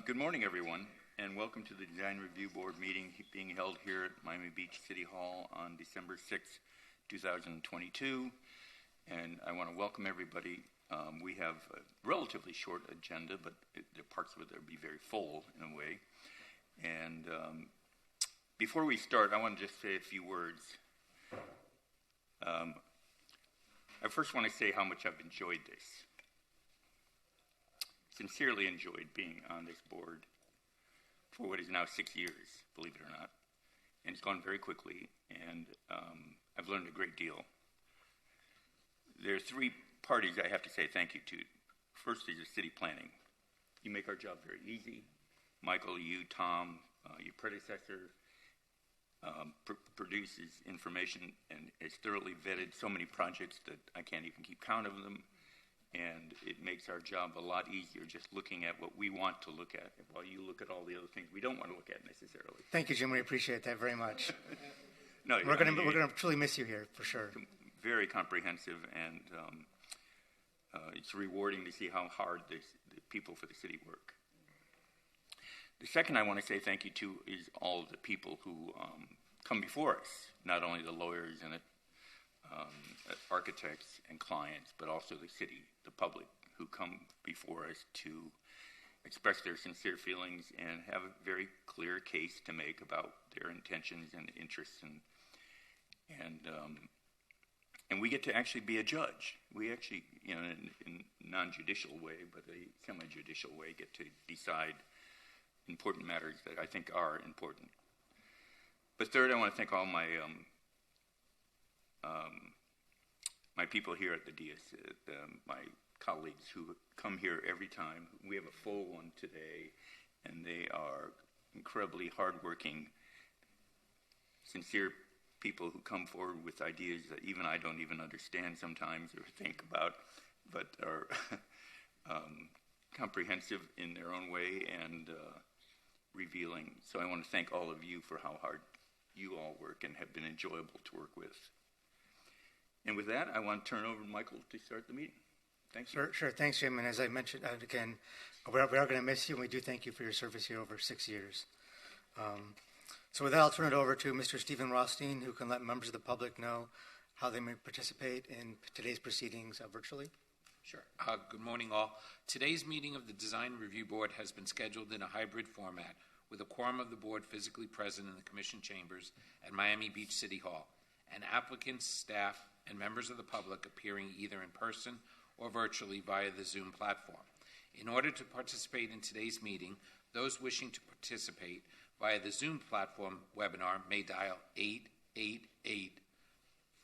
Good morning, everyone, and welcome to the Design Review Board meeting being held here at Miami Beach City Hall on December 6, 2022. And I want to welcome everybody. We have a relatively short agenda, but the parts of it will be very full in a way. And before we start, I want to just say a few words. I first want to say how much I've enjoyed this. Sincerely enjoyed being on this board for what is now 6 years, believe it or not. And it's gone very quickly, and I've learned a great deal. There are three parties I have to say thank you to. First is the city planning. You make our job very easy. Michael, you, Tom, your predecessor, produces information and has thoroughly vetted so many projects that I can't even keep count of them. And it makes our job a lot easier just looking at what we want to look at while you look at all the other things we don't want to look at necessarily. Thank you, Jim. We appreciate that very much. No, we're going to truly miss you here for sure. Very comprehensive, and it's rewarding to see how hard the people for the city work. The second I want to say thank you to is all the people who come before us, not only the lawyers and architects and clients, but also the city, the public, who come before us to express their sincere feelings and have a very clear case to make about their intentions and interests, and we get to actually be a judge. We actually, in a non-judicial way, but a semi-judicial way, get to decide important matters that I think are important. But third, I want to thank all my my people here at the DS, my colleagues who come here every time. We have a full one today, and they are incredibly hardworking, sincere people who come forward with ideas that even I don't even understand sometimes or think about, but are comprehensive in their own way and revealing. So I want to thank all of you for how hard you all work and have been enjoyable to work with. And with that, I want to turn over to Michael to start the meeting. Thanks. Sure. Thanks, Jim. And as I mentioned, again, we are going to miss you, and we do thank you for your service here over 6 years. So with that, I'll turn it over to Mr. Stephen Rothstein, who can let members of the public know how they may participate in today's proceedings virtually. Sure. Good morning, all. Today's meeting of the Design Review Board has been scheduled in a hybrid format with a quorum of the board physically present in the commission chambers at Miami Beach City Hall, and applicants, staff, and members of the public appearing either in person or virtually via the Zoom platform. In order to participate in today's meeting, those wishing to participate via the Zoom platform webinar may dial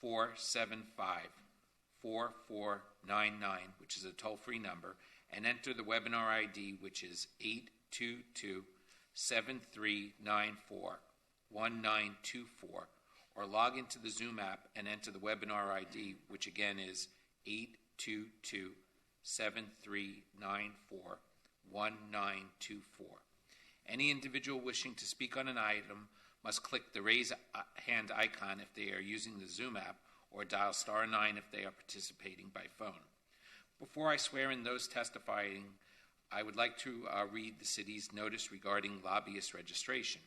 888-475-4499, which is a toll-free number, and enter the webinar ID, which is 822-7394-1924, or log into the Zoom app and enter the webinar ID, which again is 822-7394-1924. Any individual wishing to speak on an item must click the raise hand icon if they are using the Zoom app, or dial *9 if they are participating by phone. Before I swear in those testifying, I would like to read the city's notice regarding lobbyist registration.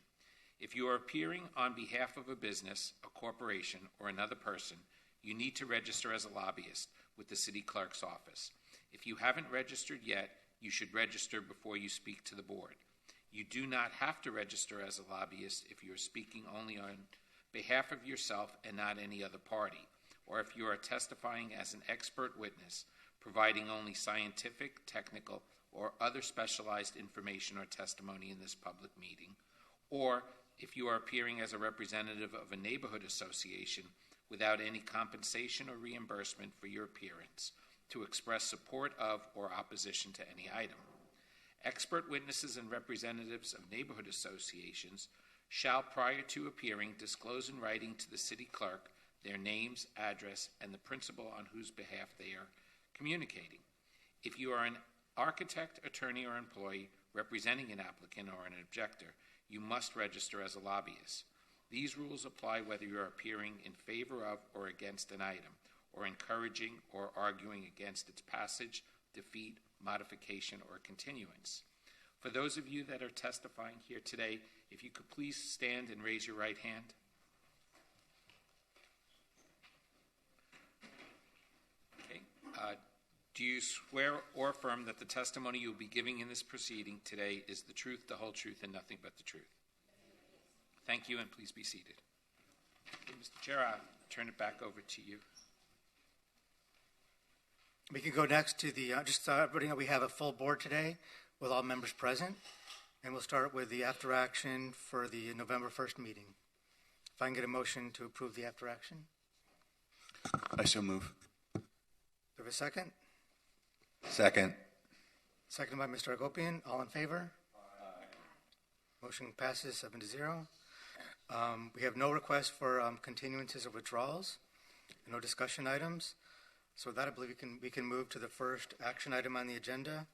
If you are appearing on behalf of a business, a corporation, or another person, you need to register as a lobbyist with the city clerk's office. If you haven't registered yet, you should register before you speak to the board. You do not have to register as a lobbyist if you are speaking only on behalf of yourself and not any other party, or if you are testifying as an expert witness, providing only scientific, technical, or other specialized information or testimony in this public meeting, or if you are appearing as a representative of a neighborhood association without any compensation or reimbursement for your appearance, to express support of or opposition to any item. Expert witnesses and representatives of neighborhood associations shall, prior to appearing, disclose in writing to the city clerk their names, address, and the principal on whose behalf they are communicating. If you are an architect, attorney, or employee representing an applicant or an objector, you must register as a lobbyist. These rules apply whether you are appearing in favor of or against an item, or encouraging or arguing against its passage, defeat, modification, or continuance. For those of you that are testifying here today, if you could please stand and raise your right hand. Okay. Do you swear or affirm that the testimony you will be giving in this proceeding today is the truth, the whole truth, and nothing but the truth? Thank you, and please be seated. Okay, Mr. Chair, I'll turn it back over to you. We can go next to the, we have a full board today with all members present, and we'll start with the after action for the November 1st meeting. If I can get a motion to approve the after action. I so move. Do we have a second? Second. Seconded by Mr. Agopian. All in favor? Aye. Motion passes 7-0. We have no requests for continuances or withdrawals, no discussion items. So with that, I believe we can move to the first action item on the agenda,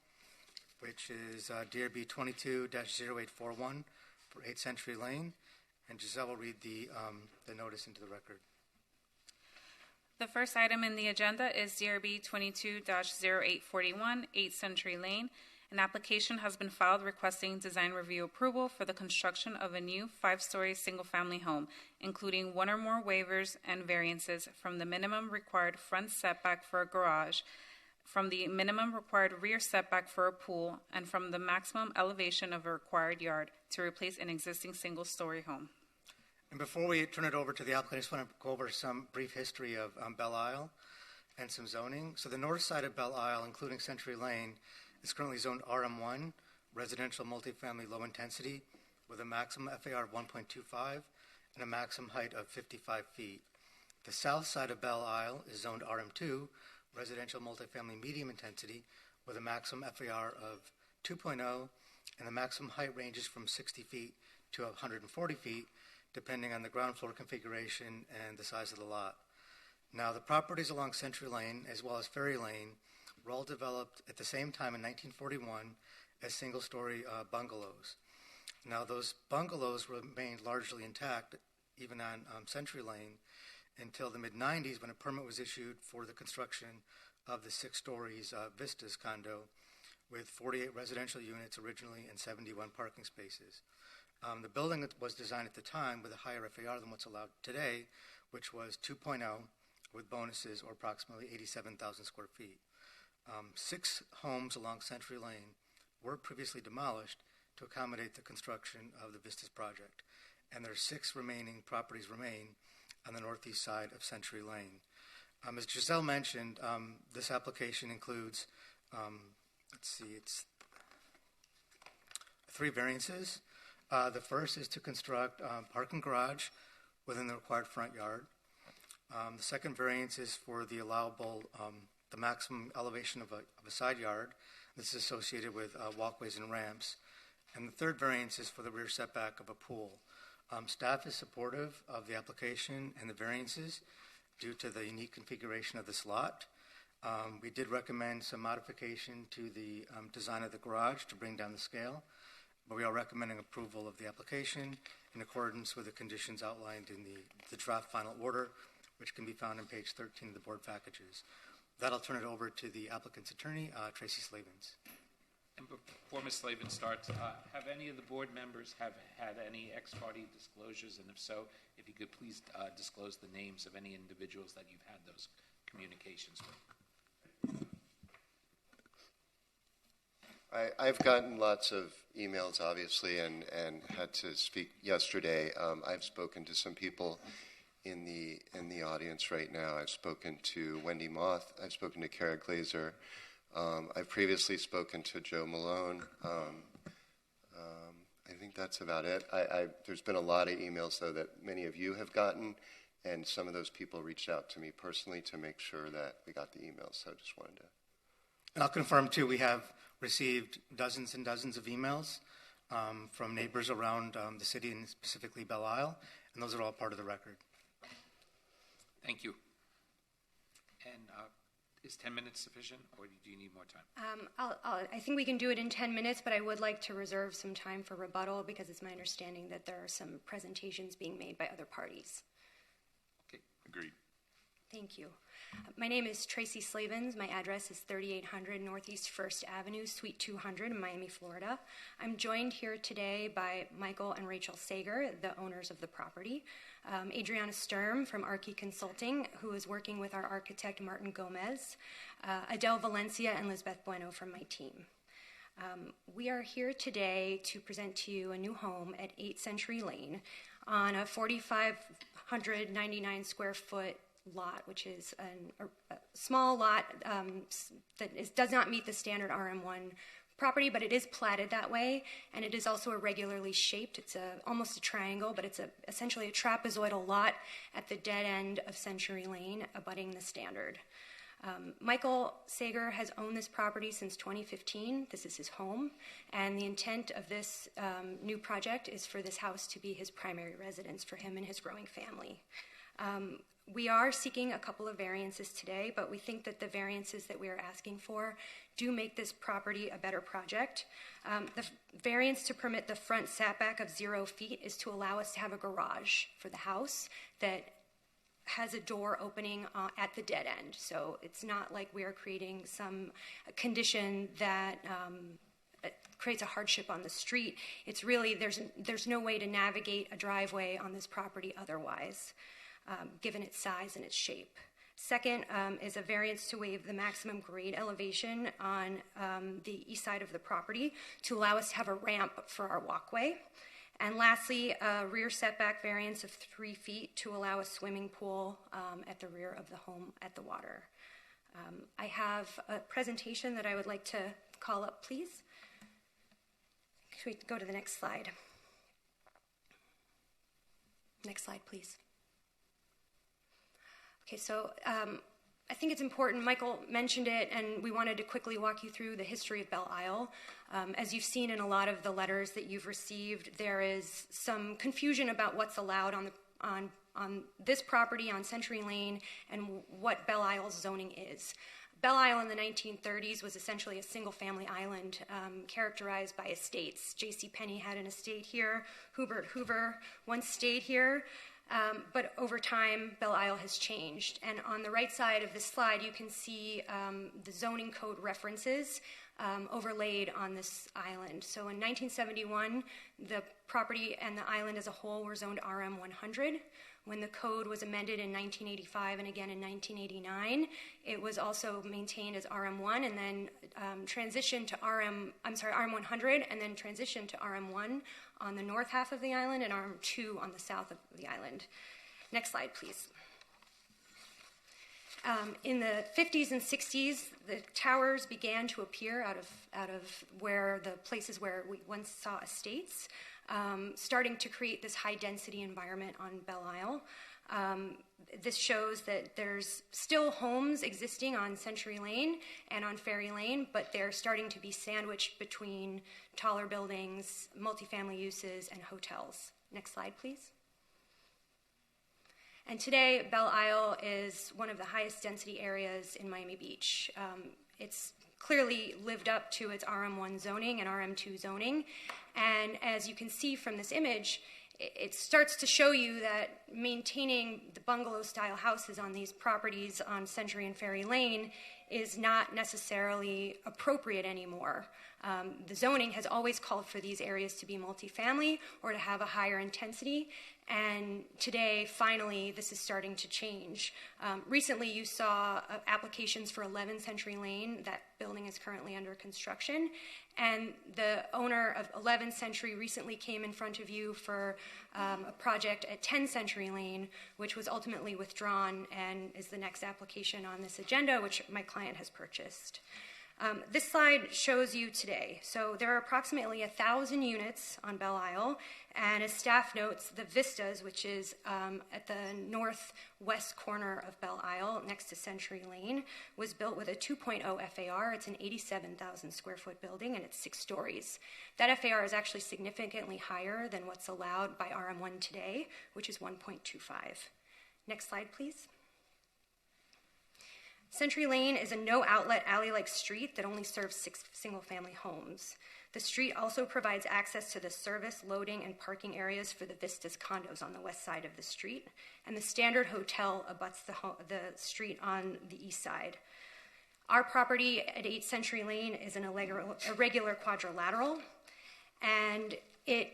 which is DRB 22-0841 for 8th Century Lane. And Giselle will read the notice into the record. The first item in the agenda is DRB 22-0841, 8th Century Lane. An application has been filed requesting design review approval for the construction of a new 5-story single-family home, including one or more waivers and variances from the minimum required front setback for a garage, from the minimum required rear setback for a pool, and from the maximum elevation of a required yard to replace an existing single-story home. And before we turn it over to the applicant, I just want to go over some brief history of Belle Isle and some zoning. So the north side of Belle Isle, including Century Lane, is currently zoned RM1, residential multifamily low intensity, with a maximum FAR of 1.25 and a maximum height of 55 feet. The south side of Belle Isle is zoned RM2, residential multifamily medium intensity, with a maximum FAR of 2.0, and the maximum height ranges from 60 feet to 140 feet, depending on the ground floor configuration and the size of the lot. Now, the properties along Century Lane, as well as Ferry Lane, were all developed at the same time in 1941 as single-story bungalows. Now, those bungalows remained largely intact, even on Century Lane, until the mid-'90s when a permit was issued for the construction of the 6 stories Vistas condo with 48 residential units originally and 71 parking spaces. The building was designed at the time with a higher FAR than what's allowed today, which was 2.0 with bonuses, or approximately 87,000 square feet. 6 homes along Century Lane were previously demolished to accommodate the construction of the Vistas project, and there are 6 remaining properties remain on the northeast side of Century Lane. As Giselle mentioned, this application includes, it's 3 variances. The first is to construct parking garage within the required front yard. The second variance is for the allowable, the maximum elevation of a side yard. This is associated with walkways and ramps. And the third variance is for the rear setback of a pool. Staff is supportive of the application and the variances due to the unique configuration of this lot. We did recommend some modification to the design of the garage to bring down the scale, but we are recommending approval of the application in accordance with the conditions outlined in the draft final order, which can be found on page 13 of the board packages. With that, I'll turn it over to the applicant's attorney, Tracy Slavens. And before Ms. Slavin starts, have any of the board members have had any ex parte disclosures? And if so, if you could please disclose the names of any individuals that you've had those communications with. I've gotten lots of emails, obviously, and had to speak yesterday. I've spoken to some people in the audience right now. I've spoken to Wendy Moth. I've spoken to Kara Glazer. I've previously spoken to Joe Malone. I think that's about it. There's been a lot of emails, though, that many of you have gotten, and some of those people reached out to me personally to make sure that we got the emails, so I just wanted to. And I'll confirm, too, we have received dozens and dozens of emails from neighbors around the city, and specifically Belle Isle, and those are all part of the record. Thank you. And is 10 minutes sufficient, or do you need more time? I think we can do it in 10 minutes, but I would like to reserve some time for rebuttal because it's my understanding that there are some presentations being made by other parties. Okay. Agreed. Thank you. My name is Tracy Slavens. My address is 3800 Northeast 1st Avenue, Suite 200 in Miami, Florida. I'm joined here today by Michael and Rachel Sager, the owners of the property, Adriana Sturm from Archie Consulting, who is working with our architect Martin Gomez, Adele Valencia, and Lisbeth Bueno from my team. We are here today to present to you a new home at 8 Century Lane on a 4,599 square foot lot, which is a small lot that does not meet the standard RM1 property, but it is platted that way, and it is also irregularly shaped. It's almost a triangle, but it's essentially a trapezoidal lot at the dead end of Century Lane, abutting the standard. Michael Sager has owned this property since 2015. This is his home, and the intent of this new project is for this house to be his primary residence for him and his growing family. We are seeking a couple of variances today, but we think that the variances that we are asking for do make this property a better project. The variance to permit the front setback of 0 feet is to allow us to have a garage for the house that has a door opening at the dead end. So it's not like we are creating some condition that creates a hardship on the street. It's really, there's no way to navigate a driveway on this property otherwise, given its size and its shape. Second is a variance to waive the maximum grade elevation on the east side of the property to allow us to have a ramp for our walkway. And lastly, a rear setback variance of 3 feet to allow a swimming pool at the rear of the home at the water. I have a presentation that I would like to call up, please. Can we go to the next slide? Next slide, please. Okay, so I think it's important, Michael mentioned it, and we wanted to quickly walk you through the history of Belle Isle. As you've seen in a lot of the letters that you've received, there is some confusion about what's allowed on this property on Century Lane and what Belle Isle's zoning is. Belle Isle in the 1930s was essentially a single-family island characterized by estates. J.C. Penney had an estate here. Hubert Hoover once stayed here. But over time, Belle Isle has changed. And on the right side of this slide, you can see the zoning code references overlaid on this island. So in 1971, the property and the island as a whole were zoned RM 100. When the code was amended in 1985 and again in 1989, it was also maintained as RM1 and then transitioned to RM100 and then transitioned to RM1 on the north half of the island and RM2 on the south of the island. Next slide, please. In the 50s and 60s, the towers began to appear out of where the places where we once saw estates, starting to create this high-density environment on Belle Isle. This shows that there's still homes existing on Century Lane and on Ferry Lane, but they're starting to be sandwiched between taller buildings, multifamily uses, and hotels. Next slide, please. And today, Belle Isle is one of the highest density areas in Miami Beach. It's clearly lived up to its RM1 zoning and RM2 zoning. And as you can see from this image, it starts to show you that maintaining the bungalow-style houses on these properties on Century and Ferry Lane is not necessarily appropriate anymore. The zoning has always called for these areas to be multifamily or to have a higher intensity, and today, finally, this is starting to change. Recently, you saw applications for 11 Century Lane. That building is currently under construction, and the owner of 11 Century recently came in front of you for a project at 10 Century Lane, which was ultimately withdrawn and is the next application on this agenda, which my client has purchased. This slide shows you today. So there are approximately 1,000 units on Belle Isle, and as staff notes, the Vistas, which is at the northwest corner of Belle Isle next to Century Lane, was built with a 2.0 FAR. It's an 87,000 square foot building, and it's 6 stories. That FAR is actually significantly higher than what's allowed by RM1 today, which is 1.25. Next slide, please. Century Lane is a no-outlet alley-like street that only serves 6 single-family homes. The street also provides access to the service, loading, and parking areas for the Vistas condos on the west side of the street, and the Standard Hotel abuts the street on the east side. Our property at 8 Century Lane is an irregular quadrilateral, and it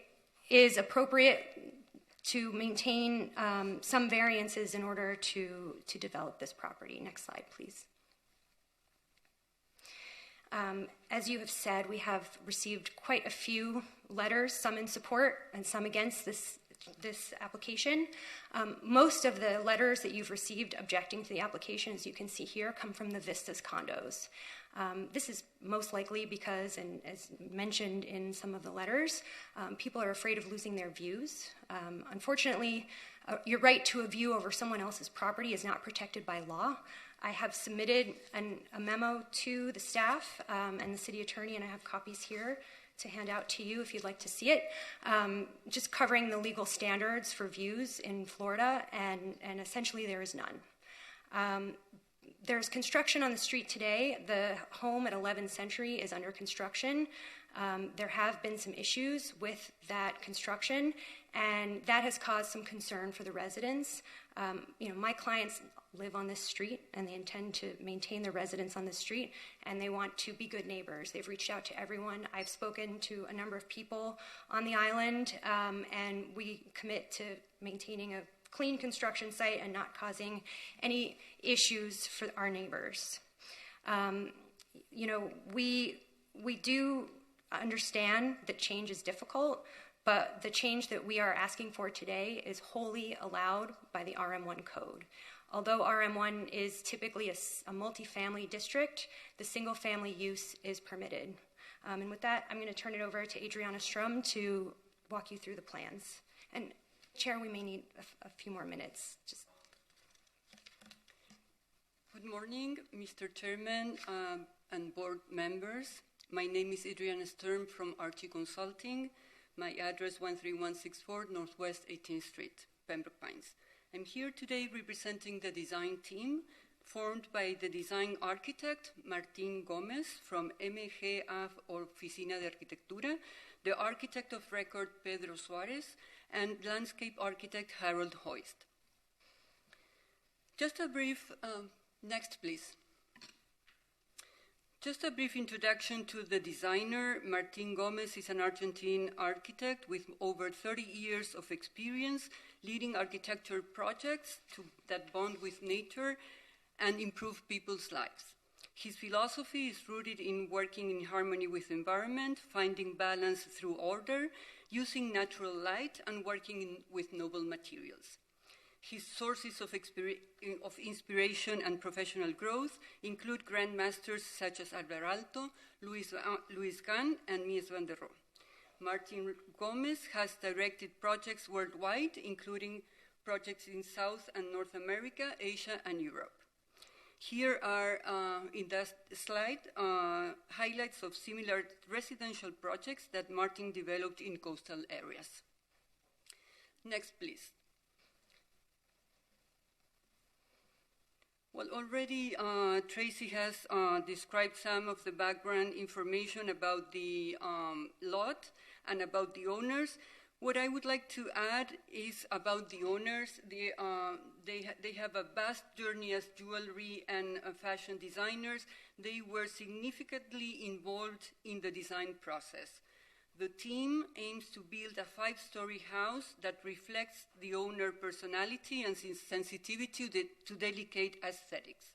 is appropriate to maintain some variances in order to develop this property. Next slide, please. As you have said, we have received quite a few letters, some in support and some against this application. Most of the letters that you've received objecting to the application, as you can see here, come from the Vistas condos. This is most likely because, and as mentioned in some of the letters, people are afraid of losing their views. Unfortunately, your right to a view over someone else's property is not protected by law. I have submitted a memo to the staff and the city attorney, and I have copies here to hand out to you if you'd like to see it, just covering the legal standards for views in Florida, and essentially there is none. There's construction on the street today. The home at 11 Century is under construction. There have been some issues with that construction, and that has caused some concern for the residents. My clients live on this street, and they intend to maintain their residence on this street, and they want to be good neighbors. They've reached out to everyone. I've spoken to a number of people on the island, and we commit to maintaining a clean construction site and not causing any issues for our neighbors. We do understand that change is difficult, but the change that we are asking for today is wholly allowed by the RM1 code. Although RM1 is typically a multifamily district, the single-family use is permitted. And with that, I'm going to turn it over to Adriana Strum to walk you through the plans. And Chair, we may need a few more minutes. Good morning, Mr. Chairman and board members. My name is Adriana Sturm from RT Consulting. My address 13164 Northwest 18th Street, Pembroke Pines. I'm here today representing the design team formed by the design architect Martín Gómez from MGA Oficina de Arquitectura, the architect of record Pedro Suarez, and landscape architect Harold Hoist. Just a brief, next please. Just a brief introduction to the designer. Martín Gómez is an Argentine architect with over 30 years of experience leading architecture projects that bond with nature and improve people's lives. His philosophy is rooted in working in harmony with the environment, finding balance through order, using natural light, and working with noble materials. His sources of inspiration and professional growth include grandmasters such as Albert Aalto, Louis Kahn, and Mies van der Rohe. Martín Gómez has directed projects worldwide, including projects in South and North America, Asia, and Europe. Here are, in that slide, highlights of similar residential projects that Martín developed in coastal areas. Next, please. Well, already Tracy has described some of the background information about the lot and about the owners. What I would like to add is about the owners. They have a vast journey as jewelry and fashion designers. They were significantly involved in the design process. The team aims to build a 5-story house that reflects the owner personality and sensitivity to delicate aesthetics.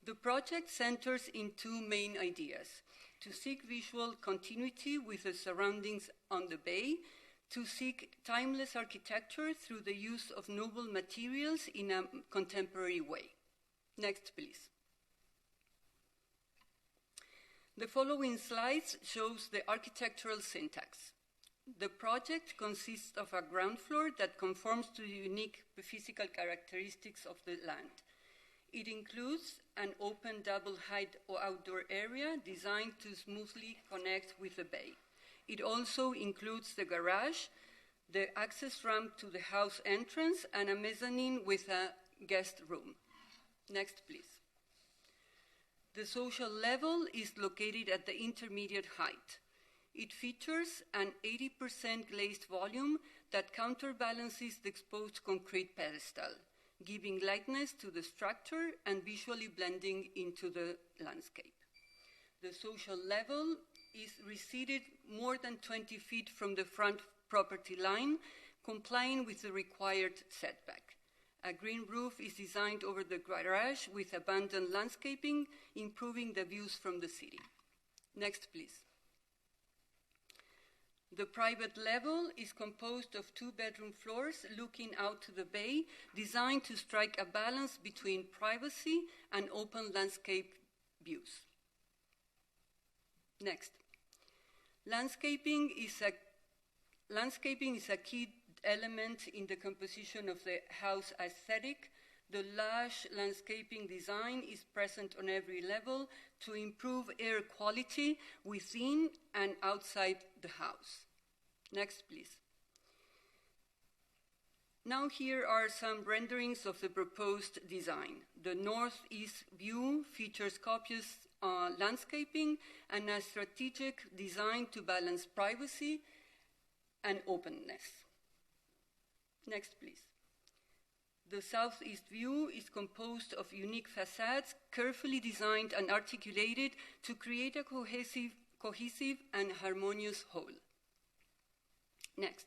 The project centers in two main ideas: to seek visual continuity with the surroundings on the bay, to seek timeless architecture through the use of noble materials in a contemporary way. Next, please. The following slides shows the architectural syntax. The project consists of a ground floor that conforms to the unique physical characteristics of the land. It includes an open double-height outdoor area designed to smoothly connect with the bay. It also includes the garage, the access ramp to the house entrance, and a mezzanine with a guest room. Next, please. The social level is located at the intermediate height. It features an 80% glazed volume that counterbalances the exposed concrete pedestal, giving lightness to the structure and visually blending into the landscape. The social level is receded more than 20 feet from the front property line, complying with the required setback. A green roof is designed over the garage with abandoned landscaping, improving the views from the city. Next, please. The private level is composed of 2-bedroom floors looking out to the bay, designed to strike a balance between privacy and open landscape views. Next. Landscaping is a key element in the composition of the house aesthetic. The lush landscaping design is present on every level to improve air quality within and outside the house. Next, please. Now here are some renderings of the proposed design. The northeast view features copious landscaping and a strategic design to balance privacy and openness. Next, please. The southeast view is composed of unique facades, carefully designed and articulated to create a cohesive and harmonious whole. Next.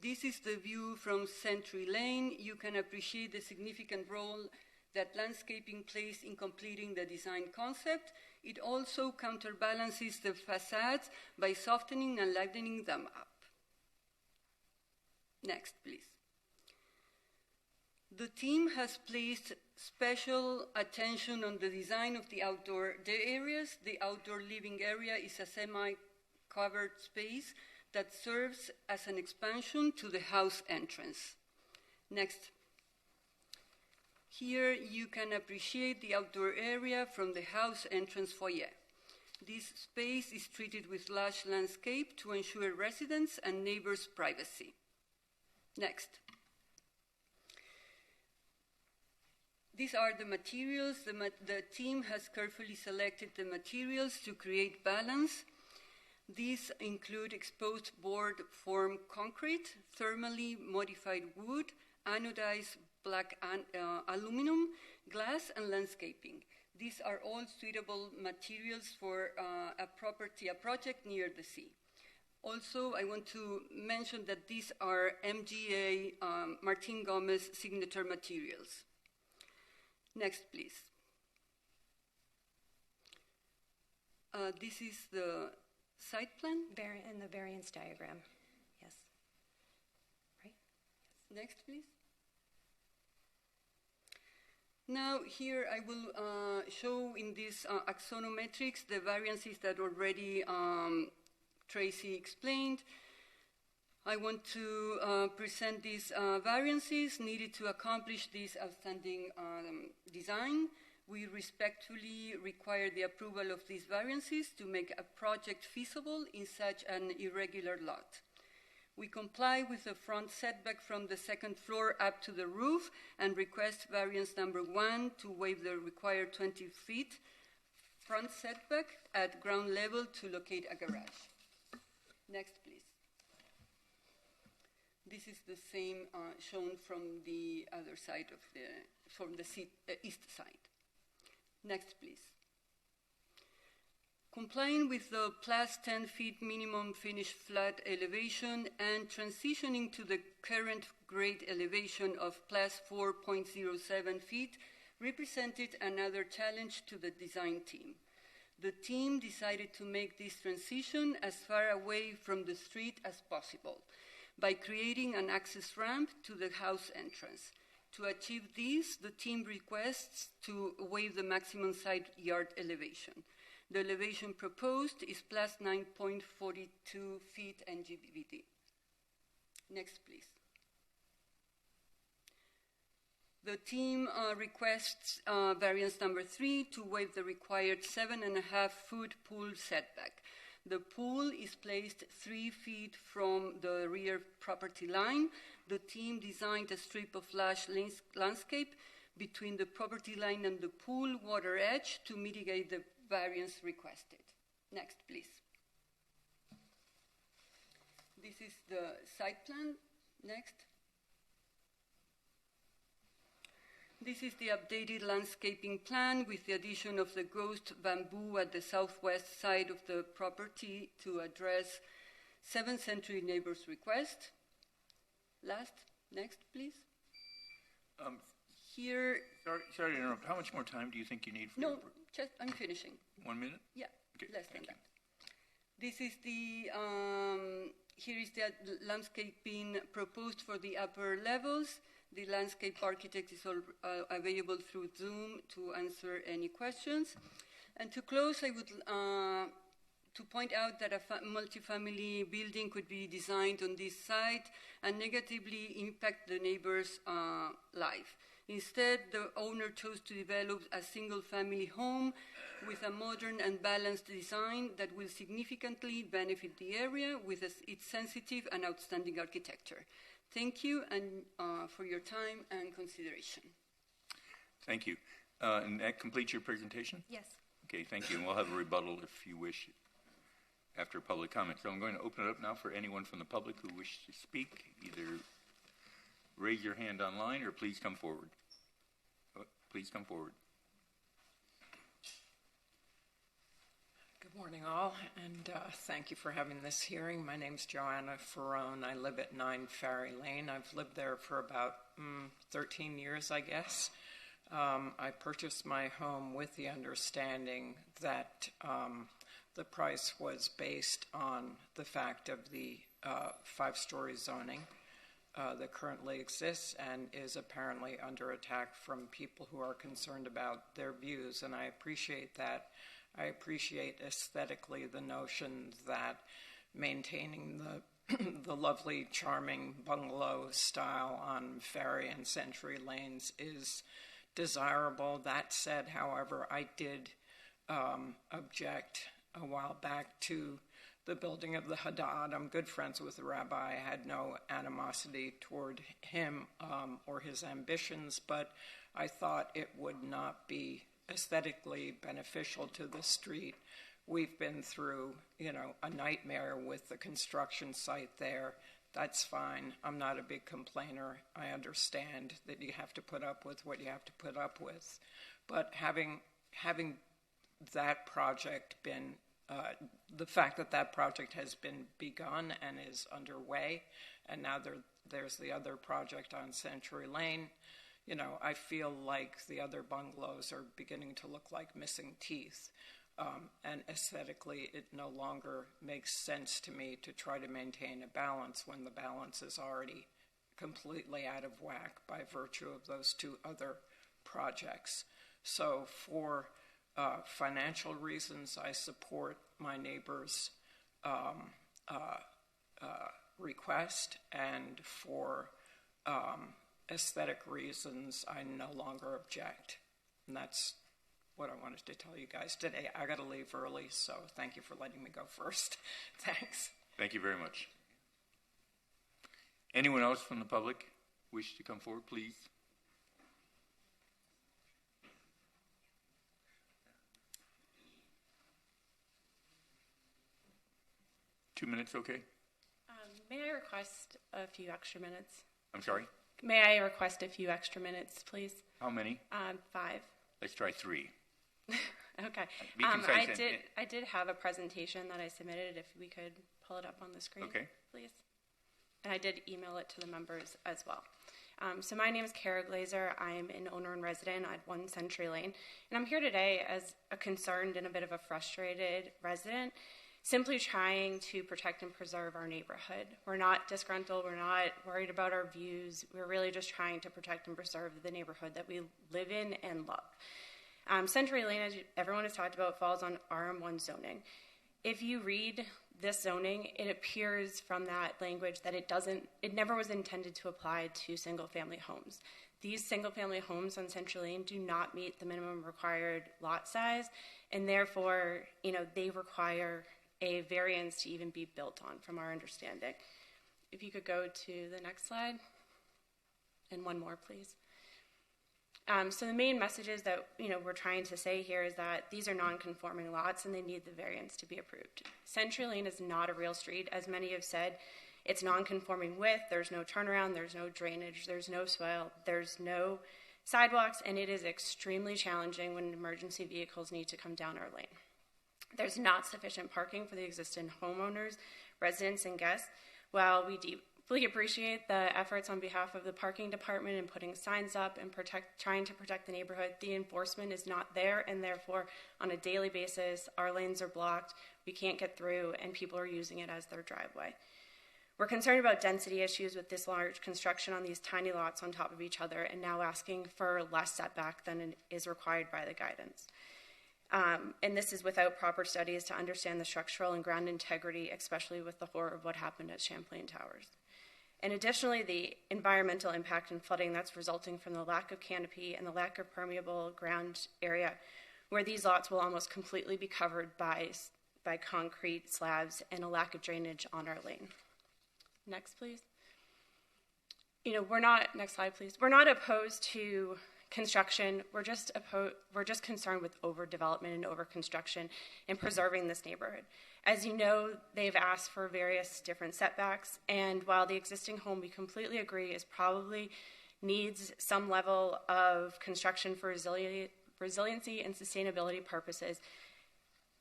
This is the view from Century Lane. You can appreciate the significant role that landscaping plays in completing the design concept. It also counterbalances the facades by softening and lightening them up. Next, please. The team has placed special attention on the design of the outdoor areas. The outdoor living area is a semi-covered space that serves as an expansion to the house entrance. Next. Here you can appreciate the outdoor area from the house entrance foyer. This space is treated with lush landscape to ensure residents' and neighbors' privacy. Next. These are the materials. The team has carefully selected the materials to create balance. These include exposed board form concrete, thermally modified wood, anodized black aluminum, glass, and landscaping. These are all suitable materials for a project near the sea. Also, I want to mention that these are MGA Martin Gomez signature materials. Next, please. This is the site plan. And the variance diagram. Yes. Right? Yes. Next, please. Now, here I will show in this axonometrics the variances that already Tracy explained. I want to present these variances needed to accomplish this outstanding design. We respectfully require the approval of these variances to make a project feasible in such an irregular lot. We comply with the front setback from the second floor up to the roof and request variance number 1 to waive the required 20 feet front setback at ground level to locate a garage. Next, please. This is the same shown from the other side of from the east side. Next, please. Complying with the plus 10 feet minimum finished flat elevation and transitioning to the current grade elevation of plus 4.07 feet represented another challenge to the design team. The team decided to make this transition as far away from the street as possible by creating an access ramp to the house entrance. To achieve this, the team requests to waive the maximum side yard elevation. The elevation proposed is plus 9.42 feet NGVD. Next, please. The team requests variance number 3 to waive the required 7.5 foot pool setback. The pool is placed 3 feet from the rear property line. The team designed a strip of lush landscape between the property line and the pool water edge to mitigate the variance requested. Next, please. This is the site plan. Next. This is the updated landscaping plan with the addition of the ghost bamboo at the southwest side of the property to address 7th century neighbors' request. Next, please. Here. Sorry to interrupt. How much more time do you think you need for No, just I'm finishing. 1 minute? Yeah, Okay, less than thank you. that. This is the, here is the landscaping proposed for the upper levels. The landscape architect is available through Zoom to answer any questions. And to close, I would to point out that a multifamily building could be designed on this site and negatively impact the neighbor's life. Instead, the owner chose to develop a single-family home with a modern and balanced design that will significantly benefit the area with its sensitive and outstanding architecture. Thank you and for your time and consideration. Thank you. And that completes your presentation? Yes. Okay, thank you. And we'll have a rebuttal if you wish after public comment. So I'm going to open it up now for anyone from the public who wishes to speak. Either raise your hand online or please come forward. Please come forward. Good morning, all, and thank you for having this hearing. My name's Joanna Ferrone. I live at 9 Ferry Lane. I've lived there for about 13 years, I guess. I purchased my home with the understanding that the price was based on the fact of the 5-story zoning that currently exists and is apparently under attack from people who are concerned about their views, and I appreciate that. I appreciate aesthetically the notion that maintaining the lovely, charming bungalow style on Ferry and Century Lanes is desirable. That said, however, I did object a while back to the building of the Haddad. I'm good friends with the rabbi. I had no animosity toward him or his ambitions, but I thought it would not be aesthetically beneficial to the street. We've been through, a nightmare with the construction site there. That's fine. I'm not a big complainer. I understand that you have to put up with what you have to put up with. But having that project been, the fact that that project has been begun and is underway, and now there's the other project on Century Lane, I feel like the other bungalows are beginning to look like missing teeth. And aesthetically, it no longer makes sense to me to try to maintain a balance when the balance is already completely out of whack by virtue of those two other projects. So for financial reasons, I support my neighbor's request, and for aesthetic reasons, I no longer object. And that's what I wanted to tell you guys today. I got to leave early, so thank you for letting me go first. Thanks. Thank you very much. Anyone else from the public wish to come forward, please? Two minutes, okay? May I request a few extra minutes? I'm sorry? May I request a few extra minutes, please? How many? 5. Let's try 3. Okay. Be concise I did have a presentation that I submitted. If we could pull it up on the screen, okay, please. And I did email it to the members as well. So my name is Kara Glazer. I'm an owner and resident at 1 Century Lane, and I'm here today as a concerned and a bit of a frustrated resident, simply trying to protect and preserve our neighborhood. We're not disgruntled. We're not worried about our views. We're really just trying to protect and preserve the neighborhood that we live in and love. Century Lane, as everyone has talked about, falls on RM1 zoning. If you read this zoning, it appears from that language that it never was intended to apply to single-family homes. These single-family homes on Century Lane do not meet the minimum required lot size, and therefore, they require a variance to even be built on, from our understanding. If you could go to the next slide, and one more, please. So the main messages that we're trying to say here is that these are non-conforming lots and they need the variance to be approved. Century Lane is not a real street, as many have said. It's non-conforming width, there's no turnaround, there's no drainage, there's no swale, there's no sidewalks, and it is extremely challenging when emergency vehicles need to come down our lane. There's not sufficient parking for the existing homeowners, residents, and guests. While we deeply appreciate the efforts on behalf of the parking department in putting signs up and trying to protect the neighborhood, the enforcement is not there, and therefore, on a daily basis, our lanes are blocked, we can't get through, and people are using it as their driveway. We're concerned about density issues with this large construction on these tiny lots on top of each other, and now asking for less setback than is required by the guidance. And this is without proper studies to understand the structural and ground integrity, especially with the horror of what happened at Champlain Towers. And additionally, the environmental impact and flooding that's resulting from the lack of canopy and the lack of permeable ground area, where these lots will almost completely be covered by concrete slabs and a lack of drainage on our lane. Next, please. Next slide, please. We're not opposed to construction. We're just concerned with overdevelopment and overconstruction and preserving this neighborhood. As you know, they've asked for various different setbacks, and while the existing home, we completely agree, is probably needs some level of construction for resiliency and sustainability purposes,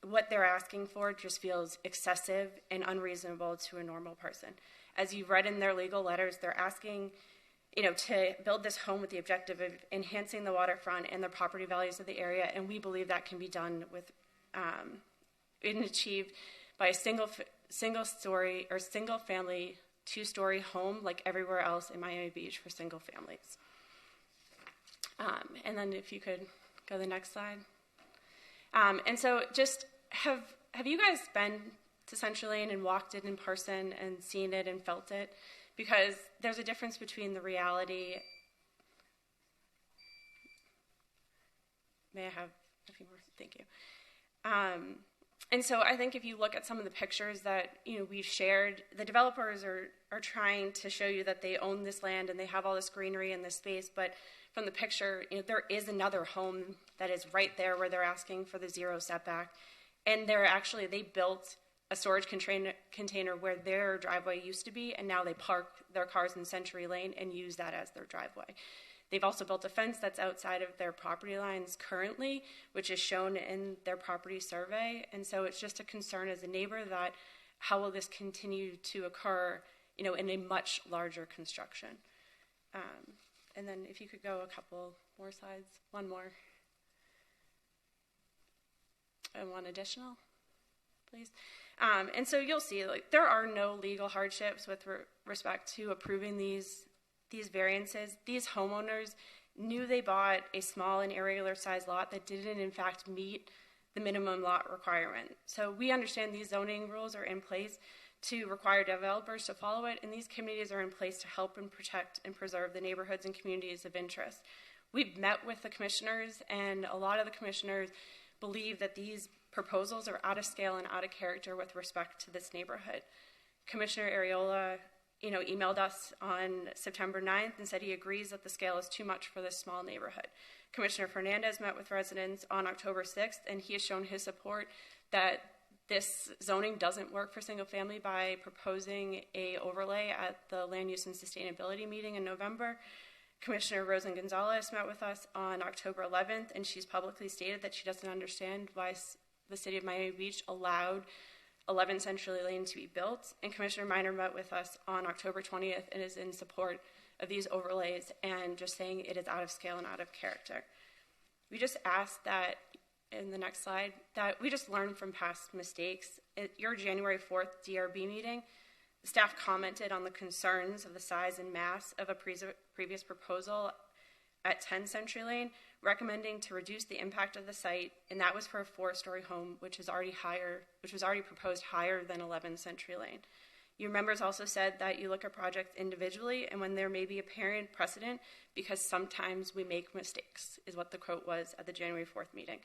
what they're asking for just feels excessive and unreasonable to a normal person. As you've read in their legal letters, they're asking to build this home with the objective of enhancing the waterfront and the property values of the area, and we believe that can be done with and achieved by a single story or single family 2-story home like everywhere else in Miami Beach for single families. And then if you could go to the next slide. And so just have you guys been to Century Lane and walked it in person and seen it and felt it? Because there's a difference between the reality. May I have a few more? Thank you. And so I think if you look at some of the pictures that we've shared, the developers are trying to show you that they own this land and they have all this greenery and this space, but from the picture, there is another home that is right there where they're asking for the 0 setback, and they built a storage container where their driveway used to be, and now they park their cars in Century Lane and use that as their driveway. They've also built a fence that's outside of their property lines currently, which is shown in their property survey. And so it's just a concern as a neighbor that how will this continue to occur, in a much larger construction. And then if you could go a couple more slides, one more. And one additional, please. And so you'll see, there are no legal hardships with respect to approving these variances. These homeowners knew they bought a small and irregular sized lot that didn't in fact meet the minimum lot requirement. So we understand these zoning rules are in place to require developers to follow it, and these committees are in place to help and protect and preserve the neighborhoods and communities of interest. We've met with the commissioners, and a lot of the commissioners believe that these proposals are out of scale and out of character with respect to this neighborhood. Commissioner Areola emailed us on September 9th and said he agrees that the scale is too much for this small neighborhood. Commissioner Fernandez met with residents on October 6th, and he has shown his support that this zoning doesn't work for single family by proposing a overlay at the Land Use and Sustainability meeting in November. Commissioner Rosa Gonzalez met with us on October 11th, and she's publicly stated that she doesn't understand why the city of Miami Beach allowed 11 Century Lane to be built. And Commissioner Minor met with us on October 20th and is in support of these overlays and just saying it is out of scale and out of character. We just ask that, in the next slide, that we just learn from past mistakes. At your January 4th DRB meeting, the staff commented on the concerns of the size and mass of a previous proposal at 10 Century Lane, recommending to reduce the impact of the site, and that was for a 4-story home, which was already proposed higher than 11 Century Lane. Your members also said that you look at projects individually and when there may be apparent precedent, because sometimes we make mistakes, is what the quote was at the January 4th meeting.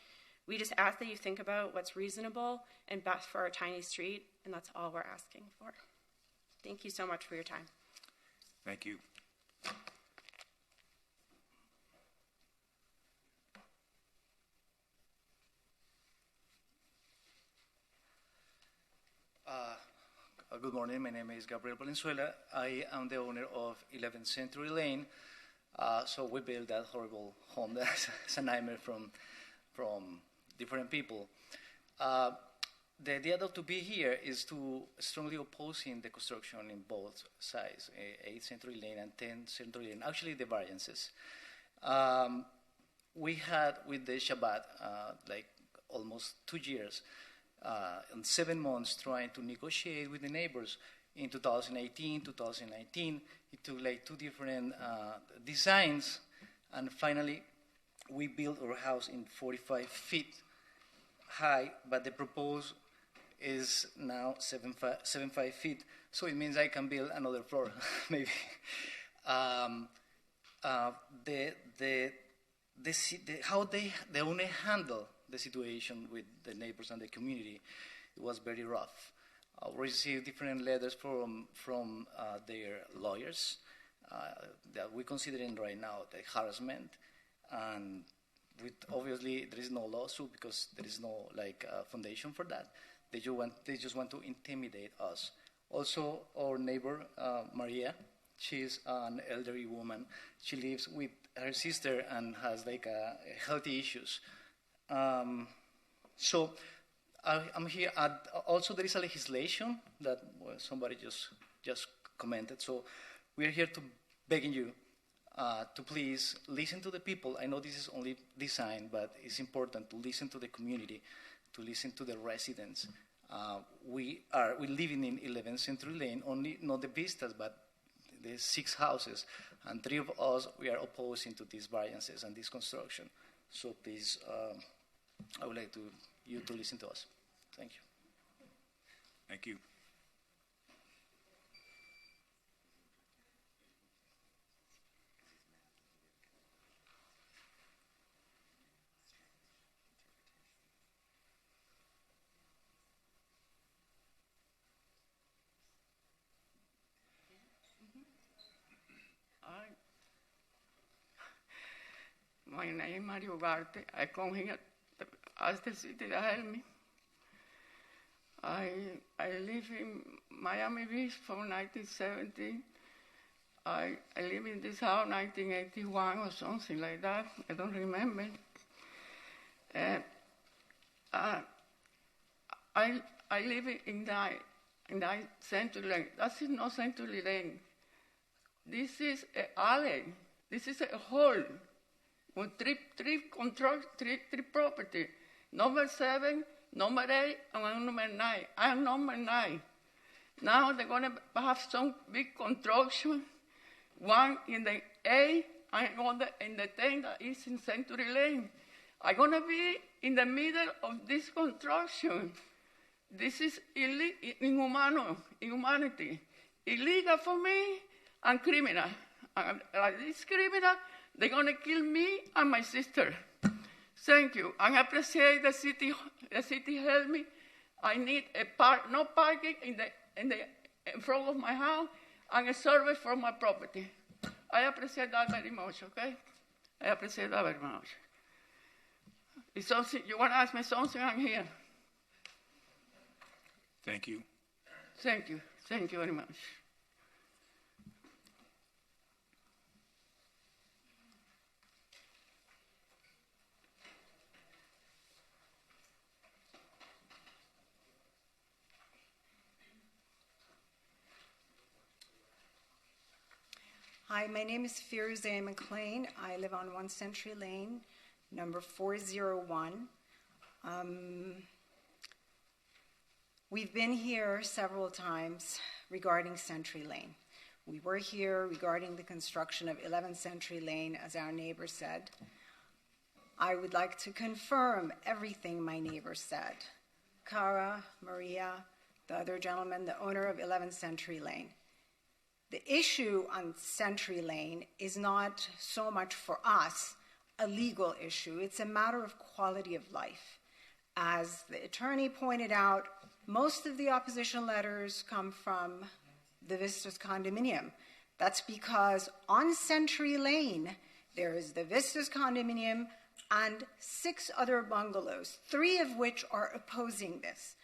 We just ask that you think about what's reasonable and best for our tiny street, and that's all we're asking for. Thank you so much for your time. Thank you. Good morning. My name is Gabriel Valenzuela. I am the owner of 11th Century Lane. So we built that horrible home. That's a nightmare from different people. The idea to be here is to strongly opposing the construction in both sides, 8th Century Lane and 10th Century Lane, actually the variances. We had with the Shabbat like almost 2 years and 7 months trying to negotiate with the neighbors. In 2018, 2019, it took like 2 different designs, and finally we built our house in 45 feet high, but the proposed is now 75 feet, so it means I can build another floor, maybe. How they only handle the situation with the neighbors and the community, it was very rough. We received different letters from their lawyers that we're considering right now the harassment, and obviously there is no lawsuit because there is no foundation for that. They just want to intimidate us. Also, our neighbor Maria, she's an elderly woman. She lives with her sister and has healthy issues. So I'm here. Also, there is a legislation that somebody just commented. So we are here to begging you to please listen to the people. I know this is only design, but it's important to listen to the community, to listen to the residents. We're living in 11th Century Lane, only not the vistas, but the 6 houses, and 3 of us, we are opposing to these variances and this construction. So please, I would like you to listen to us. Thank you. Thank you. My name is Mario Ugarte. I come here to ask the city to help me. I live in Miami Beach from 1970. I live in this house 1981 or something like that. I don't remember. I live in that Century Lane. That is not Century Lane. This is an alley. This is a hall. With three property, number 7, number 8, and number 9. I am number 9. Now they're going to have some big construction, one in the A and another in the 10 that is in Century Lane. I'm going to be in the middle of this construction. This is inhumanity, illegal for me and criminal. And this criminal, they're going to kill me and my sister. Thank you. I appreciate the city help me. I need no parking in front of my house and a survey for my property. I appreciate that very much, okay? I appreciate that very much. If something, you want to ask me something, I'm here. Thank you. Thank you. Thank you very much. Hi, my name is Firuze McLean. I live on 1 Century Lane, number 401. We've been here several times regarding Century Lane. We were here regarding the construction of 11th Century Lane, as our neighbor said. I would like to confirm everything my neighbor said. Cara, Maria, the other gentleman, the owner of 11th Century Lane. The issue on Century Lane is not so much for us a legal issue. It's a matter of quality of life. As the attorney pointed out, most of the opposition letters come from the Vistas condominium. That's because on Century Lane, there is the Vistas condominium and 6 other bungalows, 3 of which are opposing this.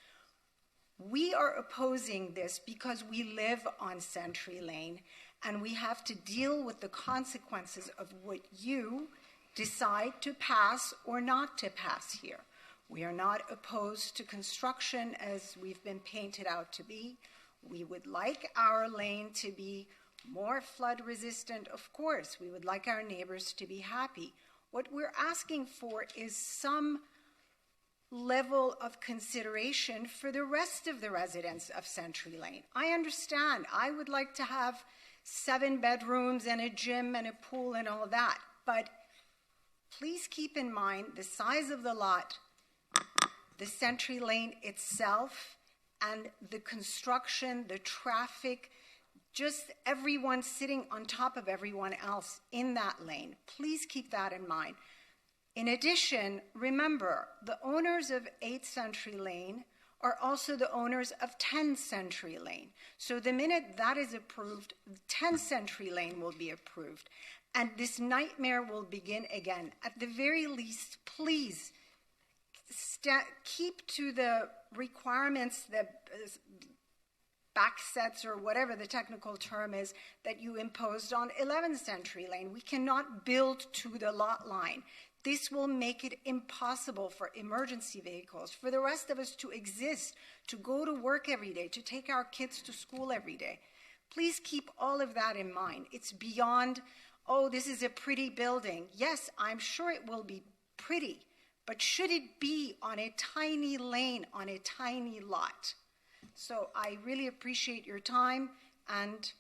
We are opposing this because we live on Century Lane and we have to deal with the consequences of what you decide to pass or not to pass here. We are not opposed to construction as we've been painted out to be. We would like our lane to be more flood resistant, of course. We would like our neighbors to be happy. What we're asking for is some level of consideration for the rest of the residents of Century Lane. I understand. I would like to have 7 bedrooms and a gym and a pool and all that. But please keep in mind the size of the lot, the Century Lane itself, and the construction, the traffic, just everyone sitting on top of everyone else in that lane. Please keep that in mind. In addition, remember, the owners of 8th Century Lane are also the owners of 10th Century Lane. So the minute that is approved, 10th Century Lane will be approved. And this nightmare will begin again. At the very least, please keep to the requirements, the backsets or whatever the technical term is that you imposed on 11th Century Lane. We cannot build to the lot line. This will make it impossible for emergency vehicles, for the rest of us to exist, to go to work every day, to take our kids to school every day. Please keep all of that in mind. It's beyond, oh, this is a pretty building. Yes, I'm sure it will be pretty, but should it be on a tiny lane, on a tiny lot? So I really appreciate your time, and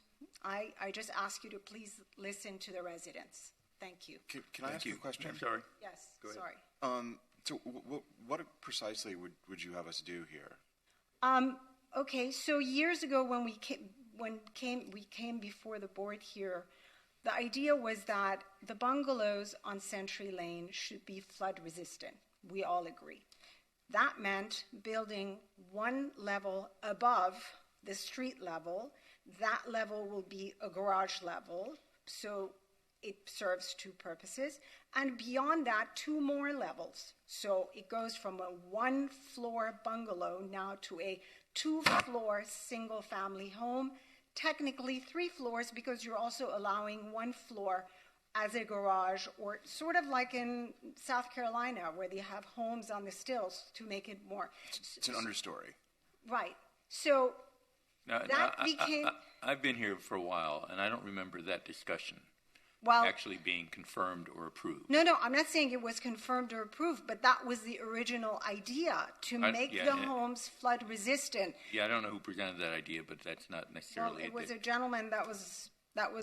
I just ask you to please listen to the residents. Thank you. Can I ask you a question? I'm sorry. Yes, Go ahead. sorry. So what precisely would you have us do here? Okay, so years ago when we came before the board here, the idea was that the bungalows on Century Lane should be flood resistant. We all agree. That meant building one level above the street level. That level will be a garage level, so it serves 2 purposes. And beyond that, 2 more levels. So it goes from a 1-floor bungalow now to a 2-floor single-family home. Technically 3 floors because you're also allowing 1 floor as a garage, or sort of like in South Carolina where they have homes on the stills to make it more. It's an understory. Right. So became... I've been here for a while, and I don't remember that discussion actually being confirmed or approved. No, I'm not saying it was confirmed or approved, but that was the original idea, to make the homes flood resistant. Yeah, I don't know who presented that idea, but that's not necessarily... Well, it was a gentleman that was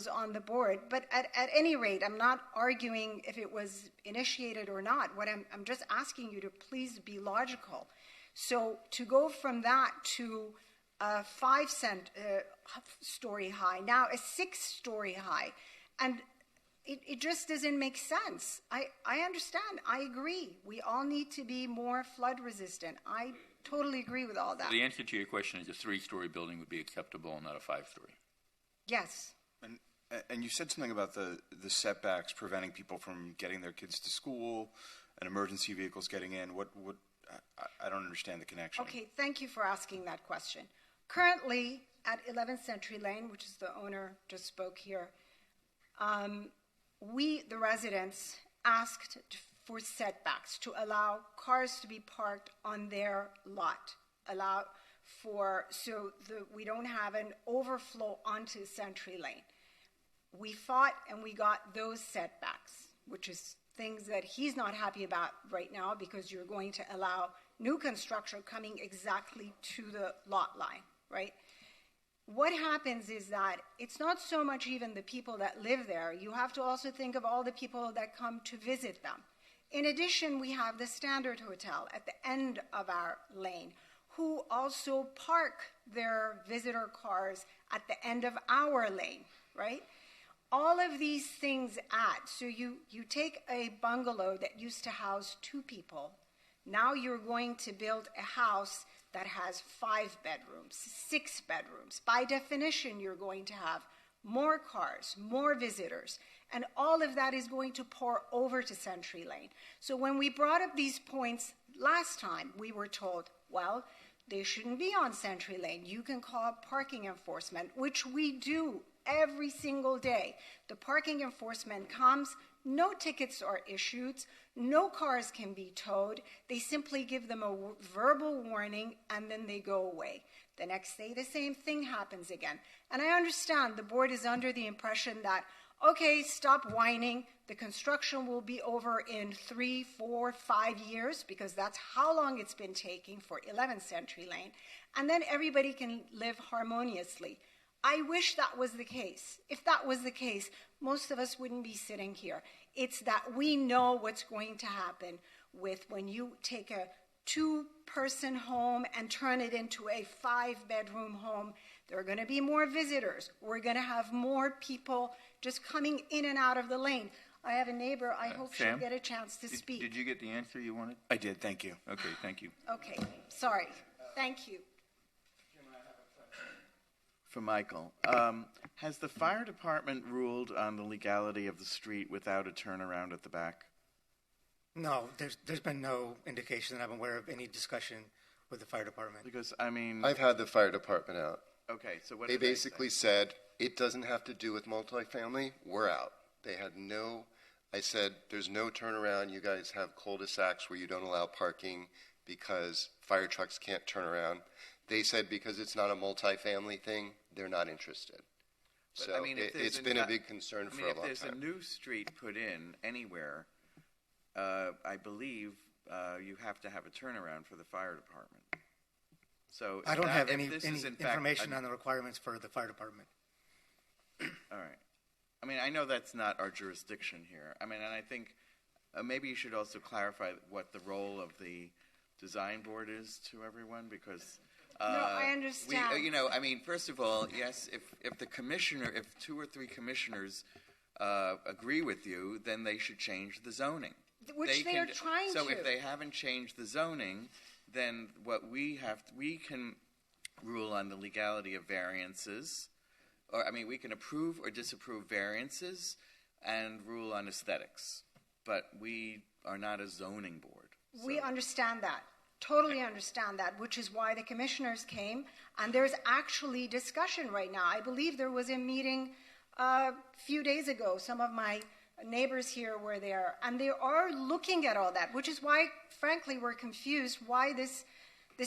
on the board. But at any rate, I'm not arguing if it was initiated or not. What I'm just asking you to please be logical. So to go from that to a 5-story high, now a 6-story high, and it just doesn't make sense. I understand. I agree. We all need to be more flood resistant. I totally agree with all that. The answer to your question is a 3-story building would be acceptable and not a 5-story. Yes. And you said something about the setbacks preventing people from getting their kids to school and emergency vehicles getting in. I don't understand the connection. Okay, thank you for asking that question. Currently, at 11th Century Lane, which is the owner just spoke here, we, the residents, asked for setbacks to allow cars to be parked on their lot, so we don't have an overflow onto Century Lane. We fought and we got those setbacks, which is things that he's not happy about right now because you're going to allow new construction coming exactly to the lot line, right? What happens is that it's not so much even the people that live there. You have to also think of all the people that come to visit them. In addition, we have the Standard Hotel at the end of our lane, who also park their visitor cars at the end of our lane, right? All of these things add. So you take a bungalow that used to house 2 people. Now you're going to build a house that has 5 bedrooms, 6 bedrooms. By definition, you're going to have more cars, more visitors, and all of that is going to pour over to Century Lane. So when we brought up these points last time, we were told, well, They shouldn't be on Century Lane. You can call parking enforcement, which we do every single day. The parking enforcement comes, no tickets are issued, no cars can be towed. They simply give them a verbal warning and then they go away. The next day, the same thing happens again. And I understand the board is under the impression that, okay, stop whining. The construction will be over in 3, 4, 5 years, because that's how long it's been taking for 11th Century Lane. And then everybody can live harmoniously. I wish that was the case. If that was the case, most of us wouldn't be sitting here. It's that we know what's going to happen with when you take a 2-person home and turn it into a 5-bedroom home. There are going to be more visitors. We're going to have more people just coming in and out of the lane. I have a neighbor. I hope Sam, she'll get a chance to speak. Did you get the answer you wanted? I did, thank you. Okay, thank you. Okay, sorry. Thank you. For Michael, has the fire department ruled on the legality of the street without a turnaround at the back? No, there's been no indication that I'm aware of any discussion with the fire department. Because, I mean... I've had the fire department out. Okay, so what They did they basically said, it doesn't have to do with multifamily, we're out. They had no, I said, there's no turnaround. You guys have cul-de-sacs where you don't allow parking because fire trucks can't turn around. They said because it's not a multifamily thing, they're not interested. But, So I mean, if it's been a big concern for a long time. If there's a new street put in anywhere, I believe you have to have a turnaround for the fire department. So I don't have any information information on the requirements for the fire department. All right. I mean, I know that's not our jurisdiction here. I mean, and I think maybe you should also clarify what the role of the design board is to everyone, because No, I understand. I mean, first of all, yes, if the commissioner, if 2 or 3 commissioners agree with you, then they should change the zoning. Which they are trying so to. if they haven't changed the zoning, then what we can rule on the legality of variances, or I mean, we can approve or disapprove variances and rule on aesthetics, but we are not a zoning board. We understand that. Totally understand that, which is why the commissioners came, and there's actually discussion right now. I believe there was a meeting a few days ago. Some of my neighbors here were there, and they are looking at all that, which is why, frankly, we're confused why this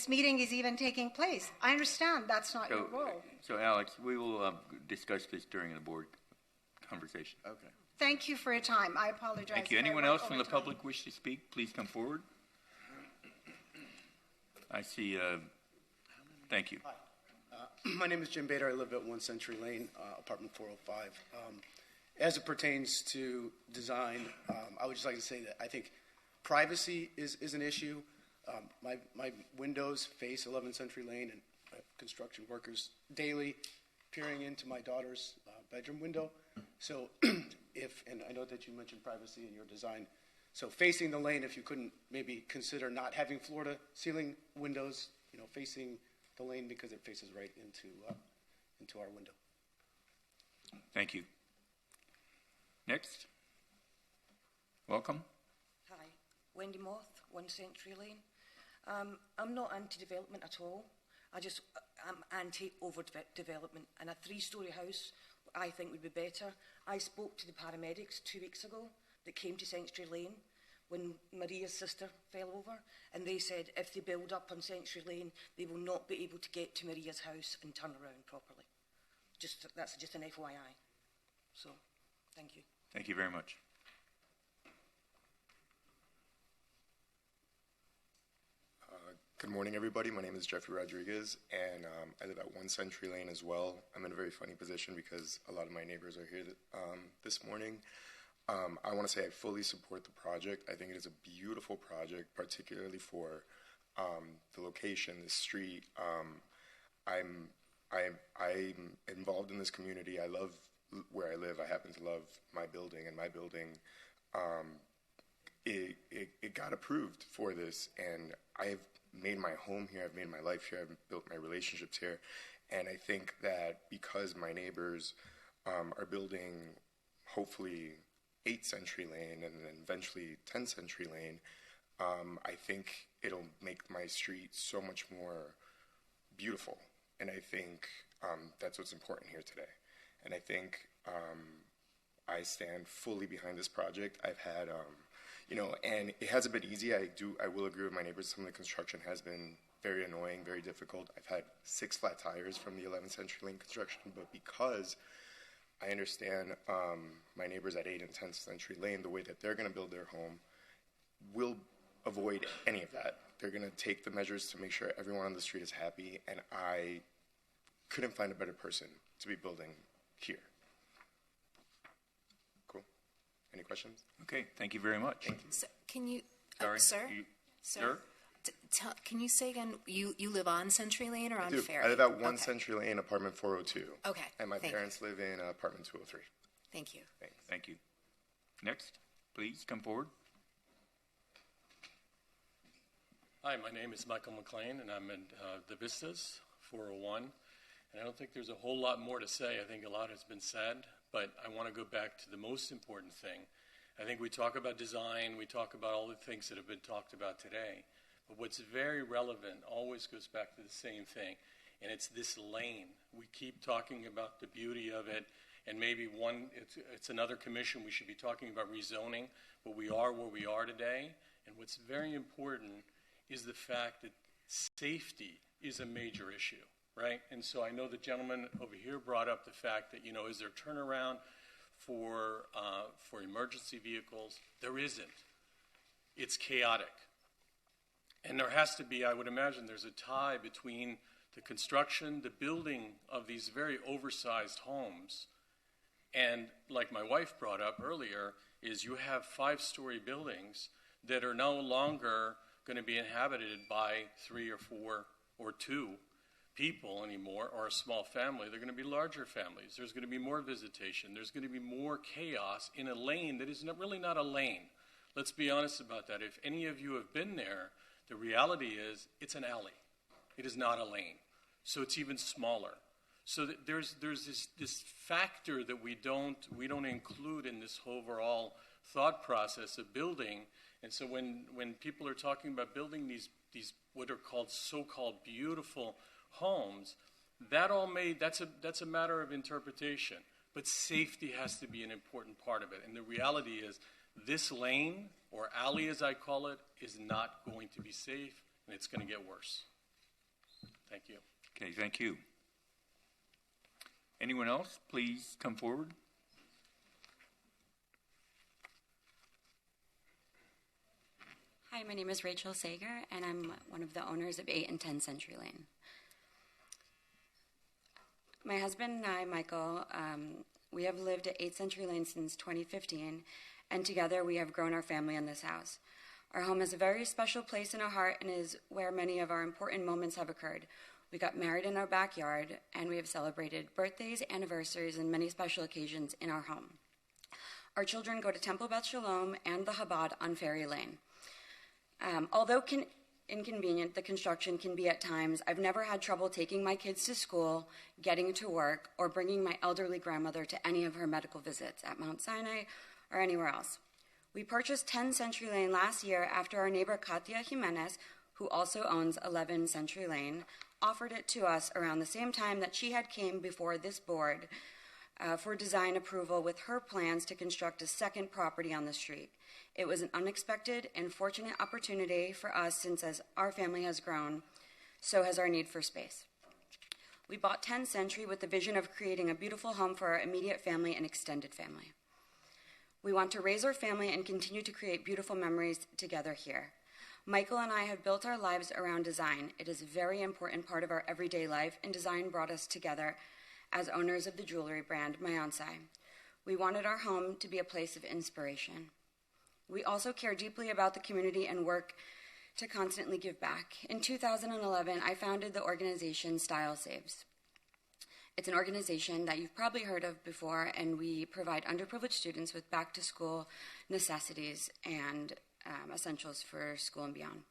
meeting is even taking place. I understand that's not your role. So, Alex, we will discuss this during the board conversation. Okay. Thank you for your time. I apologize. Thank you. if I Anyone went else from over the time. public wish to speak? Please come forward. I see. Thank you. Hi. My name is Jim Bader. I live at 1 Century Lane, apartment 405. As it pertains to design, I would just like to say that I think privacy is an issue. My windows face 11th Century Lane, and I have construction workers daily peering into my daughter's bedroom window. So and I know that you mentioned privacy in your design, so facing the lane, if you couldn't maybe consider not having floor to ceiling windows, facing the lane, because it faces right into our window. Thank you. Next. Welcome. Hi, Wendy Moth, 1 Century Lane. I'm not anti-development at all. I'm anti-overdevelopment, and a 3-story house I think would be better. I spoke to the paramedics 2 weeks ago that came to Century Lane when Maria's sister fell over, and they said if they build up on Century Lane, they will not be able to get to Maria's house and turn around properly. That's just an FYI. So, thank you. Thank you very much. Good morning, everybody. My name is Jeffrey Rodriguez, and I live at 1 Century Lane as well. I'm in a very funny position because a lot of my neighbors are here this morning. I want to say I fully support the project. I think it is a beautiful project, particularly for the location, the street. I'm involved in this community. I love where I live. I happen to love my building, and my building, it got approved for this, and I've made my home here. I've made my life here. I've built my relationships here, and I think that because my neighbors are building, hopefully, 8 Century Lane and then eventually 10 Century Lane, I think it'll make my street so much more beautiful. And I think that's what's important here today. And I think I stand fully behind this project. I've had, and it hasn't been easy. I will agree with my neighbors. Some of the construction has been very annoying, very difficult. I've had 6 flat tires from the 11th Century Lane construction, but because I understand my neighbors at 8 and 10th Century Lane, the way that they're going to build their home will avoid any of that. They're going to take the measures to make sure everyone on the street is happy, and I couldn't find a better person to be building here. Cool. Any questions? Okay, thank you very much. Thank you. So can you, Sorry, sir? Sir? Can you say again, you live on Century Lane or on Ferry? I live at 1 Century Lane, apartment 402. Okay. And my Thank parents live in apartment 203. Thank you. Thanks. Thank you. Next, please come forward. Hi, my name is Michael McLean, and I'm in the Vistas 401. And I don't think there's a whole lot more to say. I think a lot has been said, but I want to go back to the most important thing. I think we talk about design, we talk about all the things that have been talked about today, but what's very relevant always goes back to the same thing, and it's this lane. We keep talking about the beauty of it, and maybe it's another commission, we should be talking about rezoning, but we are where we are today, and what's very important is the fact that safety is a major issue, right? And so I know the gentleman over here brought up the fact that, is there turnaround for emergency vehicles? There isn't. It's chaotic. And there has to be, I would imagine, there's a tie between the construction, the building of these very oversized homes, and like my wife brought up earlier, is you have 5-story buildings that are no longer going to be inhabited by 3 or 4 or 2 people anymore, or a small family. They're going to be larger families. There's going to be more visitation. There's going to be more chaos in a lane that is really not a lane. Let's be honest about that. If any of you have been there, the reality is it's an alley. It is not a lane. So it's even smaller. So that there's this factor that we don't include in this overall thought process of building. And so when people are talking about building these what are called so-called beautiful homes, that's a matter of interpretation. But safety has to be an important part of it. And the reality is this lane, or alley as I call it, is not going to be safe, and it's going to get worse. Thank you. Okay, thank you. Anyone else, please come forward. Hi, my name is Rachel Sager, and I'm one of the owners of 8 and 10 Century Lane. My husband and I, Michael, we have lived at 8 Century Lane since 2015, and together we have grown our family in this house. Our home is a very special place in our heart and is where many of our important moments have occurred. We got married in our backyard, and we have celebrated birthdays, anniversaries, and many special occasions in our home. Our children go to Temple Beth Shalom and the Chabad on Ferry Lane. Although inconvenient, the construction can be at times, I've never had trouble taking my kids to school, getting to work, or bringing my elderly grandmother to any of her medical visits at Mount Sinai or anywhere else. We purchased 10 Century Lane last year after our neighbor Katia Jimenez, who also owns 11 Century Lane, offered it to us around the same time that she had came before this board for design approval with her plans to construct a second property on the street. It was an unexpected and fortunate opportunity for us since as our family has grown, so has our need for space. We bought 10 Century with the vision of creating a beautiful home for our immediate family and extended family. We want to raise our family and continue to create beautiful memories together here. Michael and I have built our lives around design. It is a very important part of our everyday life, and design brought us together as owners of the jewelry brand Mayonsai. We wanted our home to be a place of inspiration. We also care deeply about the community and work to constantly give back. In 2011, I founded the organization Style Saves. It's an organization that you've probably heard of before, and we provide underprivileged students with back-to-school necessities and essentials for school and beyond.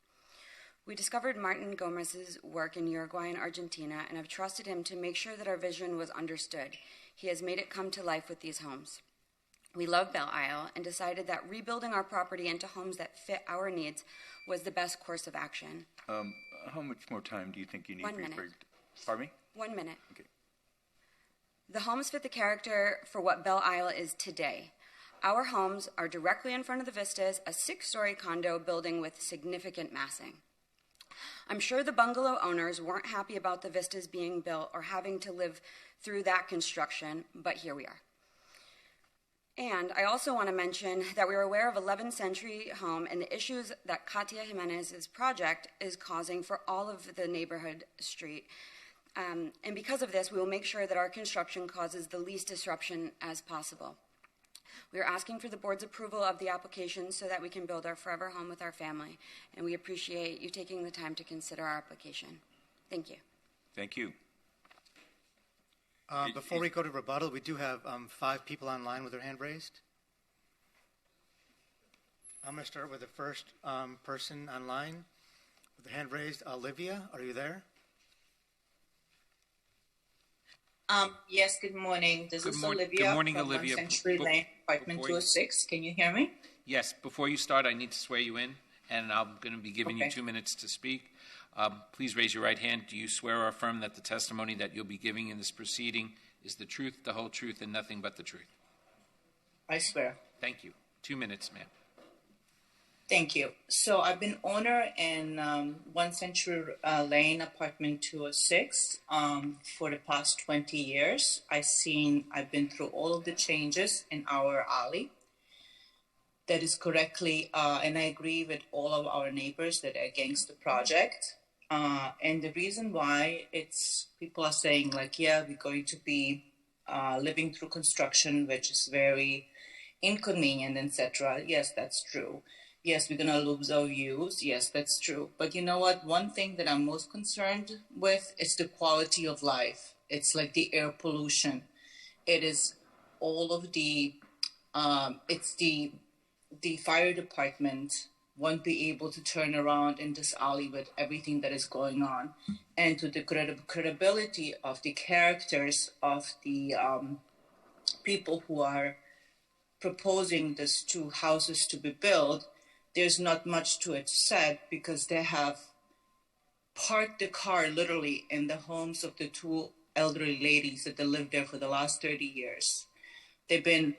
We discovered Martin Gomez's work in Uruguay and Argentina and have trusted him to make sure that our vision was understood. He has made it come to life with these homes. We love Belle Isle and decided that rebuilding our property into homes that fit our needs was the best course of action. How much more time do you think you need? 1 minute. Pardon me? 1 minute. Okay. The homes fit the character for what Belle Isle is today. Our homes are directly in front of the vistas, a 6-story condo building with significant massing. I'm sure the bungalow owners weren't happy about the vistas being built or having to live through that construction, but here we are. And I also want to mention that we are aware of 11th Century Home and the issues that Katia Jimenez's project is causing for all of the neighborhood street. And because of this, we will make sure that our construction causes the least disruption as possible. We are asking for the board's approval of the application so that we can build our forever home with our family, and we appreciate you taking the time to consider our application. Thank you. Thank you. Before we go to rebuttal, we do have 5 people online with their hand raised. I'm going to start with the first person online with their hand raised. Olivia, are you there? Yes, good morning. This is Olivia. Good morning, from Olivia. Century Lane, apartment 206. Can you hear me? Yes. Before you start, I need to swear you in, and I'm going to be giving you 2 minutes to speak. Please raise your right hand. Do you swear or affirm that the testimony that you'll be giving in this proceeding is the truth, the whole truth, and nothing but the truth? I swear. Thank you. 2 minutes, ma'am. Thank you. So I've been owner in 1 Century Lane, apartment 206, for the past 20 years. I've been through all of the changes in our alley. That is correctly, and I agree with all of our neighbors that are against the project. And the reason why people are saying like, yeah, we're going to be living through construction, which is very inconvenient, etc. Yes, that's true. Yes, we're going to lose our views. Yes, that's true. But you know what? One thing that I'm most concerned with is the quality of life. It's like the air pollution. It is all of the fire department won't be able to turn around in this alley with everything that is going on. And to the credibility of the characters of the people who are proposing these 2 houses to be built, there's not much to it said because they have parked the car literally in the homes of the 2 elderly ladies that they lived there for the last 30 years. They've been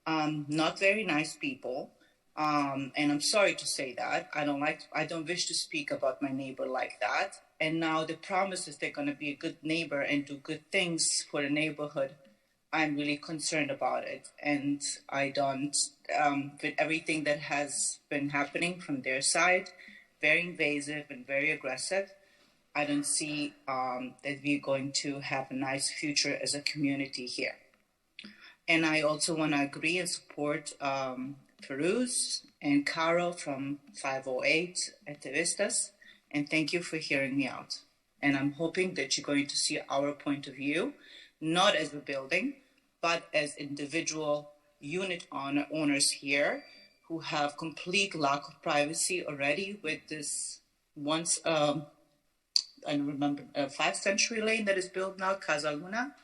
not very nice people. And I'm sorry to say that. I don't wish to speak about my neighbor like that. And now the promise is they're going to be a good neighbor and do good things for the neighborhood. I'm really concerned about it. And I don't, with everything that has been happening from their side, very invasive and very aggressive, I don't see that we're going to have a nice future as a community here. And I also want to agree and support Feroz and Carol from 508 at the Vistas. And thank you for hearing me out. And I'm hoping that you're going to see our point of view, not as a building, but as individual unit owners here who have complete lack of privacy already with this once, I remember, 5 Century Lane that is built now, Casa Luna.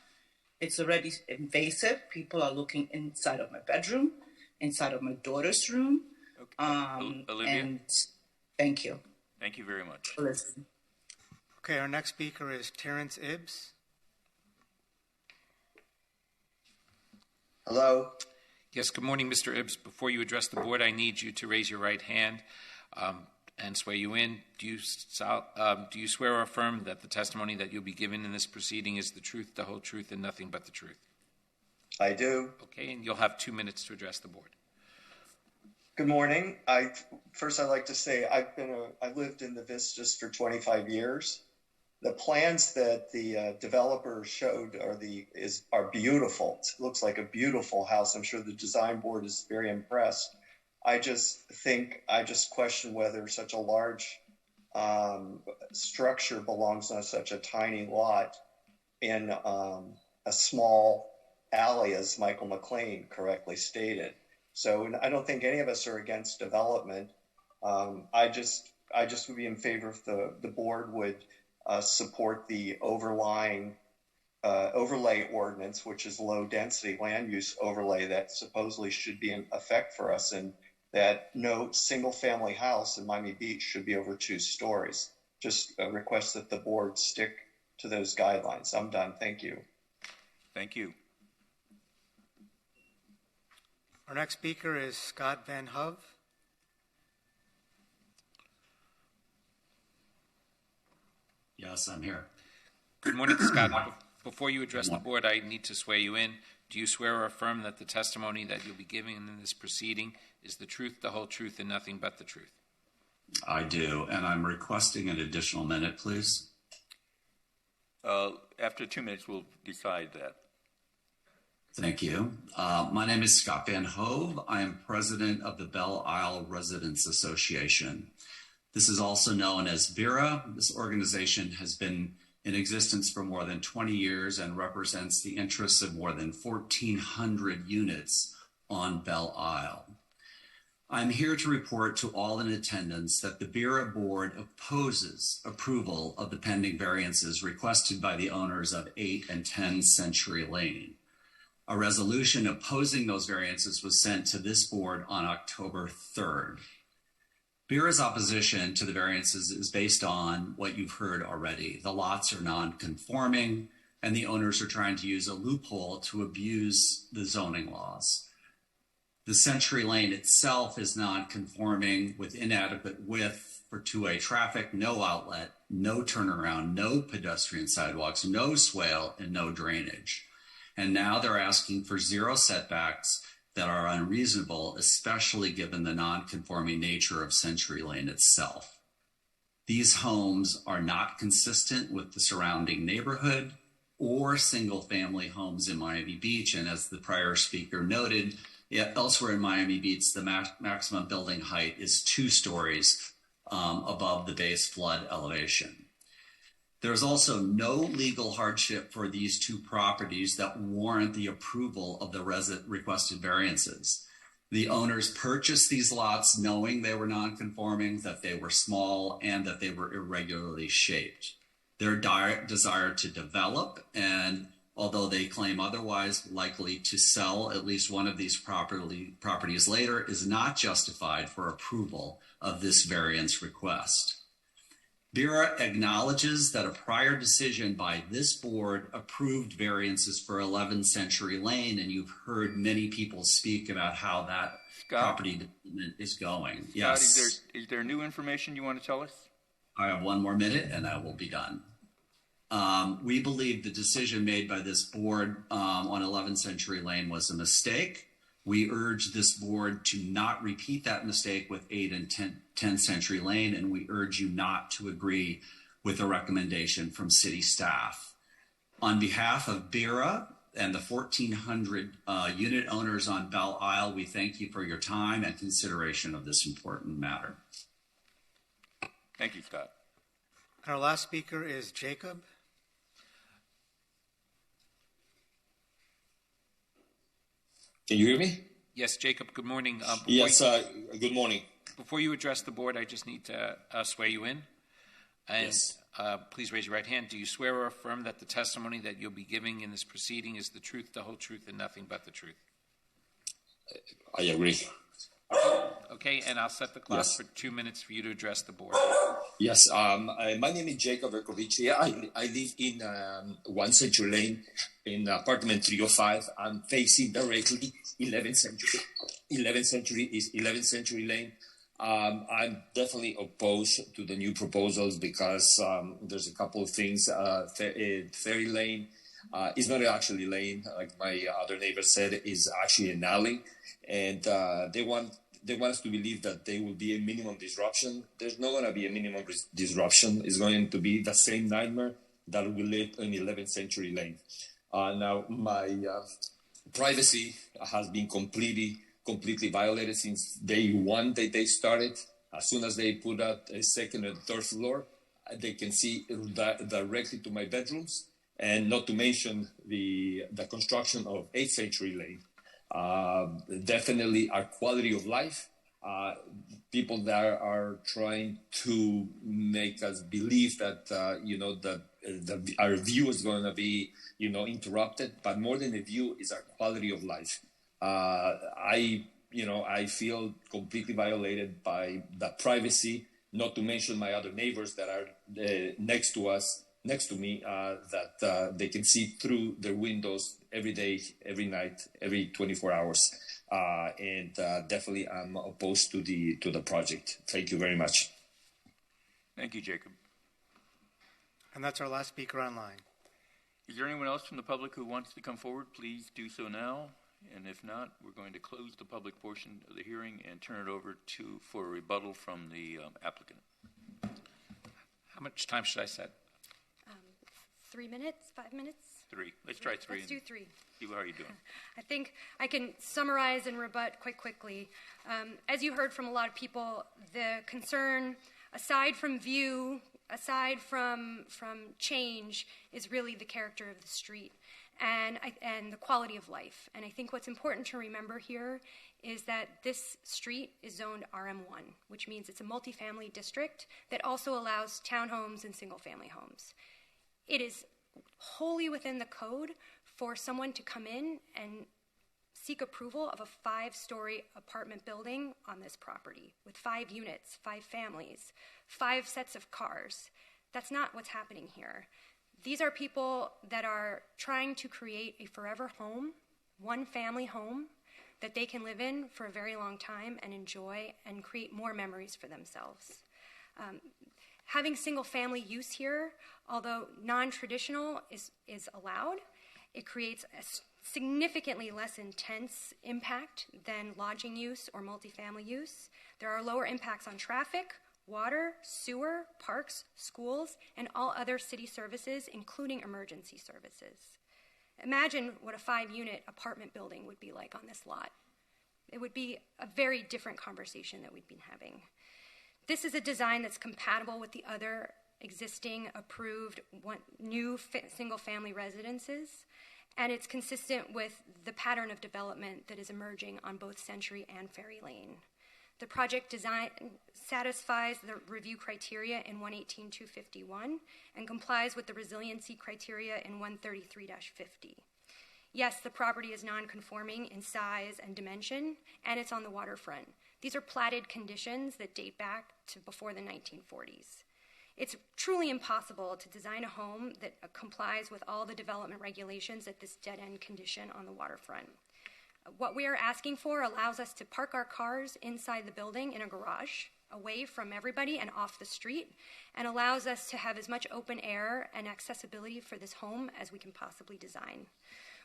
It's already invasive. People are looking inside of my bedroom, inside of my daughter's room. Okay. Olivia? And thank you. Thank you very much. Listen. Okay, our next speaker is Terrence Ibbs. Hello. Yes, good morning, Mr. Ibbs. Before you address the board, I need you to raise your right hand and swear you in. Do you swear or affirm that the testimony that you'll be given in this proceeding is the truth, the whole truth, and nothing but the truth? I do. Okay, and you'll have 2 minutes to address the board. Good morning. First, I'd like to say I lived in the Vistas for 25 years. The plans that the developer showed are beautiful. It looks like a beautiful house. I'm sure the design board is very impressed. I just question whether such a large structure belongs on such a tiny lot in a small alley, as Michael McLean correctly stated. So I don't think any of us are against development. I just would be in favor if the board would support the overlay ordinance, which is low density land use overlay that supposedly should be in effect for us, and that no single family house in Miami Beach should be over 2 stories. Just a request that the board stick to those guidelines. I'm done. Thank you. Thank you. Our next speaker is Scott Van Hove. Yes, I'm here. Good morning, Scott. Before you address the board, I need to swear you in. Do you swear or affirm that the testimony that you'll be giving in this proceeding is the truth, the whole truth, and nothing but the truth? I do, and I'm requesting an additional minute, please. After 2 minutes, we'll decide that. Thank you. My name is Scott Van Hove. I am president of the Belle Isle Residents Association. This is also known as VERA. This organization has been in existence for more than 20 years and represents the interests of more than 1,400 units on Belle Isle. I'm here to report to all in attendance that the VERA board opposes approval of the pending variances requested by the owners of 8 and 10 Century Lane. A resolution opposing those variances was sent to this board on October 3rd. VERA's opposition to the variances is based on what you've heard already. The lots are non-conforming, and the owners are trying to use a loophole to abuse the zoning laws. The Century Lane itself is non-conforming with inadequate width for two-way traffic, no outlet, no turnaround, no pedestrian sidewalks, no swale, and no drainage. And now they're asking for 0 setbacks that are unreasonable, especially given the non-conforming nature of Century Lane itself. These homes are not consistent with the surrounding neighborhood or single-family homes in Miami Beach. And as the prior speaker noted, elsewhere in Miami Beach, the maximum building height is 2 stories above the base flood elevation. There's also no legal hardship for these 2 properties that warrant the approval of the requested variances. The owners purchased these lots knowing they were non-conforming, that they were small, and that they were irregularly shaped. Their desire to develop, and although they claim otherwise, likely to sell at least one of these properties later, is not justified for approval of this variance request. VERA acknowledges that a prior decision by this board approved variances for 11 Century Lane, and you've heard many people speak about how that property development is going. Scott, Yes. is there new information you want to tell us? I have 1 more minute and I will be done. We believe the decision made by this board on 11 Century Lane was a mistake. We urge this board to not repeat that mistake with 8 and 10 Century Lane, and we urge you not to agree with the recommendation from city staff. On behalf of VERA and the 1,400 unit owners on Belle Isle, we thank you for your time and consideration of this important matter. Thank you, Scott. Our last speaker is Jacob. Can you hear me? Yes, Jacob, good morning. Yes, good morning. Before you address the board, I just need to swear you in. And Yes. Please raise your right hand. Do you swear or affirm that the testimony that you'll be giving in this proceeding is the truth, the whole truth, and nothing but the truth? I agree. Okay, and I'll set the clock Yes. for 2 minutes for you to address the board. Yes, my name is Jacob Verkovici. I live in 1 Century Lane in apartment 305. I'm facing directly 11th Century Lane. I'm definitely opposed to the new proposals because there's a couple of things. Ferry Lane is not actually lane, like my other neighbor said, is actually an alley, and they want us to believe that there will be a minimum disruption. There's not going to be a minimum disruption. It's going to be the same nightmare that we live in 11th Century Lane. Now, my privacy has been completely violated since day one that they started. As soon as they put out a second and third floor, they can see directly to my bedrooms, and not to mention the construction of 8th Century Lane. Definitely our quality of life. People that are trying to make us believe that our view is going to be interrupted, but more than a view is our quality of life. I feel completely violated by the privacy. Not to mention my other neighbors that are next to us. next to me that they can see through their windows every day, every night, every 24 hours. And definitely I'm opposed to the project. Thank you very much. Thank you, Jacob. And that's our last speaker online. Is there anyone else from the public who wants to come forward? Please do so now. And if not, we're going to close the public portion of the hearing and turn it over for a rebuttal from the applicant. How much time should I set? 3 minutes, 5 minutes? 3. Let's try 3. Let's do 3. See how are you doing. I think I can summarize and rebut quite quickly. As you heard from a lot of people, the concern, aside from view, aside from change, is really the character of the street and the quality of life. And I think what's important to remember here is that this street is zoned RM1, which means it's a multifamily district that also allows townhomes and single-family homes. It is wholly within the code for someone to come in and seek approval of a 5-story apartment building on this property with 5 units, 5 families, 5 sets of cars. That's not what's happening here. These are people that are trying to create a forever home, one family home that they can live in for a very long time and enjoy and create more memories for themselves. Having single-family use here, although non-traditional is allowed, it creates a significantly less intense impact than lodging use or multifamily use. There are lower impacts on traffic, water, sewer, parks, schools, and all other city services, including emergency services. Imagine what a 5-unit apartment building would be like on this lot. It would be a very different conversation that we've been having. This is a design that's compatible with the other existing approved new single-family residences, and it's consistent with the pattern of development that is emerging on both Century and Ferry Lane. The project design satisfies the review criteria in 118-251 and complies with the resiliency criteria in 133-50. Yes, the property is non-conforming in size and dimension, and it's on the waterfront. These are platted conditions that date back to before the 1940s. It's truly impossible to design a home that complies with all the development regulations at this dead-end condition on the waterfront. What we are asking for allows us to park our cars inside the building in a garage, away from everybody and off the street, and allows us to have as much open air and accessibility for this home as we can possibly design.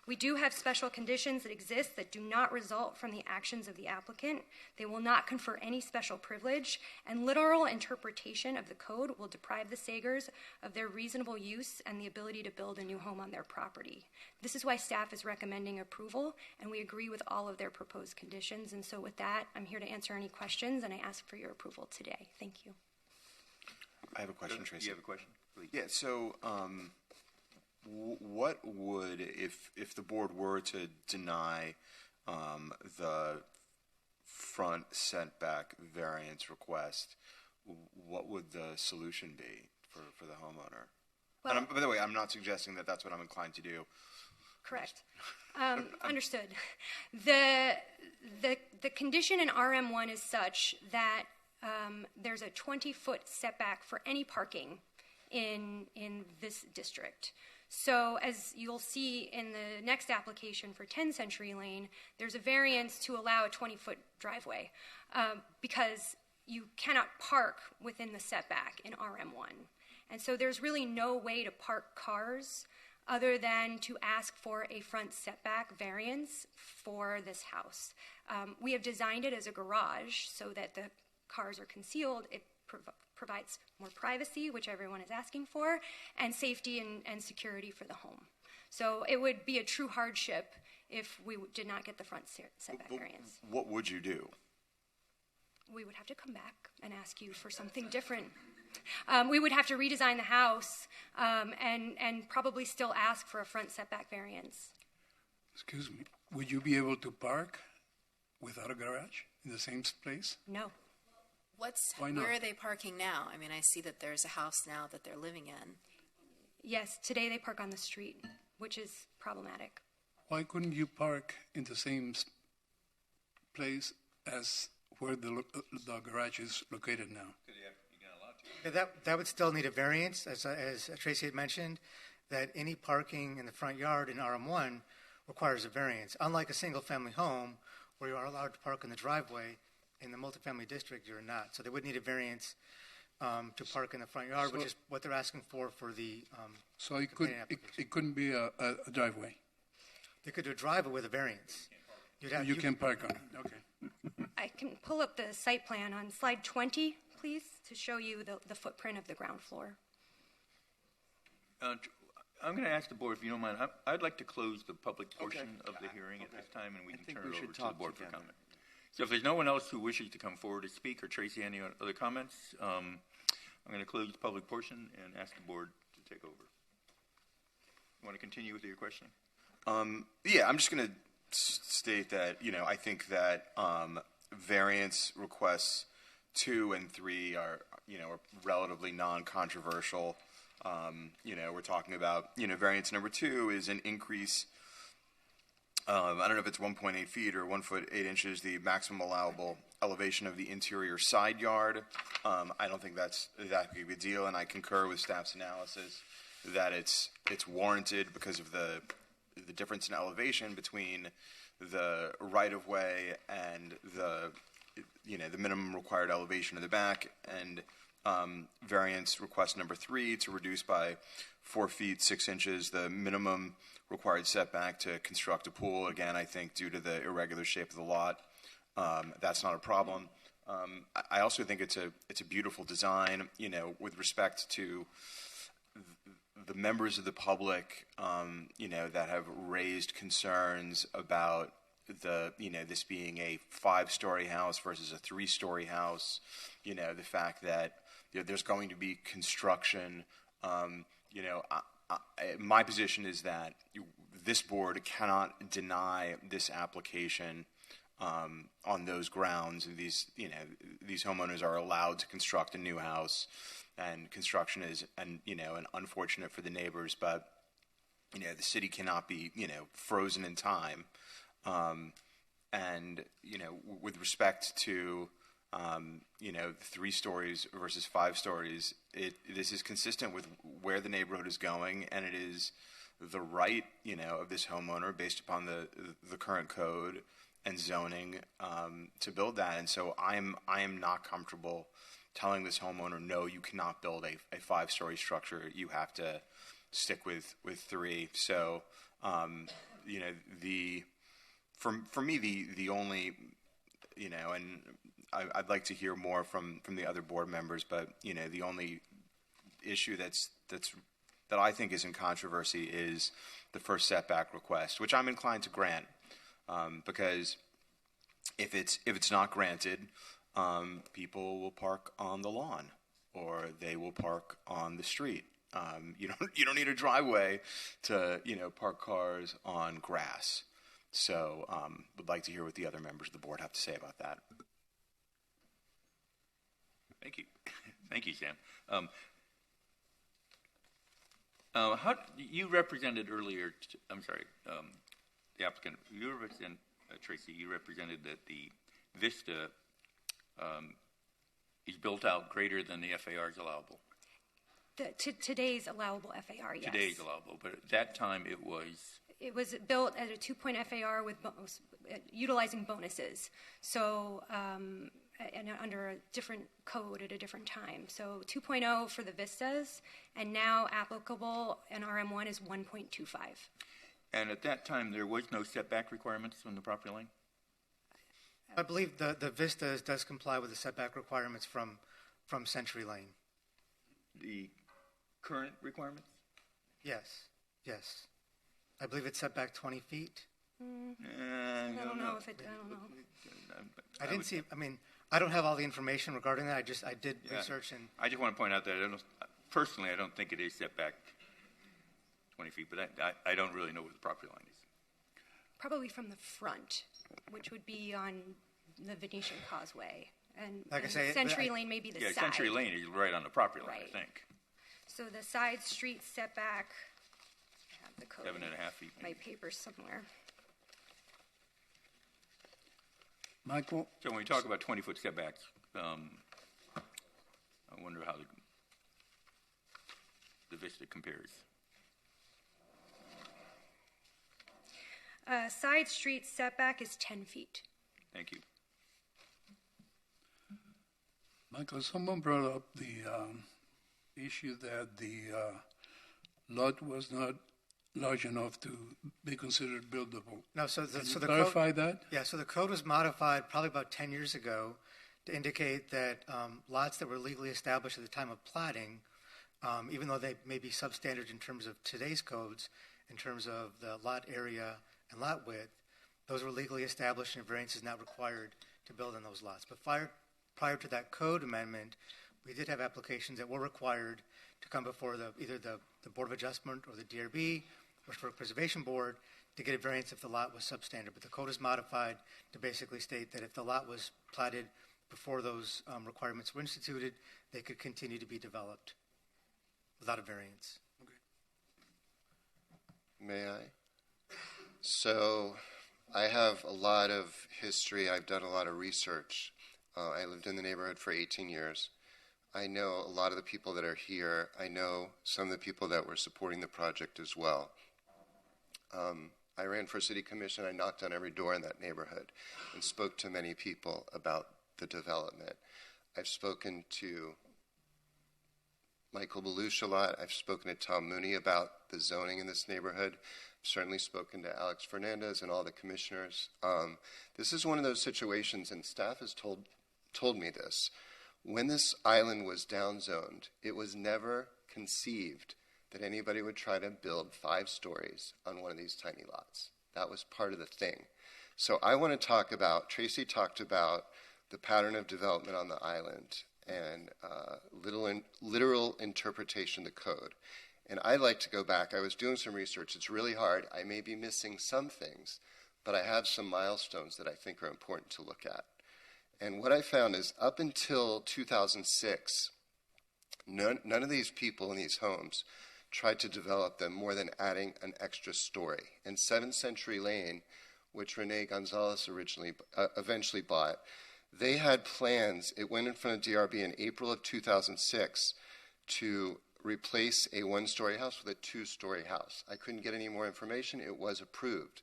We do have special conditions that exist that do not result from the actions of the applicant. They will not confer any special privilege, and literal interpretation of the code will deprive the Sagers of their reasonable use and the ability to build a new home on their property. This is why staff is recommending approval, and we agree with all of their proposed conditions. And so with that, I'm here to answer any questions, and I ask for your approval today. Thank you. I have a question, Tracy. You have a question? Please. Yeah, so what would, if the board were to deny the front setback variance request, what would the solution be for the homeowner? Well, and by the way, I'm not suggesting that that's what I'm inclined to do. Correct. Understood. The condition in RM1 is such that there's a 20-foot setback for any parking in this district. So as you'll see in the next application for 10 Century Lane, there's a variance to allow a 20-foot driveway because you cannot park within the setback in RM1. And so there's really no way to park cars other than to ask for a front setback variance for this house. We have designed it as a garage so that the cars are concealed. It provides more privacy, which everyone is asking for, and safety and security for the home. So it would be a true hardship if we did not get the front setback variance. What would you do? We would have to come back and ask you for something different. We would have to redesign the house and probably still ask for a front setback variance. Excuse me, would you be able to park without a garage in the same place? No. Why not? Where are they parking now? I mean, I see that there's a house now that they're living in. Yes, today they park on the street, which is problematic. Why couldn't you park in the same place as where the garage is located now? That would still need a variance, as Tracy had mentioned, that any parking in the front yard in RM1 requires a variance. Unlike a single-family home, where you are allowed to park in the driveway, in the multifamily district, you're not. So they would need a variance to park in the front yard, which is what they're asking for the. So it couldn't be a driveway. They could do a driveway with a variance. You can park on it. Okay. I can pull up the site plan on slide 20, please, to show you the footprint of the ground floor. I'm going to ask the board, if you don't mind, I'd like to close the public portion of the hearing at this time, and we can turn it over to the board for comment. So if there's no one else who wishes to come forward to speak, or Tracy, any other comments, I'm going to close the public portion and ask the board to take over. You want to continue with your questioning? Yeah, I'm just going to state that, I think that variance requests 2 and 3 are relatively non-controversial. We're talking about, variance number 2 is an increase. I don't know if it's 1.8 feet or 1 foot 8 inches, the maximum allowable elevation of the interior side yard. I don't think that's that big of a deal, and I concur with staff's analysis that it's warranted because of the difference in elevation between the right-of-way and the minimum required elevation of the back, and variance request number 3 to reduce by 4 feet 6 inches the minimum required setback to construct a pool. Again, I think due to the irregular shape of the lot, that's not a problem. I also think it's a beautiful design. With respect to the members of the public, that have raised concerns about this being a 5-story house versus a 3-story house. The fact that there's going to be construction. My position is that this board cannot deny this application on those grounds. These homeowners are allowed to construct a new house, and construction is an unfortunate for the neighbors, but the city cannot be frozen in time. And with respect to 3 stories versus 5 stories, this is consistent with where the neighborhood is going, and it is the right of this homeowner based upon the current code and zoning to build that. And so I am not comfortable telling this homeowner, no, you cannot build a 5-story structure. You have to stick with 3. So for me the only and I'd like to hear more from the other board members, but the only issue that I think is in controversy is the first setback request, which I'm inclined to grant, because if it's not granted, people will park on the lawn or they will park on the street. You don't need a driveway to park cars on grass. So would like to hear what the other members of the board have to say about that. Thank you. Thank you, Sam. You represented earlier, the applicant, Tracy, you represented that the Vista is built out greater than the FAR is allowable. Today's allowable FAR, yes. Today's allowable, but at that time it was... It was built at a 2-point FAR with utilizing bonuses. So, and under a different code at a different time. So 2.0 for the Vistas, and now applicable in RM1 is 1.25. And at that time, there was no setback requirements from the property line? I believe the Vistas does comply with the setback requirements from Century Lane. The current requirements? Yes. I believe it's set back 20 feet. I don't know. I didn't see. I mean, I don't have all the information regarding that. I did research, and I just want to point out that personally, I don't think it is set back 20 feet, but I don't really know where the property line is. Probably from the front, which would be on the Venetian Causeway, and like I say, Century Lane may be the side. Yeah, Century Lane is right on the property line, Right. I think. So the side street setback. I have the code. 7.5 feet. My paper somewhere. Michael? So when we talk about 20-foot setbacks, I wonder how the vista compares. Side street setback is 10 feet. Thank you. Michael, someone brought up the issue that the lot was not large enough to be considered buildable. No, so Can you the clarify code, that? Yeah, so the code was modified probably about 10 years ago to indicate that lots that were legally established at the time of platting, even though they may be substandard in terms of today's codes, in terms of the lot area and lot width, those were legally established and variance is not required to build on those lots. But prior to that code amendment, we did have applications that were required to come before either the Board of Adjustment or the DRB or Historic Preservation Board to get a variance if the lot was substandard. But the code is modified to basically state that if the lot was platted before those requirements were instituted, they could continue to be developed without a variance. May I? So I have a lot of history. I've done a lot of research. I lived in the neighborhood for 18 years. I know a lot of the people that are here. I know some of the people that were supporting the project as well. I ran for city commission. I knocked on every door in that neighborhood and spoke to many people about the development. I've spoken to Michael Belush a lot. I've spoken to Tom Mooney about the zoning in this neighborhood. I've certainly spoken to Alex Fernandez and all the commissioners. This is one of those situations, and staff has told me this. When this island was downzoned, it was never conceived that anybody would try to build 5 stories on one of these tiny lots. That was part of the thing. So I want to talk about, Tracy talked about the pattern of development on the island and literal interpretation of the code. And I'd like to go back. I was doing some research. It's really hard. I may be missing some things, but I have some milestones that I think are important to look at. And what I found is up until 2006, none of these people in these homes tried to develop them more than adding an extra story. And 7th Century Lane, which Rene Gonzalez eventually bought, they had plans. It went in front of DRB in April of 2006 to replace a 1-story house with a 2-story house. I couldn't get any more information. It was approved.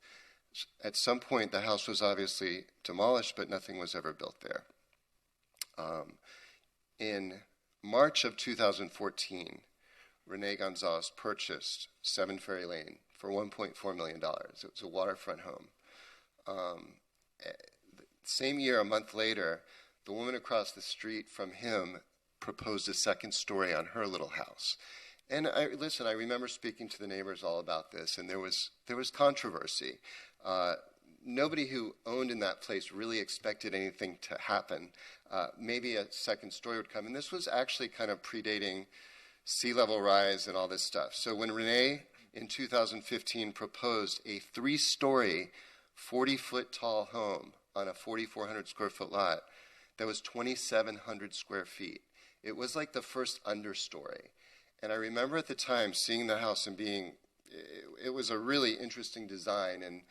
At some point, the house was obviously demolished, but nothing was ever built there. In March of 2014, Rene Gonzalez purchased 7 Ferry Lane for $1.4 million. It was a waterfront home. Same year, a month later, the woman across the street from him proposed a 2nd story on her little house. And I remember speaking to the neighbors all about this, and there was controversy. Nobody who owned in that place really expected anything to happen. Maybe a 2nd story would come. And this was actually kind of predating sea level rise and all this stuff. So when Rene in 2015 proposed a 3-story, 40-foot tall home on a 4,400 square foot lot that was 2,700 square feet, it was like the first understory. And I remember at the time seeing the house and it was a really interesting design. And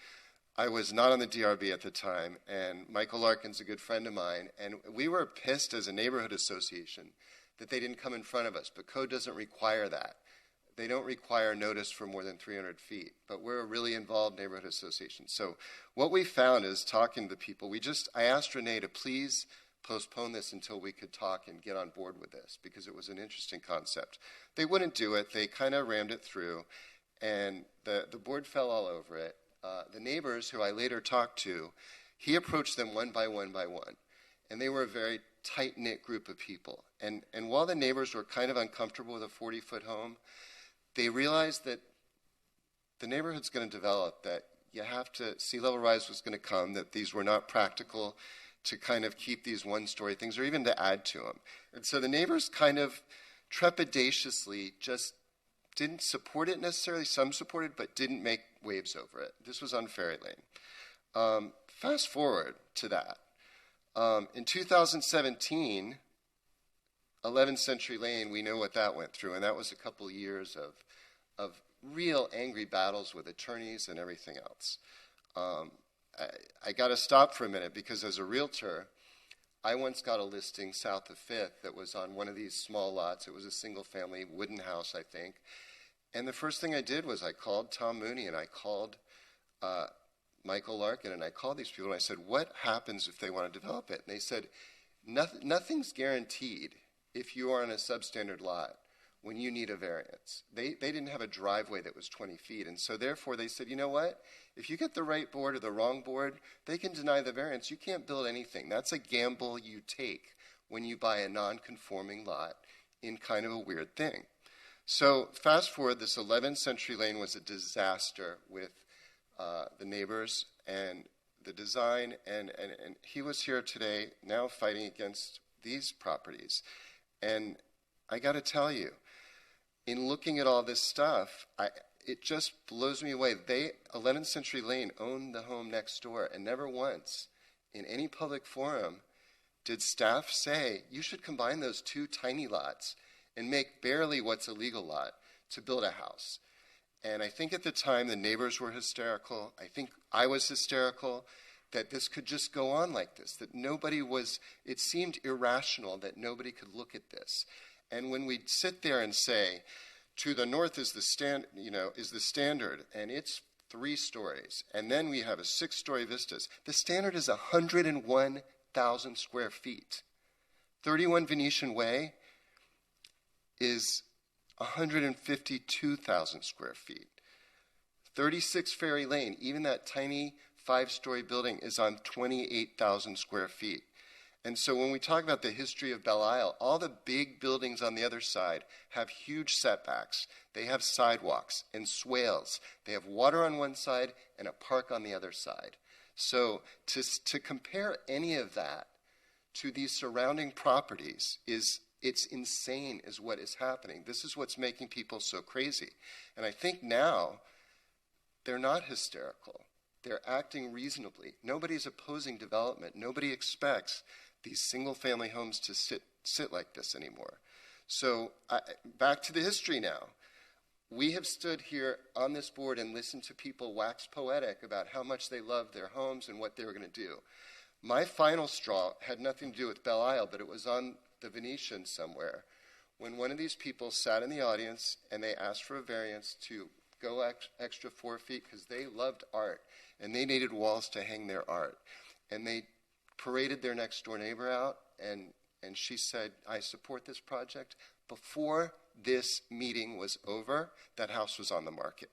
I was not on the DRB at the time, and Michael Larkin's a good friend of mine, and we were pissed as a neighborhood association that they didn't come in front of us, but code doesn't require that. They don't require notice for more than 300 feet, but we're a really involved neighborhood association. So what we found is talking to people, I asked Rene to please postpone this until we could talk and get on board with this, because it was an interesting concept. They wouldn't do it. They kind of rammed it through, and the board fell all over it. The neighbors, who I later talked to, he approached them one by one, and they were a very tight-knit group of people. And while the neighbors were kind of uncomfortable with a 40-foot home, they realized that the neighborhood's going to develop, that sea level rise was going to come, that these were not practical to kind of keep these 1-story things or even to add to them. And so the neighbors kind of trepidatiously just didn't support it necessarily. Some supported, but didn't make waves over it. This was on Ferry Lane. Fast forward to that. In 2017, 11th Century Lane, we know what that went through, and that was a couple years of real angry battles with attorneys and everything else. I got to stop for a minute, because as a realtor, I once got a listing south of 5th that was on one of these small lots. It was a single-family wooden house, I think. And the first thing I did was I called Tom Mooney and I called Michael Larkin, and I called these people and I said, what happens if they want to develop it? And they said, nothing's guaranteed if you are on a substandard lot when you need a variance. They didn't have a driveway that was 20 feet, and so therefore they said, you know what? If you get the right board or the wrong board, they can deny the variance. You can't build anything. That's a gamble you take when you buy a non-conforming lot in kind of a weird thing. So fast forward, this 11th Century Lane was a disaster with the neighbors and the design, and he was here today now fighting against these properties. And I got to tell you, in looking at all this stuff, it just blows me away. 11th Century Lane owned the home next door, and never once in any public forum did staff say, you should combine those two tiny lots and make barely what's a legal lot to build a house. And I think at the time the neighbors were hysterical. I think I was hysterical that this could just go on like this, that nobody was, it seemed irrational that nobody could look at this. And when we sit there and say, to the north is the standard, and it's 3 stories, and then we have a 6-story vistas. The standard is 101,000 square feet. 31 Venetian Way is 152,000 square feet. 36 Ferry Lane, even that tiny 5-story building, is on 28,000 square feet. And so when we talk about the history of Belle Isle, all the big buildings on the other side have huge setbacks. They have sidewalks and swales. They have water on one side and a park on the other side. So to compare any of that to these surrounding properties it's insane is what is happening. This is what's making people so crazy. And I think now they're not hysterical. They're acting reasonably. Nobody's opposing development. Nobody expects these single-family homes to sit like this anymore. So back to the history now. We have stood here on this board and listened to people wax poetic about how much they loved their homes and what they were going to do. My final straw had nothing to do with Belle Isle, but it was on the Venetian somewhere, when one of these people sat in the audience and they asked for a variance to go extra 4 feet because they loved art and they needed walls to hang their art. And they paraded their next door neighbor out, and she said, I support this project. Before this meeting was over, that house was on the market.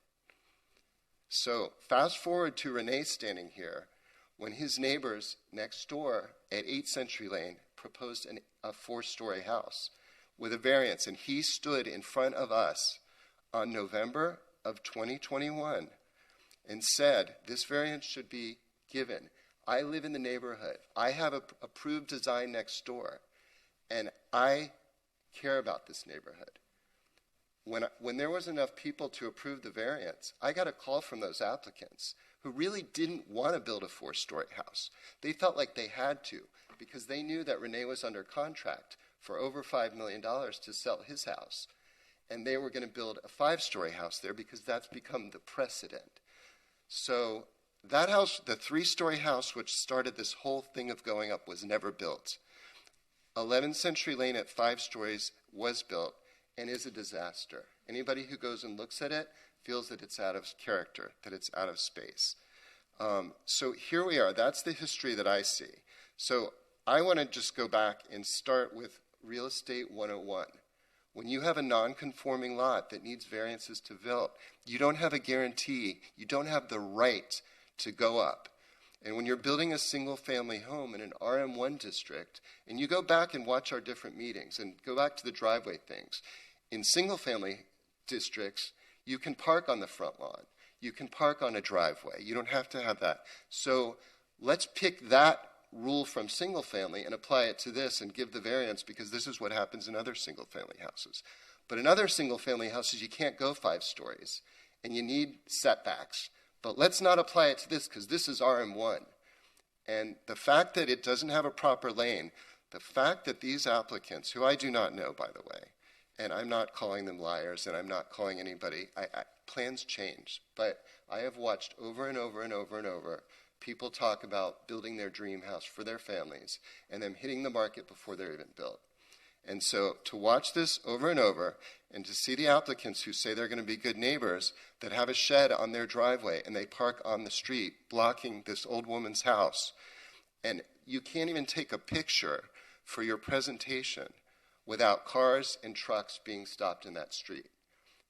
So fast forward to Rene standing here when his neighbors next door at 8th Century Lane proposed a 4-story house with a variance, and he stood in front of us on November of 2021 and said, this variance should be given. I live in the neighborhood. I have an approved design next door, and I care about this neighborhood. When there was enough people to approve the variance, I got a call from those applicants who really didn't want to build a 4-story house. They felt like they had to because they knew that Rene was under contract for over $5 million to sell his house. And they were going to build a 5-story house there because that's become the precedent. So that house, the 3-story house which started this whole thing of going up, was never built. 11th Century Lane at 5 stories was built and is a disaster. Anybody who goes and looks at it feels that it's out of character, that it's out of space. So here we are. That's the history that I see. So I want to just go back and start with Real Estate 101. When you have a non-conforming lot that needs variances to build, you don't have a guarantee. You don't have the right to go up. And when you're building a single-family home in an RM1 district, and you go back and watch our different meetings and go back to the driveway things, in single-family districts, you can park on the front lawn. You can park on a driveway. You don't have to have that. So let's pick that rule from single-family and apply it to this and give the variance, because this is what happens in other single-family houses. But in other single-family houses, you can't go 5 stories, and you need setbacks. But let's not apply it to this because this is RM1. And the fact that it doesn't have a proper lane, the fact that these applicants, who I do not know, by the way, and I'm not calling them liars and I'm not calling anybody, plans change. But I have watched over and over and over and over people talk about building their dream house for their families and them hitting the market before they're even built. And so to watch this over and over and to see the applicants who say they're going to be good neighbors that have a shed on their driveway and they park on the street blocking this old woman's house, and you can't even take a picture for your presentation without cars and trucks being stopped in that street.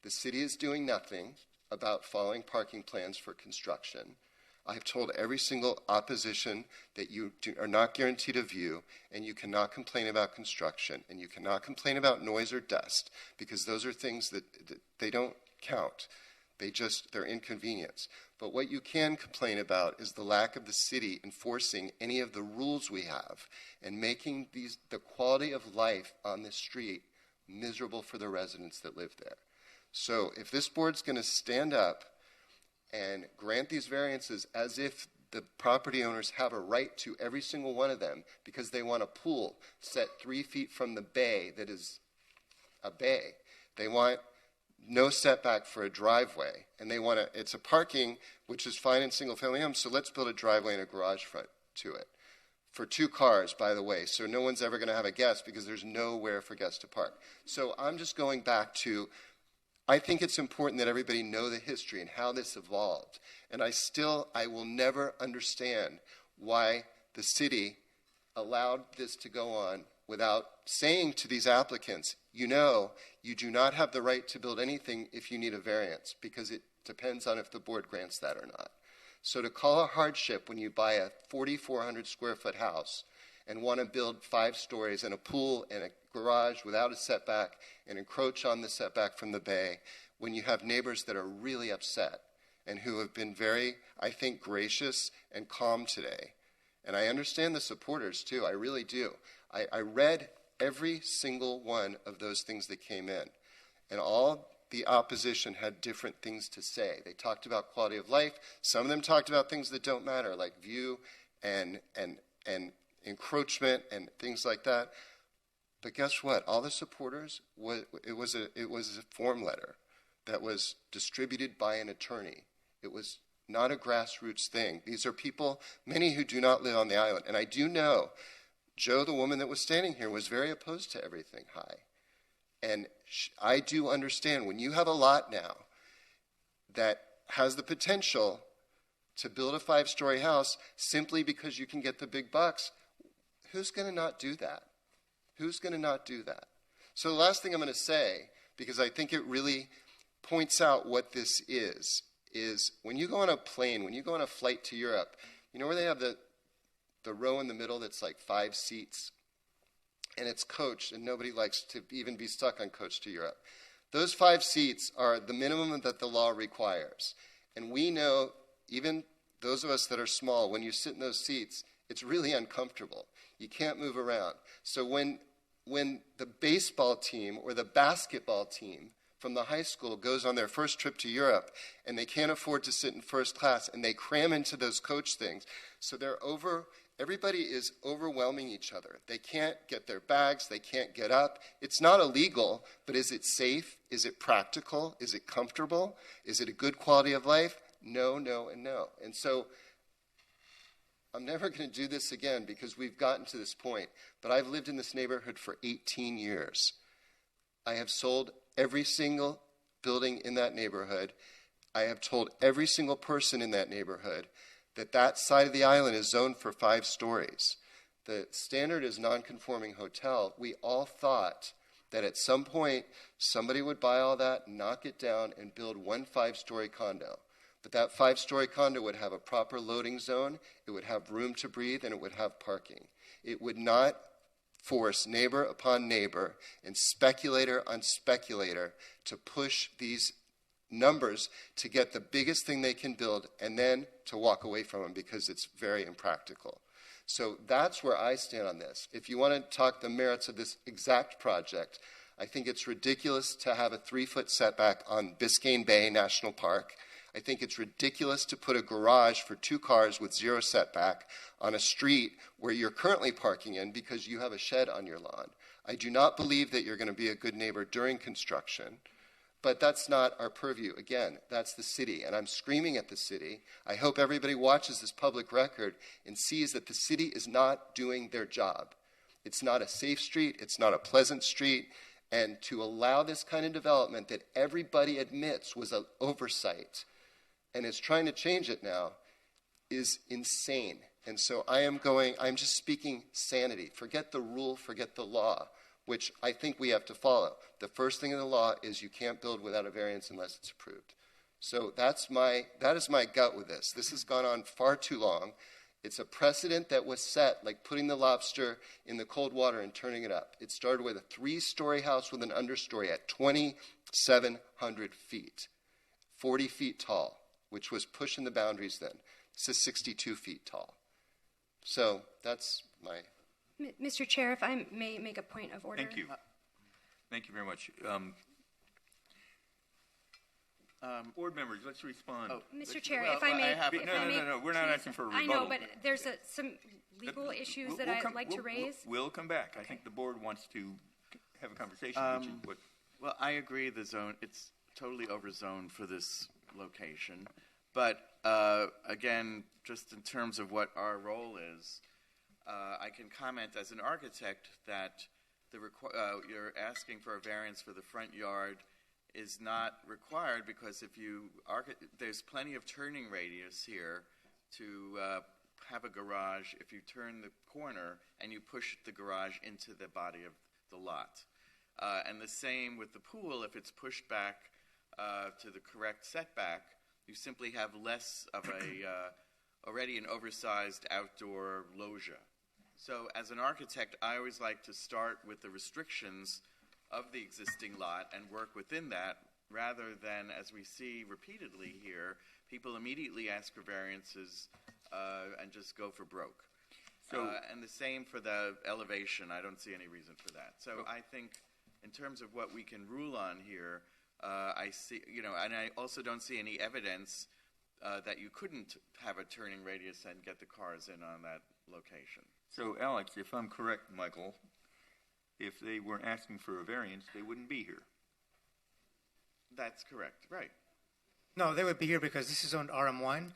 The city is doing nothing about following parking plans for construction. I've told every single opposition that you are not guaranteed a view, and you cannot complain about construction, and you cannot complain about noise or dust, because those are things that they don't count. They're inconvenience. But what you can complain about is the lack of the city enforcing any of the rules we have and making the quality of life on this street miserable for the residents that live there. So if this board's going to stand up and grant these variances as if the property owners have a right to every single one of them because they want a pool set 3 feet from the bay that is a bay. They want no setback for a driveway, and they want it's a parking, which is fine in single-family homes, so let's build a driveway and a garage front to it. For 2 cars, by the way, so no one's ever going to have a guest because there's nowhere for guests to park. So I'm just going back to, I think it's important that everybody know the history and how this evolved. And I will never understand why the city allowed this to go on without saying to these applicants, you do not have the right to build anything if you need a variance, because it depends on if the board grants that or not. So to call a hardship when you buy a 4,400 square foot house and want to build 5 stories and a pool and a garage without a setback and encroach on the setback from the bay, when you have neighbors that are really upset and who have been very, I think, gracious and calm today. And I understand the supporters too, I really do. I read every single one of those things that came in, and all the opposition had different things to say. They talked about quality of life. Some of them talked about things that don't matter, like view and encroachment and things like that. But guess what? All the supporters, it was a form letter that was distributed by an attorney. It was not a grassroots thing. These are people, many who do not live on the island. And I do know Jo, the woman that was standing here, was very opposed to everything high. And I do understand when you have a lot now that has the potential to build a 5-story house simply because you can get the big bucks, who's going to not do that? Who's going to not do that? So the last thing I'm going to say, because I think it really points out what this is when you go on a plane, when you go on a flight to Europe, you know where they have the row in the middle that's like 5 seats, and it's coach, and nobody likes to even be stuck on coach to Europe. Those 5 seats are the minimum that the law requires. And we know, even those of us that are small, when you sit in those seats, it's really uncomfortable. You can't move around. So when the baseball team or the basketball team from the high school goes on their first trip to Europe and they can't afford to sit in first class and they cram into those coach things, so everybody is overwhelming each other. They can't get their bags. They can't get up. It's not illegal, but is it safe? Is it practical? Is it comfortable? Is it a good quality of life? No, no, and no. And so I'm never going to do this again because we've gotten to this point. But I've lived in this neighborhood for 18 years. I have sold every single building in that neighborhood. I have told every single person in that neighborhood that side of the island is zoned for 5 stories. The standard is non-conforming hotel. We all thought that at some point somebody would buy all that, knock it down, and build 1 5-story condo. But that 5-story condo would have a proper loading zone, it would have room to breathe, and it would have parking. It would not force neighbor upon neighbor and speculator on speculator to push these numbers to get the biggest thing they can build and then to walk away from them because it's very impractical. So that's where I stand on this. If you want to talk the merits of this exact project, I think it's ridiculous to have a 3-foot setback on Biscayne Bay National Park. I think it's ridiculous to put a garage for 2 cars with 0 setback on a street where you're currently parking in because you have a shed on your lawn. I do not believe that you're going to be a good neighbor during construction. But that's not our purview. Again, that's the city, and I'm screaming at the city. I hope everybody watches this public record and sees that the city is not doing their job. It's not a safe street. It's not a pleasant street. And to allow this kind of development that everybody admits was an oversight and is trying to change it now is insane. And so I'm just speaking sanity. Forget the rule, forget the law, which I think we have to follow. The first thing in the law is you can't build without a variance unless it's approved. So that is my gut with this. This has gone on far too long. It's a precedent that was set, like putting the lobster in the cold water and turning it up. It started with a 3-story house with an understory at 2,700 feet, 40 feet tall, which was pushing the boundaries then. This is 62 feet tall. So that's my... Mr. Chair, if I may make a point of order. Thank you. Thank you very much. Board members, let's respond. Mr. Chair, if I may... No, we're not asking for a rebuttal. I know, but there's some legal issues that I'd like to raise. We'll come back. I think the board wants to have a conversation, which is what... Well, I agree the zone, it's totally overzoned for this location. But again, just in terms of what our role is, I can comment as an architect that you're asking for a variance for the front yard is not required because there's plenty of turning radius here to have a garage if you turn the corner and you push the garage into the body of the lot. And the same with the pool, if it's pushed back to the correct setback, you simply have less of already an oversized outdoor loggia. So as an architect, I always like to start with the restrictions of the existing lot and work within that rather than, as we see repeatedly here, people immediately ask for variances and just go for broke. And the same for the elevation. I don't see any reason for that. So I think in terms of what we can rule on here, I see, and I also don't see any evidence that you couldn't have a turning radius and get the cars in on that location. So, Alex, if I'm correct, Michael, if they weren't asking for a variance, they wouldn't be here. That's correct, right. No, they would be here because this is owned RM1.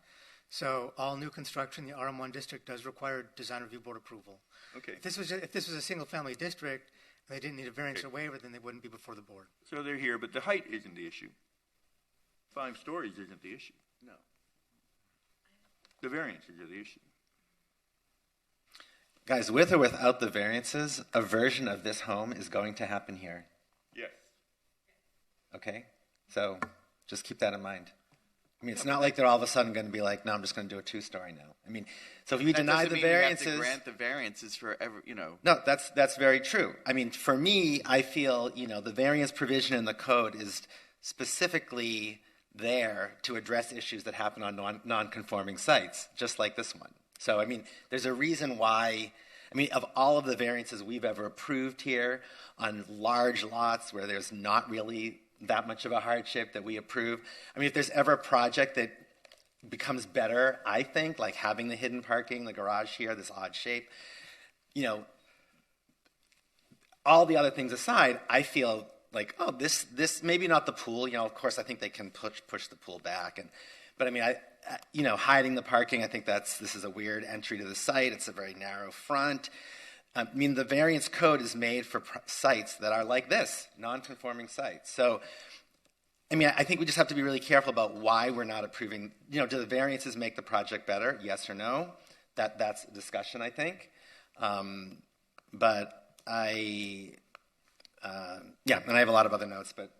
So all new construction, the RM1 district does require design review board approval. Okay. If this was a single-family district and they didn't need a variance or waiver, then they wouldn't be before the board. So they're here, but the height isn't the issue. 5 stories isn't the issue. No. The variances are the issue. Guys, with or without the variances, a version of this home is going to happen here. Yes. Okay? So just keep that in mind. I mean, it's not like they're all of a sudden going to be like, no, I'm just going to do a 2-story now. I mean, so if you deny the variances... You have to grant the variances for No, that's very true. I mean, for me, I feel, the variance provision in the code is specifically there to address issues that happen on non-conforming sites, just like this one. So, I mean, there's a reason why, of all of the variances we've ever approved here on large lots where there's not really that much of a hardship that we approve, if there's ever a project that becomes better, I think, like having the hidden parking, the garage here, this odd shape, all the other things aside, I feel like, this maybe not the pool, of course I think they can push the pool back, but hiding the parking, I think this is a weird entry to the site. It's a very narrow front. The variance code is made for sites that are like this, non-conforming sites. So, I think we just have to be really careful about why we're not approving. Do the variances make the project better? Yes or no? That's a discussion, I think. But and I have a lot of other notes, but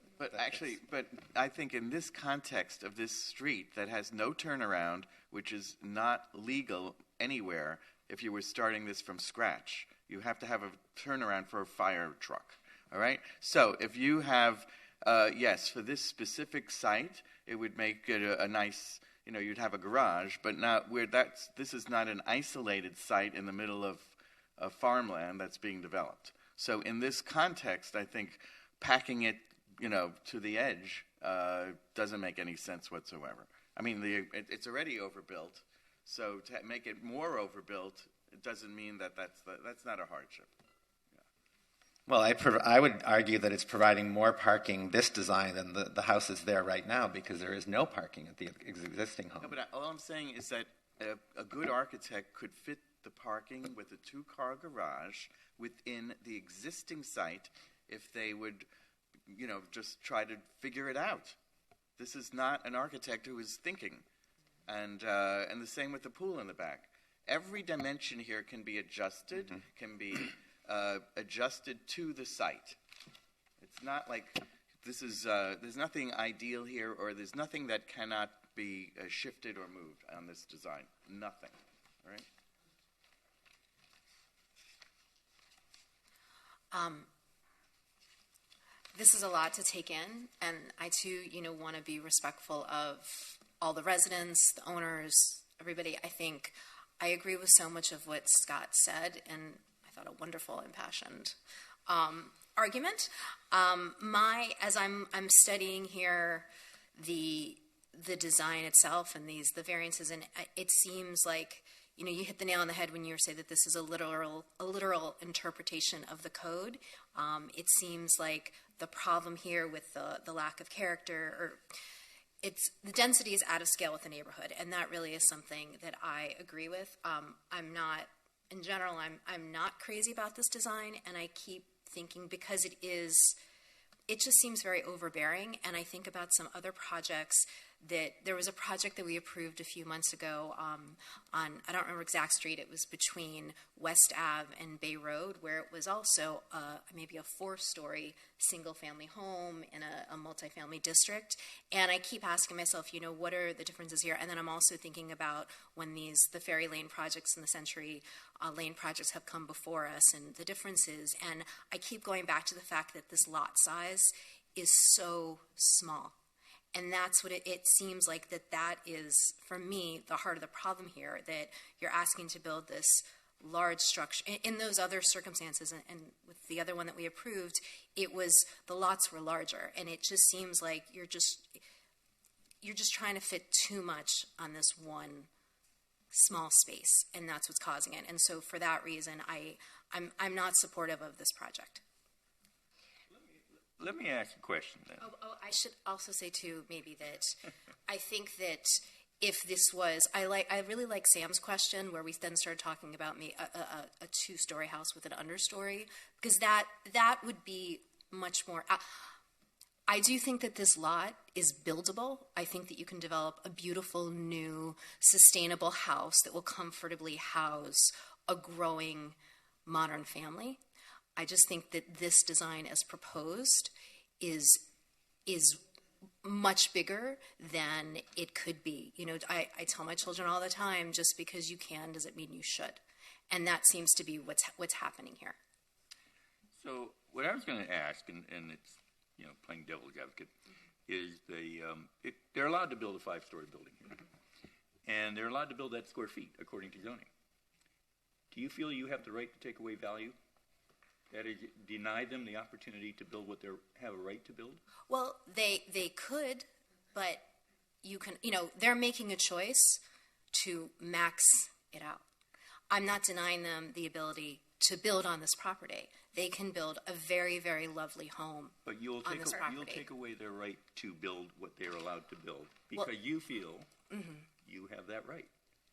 I think in this context of this street that has no turnaround, which is not legal anywhere, if you were starting this from scratch, you have to have a turnaround for a fire truck. All right. So if you have, for this specific site, it would make it a nice, you'd have a garage, but not where this is not an isolated site in the middle of farmland that's being developed. So in this context, I think packing it to the edge doesn't make any sense whatsoever. It's already overbuilt, so to make it more overbuilt, it doesn't mean that's not a hardship. Well, I would argue that it's providing more parking, this design, than the house is there right now, because there is no parking at the existing home. No, but all I'm saying is that a good architect could fit the parking with a two-car garage within the existing site if they would, just try to figure it out. This is not an architect who is thinking. And the same with the pool in the back. Every dimension here can be adjusted, can be adjusted to the site. It's not like this is, there's nothing ideal here, or there's nothing that cannot be shifted or moved on this design. Nothing, all right? This is a lot to take in, and I too, want to be respectful of all the residents, the owners, everybody. I think I agree with so much of what Scott said, and I thought a wonderful, impassioned argument. As I'm studying here the design itself and the variances, and it seems like you hit the nail on the head when you say that this is a literal interpretation of the code. It seems like the problem here with the lack of character, or the density is out of scale with the neighborhood, and that really is something that I agree with. I'm not crazy about this design, and I keep thinking, because it just seems very overbearing, and I think about some other projects. That there was a project that we approved a few months ago on, I don't remember exact street, it was between West Ave and Bay Road, where it was also maybe a 4-story single-family home in a multifamily district. And I keep asking myself, what are the differences here? And then I'm also thinking about when the Ferry Lane projects and the Century Lane projects have come before us, and the differences. And I keep going back to the fact that this lot size is so small. And that's what it seems like that is, for me, the heart of the problem here, that you're asking to build this large structure. In those other circumstances, and with the other one that we approved, the lots were larger. And it just seems like you're just trying to fit too much on this one small space, and that's what's causing it. And so for that reason, I'm not supportive of this project. Let me ask a question then. I should also say too, maybe, that I think that if this was, I really like Sam's question, where we then started talking about a 2-story house with an understory, because that would be much more. I do think that this lot is buildable. I think that you can develop a beautiful, new, sustainable house that will comfortably house a growing modern family. I just think that this design as proposed is much bigger than it could be. I tell my children all the time, just because you can doesn't mean you should. And that seems to be what's happening here. So what I was going to ask, and it's, playing devil's advocate, is they're allowed to build a 5-story building here. And they're allowed to build that square feet according to zoning. Do you feel you have the right to take away value? That is, deny them the opportunity to build what they have a right to build? Well, they could, but you can, they're making a choice to max it out. I'm not denying them the ability to build on this property. They can build a very, very lovely home. But you'll take away their right to build what they're allowed to build, because you feel you have that right.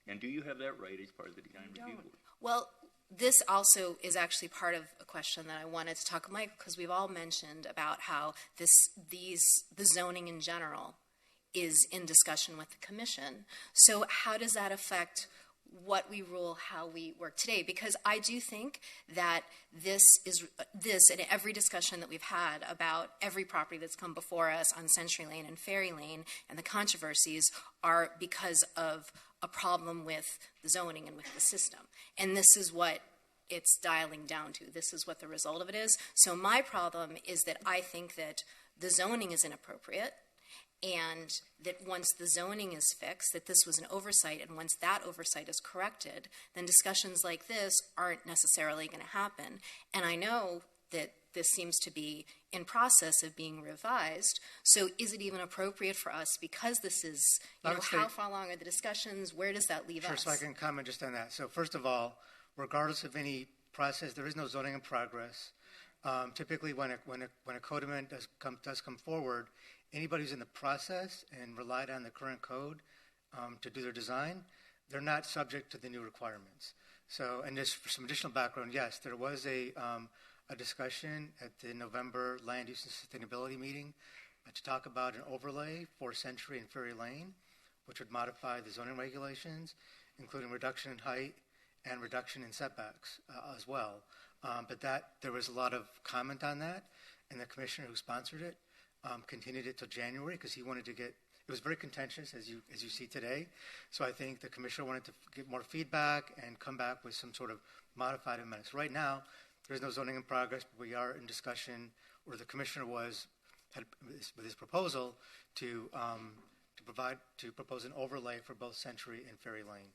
And do you have that right as part of the design review board? Well, this also is actually part of a question that I wanted to talk with Mike, because we've all mentioned about how the zoning in general is in discussion with the commission. So how does that affect what we rule, how we work today? Because I do think that this and every discussion that we've had about every property that's come before us on Century Lane and Ferry Lane, and the controversies are because of a problem with the zoning and with the system. And this is what it's dialing down to. This is what the result of it is. So my problem is that I think that the zoning is inappropriate, and that once the zoning is fixed, that this was an oversight, and once that oversight is corrected, then discussions like this aren't necessarily going to happen. And I know that this seems to be in process of being revised. So is it even appropriate for us, because this is, how far along are the discussions? Where does that leave us? Sure, so I can comment just on that. So first of all, regardless of any process, there is no zoning in progress. Typically, when a code amendment does come forward, anybody who's in the process and relied on the current code to do their design, they're not subject to the new requirements. So, and just for some additional background, yes, there was a discussion at the November Land Use and Sustainability meeting to talk about an overlay for Century and Ferry Lane, which would modify the zoning regulations, including reduction in height and reduction in setbacks as well. But there was a lot of comment on that, and the commissioner who sponsored it continued it till January because he wanted to get. It was very contentious, as you see today. So I think the commissioner wanted to get more feedback and come back with some sort of modified amendments. Right now, there's no zoning in progress, but we are in discussion, or the commissioner had with his proposal to propose an overlay for both Century and Ferry Lane.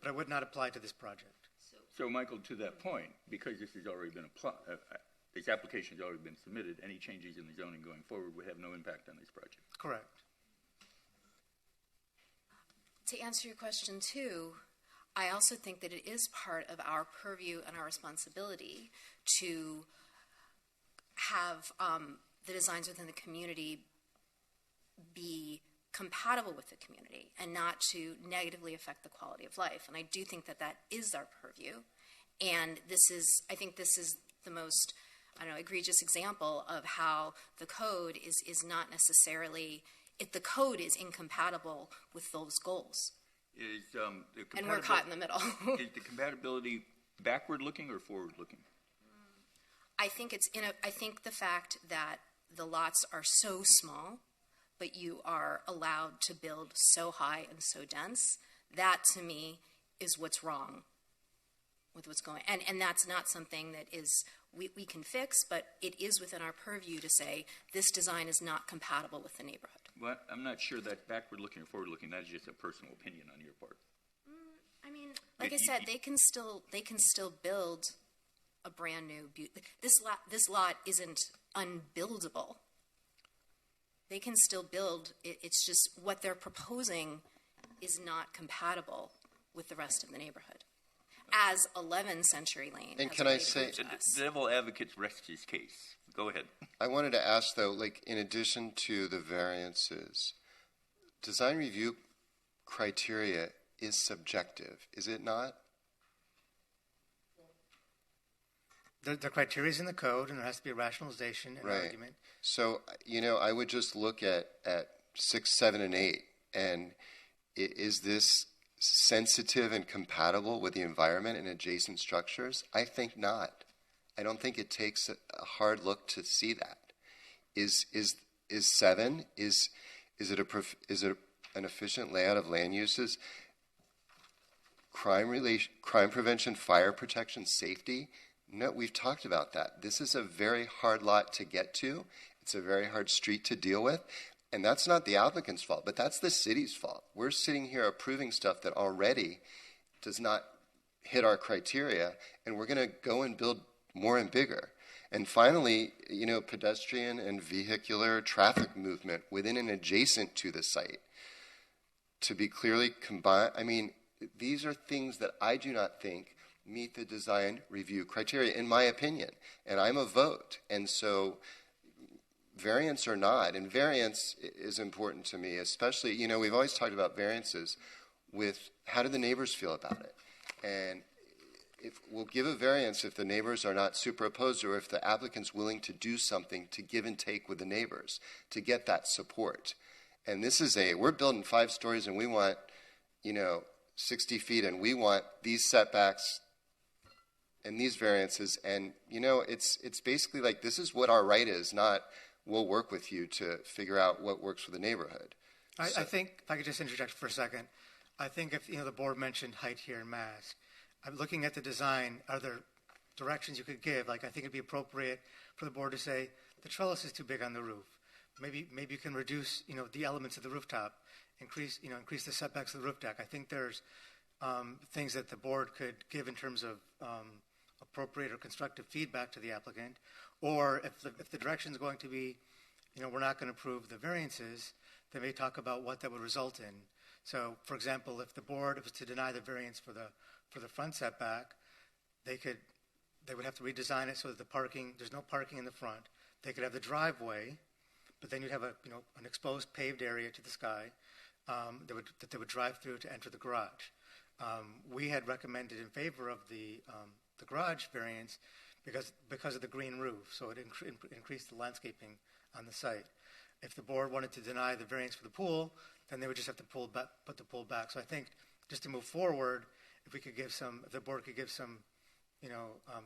But it would not apply to this project. So, Michael, to that point, because this has already been this application has already been submitted, any changes in the zoning going forward would have no impact on this project. Correct. To answer your question, too, I also think that it is part of our purview and our responsibility to have the designs within the community be compatible with the community and not to negatively affect the quality of life. And I do think that that is our purview. And I think this is the most, egregious example of how the code is not necessarily, the code is incompatible with those goals. And we're caught in the middle. Is the compatibility backward-looking or forward-looking? I think I think the fact that the lots are so small, but you are allowed to build so high and so dense, that to me is what's wrong with what's going on. And that's not something that we can fix, but it is within our purview to say this design is not compatible with the neighborhood. Well, I'm not sure that's backward-looking or forward-looking. That's just a personal opinion on your part. Like I said, they can still build a brand new. This lot isn't unbuildable. They can still build. It's just what they're proposing is not compatible with the rest of the neighborhood. As 11 Century Lane. And can I say, the devil advocates rest his case. Go ahead. I wanted to ask though, in addition to the variances, design review criteria is subjective, is it not? The criteria is in the code, and there has to be a rationalization and argument. So, I would just look at 6, 7, and 8, and is this sensitive and compatible with the environment and adjacent structures? I think not. I don't think it takes a hard look to see that. Is 7? Is it an efficient layout of land uses? Crime prevention, fire protection, safety? No, we've talked about that. This is a very hard lot to get to. It's a very hard street to deal with. And that's not the applicant's fault, but that's the city's fault. We're sitting here approving stuff that already does not hit our criteria, and we're going to go and build more and bigger. And finally, pedestrian and vehicular traffic movement within and adjacent to the site to be clearly combined. These are things that I do not think meet the design review criteria, in my opinion. And I'm a vote. And so variance or not, and variance is important to me, especially, we've always talked about variances with how do the neighbors feel about it. And if we'll give a variance if the neighbors are not superopposed or if the applicant's willing to do something to give and take with the neighbors to get that support. And this is we're building 5 stories and we want, 60 feet and we want these setbacks and these variances. And, it's basically like this is what our right is, not we'll work with you to figure out what works for the neighborhood. I think, if I could just interject for a second, I think if, the board mentioned height here in Mass, I'm looking at the design, are there directions you could give? I think it'd be appropriate for the board to say, the trellis is too big on the roof. Maybe you can reduce, the elements of the rooftop, increase the setbacks of the roof deck. I think there's things that the board could give in terms of appropriate or constructive feedback to the applicant. Or if the direction is going to be, we're not going to approve the variances, they may talk about what that would result in. So, for example, if the board was to deny the variance for the front setback, they could they would have to redesign it so that there's no parking in the front. They could have the driveway, but then you'd have an exposed paved area to the sky that they would drive through to enter the garage. We had recommended in favor of the garage variance because of the green roof, so it increased the landscaping on the site. If the board wanted to deny the variance for the pool, then they would just have to put the pool back. So I think just to move forward, if the board could give some,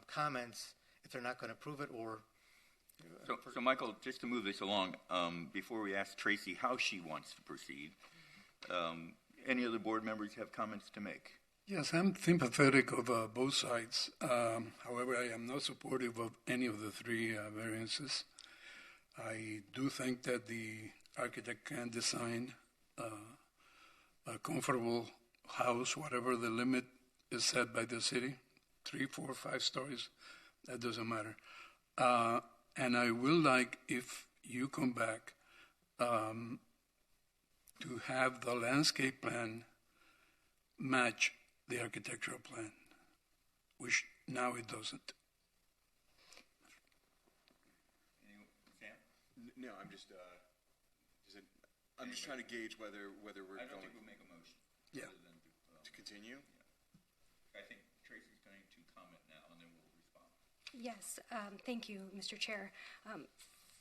comments if they're not going to approve it or. So Michael, just to move this along, before we ask Tracy how she wants to proceed, any other board members have comments to make? Yes, I'm sympathetic of both sides. However, I am not supportive of any of the three variances. I do think that the architect can design a comfortable house, whatever the limit is set by the city, 3, 4, 5 stories, that doesn't matter. And I will like, if you come back, to have the landscape plan match the architectural plan, which now it doesn't. No, I'm just trying to gauge whether we're I don't going. think we'll make a motion. Yeah. To continue. Yeah. I think Tracy's going to comment now, and then we'll respond. Yes, thank you, Mr. Chair.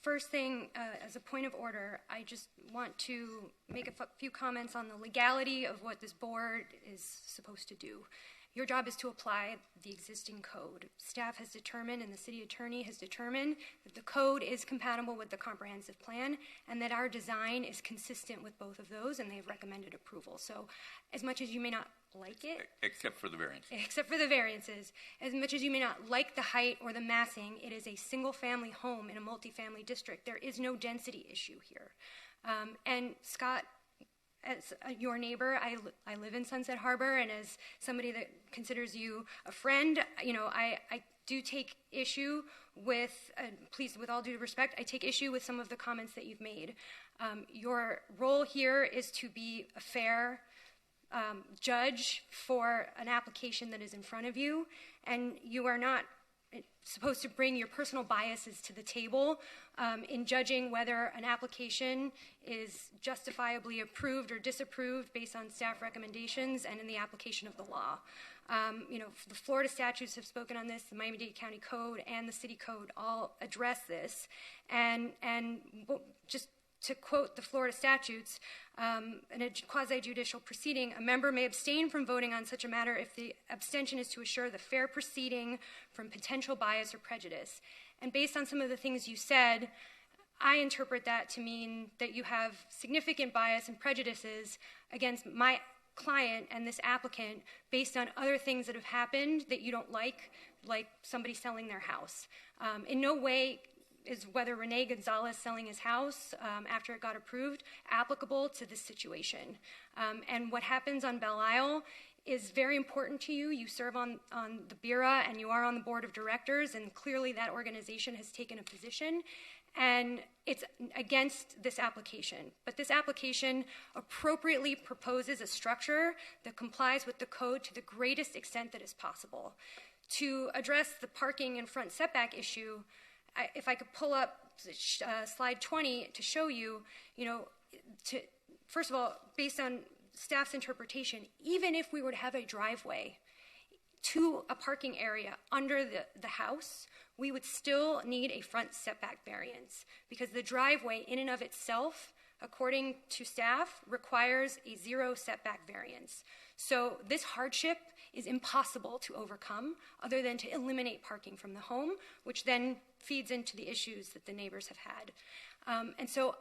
First thing, as a point of order, I just want to make a few comments on the legality of what this board is supposed to do. Your job is to apply the existing code. Staff has determined and the city attorney has determined that the code is compatible with the comprehensive plan and that our design is consistent with both of those, and they've recommended approval. So as much as you may not like it, except for the variance. Except for the variances, as much as you may not like the height or the massing, it is a single-family home in a multifamily district. There is no density issue here. And Scott, as your neighbor, I live in Sunset Harbor, and as somebody that considers you a friend, I do take issue with, please, with all due respect, I take issue with some of the comments that you've made. Your role here is to be a fair judge for an application that is in front of you, and you are not supposed to bring your personal biases to the table in judging whether an application is justifiably approved or disapproved based on staff recommendations and in the application of the law. The Florida statutes have spoken on this, the Miami-Dade County Code and the City Code all address this, and just to quote the Florida statutes, in a quasi-judicial proceeding, a member may abstain from voting on such a matter if the abstention is to assure the fair proceeding from potential bias or prejudice. And based on some of the things you said, I interpret that to mean that you have significant bias and prejudices against my client and this applicant based on other things that have happened that you don't like somebody selling their house. In no way is whether Rene Gonzalez selling his house after it got approved applicable to this situation. And what happens on Belle Isle is very important to you. You serve on the BIRA and you are on the board of directors, and clearly that organization has taken a position, and it's against this application. But this application appropriately proposes a structure that complies with the code to the greatest extent that is possible. To address the parking and front setback issue, if I could pull up slide 20 to show you, first of all, based on staff's interpretation, even if we were to have a driveway to a parking area under the house, we would still need a front setback variance because the driveway in and of itself, according to staff, requires a 0 setback variance. So this hardship is impossible to overcome other than to eliminate parking from the home, which then feeds into the issues that the neighbors have had. And so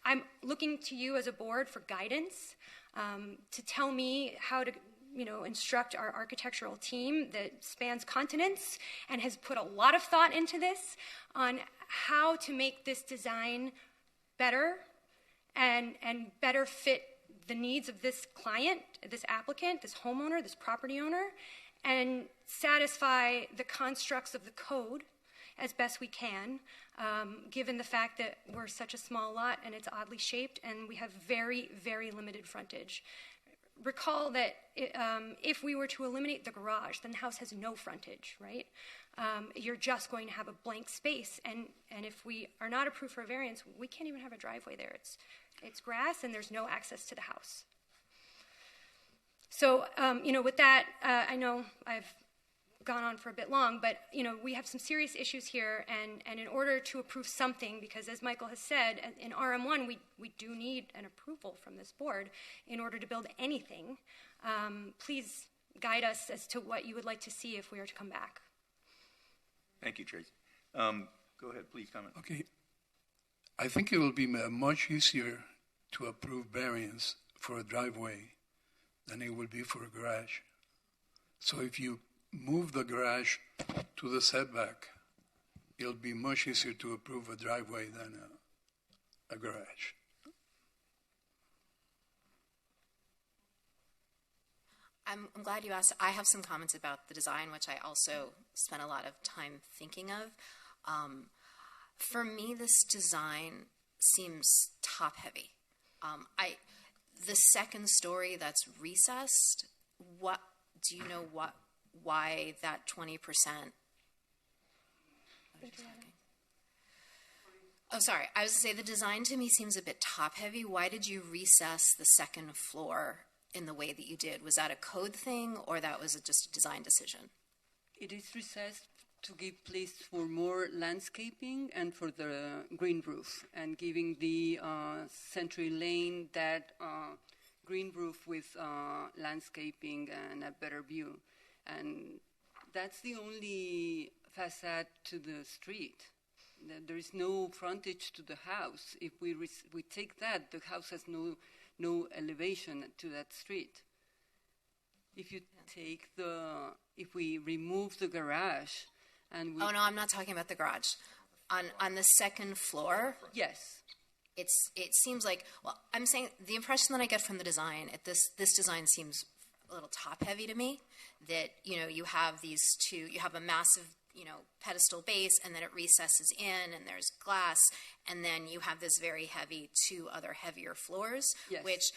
I'm looking to you as a board for guidance to tell me how to instruct our architectural team that spans continents and has put a lot of thought into this on how to make this design better and better fit the needs of this client, this applicant, this homeowner, this property owner, and satisfy the constructs of the code as best we can, given the fact that we're such a small lot and it's oddly shaped and we have very, very limited frontage. Recall that if we were to eliminate the garage, then the house has no frontage, right? you're just going to have a blank space. And if we are not approved for a variance, we can't even have a driveway there. It's grass, and there's no access to the house. So, with that, I know I've gone on for a bit long, but, we have some serious issues here, and in order to approve something, because as Michael has said, in RM1, we do need an approval from this board in order to build anything. Please guide us as to what you would like to see if we are to come back. Thank you, Tracy. Go ahead, please comment. Okay. I think it will be much easier to approve variance for a driveway than it will be for a garage. So if you move the garage to the setback, it'll be much easier to approve a driveway than a garage. I'm glad you asked. I have some comments about the design, which I also spent a lot of time thinking of. For me, this design seems top-heavy. The second story that's recessed, what do you know why that 20%? Oh, sorry. I was going to say the design to me seems a bit top-heavy. Why did you recess the second floor in the way that you did? Was that a code thing, or that was just a design decision? It is recessed to give place for more landscaping and for the green roof, and giving the Century Lane that green roof with landscaping and a better view. And that's the only facade to the street. There is no frontage to the house. If we take that, the house has no elevation to that street. If you take if we remove the garage and Oh, no, I'm not talking about the garage. On the second floor? Yes. It seems like, well, I'm saying the impression that I get from the design, this design seems a little top-heavy to me, that, you have you have a massive, pedestal base, and then it recesses in, and there's glass, and then you have this very heavy, two other heavier floors, yes. Which,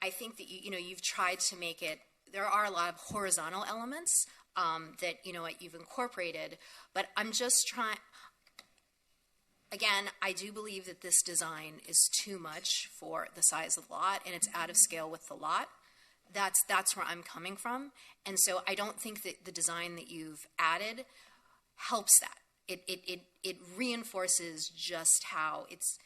I think that, you've tried to make it, there are a lot of horizontal elements that, you've incorporated, but I'm just trying, again, I do believe that this design is too much for the size of the lot, and it's out of scale with the lot. That's where I'm coming from. And so I don't think that the design that you've added helps that. It reinforces just how it's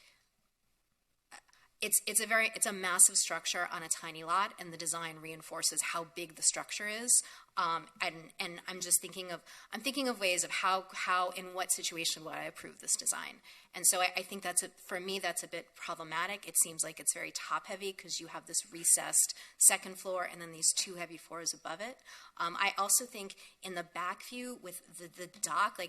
a massive structure on a tiny lot, and the design reinforces how big the structure is. And I'm just thinking of ways of how in what situation would I approve this design. And so I think for me that's a bit problematic. It seems like it's very top heavy because you have this recessed second floor and then these two heavy floors above it. I also think in the back view with the dock,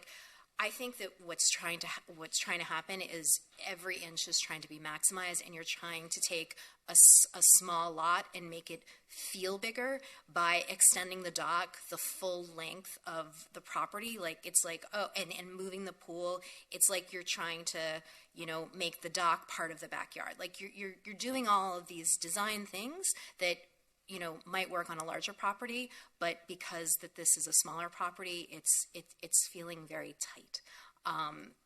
I think that what's trying to happen is every inch is trying to be maximized, and you're trying to take a small lot and make it feel bigger by extending the dock the full length of the property. And moving the pool. It's like you're trying to, make the dock part of the backyard. You're doing all of these design things that might work on a larger property, but because that this is a smaller property, it's feeling very tight.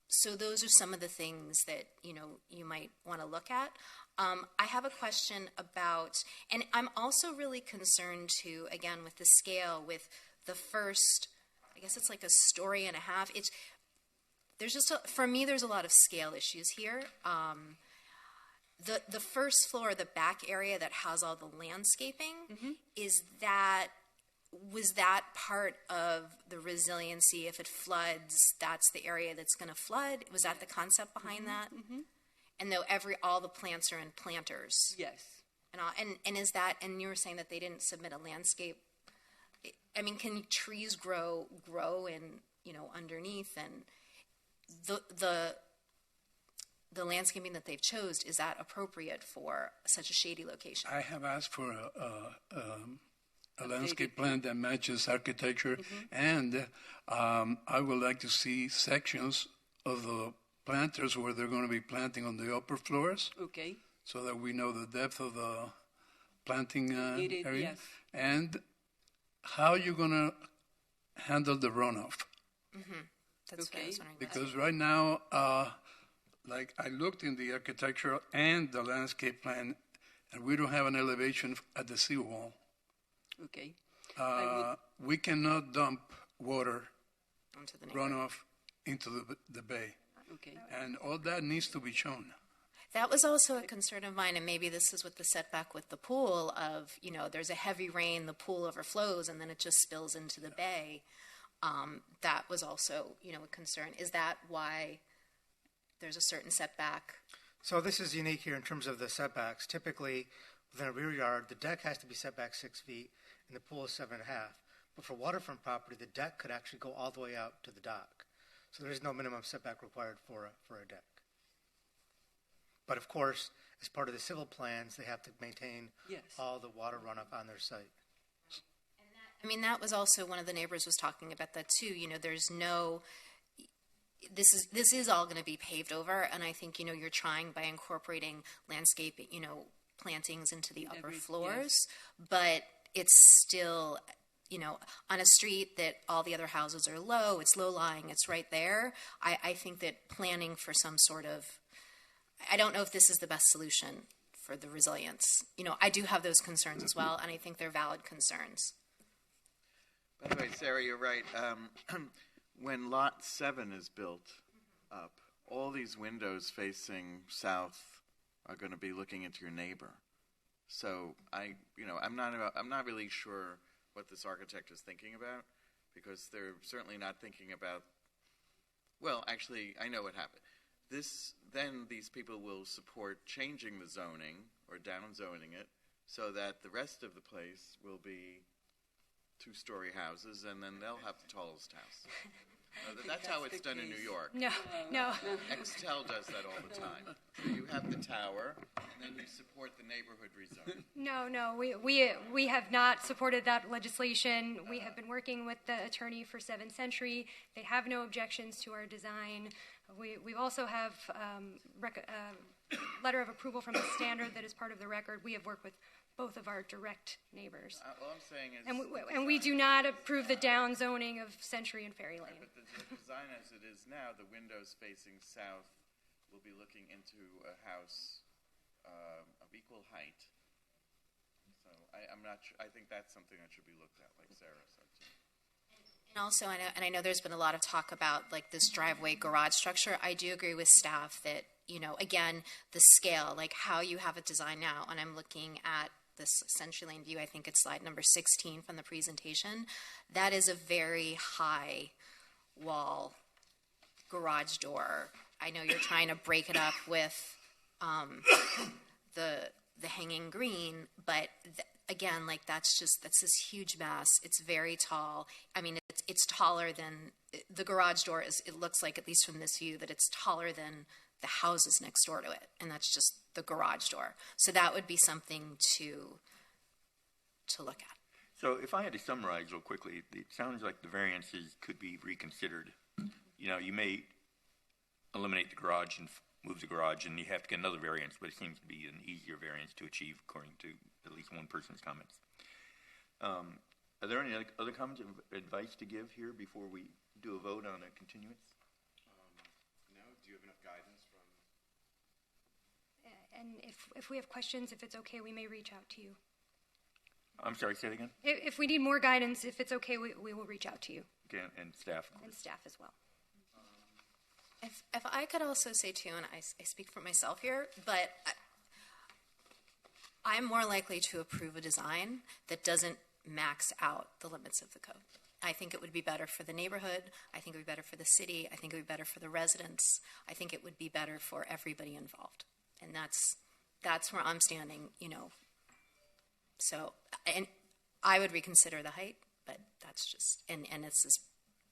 So those are some of the things that, you might want to look at. I have a question about, and I'm also really concerned too, again, with the scale, with the first, I guess it's like a story and a half. For me, there's a lot of scale issues here. The first floor, the back area that has all the landscaping, was that part of the resiliency? If it floods, that's the area that's going to flood? Was that the concept behind that? Mm-hmm. And though all the plants are in planters? Yes. And is that, and you were saying that they didn't submit a landscape. I mean, can trees grow in, underneath? And the landscaping that they've chose, is that appropriate for such a shady location? I have asked for a landscape plan that matches architecture, and I would like to see sections of the planters where they're going to be planting on the upper floors. Okay. So that we know the depth of the planting area. Yes. And how you're going to handle the runoff. That's okay. Because right now, like I looked in the architectural and the landscape plan, and we don't have an elevation at the seawall. Okay. We cannot dump water Onto the runoff into the bay. Okay. And all that needs to be shown. That was also a concern of mine, and maybe this is with the setback with the pool of, there's a heavy rain, the pool overflows, and then it just spills into the bay. That was also, a concern. Is that why there's a certain setback? So this is unique here in terms of the setbacks. Typically, within a rear yard, the deck has to be set back 6 feet, and the pool is 7.5. But for waterfront property, the deck could actually go all the way out to the dock. So there is no minimum setback required for a deck. But of course, as part of the civil plans, they have to maintain all the water runoff on their site. That was also one of the neighbors was talking about that too. There's no. This is all going to be paved over, and I think you're trying by incorporating landscape, plantings into the upper floors, but it's still. On a street that all the other houses are low, it's low-lying, it's right there. I think that planning for some sort of, I don't know if this is the best solution for the resilience. I do have those concerns as well, and I think they're valid concerns. By the way, Sarah, you're right. When Lot 7 is built up, all these windows facing south are going to be looking into your neighbor. So I'm not really sure what this architect is thinking about, because they're certainly not thinking about, well, actually, I know what happened. Then these people will support changing the zoning or down zoning it so that the rest of the place will be 2-story houses, and then they'll have the tallest house. That's how it's done in New York. No. Extel does that all the time. So you have the tower, and then you support the neighborhood rezoning. No. We have not supported that legislation. We have been working with the attorney for 7th Century. They have no objections to our design. We also have letter of approval from the standard that is part of the record. We have worked with both of our direct neighbors. All I'm saying is... And we do not approve the down zoning of Century and Ferry Lane. But the design as it is now, the windows facing south will be looking into a house of equal height. So I'm not sure. I think that's something that should be looked at, like Sarah said. And also, I know there's been a lot of talk about like this driveway garage structure. I do agree with staff that, again, the scale, like how you have it designed now, and I'm looking at this Century Lane view, I think it's slide number 16 from the presentation, that is a very high wall garage door. I know you're trying to break it up with the hanging green, but again, like that's this huge mass. It's very tall. It's taller than the garage door is. It looks like, at least from this view, that it's taller than the houses next door to it, and that's just the garage door. So that would be something to look at. So if I had to summarize real quickly, it sounds like the variances could be reconsidered. You may eliminate the garage and move the garage, and you have to get another variance, but it seems to be an easier variance to achieve, according to at least one person's comments. Are there any other comments or advice to give here before we do a vote on a continuance? No. Do you have enough guidance from? And if we have questions, if it's okay, we may reach out to you. I'm sorry, say it again? If we need more guidance, if it's okay, we will reach out to you. Okay, and staff. And staff as well. If I could also say too, and I speak for myself here, but I'm more likely to approve a design that doesn't max out the limits of the code. I think it would be better for the neighborhood. I think it would be better for the city. I think it would be better for the residents. I think it would be better for everybody involved. And that's where I'm standing, So, and I would reconsider the height, but that's just, and this is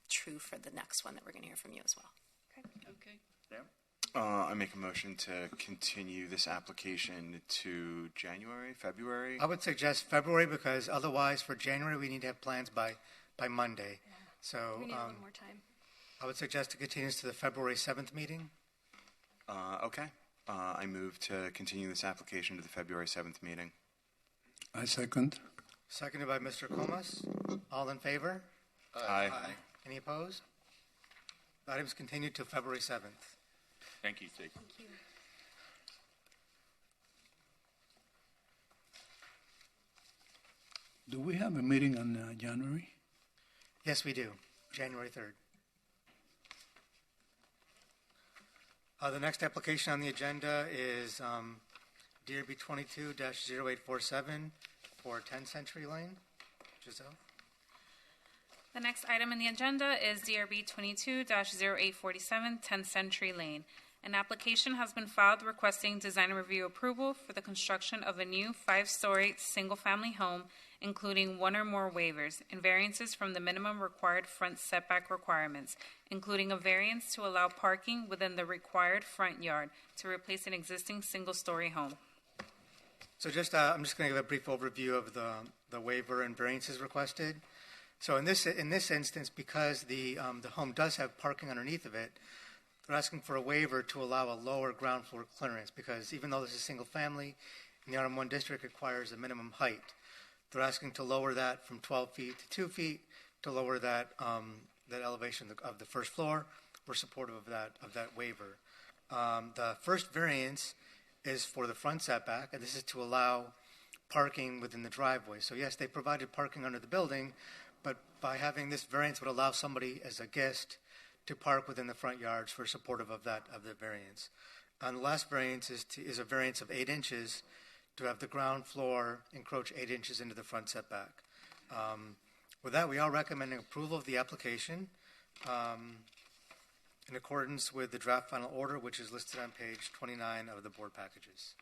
true for the next one that we're going to hear from you as well. Okay. Yeah. I make a motion to continue this application to January, February. I would suggest February, because otherwise for January we need to have plans by Monday. Yeah. So we need a little more time. I would suggest to continue this to the February 7th meeting. Okay. I move to continue this application to the February 7th meeting. I second. Seconded by Mr. Comas. All in favor? Aye. Any opposed? The item is continued till February 7th. Thank you, Stacy. Thank you. Do we have a meeting on January? Yes, we do, January 3rd. The next application on the agenda is DRB 22-0847 for 10 Century Lane. Giselle? The next item on the agenda is DRB 22-0847, 10th Century Lane. An application has been filed requesting design review approval for the construction of a new 5-story single-family home, including one or more waivers and variances from the minimum required front setback requirements, including a variance to allow parking within the required front yard to replace an existing single-story home. So I'm just going to give a brief overview of the waiver and variances requested. So in this instance, because the home does have parking underneath of it, they're asking for a waiver to allow a lower ground floor clearance, because even though this is single family, in the RM1 district requires a minimum height. They're asking to lower that from 12 feet to 2 feet to lower that elevation of the first floor. We're supportive of that waiver. The first variance is for the front setback, and this is to allow parking within the driveway. So yes, they provided parking under the building, but by having this variance would allow somebody as a guest to park within the front yards. For supportive of the variance. And the last variance is a variance of 8 inches to have the ground floor encroach 8 inches into the front setback. With that, we are recommending approval of the application in accordance with the draft final order, which is listed on page 29 of the board packages.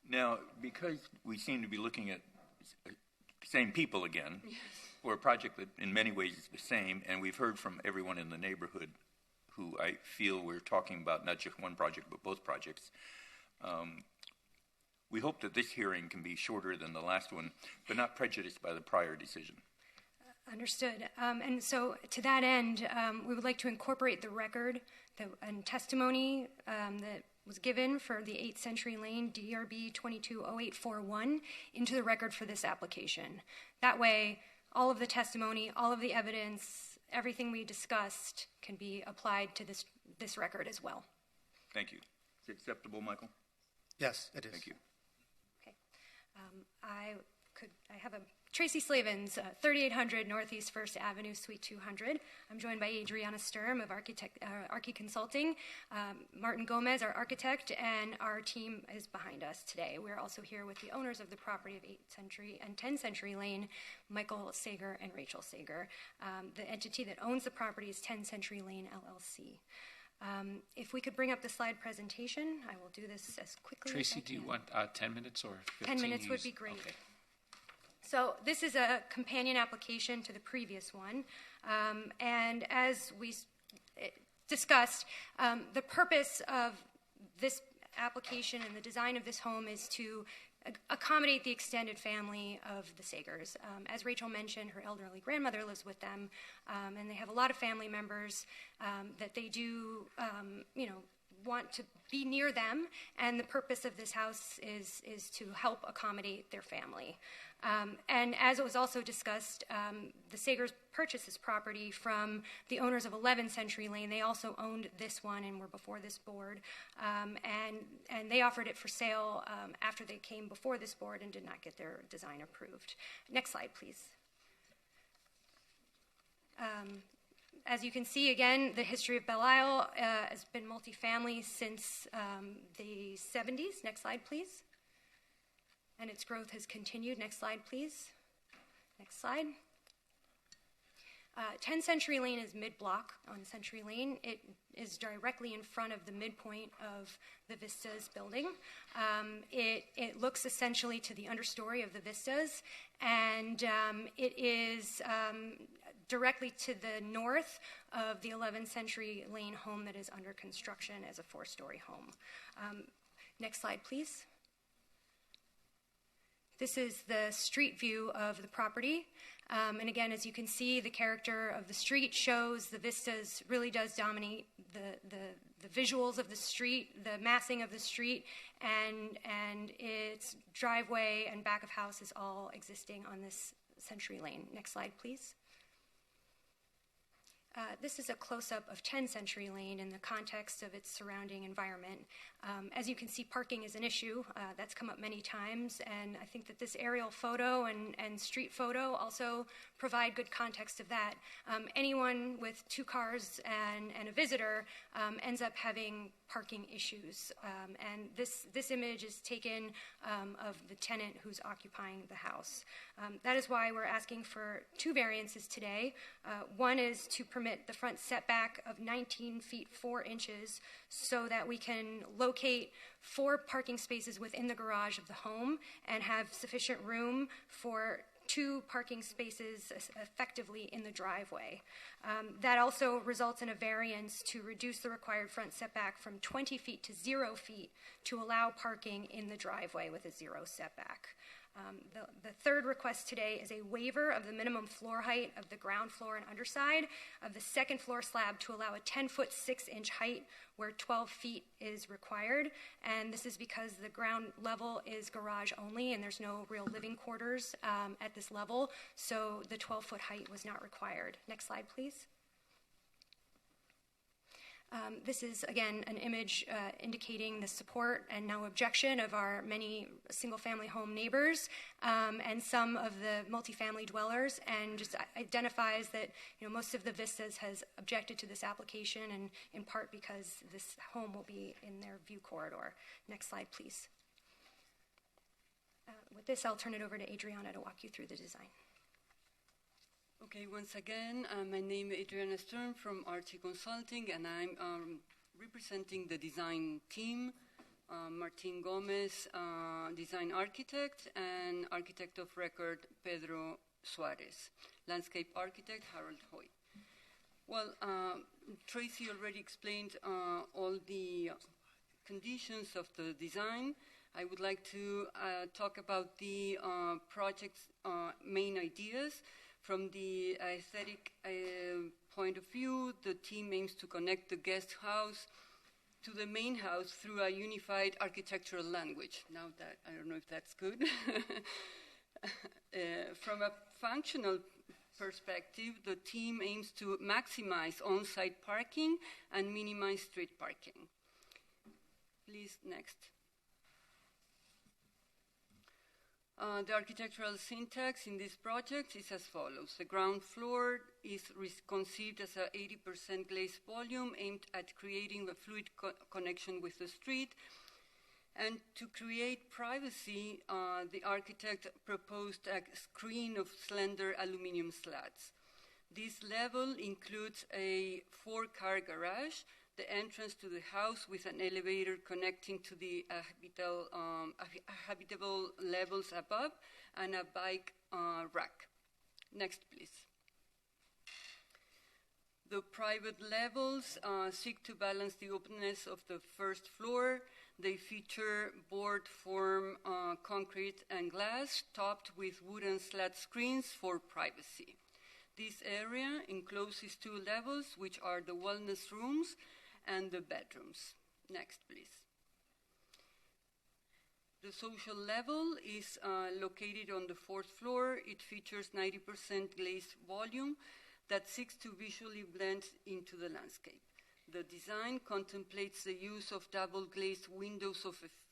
Now, because we seem to be looking at the same people again, for a project that in many ways is the same, and we've heard from everyone in the neighborhood who I feel we're talking about not just one project but both projects, we hope that this hearing can be shorter than the last one, but not prejudiced by the prior decision. Understood. And so to that end, we would like to incorporate the record and testimony that was given for the 8th Century Lane DRB 220841 into the record for this application. That way, all of the testimony, all of the evidence, everything we discussed can be applied to this record as well. Thank you. Is it acceptable, Michael? Yes, it is. Thank you. Okay. I have a Tracy Slavens, 3800 Northeast 1st Avenue, Suite 200. I'm joined by Adriana Sturm of Archi Consulting, Martin Gomez, our architect, and our team is behind us today. We're also here with the owners of the property of 8th Century and 10th Century Lane, Michael Sager and Rachel Sager. The entity that owns the property is 10th Century Lane, LLC. If we could bring up the slide presentation, I will do this as quickly Tracy, as I can. do you want 10 minutes or 15? 10 minutes would be great. Okay. So this is a companion application to the previous one. And as we discussed, the purpose of this application and the design of this home is to accommodate the extended family of the Sagers. As Rachel mentioned, her elderly grandmother lives with them, and they have a lot of family members that they do, want to be near them, and the purpose of this house is to help accommodate their family. And as it was also discussed, the Sagers purchased this property from the owners of 11th Century Lane. They also owned this one and were before this board, and they offered it for sale after they came before this board and did not get their design approved. Next slide, please. As you can see, again, the history of Belle Isle has been multifamily since the 70s. Next slide, please. And its growth has continued. Next slide, please. Next slide. 10 Century Lane is mid-block on Century Lane. It is directly in front of the midpoint of the Vistas building. It looks essentially to the understory of the Vistas, and it is directly to the north of the 11th Century Lane home that is under construction as a 4-story home. Next slide, please. This is the street view of the property. And again, as you can see, the character of the street shows the vistas really does dominate the visuals of the street, the massing of the street, and its driveway and back of house is all existing on this Century Lane. Next slide, please. This is a close-up of 10 Century Lane in the context of its surrounding environment. As you can see, parking is an issue. That's come up many times, and I think that this aerial photo and street photo also provide good context of that. Anyone with 2 cars and a visitor ends up having parking issues, and this image is taken of the tenant who's occupying the house. That is why we're asking for 2 variances today. One is to permit the front setback of 19 feet 4 inches so that we can locate 4 parking spaces within the garage of the home and have sufficient room for 2 parking spaces effectively in the driveway. That also results in a variance to reduce the required front setback from 20 feet to 0 feet to allow parking in the driveway with a 0 setback. The third request today is a waiver of the minimum floor height of the ground floor and underside of the second floor slab to allow a 10-foot 6-inch height where 12 feet is required. And this is because the ground level is garage only and there's no real living quarters at this level. So the 12-foot height was not required. Next slide, please. This is, again, an image indicating the support and no objection of our many single-family home neighbors and some of the multifamily dwellers, and just identifies that most of the Vistas has objected to this application, and in part because this home will be in their view corridor. Next slide, please. With this, I'll turn it over to Adriana to walk you through the design. Okay, once again, my name is Adriana Stern from RT Consulting, and I'm representing the design team, Martin Gomez, design architect, and architect of record, Pedro Suarez, landscape architect, Harold Hoy. Well, Tracy already explained all the conditions of the design. I would like to talk about the project's main ideas. From the aesthetic point of view, the team aims to connect the guest house to the main house through a unified architectural language. Now that, I don't know if that's good. From a functional perspective, the team aims to maximize on-site parking and minimize street parking. Please, next. The architectural syntax in this project is as follows. The ground floor is conceived as an 80% glazed volume aimed at creating a fluid connection with the street. And to create privacy, the architect proposed a screen of slender aluminum slats. This level includes a 4-car garage, the entrance to the house with an elevator connecting to the habitable levels above, and a bike rack. Next, please. The private levels seek to balance the openness of the first floor. They feature board form concrete and glass topped with wooden slat screens for privacy. This area encloses 2 levels, which are the wellness rooms and the bedrooms. Next, please. The social level is located on the 4th floor. It features 90% glazed volume that seeks to visually blend into the landscape. The design contemplates the use of double glazed windows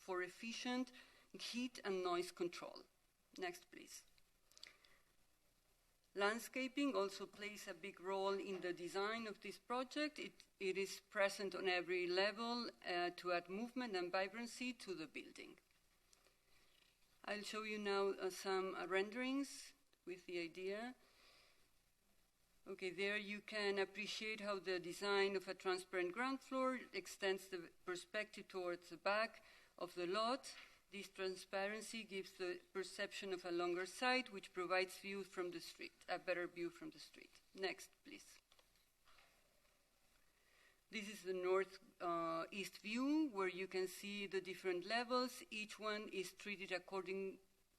for efficient heat and noise control. Next, please. Landscaping also plays a big role in the design of this project. It is present on every level to add movement and vibrancy to the building. I'll show you now some renderings with the idea. Okay, there you can appreciate how the design of a transparent ground floor extends the perspective towards the back of the lot. This transparency gives the perception of a longer site, which provides view from the street, a better view from the street. Next, please. This is the northeast view, where you can see the different levels. Each one is treated according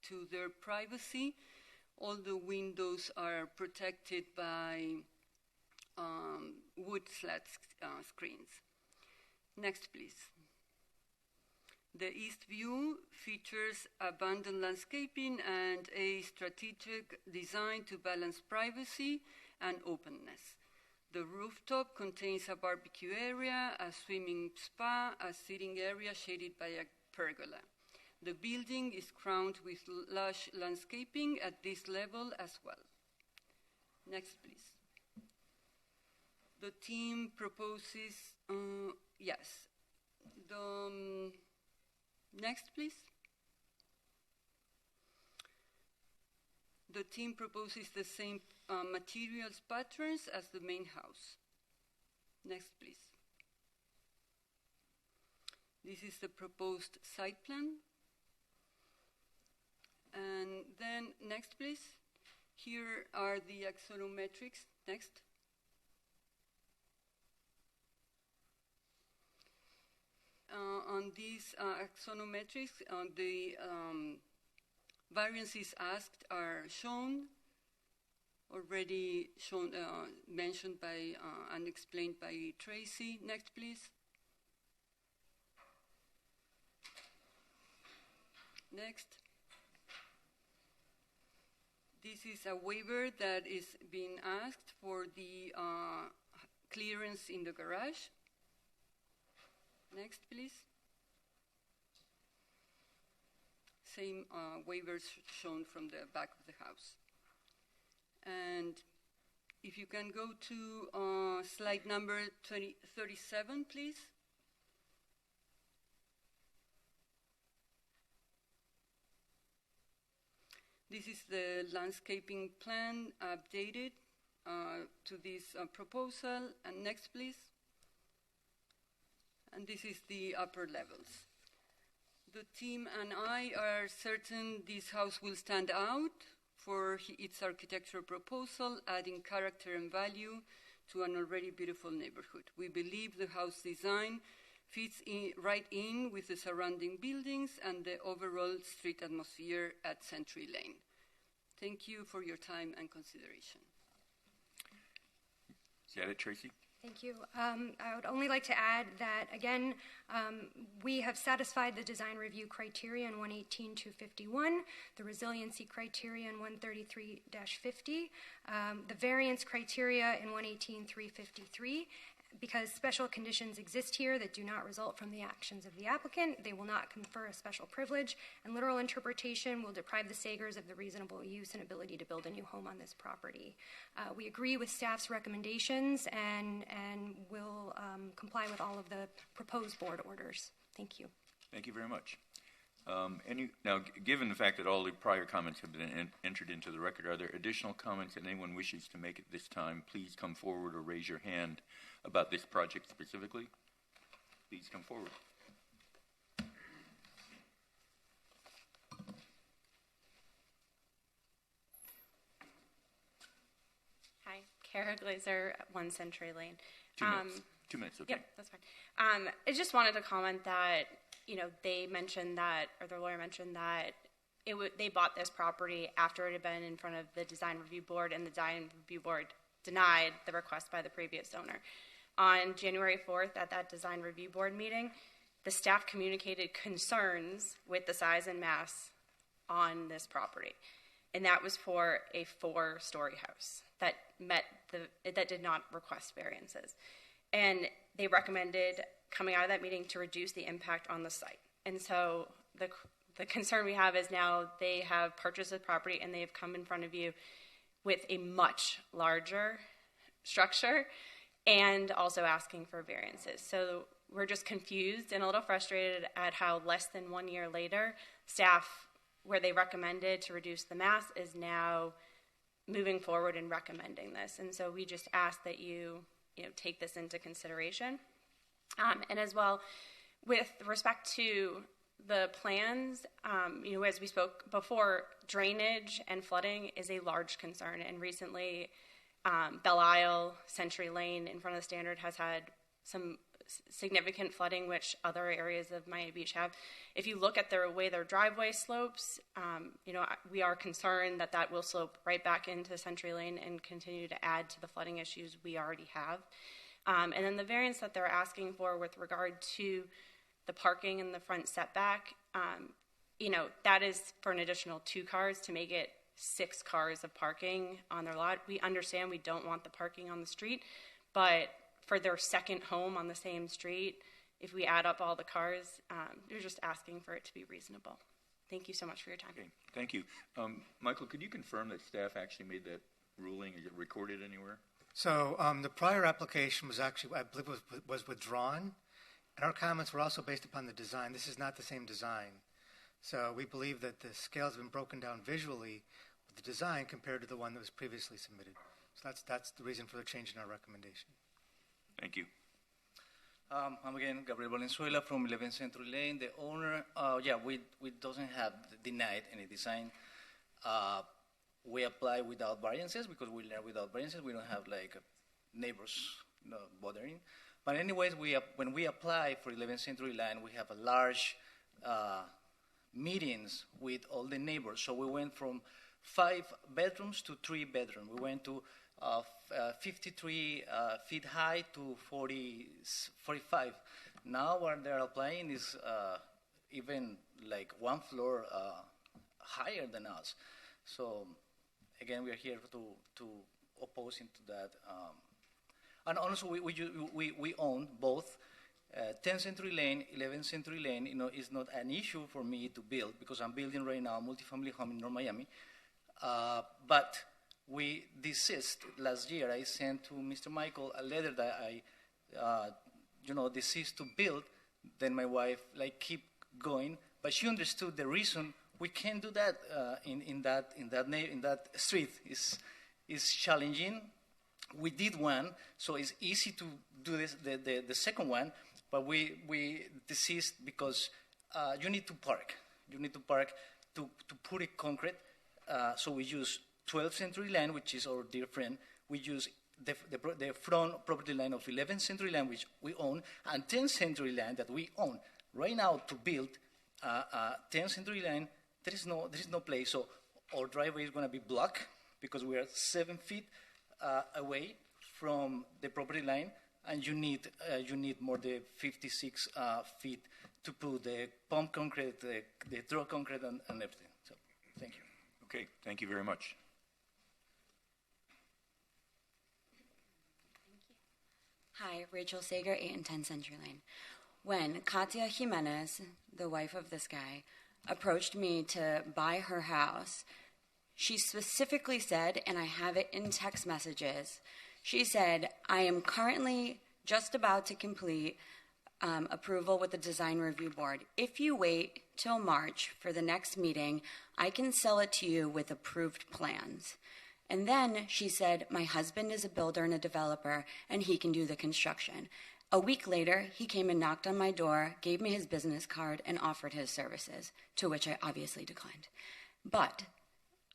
to their privacy. All the windows are protected by wood slat screens. Next, please. The east view features abundant landscaping and a strategic design to balance privacy and openness. The rooftop contains a barbecue area, a swimming spa, a sitting area shaded by a pergola. The building is crowned with lush landscaping at this level as well. Next, please. The team proposes, yes. Next, please. The team proposes the same materials patterns as the main house. Next, please. This is the proposed site plan. And then, next, please. Here are the axonometrics. Next. On these axonometrics, the variances asked are shown, already shown, mentioned by and explained by Tracy. Next, please. Next. This is a waiver that is being asked for the clearance in the garage. Next, please. Same waivers shown from the back of the house. And if you can go to slide number 37, please. This is the landscaping plan updated to this proposal. And next, please. And this is the upper levels. The team and I are certain this house will stand out for its architectural proposal, adding character and value to an already beautiful neighborhood. We believe the house design fits right in with the surrounding buildings and the overall street atmosphere at Century Lane. Thank you for your time and consideration. Is that it, Tracy? Thank you. I would only like to add that, again, we have satisfied the design review criteria in 118-251, the resiliency criteria in 133-50, the variance criteria in 118-353. Because special conditions exist here that do not result from the actions of the applicant, they will not confer a special privilege, and literal interpretation will deprive the Sagers of the reasonable use and ability to build a new home on this property. We agree with staff's recommendations and will comply with all of the proposed board orders. Thank you. Thank you very much. Now, given the fact that all the prior comments have been entered into the record, are there additional comments that anyone wishes to make at this time? Please come forward or raise your hand about this project specifically. Please come forward. Hi, Kara Glazer, 1 Century Lane. 2 minutes. 2 minutes, okay. Yep, that's fine. I just wanted to comment that, they mentioned that, or their lawyer mentioned that they bought this property after it had been in front of the design review board, and the design review board denied the request by the previous owner. On January 4th, at that design review board meeting, the staff communicated concerns with the size and mass on this property, and that was for a 4-story house that did not request variances. And they recommended, coming out of that meeting, to reduce the impact on the site. And so the concern we have is now they have purchased the property and they have come in front of you with a much larger structure and also asking for variances. So we're just confused and a little frustrated at how less than 1 year later, staff, where they recommended to reduce the mass, is now moving forward and recommending this. And so we just ask that you take this into consideration. And as well, with respect to the plans, as we spoke before, drainage and flooding is a large concern. And recently, Belle Isle, Century Lane in front of the Standard has had some significant flooding, which other areas of Miami Beach have. If you look at the way their driveway slopes, we are concerned that will slope right back into Century Lane and continue to add to the flooding issues we already have. And then the variance that they're asking for with regard to the parking in the front setback, that is for an additional 2 cars to make it 6 cars of parking on their lot. We understand we don't want the parking on the street, but for their second home on the same street, if we add up all the cars, they're just asking for it to be reasonable. Thank you so much for your time. Okay, thank you. Michael, could you confirm that staff actually made that ruling? Is it recorded anywhere? So the prior application was actually, I believe, was withdrawn, and our comments were also based upon the design. This is not the same design. So we believe that the scales have been broken down visually with the design compared to the one that was previously submitted. So that's the reason for the change in our recommendation. Thank you. I'm again Gabriel Valenzuela from 11 Century Lane, the owner. We doesn't have denied any design. We apply without variances because we learn without variances. We don't have like neighbors bothering. But anyways, when we apply for 11 Century Lane, we have a large meetings with all the neighbors. So we went from 5 bedrooms to 3 bedrooms. We went to 53 feet high to 45. Now what they're applying is even like 1 floor higher than us. So again, we are here to oppose into that. And also we own both 10 Century Lane, 11 Century Lane. Is not an issue for me to build because I'm building right now a multifamily home in North Miami. But we desist. Last year, I sent to Mr. Michael a letter that I, desist to build. Then my wife keep going, but she understood the reason we can't do that in that street. Is challenging. We did one, so it's easy to do this. The second one, but we desist because you need to park. You need to park to put it concrete. So we use 12 Century Lane, which is our dear friend. We use the front property line of 11 Century Lane, which we own, and 10 Century Lane that we own. Right now, to build 10 Century Lane, there is no place. So our driveway is going to be blocked because we are 7 feet away from the property line, and you need more than 56 feet to put the pump concrete, the draw concrete, and everything. So, thank you. Okay, thank you very much. Hi, Rachel Sager, 8 and 10 Century Lane. When Katia Jimenez, the wife of this guy, approached me to buy her house, she specifically said, and I have it in text messages, she said, I am currently just about to complete approval with the Design Review Board. If you wait till March for the next meeting, I can sell it to you with approved plans. And then she said, my husband is a builder and a developer, and he can do the construction. A week later, he came and knocked on my door, gave me his business card, and offered his services, to which I obviously declined. But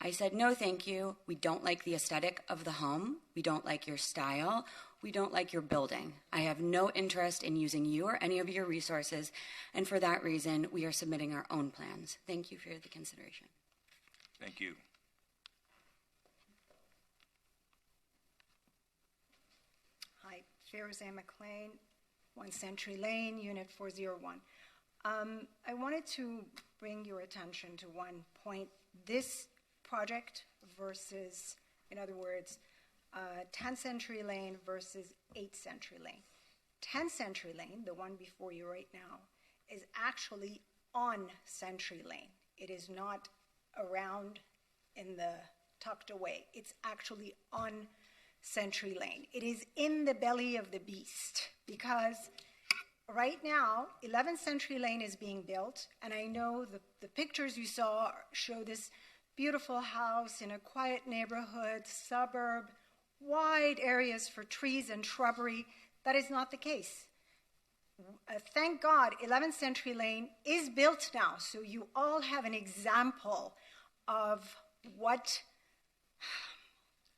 I said, no, thank you. We don't like the aesthetic of the home. We don't like your style. We don't like your building. I have no interest in using you or any of your resources, and for that reason, we are submitting our own plans. Thank you for the consideration. Thank you. Hi, Farazan McLean, 1 Century Lane, Unit 401. I wanted to bring your attention to one point. This project versus, in other words, 10 Century Lane versus 8 Century Lane. 10 Century Lane, the one before you right now, is actually on Century Lane. It is not around in the tucked away. It's actually on Century Lane. It is in the belly of the beast because right now, 11 Century Lane is being built, and I know the pictures you saw show this beautiful house in a quiet neighborhood, suburb, wide areas for trees and shrubbery. That is not the case. Thank God, 11th Century Lane is built now, so you all have an example of what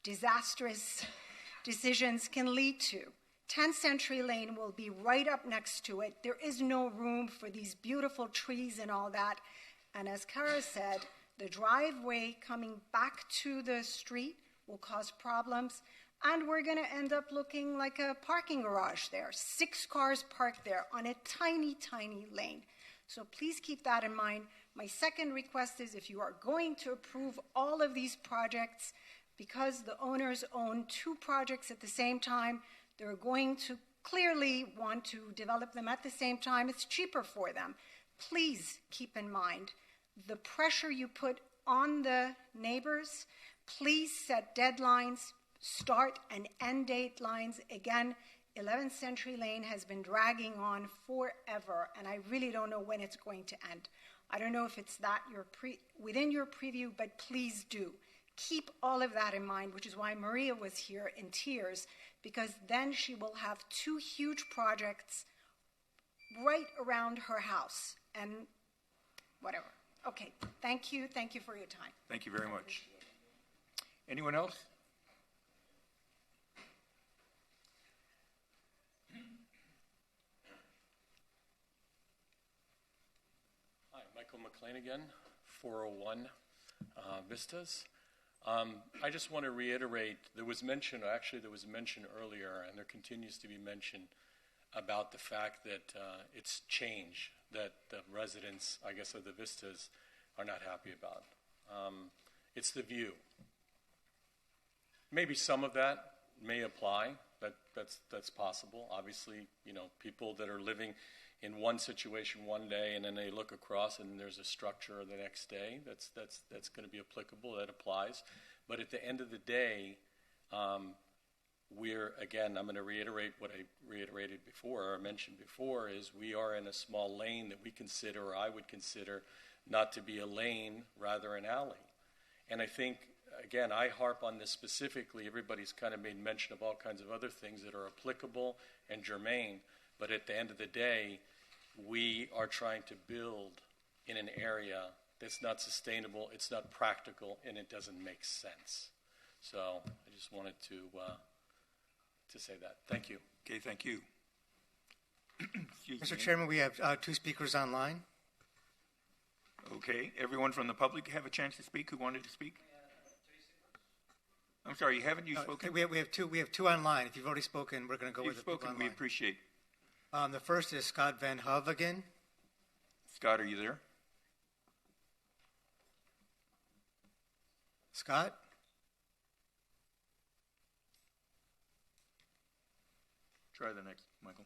disastrous decisions can lead to. 10th Century Lane will be right up next to it. There is no room for these beautiful trees and all that. And as Kara said, the driveway coming back to the street will cause problems, and we're going to end up looking like a parking garage there. 6 cars parked there on a tiny, tiny lane. So please keep that in mind. My second request is if you are going to approve all of these projects, because the owners own 2 projects at the same time, They're going to clearly want to develop them at the same time. It's cheaper for them. Please keep in mind the pressure you put on the neighbors. Please set deadlines, start and end date lines. Again, 11th Century Lane has been dragging on forever, and I really don't know when it's going to end. I don't know if it's that within your preview, but please do. Keep all of that in mind, which is why Maria was here in tears, because then she will have 2 huge projects right around her house, and whatever. Okay, thank you. Thank you for your time. Thank you very much. Anyone else? Hi, Michael McLean again, 401 Vistas. I just want to reiterate, there was mention earlier, and there continues to be mention about the fact that it's change that the residents, I guess, of the Vistas are not happy about. It's the view. Maybe some of that may apply. That's possible. Obviously, people that are living in one situation one day and then they look across and there's a structure the next day, that's going to be applicable. That applies. But at the end of the day, I'm going to reiterate what I reiterated before, or mentioned before, is we are in a small lane that we consider, or I would consider, not to be a lane, rather an alley. And I think, again, I harp on this specifically. Everybody's kind of made mention of all kinds of other things that are applicable and germane, but at the end of the day, we are trying to build in an area that's not sustainable, it's not practical, and it doesn't make sense. So I just wanted to say that. Thank you. Okay, thank you. Mr. Chairman, we have 2 speakers online. Okay, everyone from the public have a chance to speak who wanted to speak? I'm sorry, haven't you spoken? We have 2 online. If you've already spoken, we're going to go with the people online. We appreciate. The first is Scott Van Hove again. Scott, are you there? Scott? Try the next, Michael.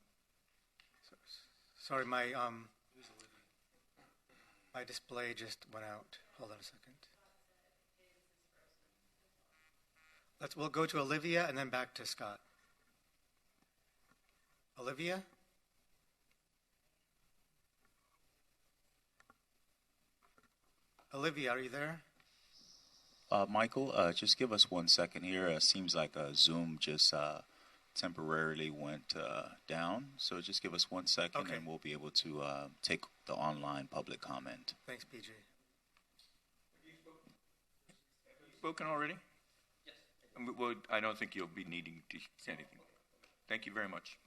Sorry, my display just went out. Hold on a second. We'll go to Olivia and then back to Scott. Olivia? Olivia, are you there? Michael, just give us 1 second here. Seems like Zoom just temporarily went down. So just give us 1 second, okay, and we'll be able to take the online public comment. Thanks, PJ. Spoken already? Yes. Well, I don't think you'll be needing to say anything. Thank you very much.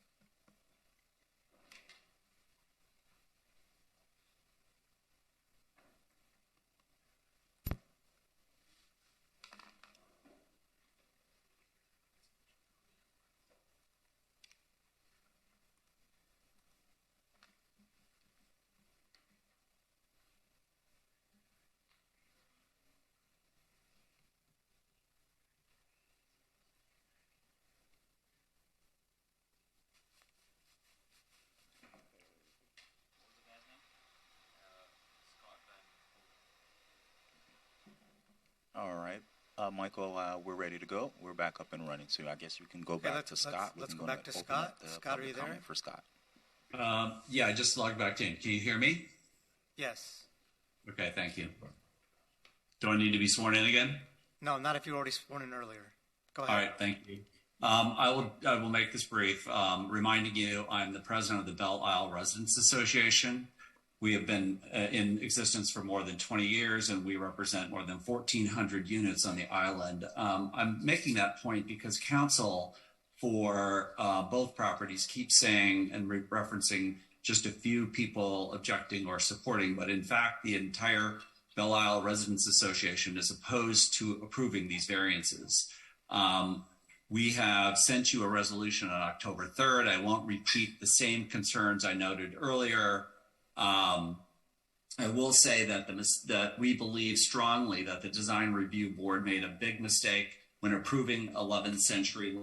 All right. Michael, we're ready to go. We're back up and running. So I guess you can go back to Scott. Let's go back to Scott. Scott, are you there? For Scott. Yeah, I just logged back in. Can you hear me? Yes. Okay, thank you. Do I need to be sworn in again? No, not if you were already sworn in earlier. Go ahead. All right, thank you. I will make this brief. Reminding you, I'm the president of the Belle Isle Residents Association. We have been in existence for more than 20 years, and we represent more than 1,400 units on the island. I'm making that point because council for both properties keeps saying and referencing just a few people objecting or supporting, but in fact, the entire Belle Isle Residents Association is opposed to approving these variances. We have sent you a resolution on October 3rd. I won't repeat the same concerns I noted earlier. I will say that that we believe strongly that the Design Review Board made a big mistake when approving 11th Century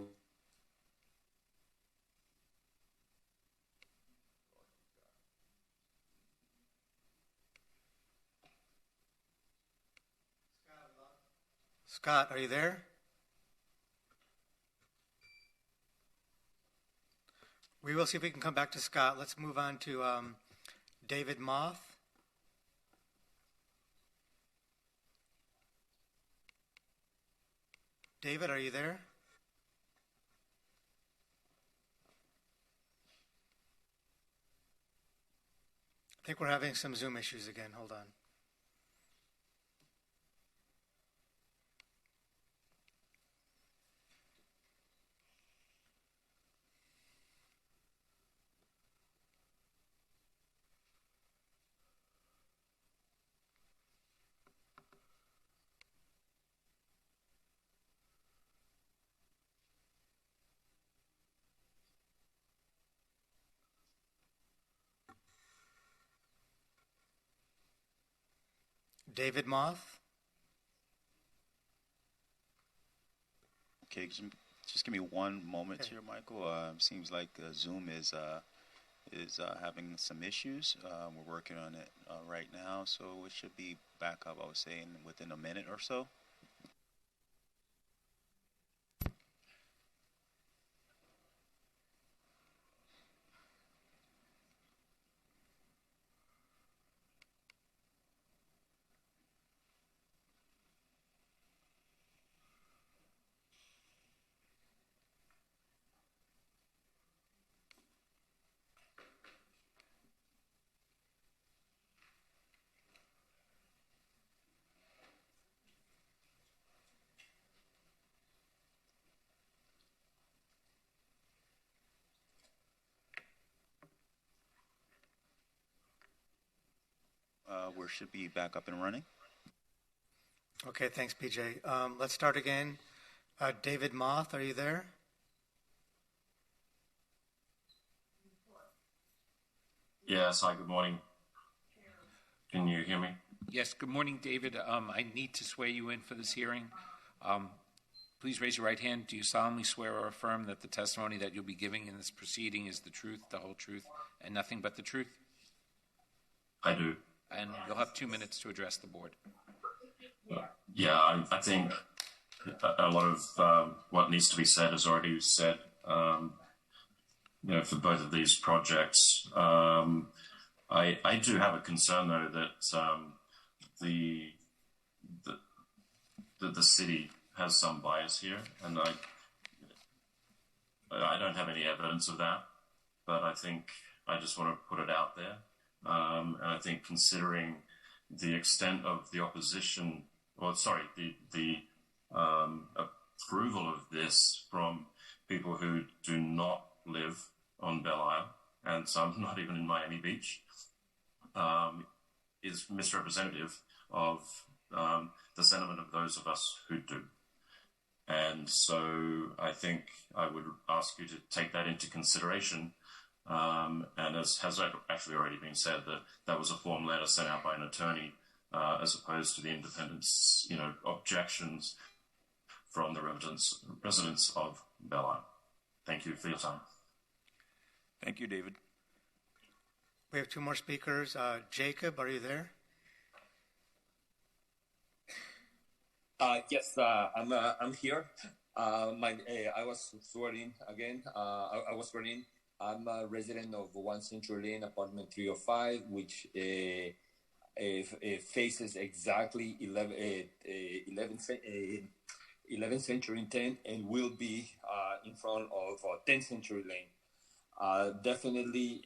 Scott, are you there? We will see if we can come back to Scott. Let's move on to David Moth. David, are you there? I think we're having some Zoom issues again. Hold on. David Moth. Okay, just give me one moment here, Michael. Seems like Zoom is having some issues. We're working on it right now, so it should be back up, I was saying, within a minute or so. We should be back up and running. Okay, thanks, PJ. Let's start again. David Moth, are you there? Yes, hi, good morning. Can you hear me? Yes, good morning, David. I need to swear you in for this hearing. Please raise your right hand. Do you solemnly swear or affirm that the testimony that you'll be giving in this proceeding is the truth, the whole truth, and nothing but the truth? I do. And you'll have 2 minutes to address the board. Yeah, I think a lot of what needs to be said is already said. For both of these projects, I do have a concern though that the city has some bias here, and I don't have any evidence of that, but I think I just want to put it out there. And I think considering the extent of the opposition, the approval of this from people who do not live on Belle Isle, and some not even in Miami Beach, is misrepresentative of the sentiment of those of us who do. And so I think I would ask you to take that into consideration. And as has actually already been said, that was a form letter sent out by an attorney, as opposed to the independence, objections from the residents of Belle Isle. Thank you for your time. Thank you, David. We have 2 more speakers. Jacob, are you there? Yes, I'm here. I was sworn in again. I was sworn in. I'm a resident of 1 Century Lane, apartment 305, which faces exactly 11th Century in 10 and will be in front of 10th Century Lane. Definitely,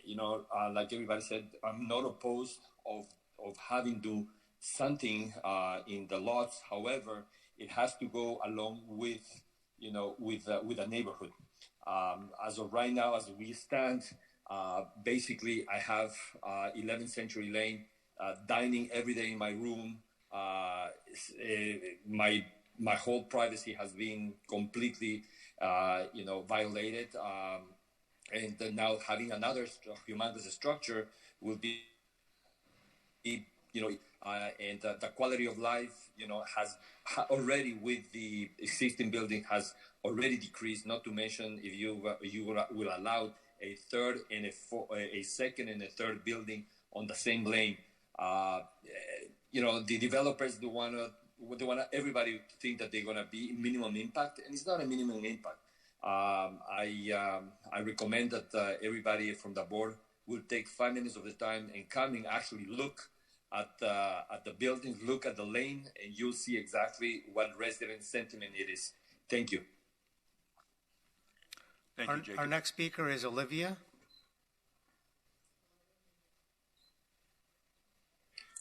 like everybody said, I'm not opposed of having to something in the lots. However, it has to go along with a neighborhood. As of right now, as we stand, basically I have 11th Century Lane dining every day in my room. My whole privacy has been completely violated, and now having another humongous structure will be and the quality of life, has already with the existing building has already decreased. Not to mention if you will allow a third and a second and a third building on the same lane. The developers don't want to they want everybody to think that they're going to be minimum impact, and it's not a minimum impact. I recommend that everybody from the board will take 5 minutes of the time and come and actually look at the building, look at the lane, and you'll see exactly what resident sentiment it is. Thank you. Thank you, Jacob. Our next speaker is Olivia.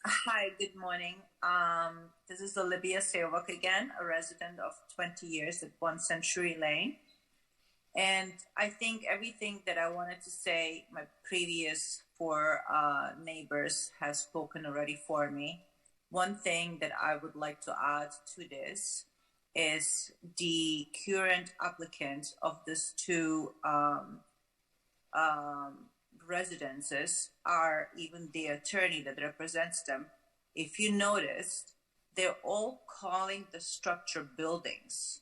Hi, good morning. This is Olivia Serwak again, a resident of 20 years at 1 Century Lane. And I think everything that I wanted to say, my previous four neighbors has spoken already for me. One thing that I would like to add to this is the current applicant of these two residences are even the attorney that represents them. If you noticed, they're all calling the structure buildings.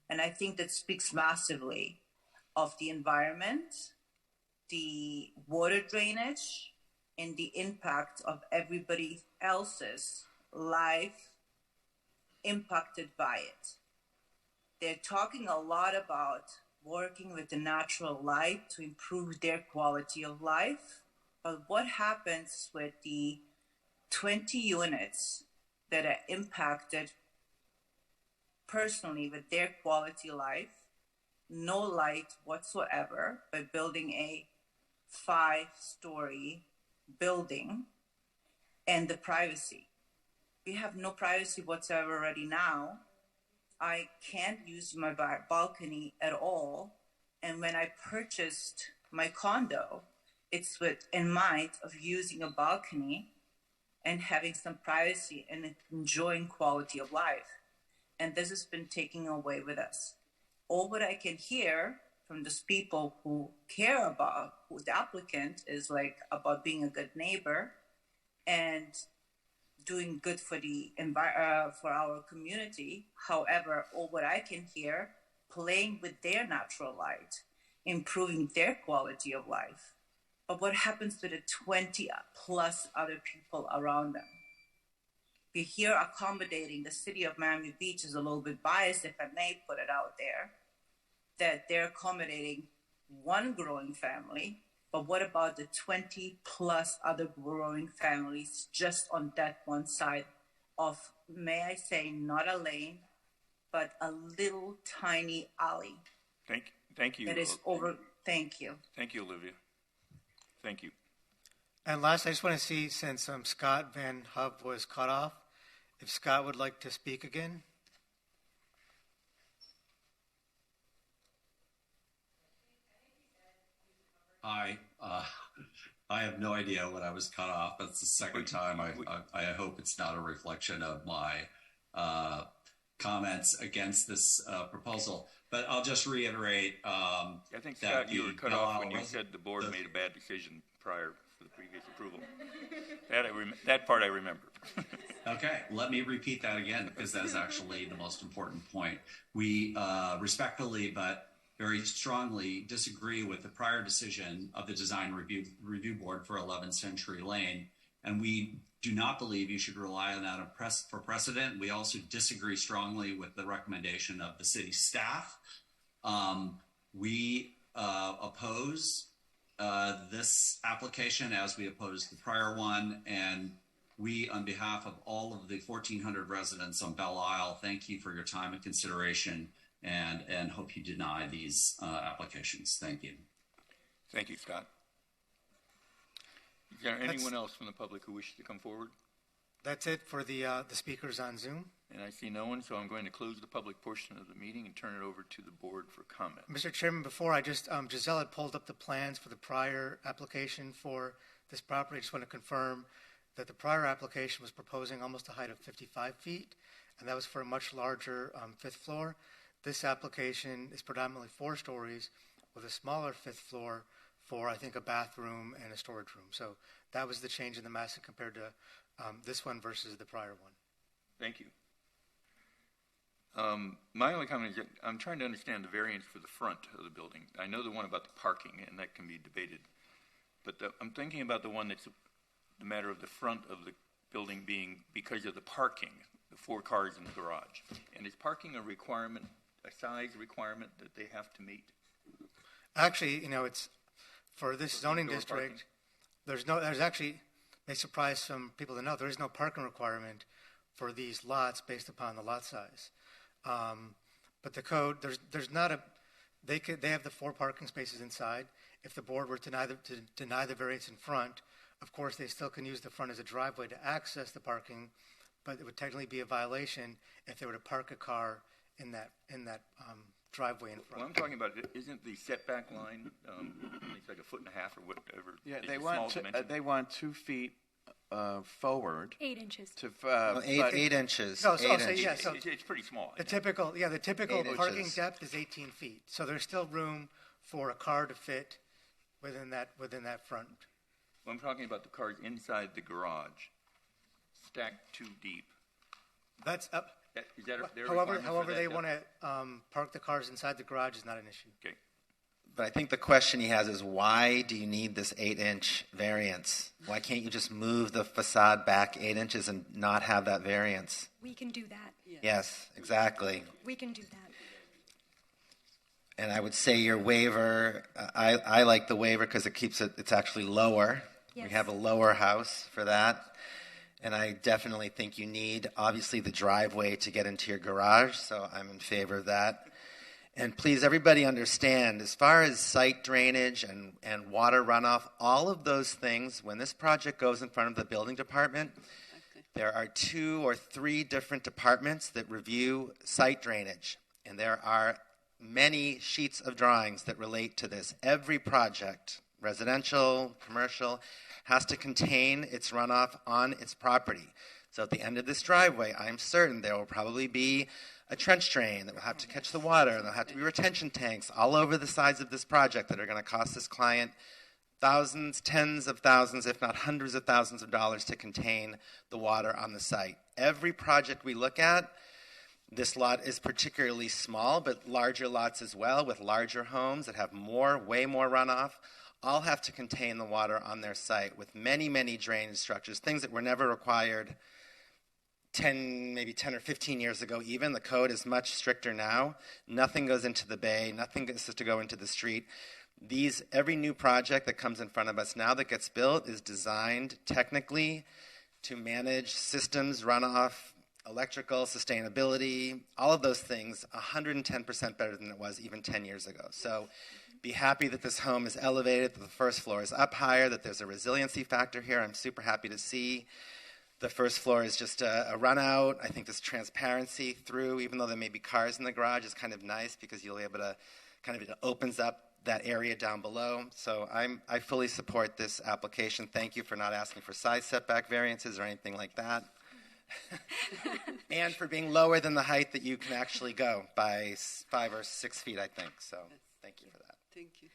And I think that speaks massively of the environment, the water drainage, and the impact of everybody else's life impacted by it. They're talking a lot about working with the natural light to improve their quality of life. But what happens with the 20 units that are impacted personally with their quality life, no light whatsoever, by building a 5-story building, and the privacy? We have no privacy whatsoever already now. I can't use my balcony at all. And when I purchased my condo, it's in mind of using a balcony and having some privacy and enjoying quality of life. And this has been taken away with us. All what I can hear from those people who care about who the applicant is like about being a good neighbor and doing good for the for our community. However, all what I can hear, playing with their natural light, improving their quality of life. But what happens to the 20 plus other people around them? We hear accommodating. The city of Miami Beach is a little bit biased, if I may put it out there, that they're accommodating one growing family. But what about the 20 plus other growing families just on that one side of, may I say, not a lane, but a little tiny alley? Thank you. That is over. Thank you. Thank you, Olivia. Thank you. And last, I just want to see, since Scott Van Hub was cut off, if Scott would like to speak again. I have no idea when I was cut off. That's the second time. I hope it's not a reflection of my comments against this proposal. But I'll just reiterate. I think, Scott, you were cut off when you said the board made a bad decision prior to the previous approval. That part I remember. Okay, let me repeat that again, because that is actually the most important point. We respectfully but very strongly disagree with the prior decision of the Design Review Board for 11 Century Lane, and we do not believe you should rely on that for precedent. We also disagree strongly with the recommendation of the city staff. We oppose this application as we opposed the prior one, and we, on behalf of all of the 1,400 residents on Belle Isle, thank you for your time and consideration, and hope you deny these applications. Thank you. Thank you, Scott. Is there anyone else from the public who wishes to come forward? That's it for the speakers on Zoom. And I see no one, so I'm going to close the public portion of the meeting and turn it over to the board for comment. Mr. Chairman, before I just, Giselle had pulled up the plans for the prior application for this property. I just want to confirm that the prior application was proposing almost a height of 55 feet, and that was for a much larger fifth floor. This application is predominantly 4 stories with a smaller fifth floor for, I think, a bathroom and a storage room. So that was the change in the massing compared to this one versus the prior one. Thank you. My only comment is that I'm trying to understand the variance for the front of the building. I know the one about the parking, and that can be debated. But I'm thinking about the one that's the matter of the front of the building being because of the parking, the 4 cars in the garage. And is parking a requirement, a size requirement that they have to meet? Actually, it's for this zoning Indoor district, there's actually, may surprise some people to know, there is no parking requirement for these lots based upon the lot size. But the code, there's not a, they have the 4 parking spaces inside. If the board were to deny the variance in front, of course, they still can use the front as a driveway to access the parking, but it would technically be a violation if they were to park a car in that driveway in front. Well, I'm talking about, isn't the setback line, it's like 1.5 feet or whatever? Yeah, It's they a small want dimension. they want 2 feet forward. 8 inches. To eight inches. No, 8 inches. yeah, so It's pretty small. the typical 8 parking inches. depth is 18 feet. So there's still room for a car to fit within that front. Well, I'm talking about the cars inside the garage, stacked too deep. That's up. Is that their However, requirement for that they depth? want to park the cars inside the garage is not an issue. Okay. But I think the question he has is, why do you need this 8-inch variance? Why can't you just move the facade back 8 inches and not have that variance? We can do that. Yes, exactly. We can do that. And I would say your waiver, I like the waiver because it keeps it's actually lower. Yes. We have a lower house for that. And I definitely think you need, obviously, the driveway to get into your garage, so I'm in favor of that. And please, everybody understand, as far as site drainage and water runoff, all of those things, when this project goes in front of the building department, there are 2 or 3 different departments that review site drainage. And there are many sheets of drawings that relate to this. Every project, residential, commercial, has to contain its runoff on its property. So at the end of this driveway, I'm certain there will probably be a trench drain that will have to catch the water, and there'll have to be retention tanks all over the sides of this project that are going to cost this client thousands, tens of thousands, if not hundreds of thousands of dollars to contain the water on the site. Every project we look at, this lot is particularly small, but larger lots as well, with larger homes that have way more runoff, all have to contain the water on their site with many, many drainage structures, things that were never required 10 or 15 years ago even. The code is much stricter now. Nothing goes into the bay. Nothing gets to go into the street. Every new project that comes in front of us now that gets built is designed technically to manage systems, runoff, electrical, sustainability, all of those things 110% better than it was even 10 years ago. So be happy that this home is elevated, that the first floor is up higher, that there's a resiliency factor here. I'm super happy to see. The first floor is just a run out. I think this transparency through, even though there may be cars in the garage, is kind of nice because you'll be able to it opens up that area down below. So I fully support this application. Thank you for not asking for side setback variances or anything like that. And for being lower than the height that you can actually go by 5 or 6 feet, I think. So thank you for that. Thank you.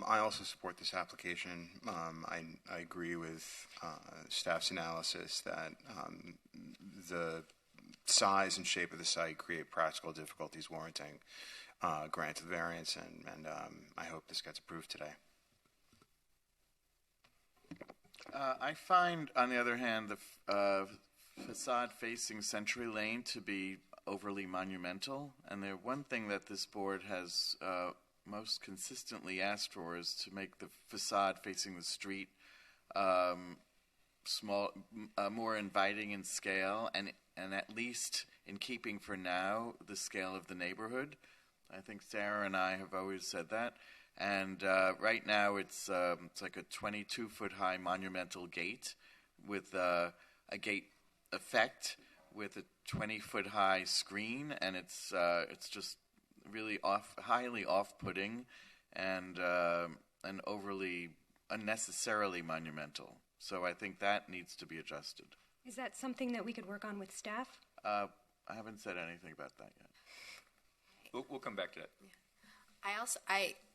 I also support this application. I agree with staff's analysis that the size and shape of the site create practical difficulties warranting grant of variance, and I hope this gets approved today. I find, on the other hand, the facade facing Century Lane to be overly monumental, and the one thing that this board has most consistently asked for is to make the facade facing the street more inviting in scale, and at least in keeping for now the scale of the neighborhood. I think Sarah and I have always said that. And right now it's like a 22-foot high monumental gate with a gate effect with a 20-foot high screen, and it's just really highly off-putting and overly unnecessarily monumental. So I think that needs to be adjusted. Is that something that we could work on with staff? I haven't said anything about that yet. We'll come back to that. Yeah.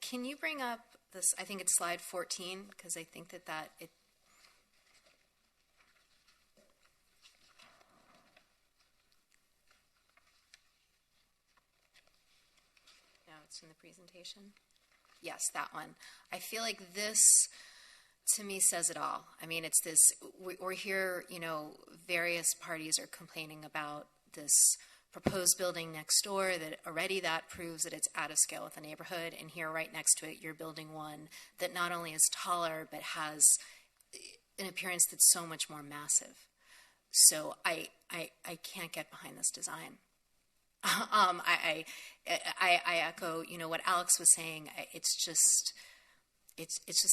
Can you bring up this? I think it's slide 14 because I think that it. No, it's in the presentation. Yes, that one. I feel like this to me says it all. I mean, it's this, we're here, various parties are complaining about this proposed building next door that already that proves that it's out of scale with the neighborhood, and here right next to it you're building one that not only is taller but has an appearance that's so much more massive. So I can't get behind this design. I echo, what Alex was saying. It's just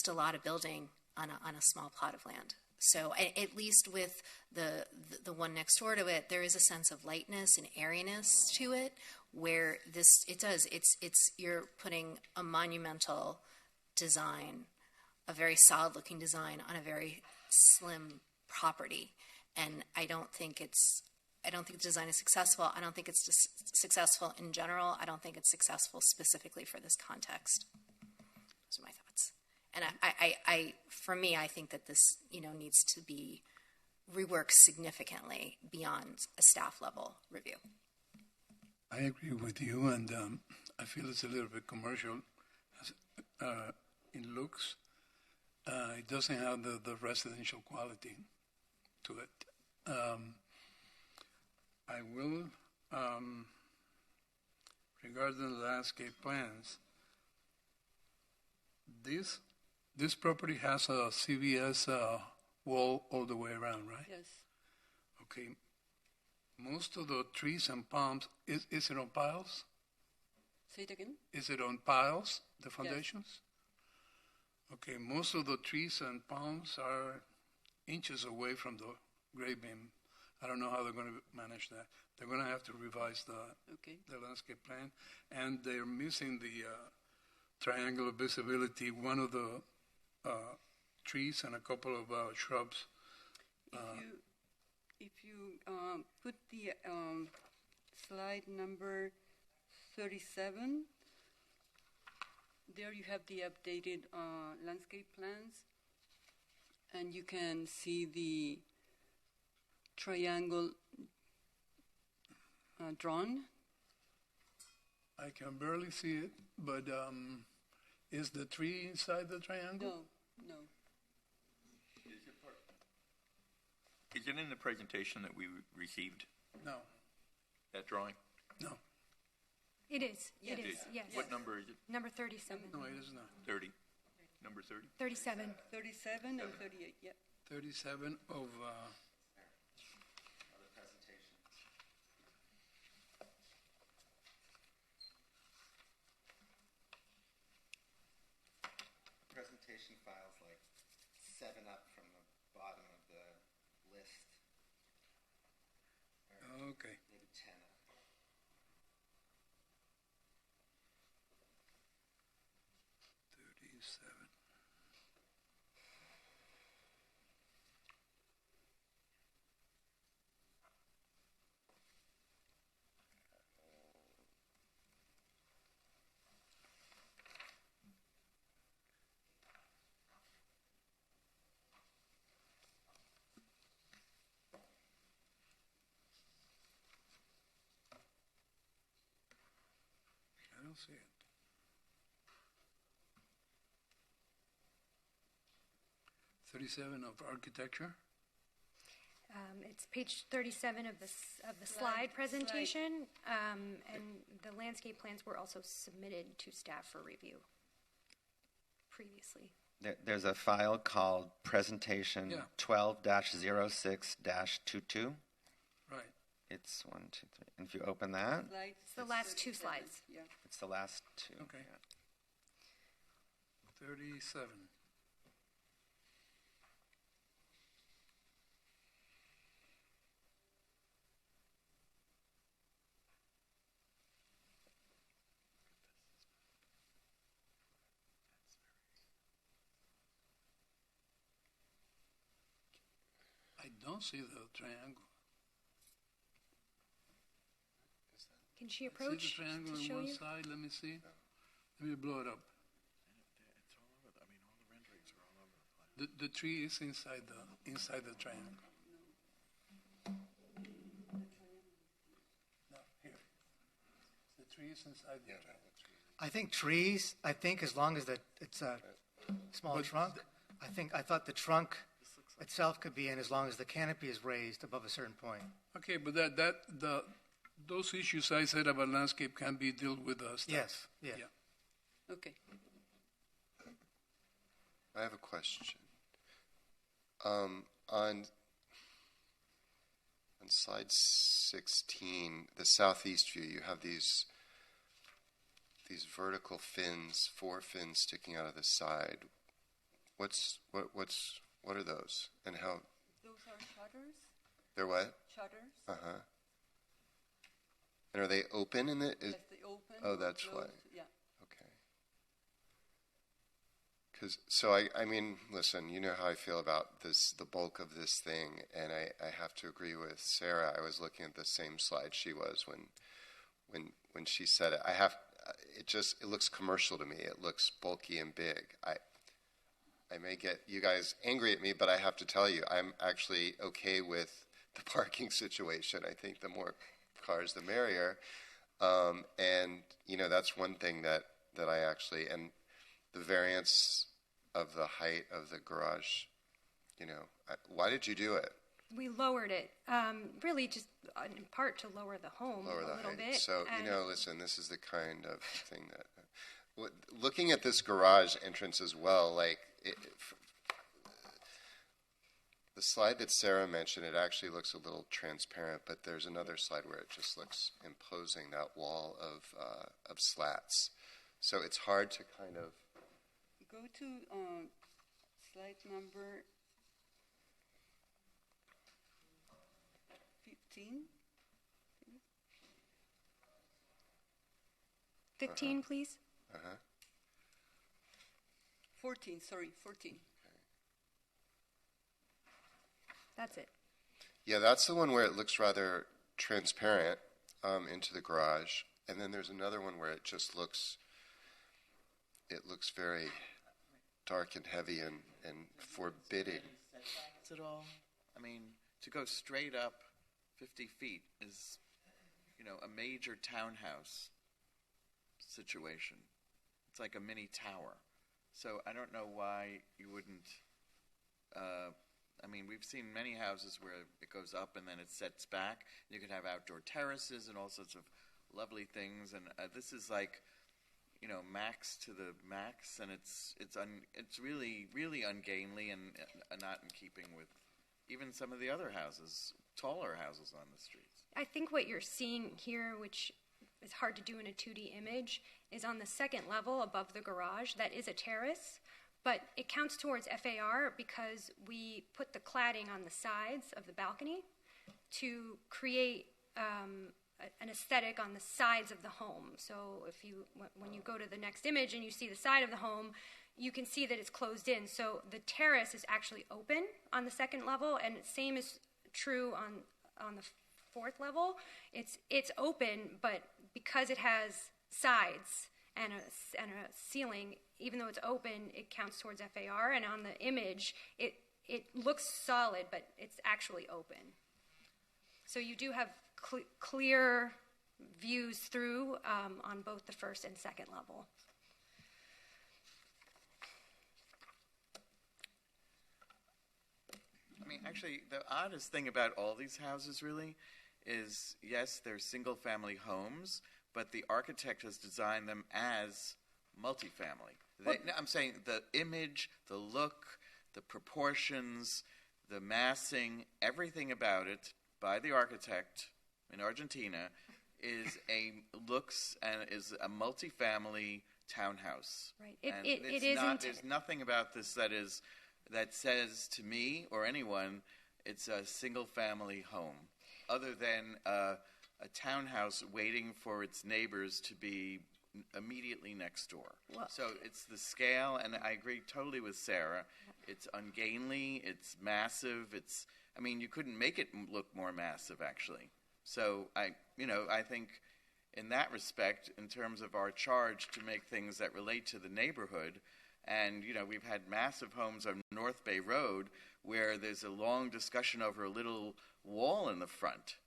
a lot of building on a small plot of land. So at least with the one next door to it, there is a sense of lightness and airiness to it, where you're putting a monumental design, a very solid looking design on a very slim property. And I don't think the design is successful. I don't think it's successful in general. I don't think it's successful specifically for this context. Those are my thoughts. And for me, I think that this, needs to be reworked significantly beyond a staff level review. I agree with you, and I feel it's a little bit commercial in looks. It doesn't have the residential quality to it. I will, regarding the landscape plans, this property has a CVS wall all the way around, right? Yes. Okay. Most of the trees and palms, is it on piles? Say it again? Is it on piles, the foundations? Yes. Okay, most of the trees and palms are inches away from the grade beam. I don't know how they're going to manage that. They're going to have to revise the landscape plan, and they're missing the triangular visibility, one of the trees and a couple of shrubs. If you put the slide number 37, there you have the updated landscape plans, and you can see the triangle drawn. I can barely see it, but is the tree inside the triangle? No. Is it in the presentation that we received? No. That drawing? No. It is. It is. Yes. What number is it? Number 37. No, it is not. 30. Number 30? 37. 37 and 38, yeah. 37 of... Presentation files like 7 up from the bottom of the list. Okay. Maybe 10 up. I don't see it. of architecture. It's page 37 of the slide presentation, and the landscape plans were also submitted to staff for review previously. There's a file called Presentation 12-06-22. Right. It's 1, 2, 3. And if you open that, It's the last two slides. Yeah. it's the last two. Okay. Yeah. 37. I don't see the triangle. Can she See approach the triangle to on show one you? side? Let me see. Let me blow it up. The tree is inside the triangle. No, here. The tree is inside the triangle. I think trees, as long as it's a small trunk, I thought the trunk itself could be in as long as the canopy is raised above a certain point. Okay, but those issues I said about landscape can be dealt with staff. Yes, yeah. Okay. I have a question. On slide 16, the southeast view, you have these vertical fins, 4 fins sticking out of the side. What are those, and how? Those are shutters. They're what? Shutters. Uh-huh. And are they open in the? Yes, they open. Oh, that's why. Yeah. So I mean, listen, you know how I feel about this, the bulk of this thing, and I have to agree with Sarah. I was looking at the same slide she was when she said it. It looks commercial to me. It looks bulky and big. I may get you guys angry at me, but I have to tell you, I'm actually okay with the parking situation. I think the more cars, the merrier. And that's one thing that I actually, and the variance of the height of the garage, why did you do it? We lowered it, really just in part to lower the home a little bit. So, listen, this is the kind of thing that, looking at this garage entrance as well, the slide that Sarah mentioned, it actually looks a little transparent, but there's another slide where it just looks imposing, that wall of slats. So it's hard to kind of... Go to slide number 15. 15, please. 14. That's it. Yeah, that's the one where it looks rather transparent into the garage. And then there's another one where it just looks very dark and heavy and forbidding. Is it all? I mean, to go straight up 50 feet is, a major townhouse situation. It's like a mini tower. So I don't know why you wouldn't. We've seen many houses where it goes up and then it sets back. You can have outdoor terraces and all sorts of lovely things. And this is like, max to the max, and it's really, really ungainly and not in keeping with even some of the other houses, taller houses on the streets. I think what you're seeing here, which is hard to do in a 2D image, is on the second level above the garage. That is a terrace, but it counts towards FAR because we put the cladding on the sides of the balcony to create an aesthetic on the sides of the home. So when you go to the next image and you see the side of the home, you can see that it's closed in. So the terrace is actually open on the second level, and the same is true on the fourth level. It's open, but because it has sides and a ceiling, even though it's open, it counts towards FAR. And on the image, it looks solid, but it's actually open. So you do have clear views through on both the first and second level. Actually, the oddest thing about all these houses really is, yes, they're single-family homes, but the architect has designed them as multifamily. I'm saying the image, the look, the proportions, the massing, everything about it by the architect in Argentina is a multifamily townhouse. Right. It isn't. There's nothing about this that says to me or anyone it's a single-family home, other than a townhouse waiting for its neighbors to be immediately next door. Well, so it's the scale, and I agree totally with Sarah. It's ungainly. It's massive. You couldn't make it look more massive, actually. So I think in that respect, in terms of our charge to make things that relate to the neighborhood, and we've had massive homes on North Bay Road where there's a long discussion over a little wall in the front,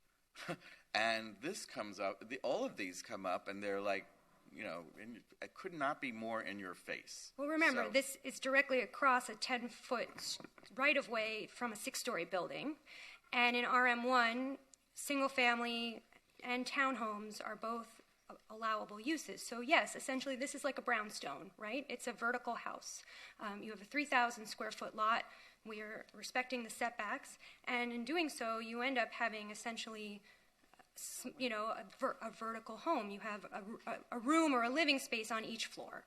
and this comes up. All of these come up, and they're like, and it could not be more in your face. Well, remember, So- this is directly across a 10-foot right-of-way from a 6-story building. And in RM1, single-family and townhomes are both allowable uses. So yes, essentially this is like a brownstone, right? It's a vertical house. You have a 3,000 square foot lot. We are respecting the setbacks. And in doing so, you end up having essentially a vertical home. You have a room or a living space on each floor.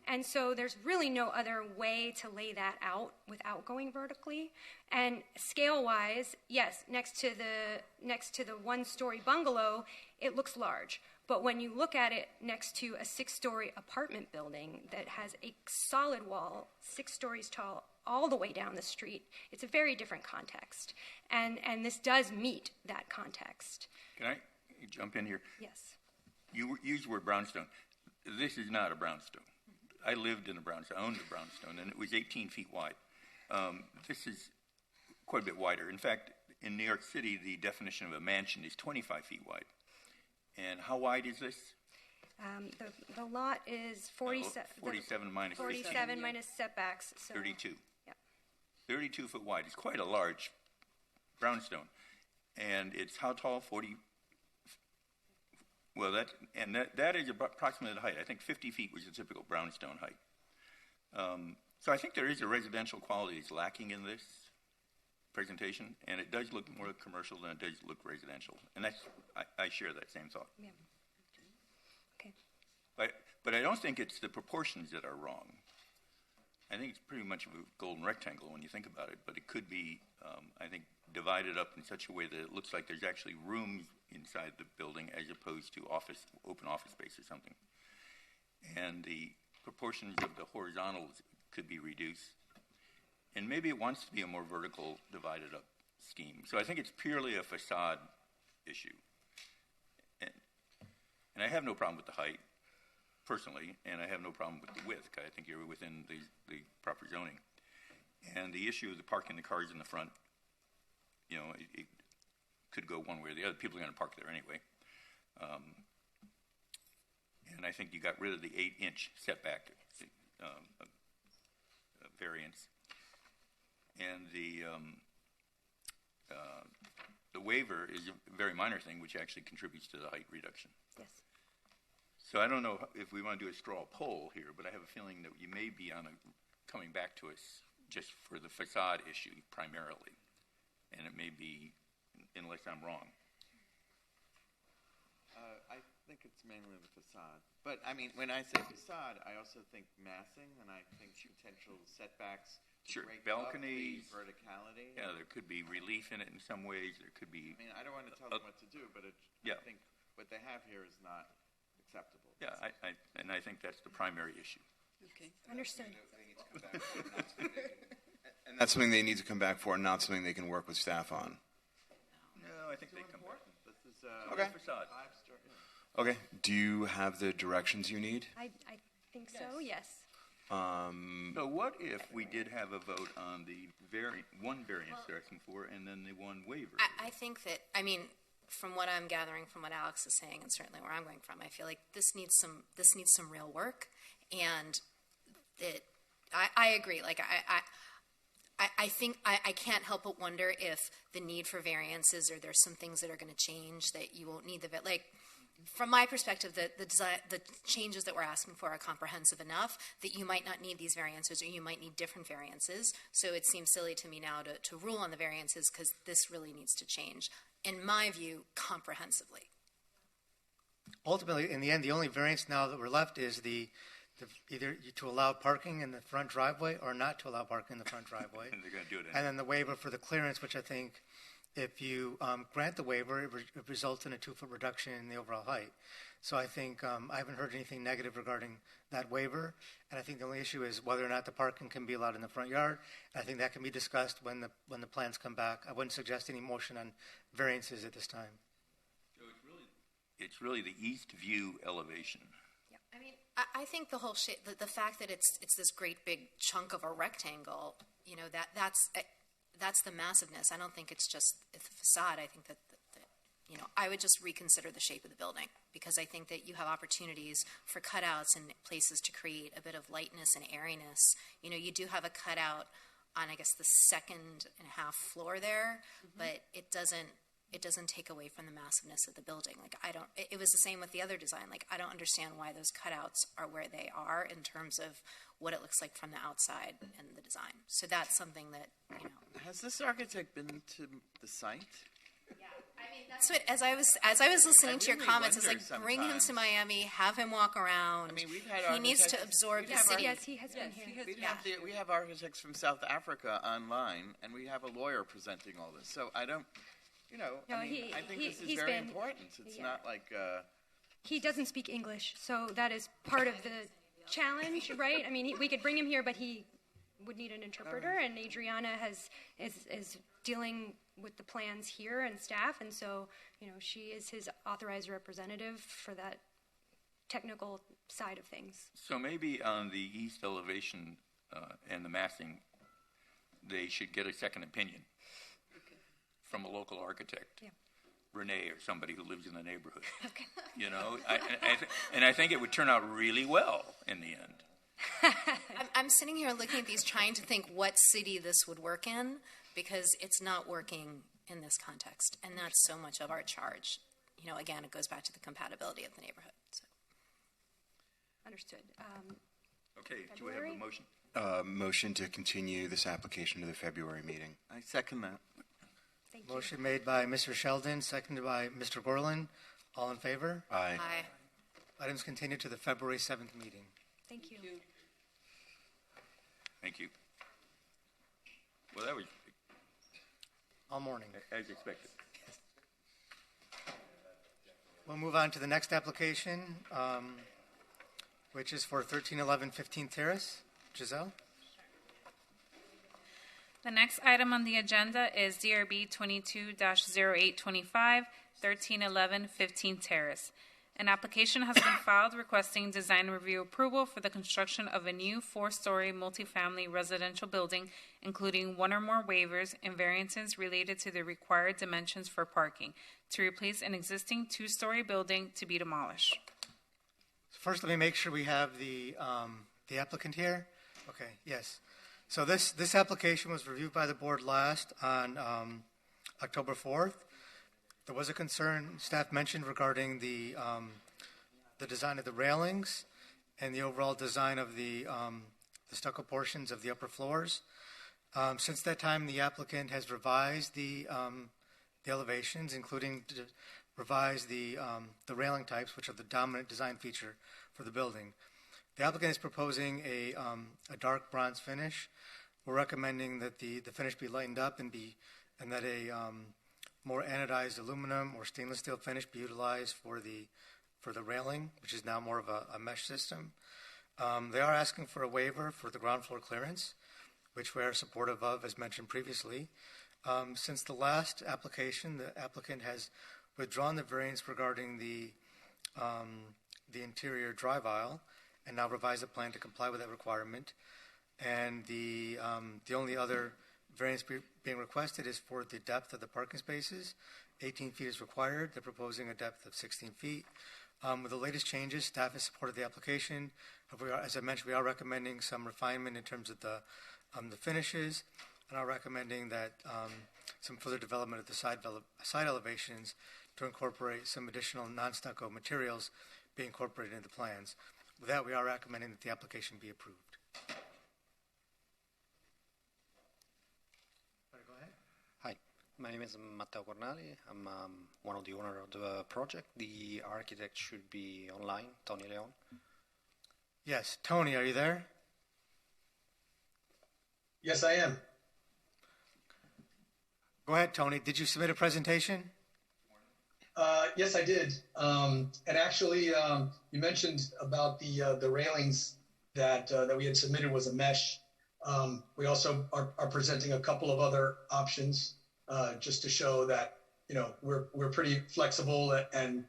And so there's really no other way to lay that out without going vertically. And scale-wise, yes, next to the one-story bungalow, it looks large. But when you look at it next to a 6-story apartment building that has a solid wall, 6 stories tall, all the way down the street, it's a very different context. And this does meet that context. Can I jump in here? Yes. You used the word brownstone. This is not a brownstone. I lived in a brownstone, I owned a brownstone, and it was 18 feet wide. This is quite a bit wider. In fact, in New York City, the definition of a mansion is 25 feet wide. And how wide is this? The lot is 47 minus 47 15. minus setbacks. So 32. Yeah. 32 foot wide. It's quite a large brownstone. And it's how tall? 40. Well, that is approximately the height. I think 50 feet was the typical brownstone height. So I think there is a residential quality that's lacking in this presentation, and it does look more commercial than it does look residential. And I share that same thought. Yeah. Okay. But I don't think it's the proportions that are wrong. I think it's pretty much a golden rectangle when you think about it, but it could be, I think, divided up in such a way that it looks like there's actually rooms inside the building as opposed to open office space or something. And the proportions of the horizontals could be reduced. And maybe it wants to be a more vertical, divided up scheme. So I think it's purely a facade issue. And I have no problem with the height, personally, and I have no problem with the width. I think you're within the proper zoning. And the issue of the parking the cars in the front, it could go one way or the other. People are going to park there anyway. And I think you got rid of the 8-inch setback variance. And the waiver is a very minor thing, which actually contributes to the height reduction. Yes. So I don't know if we want to do a straw poll here, but I have a feeling that you may be coming back to us just for the facade issue primarily. And it may be, unless I'm wrong. I think it's mainly the facade. But, I mean, when I say facade, I also think massing, and I think potential setbacks. Sure, break balconies. up the verticality. Yeah, there could be relief in it in some ways. There could be. I mean, I don't want to tell them what to do, but yeah. I think what they have here is not acceptable. Yeah, and I think that's the primary issue. Okay, understood. And that's something they need to come back for, and not something they can work with staff on. No, I think they come back. This is Okay. Facade. Okay. Do you have the directions you need? I think so, yes. So what if we did have a vote on the one variance they're asking for, and then the one waiver? I think that, I mean, from what I'm gathering from what Alex is saying, and certainly where I'm going from, I feel like this needs some real work, and that I agree. Like I think I can't help but wonder if the need for variances, or there's some things that are going to change that you won't need like. From my perspective, the changes that we're asking for are comprehensive enough that you might not need these variances, or you might need different variances. So it seems silly to me now to rule on the variances, because this really needs to change, in my view, comprehensively. Ultimately, in the end, the only variance now that we're left is either to allow parking in the front driveway or not to allow parking in the front driveway. And they're going to do it anyway. And then the waiver for the clearance, which I think, if you grant the waiver, it results in a 2-foot reduction in the overall height. So I think I haven't heard anything negative regarding that waiver, and I think the only issue is whether or not the parking can be allowed in the front yard. I think that can be discussed when the plans come back. I wouldn't suggest any motion on variances at this time. So it's really the east view elevation. Yeah, I mean, I think the whole the fact that it's this great big chunk of a rectangle, that's the massiveness. I don't think it's just the facade. I think that I would just reconsider the shape of the building, because I think that you have opportunities for cutouts and places to create a bit of lightness and airiness. You do have a cutout on, I guess, the second and a half floor there, but it doesn't take away from the massiveness of the building. It was the same with the other design. I don't understand why those cutouts are where they are in terms of what it looks like from the outside and the design. So that's something that, Has this architect been to the site? That's what, as I was listening to your really comments, it's wonder bring him to sometimes. Miami, have him walk around. I mean, we've had he needs to architects- absorb we've the had city. Yes, he has been here. We have architects from South Africa online, and we have a lawyer presenting all this. So I don't, No, I think this is he's very been- important. It's yeah. not like, He doesn't speak English, so that is part of the challenge, right? I mean, we could bring him here, but he would need an interpreter, and Adriana is dealing with the plans here and staff, and so she is his authorized representative for that technical side of things. So maybe on the east elevation and the massing, they should get a second opinion from a local architect, Renee or somebody who lives in the neighborhood. Okay. And I think it would turn out really well in the end. I'm sitting here looking at these, trying to think what city this would work in, because it's not working in this context, and that's so much of our charge. Again, it goes back to the compatibility of the neighborhood. So. Understood. Okay, do we have a motion? Motion to continue this application to the February meeting. I second that. Thank you. Motion made by Mr. Sheldon, seconded by Mr. Gorlin. All in favor? Aye. Items continued to the February 7th meeting. Thank you. Thank you. Well, that was All morning. as expected. We'll move on to the next application, which is for 1311 15th Terrace. Giselle? The next item on the agenda is DRB 22-0825, 1311 15th Terrace. An application has been filed requesting design review approval for the construction of a new 4-story multifamily residential building, including one or more waivers and variances related to the required dimensions for parking, to replace an existing 2-story building to be demolished. First, let me make sure we have the applicant here. Okay, yes. So this application was reviewed by the board last on October 4th. There was a concern staff mentioned regarding the design of the railings and the overall design of the stucco portions of the upper floors. Since that time, the applicant has revised the elevations, including revised the railing types, which are the dominant design feature for the building. The applicant is proposing a dark bronze finish. We're recommending that the finish be lightened up and that a more anodized aluminum or stainless steel finish be utilized for the railing, which is now more of a mesh system. They are asking for a waiver for the ground floor clearance, which we are supportive of, as mentioned previously. Since the last application, the applicant has withdrawn the variance regarding the interior drive aisle and now revised the plan to comply with that requirement. And the only other variance being requested is for the depth of the parking spaces. 18 feet is required. They're proposing a depth of 16 feet. With the latest changes, staff has supported the application. As I mentioned, we are recommending some refinement in terms of the finishes, and are recommending that some further development of the side elevations to incorporate some additional non-stucco materials be incorporated into the plans. With that, we are recommending that the application be approved. Hi, my name is Matteo Cornali. I'm one of the owners of the project. The architect should be online, Tony Leon. Yes, Tony, are you there? Yes, I am. Go ahead, Tony. Did you submit a presentation? Yes, I did. And actually, you mentioned about the railings that we had submitted was a mesh. We also are presenting a couple of other options just to show that we're pretty flexible and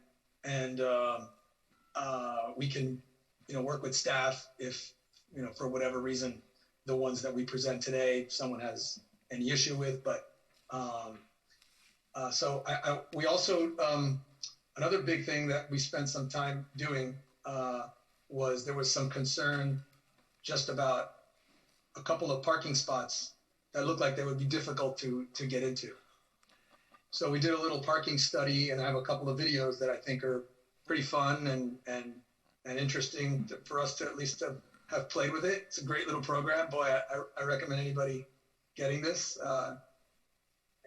we can work with staff if for whatever reason the ones that we present today someone has any issue with, but We also, another big thing that we spent some time doing was there was some concern just about a couple of parking spots that looked like they would be difficult to get into. So we did a little parking study, and I have a couple of videos that I think are pretty fun and interesting for us to at least have played with it. It's a great little program. Boy, I recommend anybody getting this.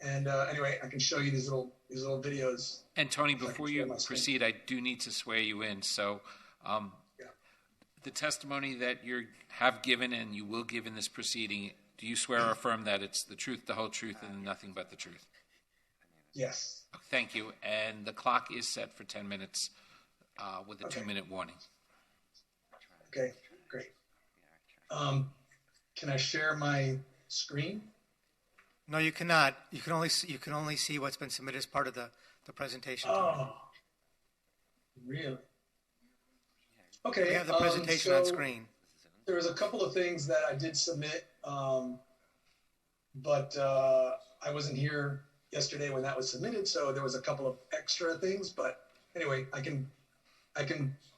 Anyway, I can show you these little videos. And Tony, before you proceed, I do need to swear you in. So the testimony that you have given and you will give in this proceeding, do you swear or affirm that it's the truth, the whole truth, and nothing but the truth? Yes. Thank you. And the clock is set for 10 minutes with a 2-minute warning. Okay, great. Can I share my screen? No, you cannot. You can only see what's been submitted as part of the presentation. Oh, really? Okay. We have the presentation on screen. There was a couple of things that I did submit, but I wasn't here yesterday when that was submitted, so there was a couple of extra things. But anyway, I can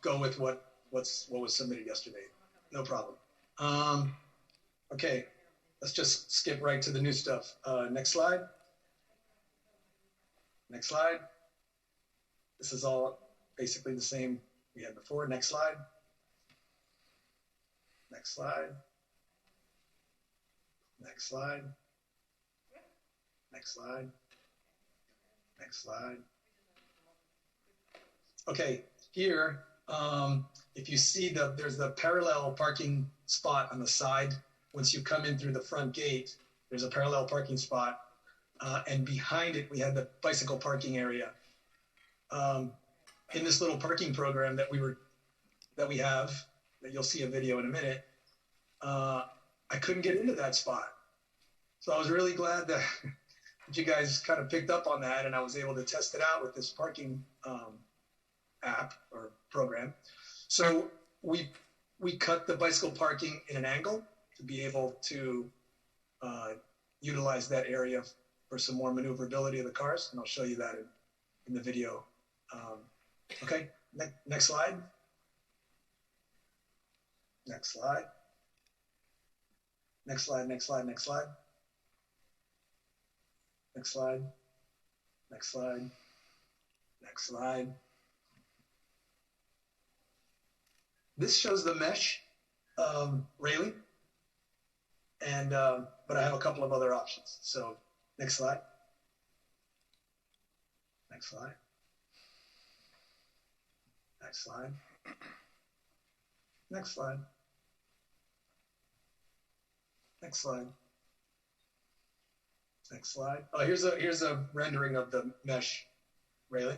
go with what was submitted yesterday. No problem. Okay. Let's just skip right to the new stuff. Next slide. Next slide. This is all basically the same we had before. Next slide. Next slide. Next slide. Next slide. Next slide. Okay, here, if you see there's the parallel parking spot on the side. Once you come in through the front gate, there's a parallel parking spot, and behind it we had the bicycle parking area. In this little parking program that we have, that you'll see a video in a minute, I couldn't get into that spot. So I was really glad that you guys kind of picked up on that, and I was able to test it out with this parking app or program. So we cut the bicycle parking in an angle to be able to utilize that area for some more maneuverability of the cars, and I'll show you that in the video. Okay, next slide. Next slide. Next slide, next slide, next slide. Next slide. Next slide. Next slide. This shows the mesh railing. And but I have a couple of other options. So next slide. Next slide. Next slide. Next slide. Next slide. Next slide. Oh, here's a rendering of the mesh railing.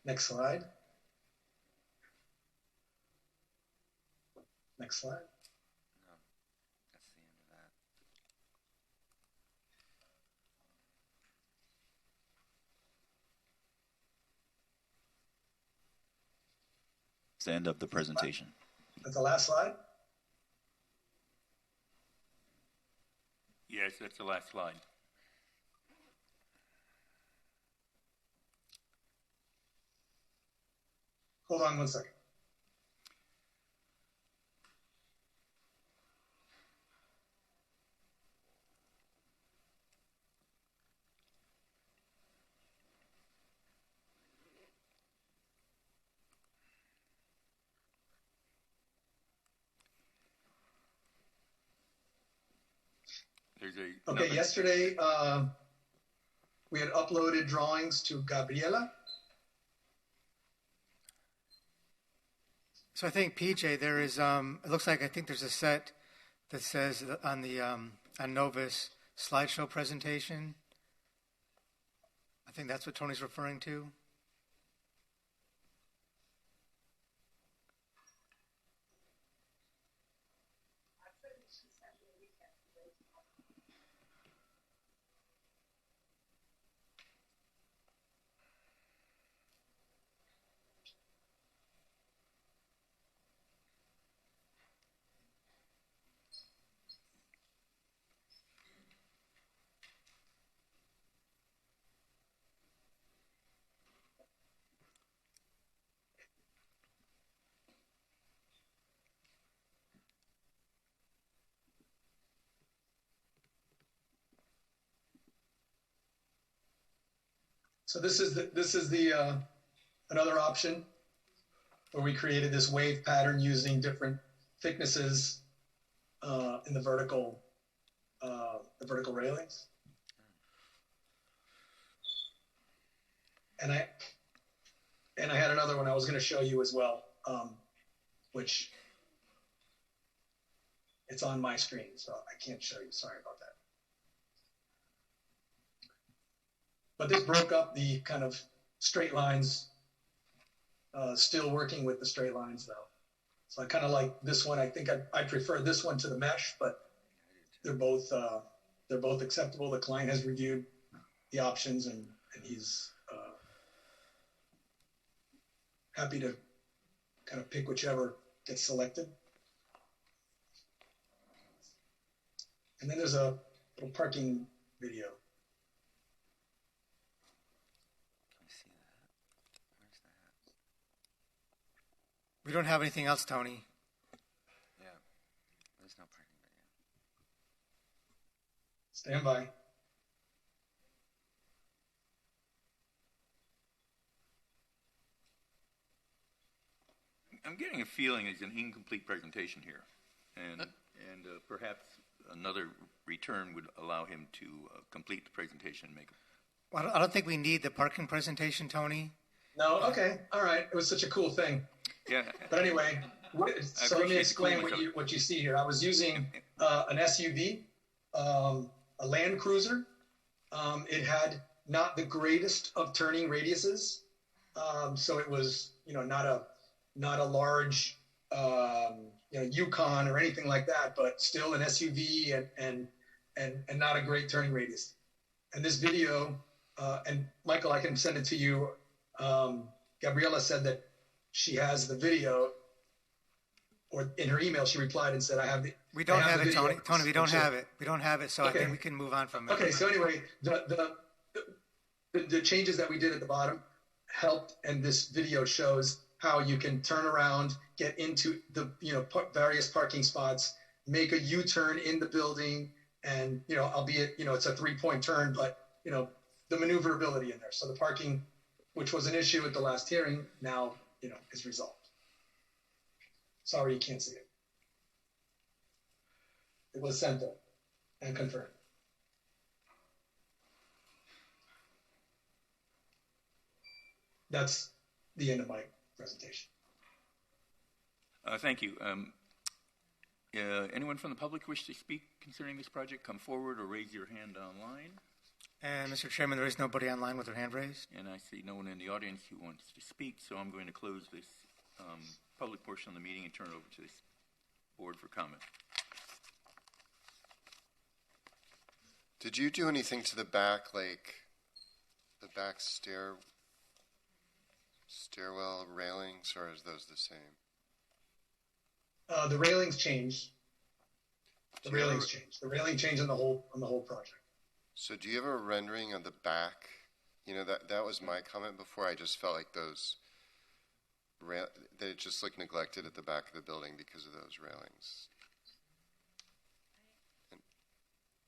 Next slide. Next slide. It's the end of the presentation. That's the last slide? Yes, that's the last slide. Hold on one second. Okay, yesterday we had uploaded drawings to Gabriela. So I think PJ, there is. It looks like I think there's a set that says on the on Novus slideshow presentation. I think that's what Tony's referring to. So this is the another option where we created this wave pattern using different thicknesses in the vertical railings. And I had another one I was going to show you as well, which it's on my screen, so I can't show you. Sorry about that. But this broke up the kind of straight lines, still working with the straight lines though. So I kind of like this one. I think I prefer this one to the mesh, but they're both acceptable. The client has reviewed the options and he's happy to kind of pick whichever gets selected. And then there's a little parking video. We don't have anything else, Tony. Yeah, there's no parking video. Stand by. I'm getting a feeling it's an incomplete presentation here, and perhaps another return would allow him to complete the presentation and make. Well, I don't think we need the parking presentation, Tony. No, okay, all right. It was such a cool thing. Yeah. But anyway, so let me explain what you see here. I was using an SUV, a Land Cruiser. It had not the greatest of turning radiuses, so it was not a large Yukon or anything like that, but still an SUV and not a great turning radius. And this video, and Michael, I can send it to you. Gabriela said that she has the video, or in her email she replied and said, "I have the." We don't have it, Tony. Tony, we don't have it. We don't have it, so okay. I think we can move on from it. Okay, so anyway, the changes that we did at the bottom helped, and this video shows how you can turn around, get into the various parking spots, make a U-turn in the building, and albeit it's a 3-point turn, but the maneuverability in there. So the parking, which was an issue at the last hearing, now is resolved. Sorry, you can't see it. It was sent up and confirmed. That's the end of my presentation. Thank you. Anyone from the public wish to speak concerning this project, come forward or raise your hand online. And Mr. Chairman, there is nobody online with their hand raised. And I see no one in the audience who wants to speak, so I'm going to close this public portion of the meeting and turn it over to this board for comment. Did you do anything to the back, like the back stairwell railings, or is those the same? The railings changed. The railing changed on the whole project. So do you have a rendering of the back? That was my comment before. I just felt like that it just looked neglected at the back of the building because of those railings.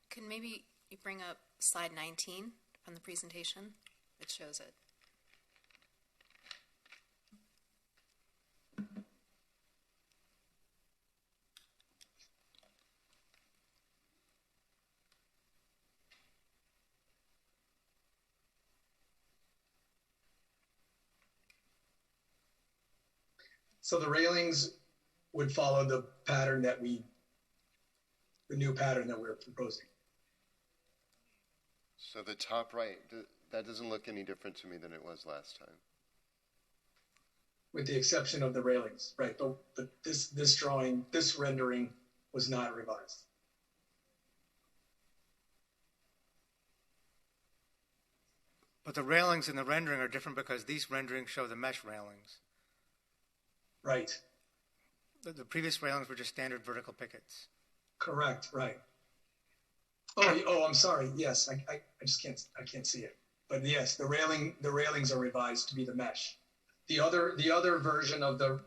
Can maybe you bring up slide 19 from the presentation? It shows it. So the railings would follow the pattern the new pattern that we're proposing. So the top right, that doesn't look any different to me than it was last time. With the exception of the railings, right? But this drawing, this rendering was not revised. But the railings in the rendering are different because these renderings show the mesh railings. Right. The previous railings were just standard vertical pickets. Correct. Right. Oh, I'm sorry. Yes, I just can't see it. But yes, the railings are revised to be the mesh. The other version of the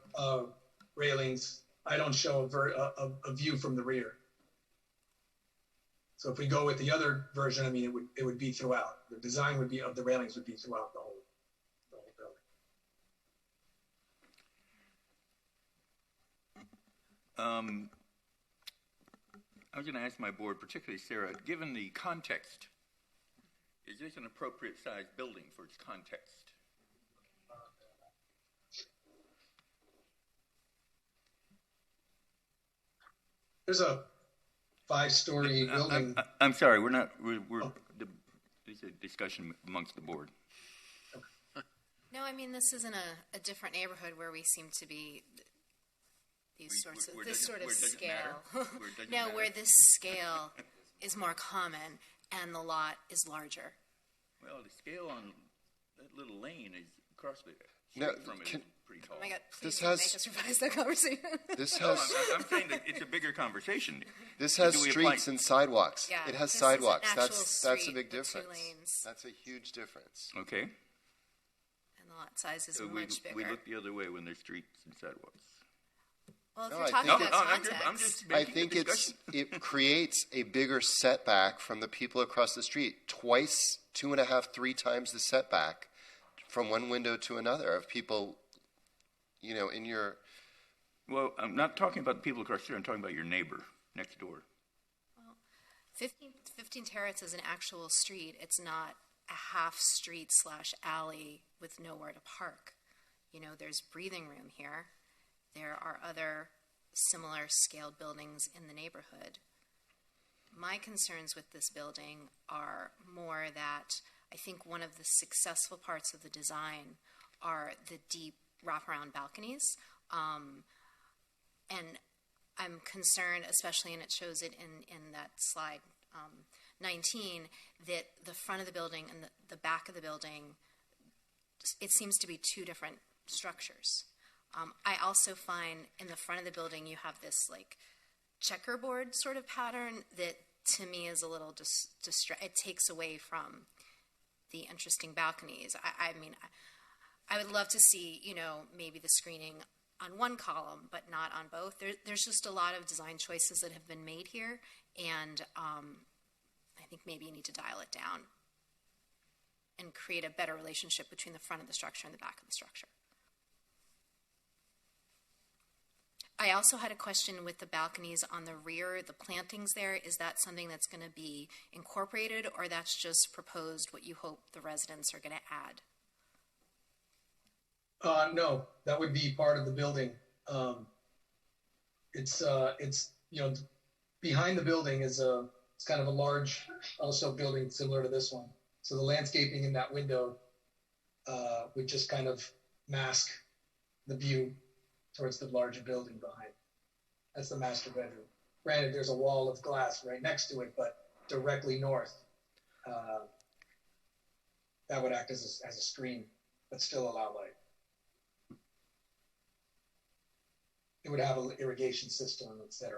railings, I don't show a view from the rear. So if we go with the other version, I mean, it would be throughout. The design would be of the railings would be throughout the whole building. I was going to ask my board, particularly Sarah, given the context, is this an appropriate sized building for its context? There's a 5-story building. I'm sorry, we're there's a discussion amongst the board. No, I mean, this isn't a different neighborhood where we seem to be this sort of scale. No, where this scale is more common and the lot is larger. Well, the scale on that little lane is across the No, street from it is pretty tall. Oh my God, please don't make us revise that conversation. This No, has I'm saying that it's a bigger conversation. this has Do we streets apply- and sidewalks. Yeah, it has this is an sidewalks. actual That's a street big with 2 difference. lanes. That's a huge difference. Okay. And the lot size is So much bigger. we look the other way when there's streets and sidewalks. Well, if No, you're I talking think about I'm context, just I making think a discussion. it creates a bigger setback from the people across the street. Twice, 2.5, 3 times the setback from one window to another of people, in your. Well, I'm not talking about the people across the street. I'm talking about your neighbor next door. 15 Terrace is an actual street. It's not a half street / alley with nowhere to park. There's breathing room here. There are other similar scaled buildings in the neighborhood. My concerns with this building are more that I think one of the successful parts of the design are the deep wraparound balconies. And I'm concerned, especially, and it shows it in that slide 19, that the front of the building and the back of the building, it seems to be 2 different structures. I also find in the front of the building you have this like checkerboard sort of pattern that to me is a little it takes away from the interesting balconies. I mean, I would love to see, maybe the screening on one column, but not on both. There's just a lot of design choices that have been made here, and I think maybe you need to dial it down and create a better relationship between the front of the structure and the back of the structure. I also had a question with the balconies on the rear, the plantings there. Is that something that's going to be incorporated, or that's just proposed what you hope the residents are going to add? No, that would be part of the building. It's behind the building is it's kind of a large also building similar to this one. So the landscaping in that window would just kind of mask the view towards the larger building behind. That's the master bedroom. Granted, there's a wall of glass right next to it, but directly north, that would act as a screen, but still allow light. It would have an irrigation system, etc.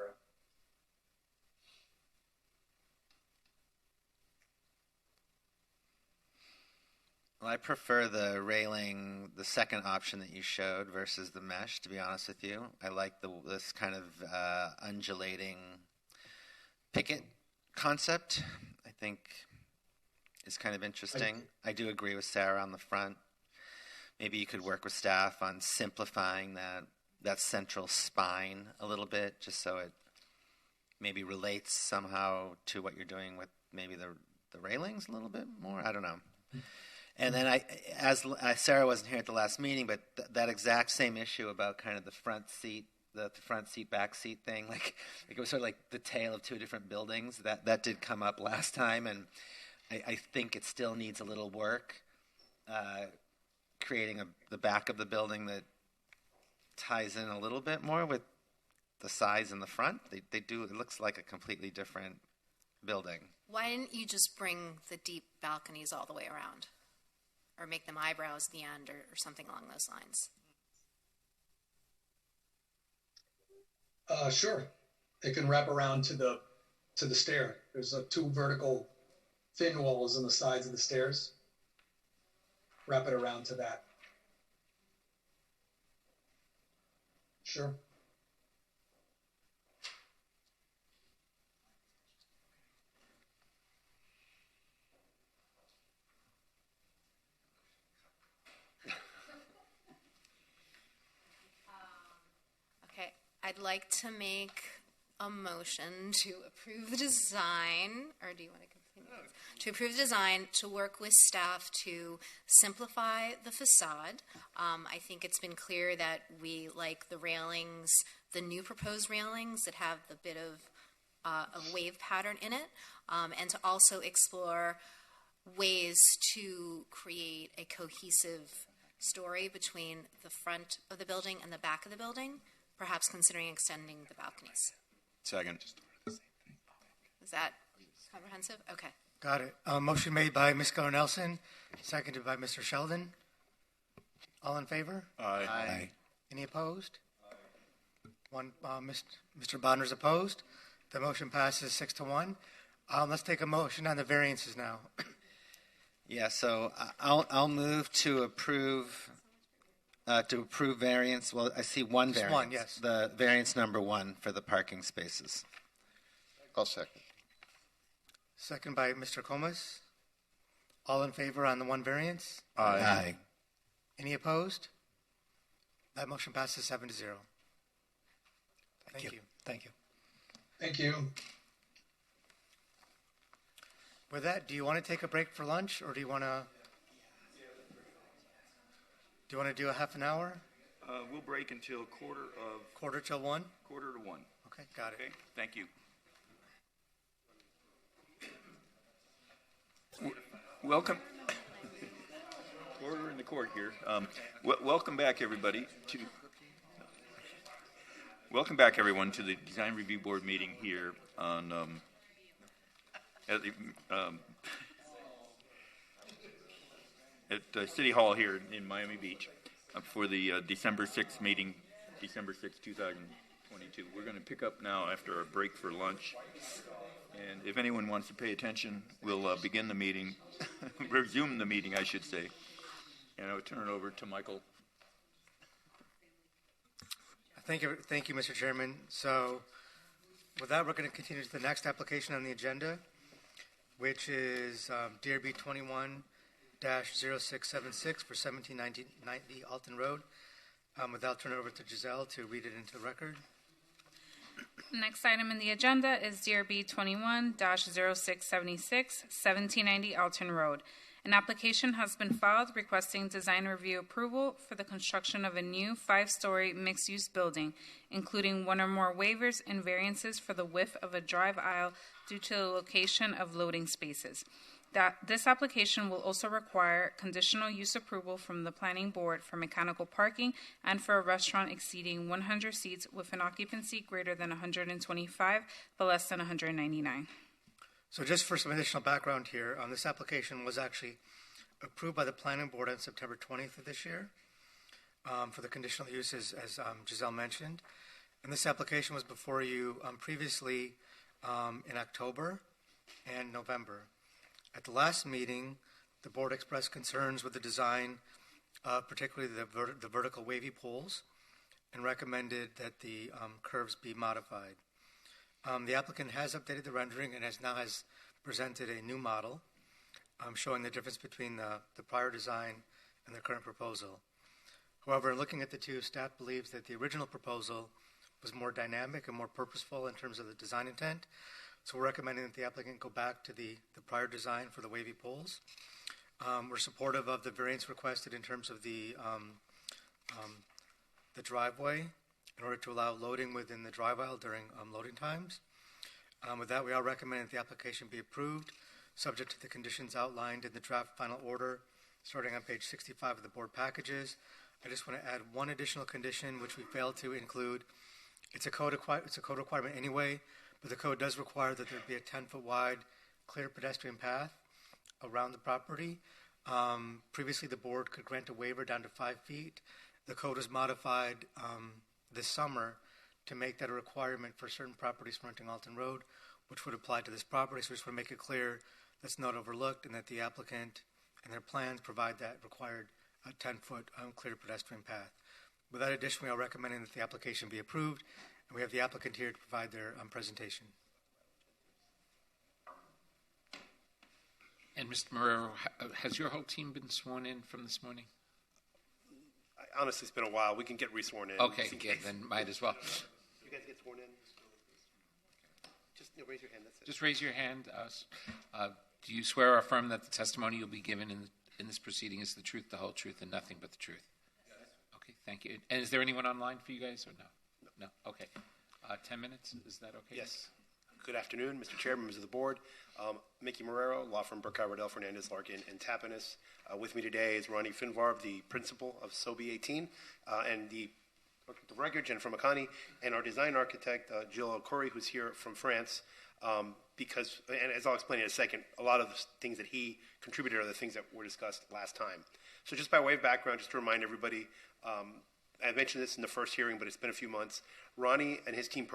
Well, I prefer the railing, the second option that you showed versus the mesh, to be honest with you. I like this kind of undulating picket concept. I think is kind of interesting. I do agree with Sarah on the front. Maybe you could work with staff on simplifying that central spine a little bit, just so it maybe relates somehow to what you're doing with maybe the railings a little bit more. I don't know. And then as Sarah wasn't here at the last meeting, but that exact same issue about kind of the front seat, the front seat, back seat thing, like it was sort of like the tale of 2 different buildings. That did come up last time, and I think it still needs a little work, creating the back of the building that ties in a little bit more with the sides in the front. They do. It looks like a completely different building. Why didn't you just bring the deep balconies all the way around? Or make them eyebrows at the end, or something along those lines? Sure. It can wrap around to the stair. There's 2 vertical thin walls on the sides of the stairs. Wrap it around to that. Sure. like to make a motion to approve the design, or do you want to continue? To approve the design, to work with staff to simplify the facade. I think it's been clear that we like the railings, the new proposed railings that have the bit of a wave pattern in it, and to also explore ways to create a cohesive story between the front of the building and the back of the building, perhaps considering extending the balconies. Second. Is that comprehensive? Okay. Got it. Motion made by Ms. Keller Nelson, seconded by Mr. Sheldon. All in favor? Aye. Aye. Any opposed? One. Mr. Bonner's opposed. The motion passes 6-1. Let's take a motion on the variances now. Yeah, so I'll move to approve variance. Well, I see one Just variance. one, yes. The variance number 1 for the parking spaces. I'll second. Second by Mr. Comas. All in favor on the one variance? Aye. Any opposed? That motion passes 7-0. Thank you. Thank you. Thank you. With that, do you want to take a break for lunch, or do you want to do a half an hour? We'll break until Quarter till 1? quarter to 1. Okay, got it. Okay, thank you. Welcome. Order in the court here. Welcome back, everybody. Welcome back, everyone, to the Design Review Board meeting here on at City Hall here in Miami Beach for the December 6th meeting, December 6th, 2022. We're going to pick up now after our break for lunch. And if anyone wants to pay attention, we'll begin the meeting, resume the meeting, I should say. And I would turn it over to Michael. Thank you, Mr. Chairman. So, with that, we're going to continue to the next application on the agenda, which is DRB 21-0676 for 1790 Alton Road. With that, I'll turn it over to Giselle to read it into the record. Next item in the agenda is DRB 21-0676, 1790 Alton Road. An application has been filed requesting design review approval for the construction of a new 5-story mixed-use building, including one or more waivers and variances for the width of a drive aisle due to the location of loading spaces. This application will also require conditional use approval from the Planning Board for mechanical parking and for a restaurant exceeding 100 seats with an occupancy greater than 125 but less than 199. So just for some additional background here, this application was actually approved by the Planning Board on September 20th of this year for the conditional uses, as Giselle mentioned. And this application was before you previously in October and November. At the last meeting, the board expressed concerns with the design, particularly the vertical wavy poles, and recommended that the curves be modified. The applicant has updated the rendering and has presented a new model showing the difference between the prior design and the current proposal. However, in looking at the two, staff believes that the original proposal was more dynamic and more purposeful in terms of the design intent. So we're recommending that the applicant go back to the prior design for the wavy poles. We're supportive of the variance requested in terms of the driveway in order to allow loading within the drive aisle during loading times. With that, we are recommending that the application be approved, subject to the conditions outlined in the draft final order, starting on page 65 of the board packages. I just want to add one additional condition, which we failed to include. It's a code requirement anyway, but the code does require that there be a 10-foot wide clear pedestrian path around the property. Previously, the board could grant a waiver down to 5 feet. The code was modified this summer to make that a requirement for certain properties fronting Alton Road, which would apply to this property. So we just want to make it clear that's not overlooked and that the applicant and their plans provide that required 10-foot clear pedestrian path. With that addition, we are recommending that the application be approved, and we have the applicant here to provide their presentation. And Mr. Marrero, has your whole team been sworn in from this morning? Honestly, it's been a while. We can get re-sworn in. Okay, yeah, then might as well. guys get sworn in? Just raise your hand. That's it. Just raise your hand. Do you swear or affirm that the testimony you'll be given in this proceeding is the truth, the whole truth, and nothing but the truth? Yes. Okay, thank you. And is there anyone online for you guys or no? No. Okay. 10 minutes. Is that okay? Yes. Good afternoon, Mr. Chair, members of the board. Mickey Marrero, law firm Burkhardt, Riddell, Fernandez, Larkin, and Tapinis. With me today is Ronnie Finvarb, the principal of SOBI 18, and the Regard, Jennifer Makani, and our design architect, Jill Corey, who's here from France. Because, and as I'll explain in a second, a lot of the things that he contributed are the things that were discussed last time. So just by way of background, just to remind everybody, I mentioned this in the first hearing, but it's been a few months. Ronnie and his team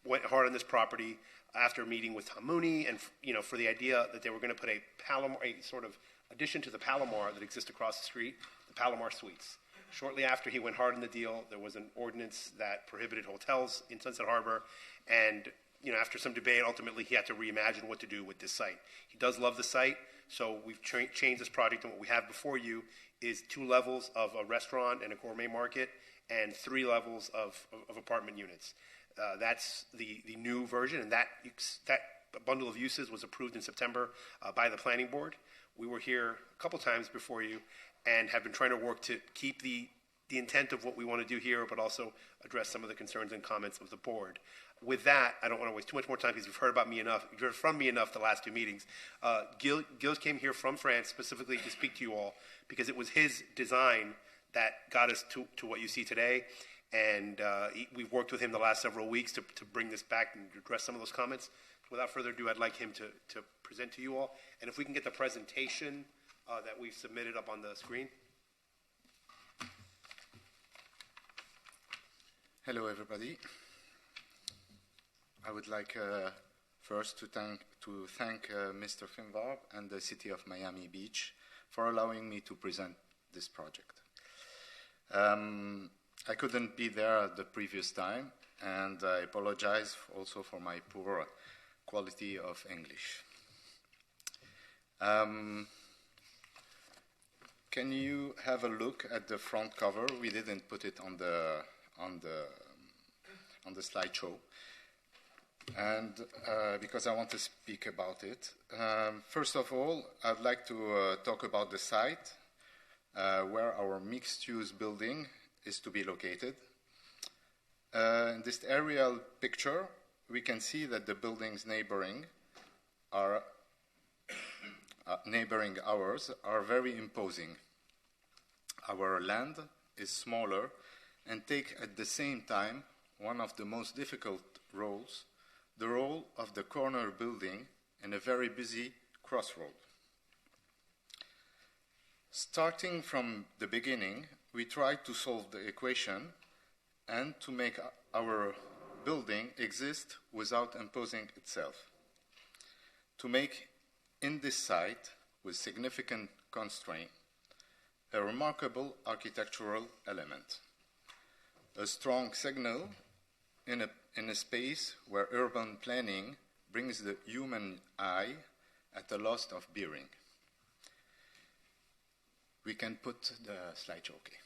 went hard on this property after meeting with Tom Mooney, and for the idea that they were going to put a sort of addition to the Palomar that exists across the street, the Palomar Suites. Shortly after he went hard on the deal, there was an ordinance that prohibited hotels in Sunset Harbor, and after some debate, ultimately he had to reimagine what to do with this site. He does love the site, so we've changed this project, and what we have before you is 2 levels of a restaurant and a gourmet market, and 3 levels of apartment units. That's the new version, and that bundle of uses was approved in September by the planning board. We were here a couple times before you and have been trying to work to keep the intent of what we want to do here, but also address some of the concerns and comments of the board. With that, I don't want to waste too much more time because you've heard about me enough. You've heard from me enough the last 2 meetings. Gil came here from France specifically to speak to you all because it was his design that got us to what you see today. And we've worked with him the last several weeks to bring this back and address some of those comments. Without further ado, I'd like him to present to you all. And if we can get the presentation that we've submitted up on the screen. Hello, everybody. I would like first to thank Mr. Finvarb and the City of Miami Beach for allowing me to present this project. I couldn't be there the previous time, and I apologize also for my poor quality of English. Can you have a look at the front cover? We didn't put it on the slideshow, and because I want to speak about it. First of all, I'd like to talk about the site where our mixed-use building is to be located. In this aerial picture, we can see that the buildings neighboring ours are very imposing. Our land is smaller and take at the same time one of the most difficult roles, the role of the corner building in a very busy crossroad. Starting from the beginning, we tried to solve the equation and to make our building exist without imposing itself. To make in this site, with significant constraint, a remarkable architectural element, a strong signal in a space where urban planning brings the human eye at a loss of bearing. We can put the slideshow, okay.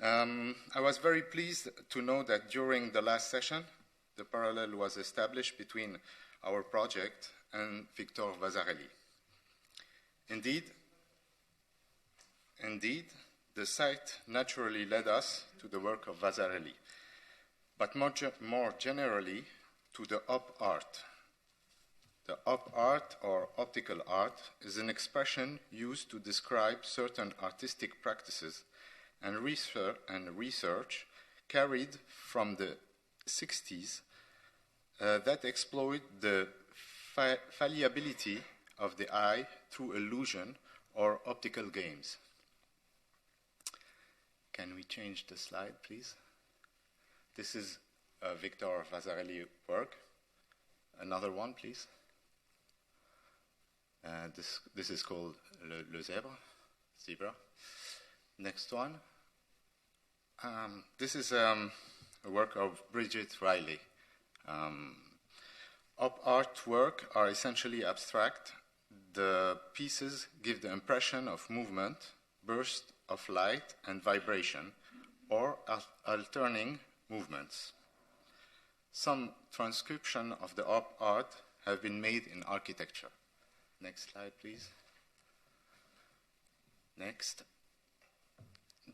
I was very pleased to know that during the last session, the parallel was established between our project and Victor Vasarely. Indeed, the site naturally led us to the work of Vasarely, but more generally to the op art. The op art, or optical art, is an expression used to describe certain artistic practices and research carried from the 60s that exploit the fallibility of the eye through illusion or optical games. Can we change the slide, please? This is Victor Vasarely work. Another one, please. This is called Le Zebra. Next one. This is a work of Bridget Riley. Op art work are essentially abstract. The pieces give the impression of movement, burst of light and vibration, or alternating movements. Some transcription of the op art have been made in architecture. Next slide, please. Next.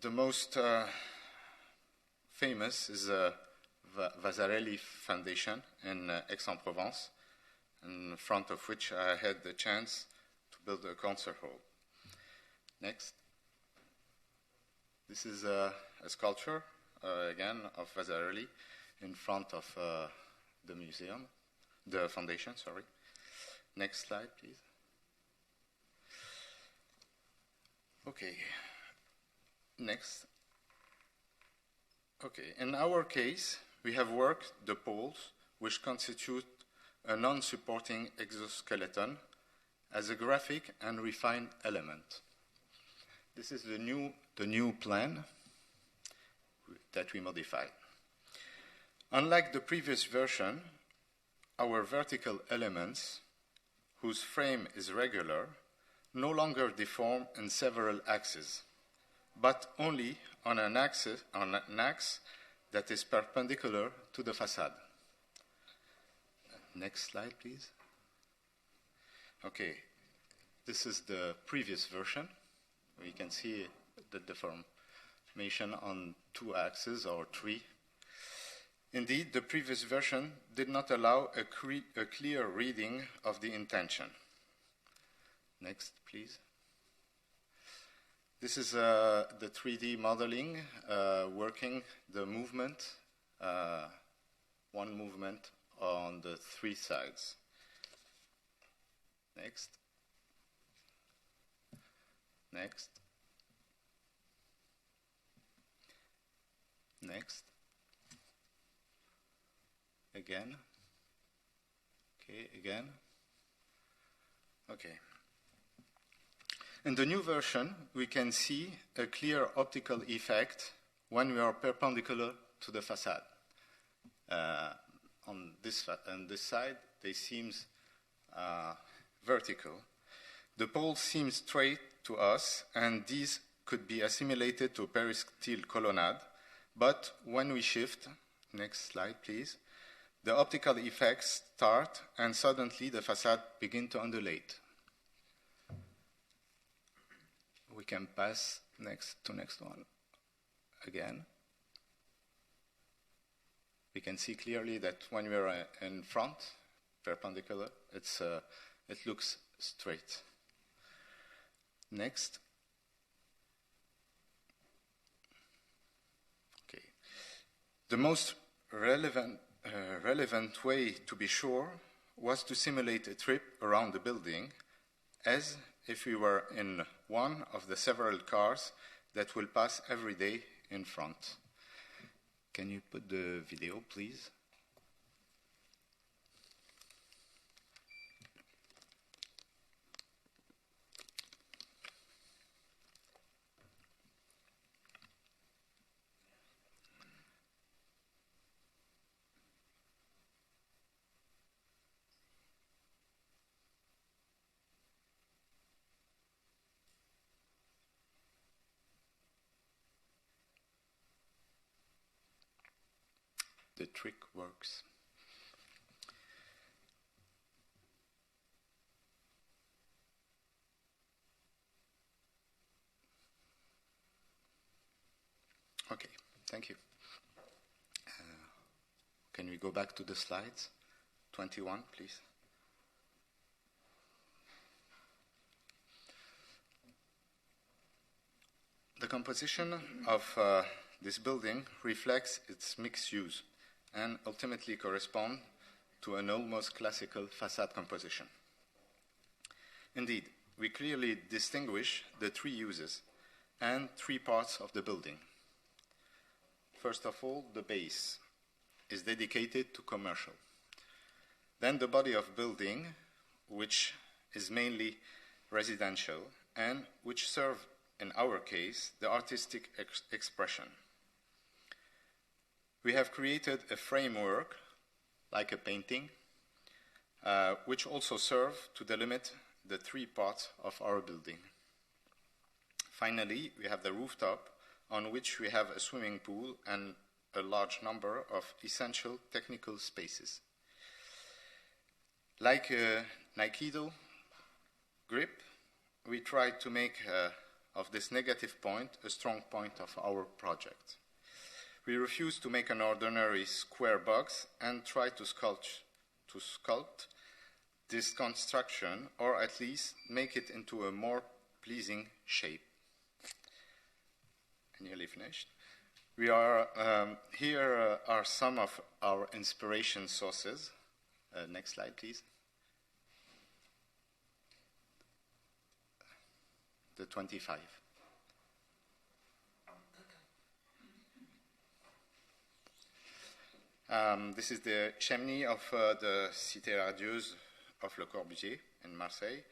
The most famous is the Vasarely Foundation in Aix-en-Provence, in front of which I had the chance to build a concert hall. Next. This is a sculpture, again, of Vasarely in front of the museum, the foundation, sorry. Next slide, please. Okay. Next. Okay, in our case, we have worked the poles, which constitute a non-supporting exoskeleton, as a graphic and refined element. This is the new plan that we modified. Unlike the previous version, our vertical elements, whose frame is regular, no longer deform in several axes, but only on an axe that is perpendicular to the facade. Next slide, please. Okay, this is the previous version. We can see the deformation on 2 axes or 3. Indeed, the previous version did not allow a clear reading of the intention. Next, please. This is the 3D modeling working the movement, one movement on the 3 sides. Next. Next. Next. Again. Okay, again. Okay. In the new version, we can see a clear optical effect when we are perpendicular to the facade. On this side, they seem vertical. The poles seem straight to us, and these could be assimilated to a peristyle colonnade. But when we shift, next slide, please, the optical effects start, and suddenly the facade begins to undulate. We can pass next one again. We can see clearly that when we are in front, perpendicular, it looks straight. Next. Okay. The most relevant way to be sure was to simulate a trip around the building as if we were in one of the several cars that will pass every day in front. Can you put the video, please? The trick works. Okay, thank you. Can we go back to the slides? 21, please. The composition of this building reflects its mixed use and ultimately correspond to an almost classical facade composition. Indeed, we clearly distinguish the 3 uses and 3 parts of the building. First of all, the base is dedicated to commercial. Then the body of building, which is mainly residential and which serve, in our case, the artistic expression. We have created a framework, like a painting, which also serve to delimit the 3 parts of our building. Finally, we have the rooftop, on which we have a swimming pool and a large number of essential technical spaces. Like a Aikido grip, we tried to make of this negative point a strong point of our project. We refused to make an ordinary square box and tried to sculpt this construction, or at least make it into a more pleasing shape. Nearly finished. Here are some of our inspiration sources. Next slide, please. The 25. This is the chimney of the Cité Radieuse of Le Corbusier in Marseille.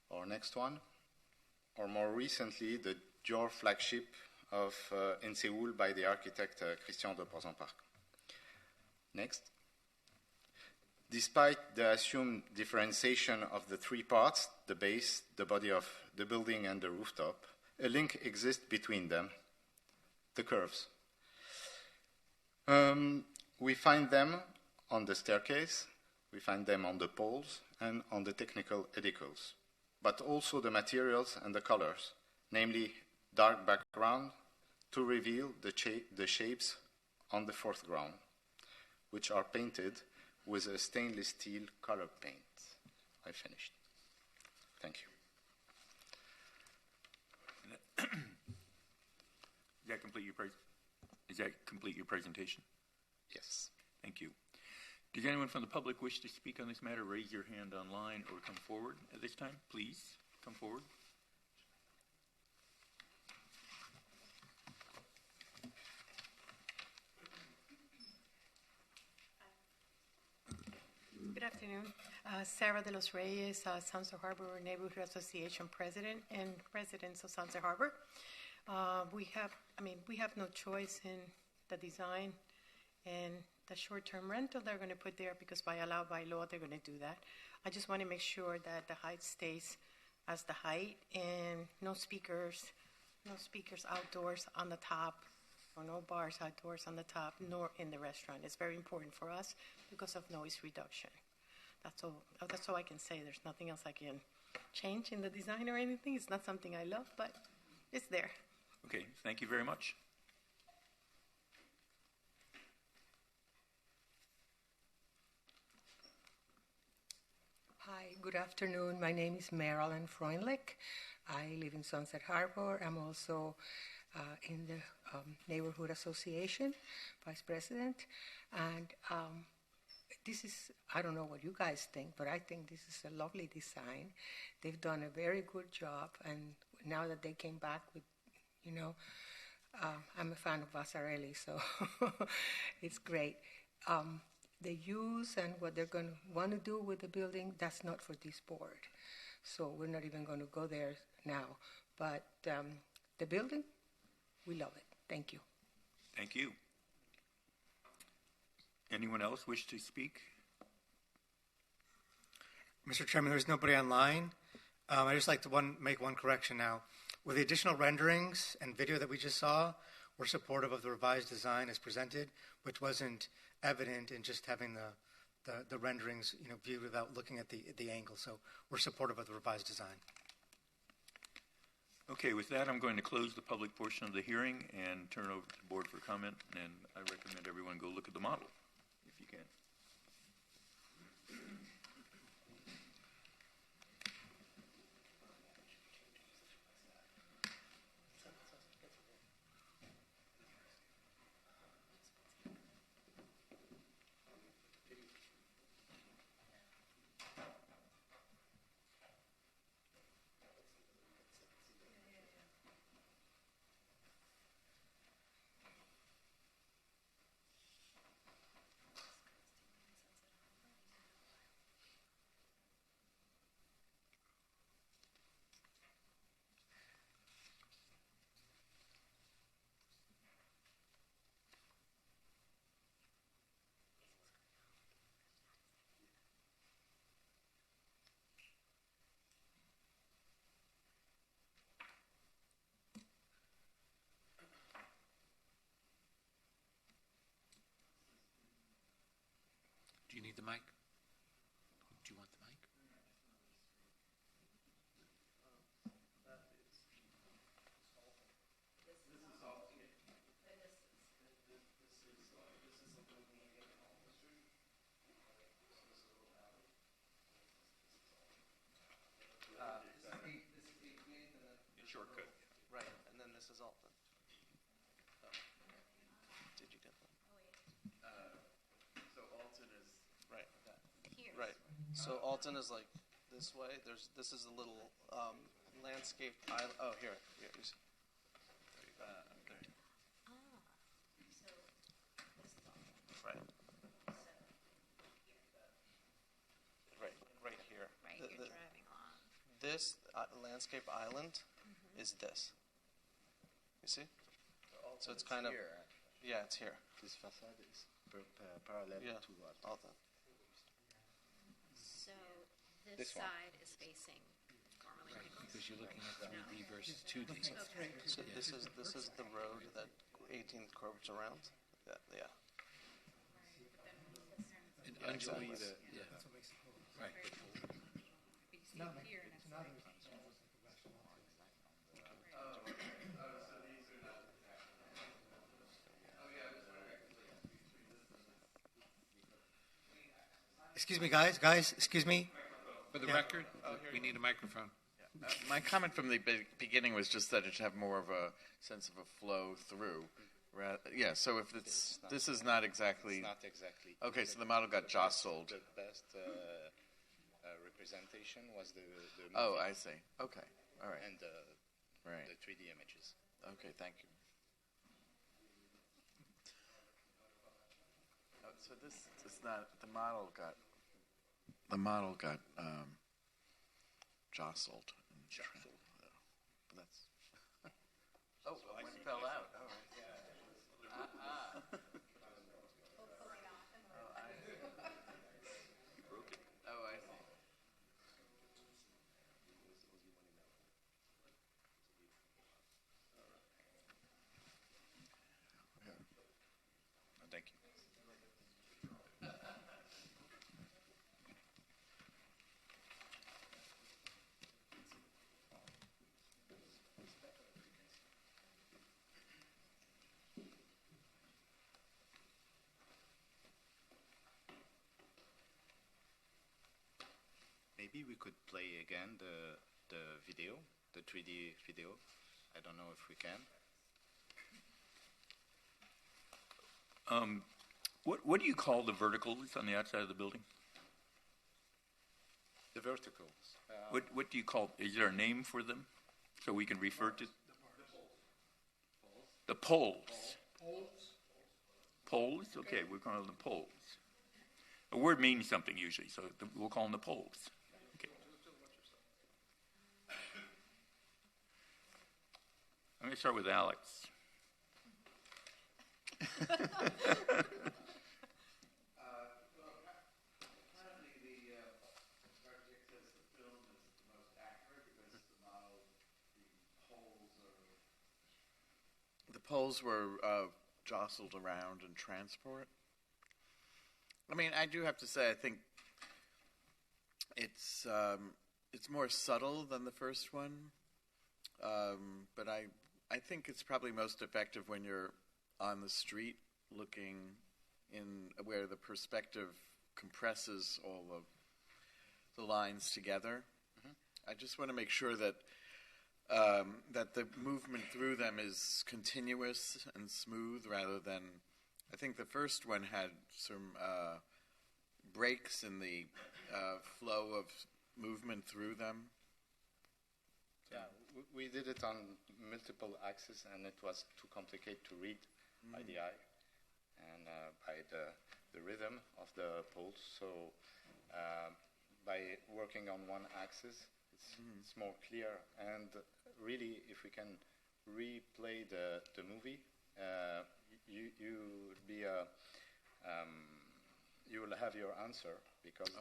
Or next one. Or more recently, the Dior flagship in Seoul by the architect Christian de Porzenpark. Next. Despite the assumed differentiation of the three parts, the base, the body of the building, and the rooftop, a link exists between them, the curves. We find them on the staircase, we find them on the poles, and on the technical edicles, but also the materials and the colors, namely dark background to reveal the shapes on the foreground, which are painted with a stainless steel color paint. I finished. Thank you. Does that complete your presentation? Yes. Thank you. Does anyone from the public wish to speak on this matter? Raise your hand online or come forward at this time. Please come forward. Good afternoon. Sarah de los Reyes, Sunset Harbor Neighborhood Association President and residents of Sunset Harbor. We have no choice in the design and the short-term rental they're going to put there because by law they're going to do that. I just want to make sure that the height stays as the height and no speakers outdoors on the top, or no bars outdoors on the top, nor in the restaurant. It's very important for us because of noise reduction. That's all I can say. There's nothing else I can change in the design or anything. It's not something I love, but it's there. Okay, thank you very much. Hi, good afternoon. My name is Marilyn Freundlich. I live in Sunset Harbor. I'm also in the Neighborhood Association, Vice President. And this is, I don't know what you guys think, but I think this is a lovely design. They've done a very good job. And now that they came back with, I'm a fan of Vasarely, so it's great. The use and what they're going to want to do with the building, that's not for this board. So we're not even going to go there now. But the building, we love it. Thank you. Thank you. Anyone else wish to speak? Mr. Chairman, there's nobody online. I'd just like to make one correction now. With the additional renderings and video that we just saw, we're supportive of the revised design as presented, which wasn't evident in just having the renderings viewed without looking at the angle. So we're supportive of the revised design. Okay, with that, I'm going to close the public portion of the hearing and turn it over to the board for comment. And I recommend everyone go look at the model, if you can. need the mic? Do you want the mic? Shortcut. Right, and then this is Alton. Did you get that? So Alton is Right. Here. Right. So Alton is like this way. This is a little landscape island. Oh, here. You see. Ah, There. so this is all. Right. Right here. Right, The- you're the- driving along. This landscape island is this. You see? So it's kind of yeah, it's here. This facade is parallel Yeah. to what? Alton. So this This one. side is facing formerly Nichols. Because you're looking at 3D versus 2D. So this is the road that 18th curves around. Yeah. And Exactly. undulates. Yeah. Right. Excuse me, guys, excuse me. For the Yeah. record, we need a microphone. my comment from the beginning was just that it should have more of a sense of a flow through. Yeah, so if this is not exactly. It's not exactly. Okay, so the model got jostled. The best representation was the movie. Oh, I see. Okay, all right. And Right. the 3D images. Okay, thank you. Oh, so this is not the model got jostled. But that's. Oh, I fell out. All right. Oh, I see. Thank you. Maybe we could play again the video, the 3D video. I don't know if we can. What do you call the verticals on the outside of the building? The verticals. What do you call? Is there a name for them, so we can refer to the poles? Poles. Okay, we're calling them poles. A word means something usually, so we'll call them the poles. Okay. I'm going to start with Alex. The poles were jostled around in transport. I mean, I do have to say, I think it's more subtle than the first one, but I think it's probably most effective when you're on the street looking in where the perspective compresses all of the lines together. I just want to make sure that that the movement through them is continuous and smooth rather than, I think the first one had some breaks in the flow of movement through them. Yeah, we did it on multiple axes, and it was too complicated to read by the eye and by the rhythm of the poles. So by working on one axis, it's more clear. And really, if we can replay the movie, you would be you will have your answer because